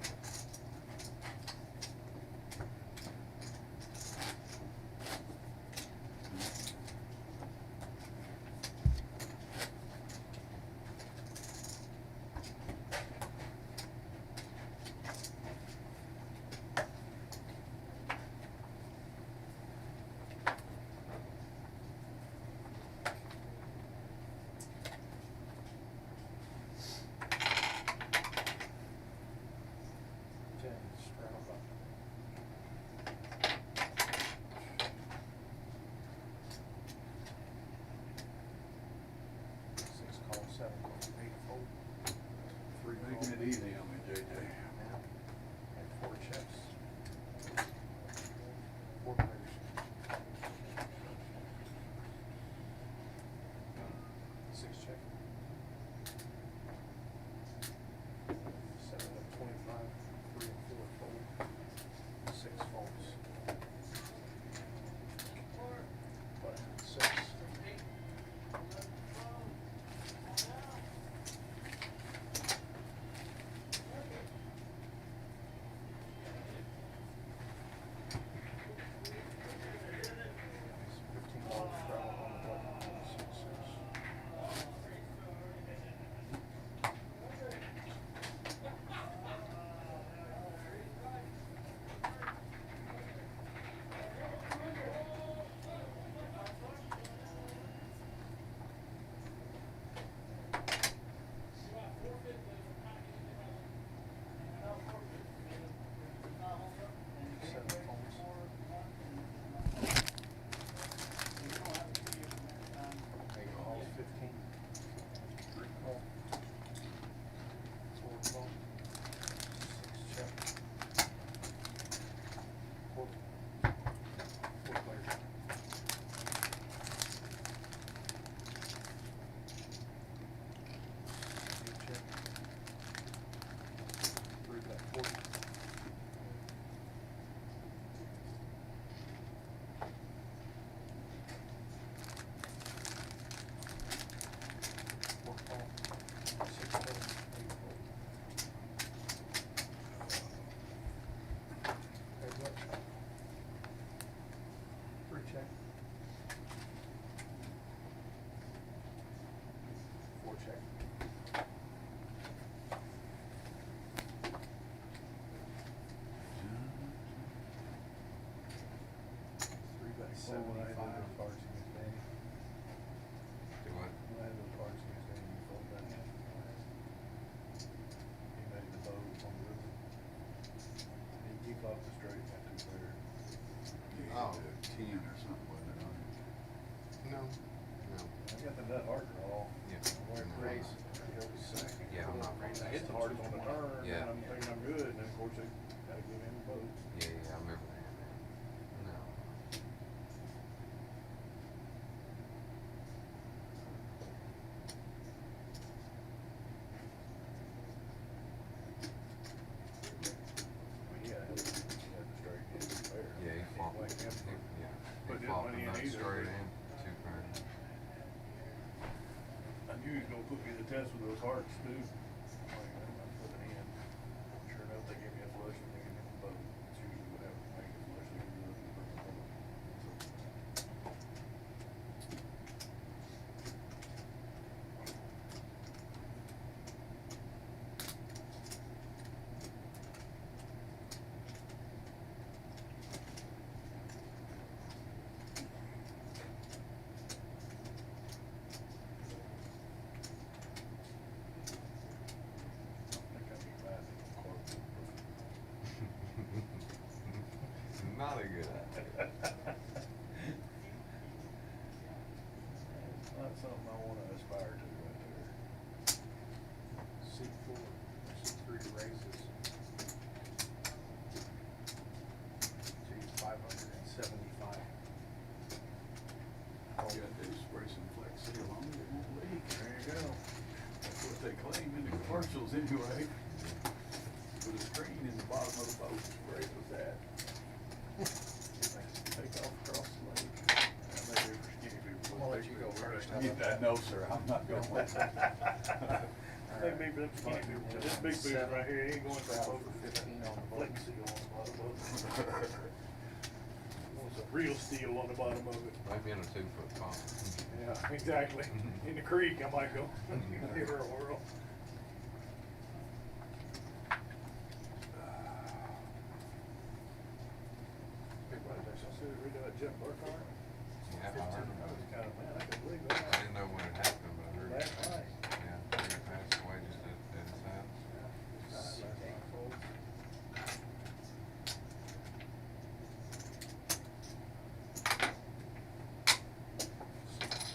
Oh, when I had those cards against Danny. Do what? When I had those cards against Danny, you folded that hand. He made the bows on the river. He flopped the straight, got two pairs. Oh. 10 or something, wasn't it, on it? No. No. I got the nut hard draw. Yeah. Where it No. race, second. Yeah, I'm not I hit the hardest on the turn, Yeah. and I'm thinking I'm good, and then of course they gotta give him the boat. Yeah, yeah, I remember that. No. Well, he had the straight and two pairs. Yeah, he Can't fought. blame him for Yeah. putting He his fought money the in nut either. straight in, two pairs. I knew he was gonna put me to the test with those hearts too. Like, I'm putting in. Sure enough, they gave me a flush and they gave me a boat. It's usually what happens, when I get a flush, they give me a boat. I think I need mine in the corporate. Not a good idea. It's not something I wanna aspire to right there. C4, C3 raises. So you 575. All you gotta do is spray some Flex Seal on it, it won't leak. There you go. That's what they claim in the commercials anyway. Put a screen in the bottom of the boat, spray it with that. Take off across the lake. That may be for skinny people. I'm gonna let you go first. How about Yeah, no, sir, I'm not going. They may be them skinny people, but this big boot right here, he ain't going to the boat. 15 on the Flex boat. seal on the bottom of it. Wants a real steel on the bottom of it. Maybe in a 2-foot pond. Yeah, exactly. In the creek, I might go, give her a whirl. Big one, I should read that Jeff Burkhardt. Yeah, I 15, heard I about was it. kind of, man, I could believe I that. didn't know when it happened, but I heard. Last night. Yeah, he passed away just at his house.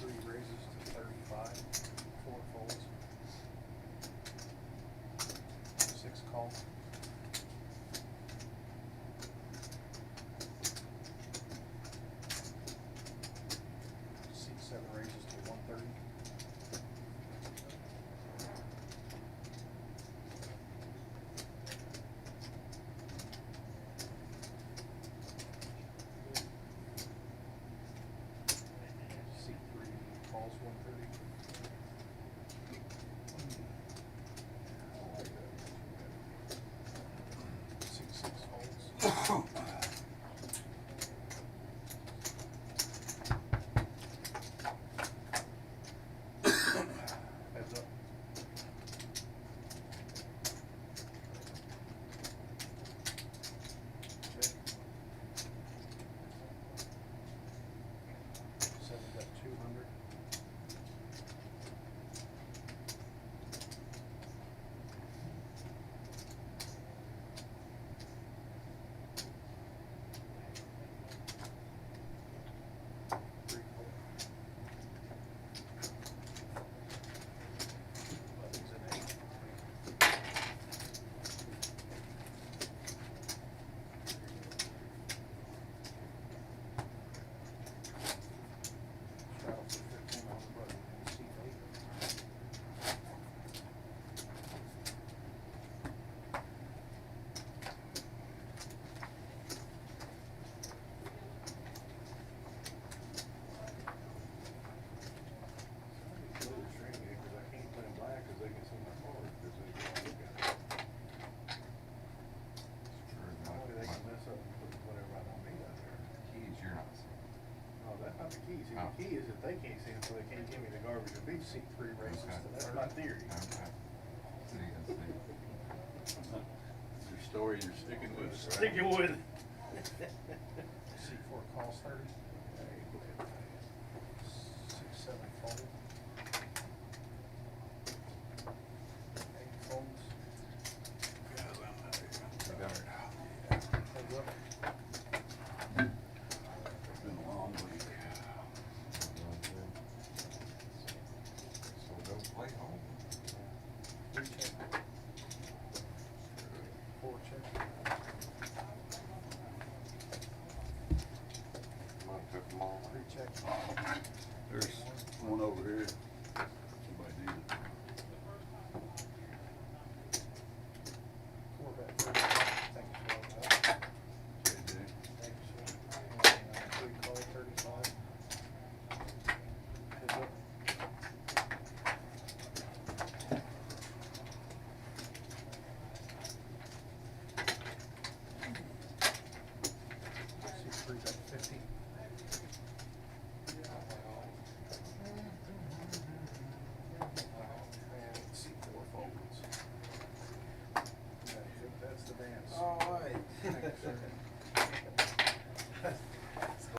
Three raises to 35, 4 folds. 6 call. C7 raises to 130. C3 calls 130. C6 holds. Heads up. Check. 7 bet 200. Three fold. Buttons an 8. Straddle for 15 on the button. C8. It's a little string here, 'cause I can't play 'em black, 'cause they can see my card, 'cause they can look at it. Only they can mess up and put whatever I don't need out there. Keys, you're not seeing. No, that's not the key. See, Oh. the key is that they can't see them, so they can't give me the garbage or beef. C3 raises Okay. to That's 30. my theory. Okay. See, I see. It's your story, you're sticking with it, right? Sticking with it. C4 calls 30. There 7 fold. 8 folds. Heads up. Been a long week. So go play home. 3 check. 4 check. Might took them all. 3 check. There's one over here. Somebody needed it. 4 bet 30. Thank you for all that. Okay, Jay. Thank you, sir. And 3 call 35. Heads up. See 3 bet 50. And see 4 folds. I think that's the dance. All right. Thank you, sir.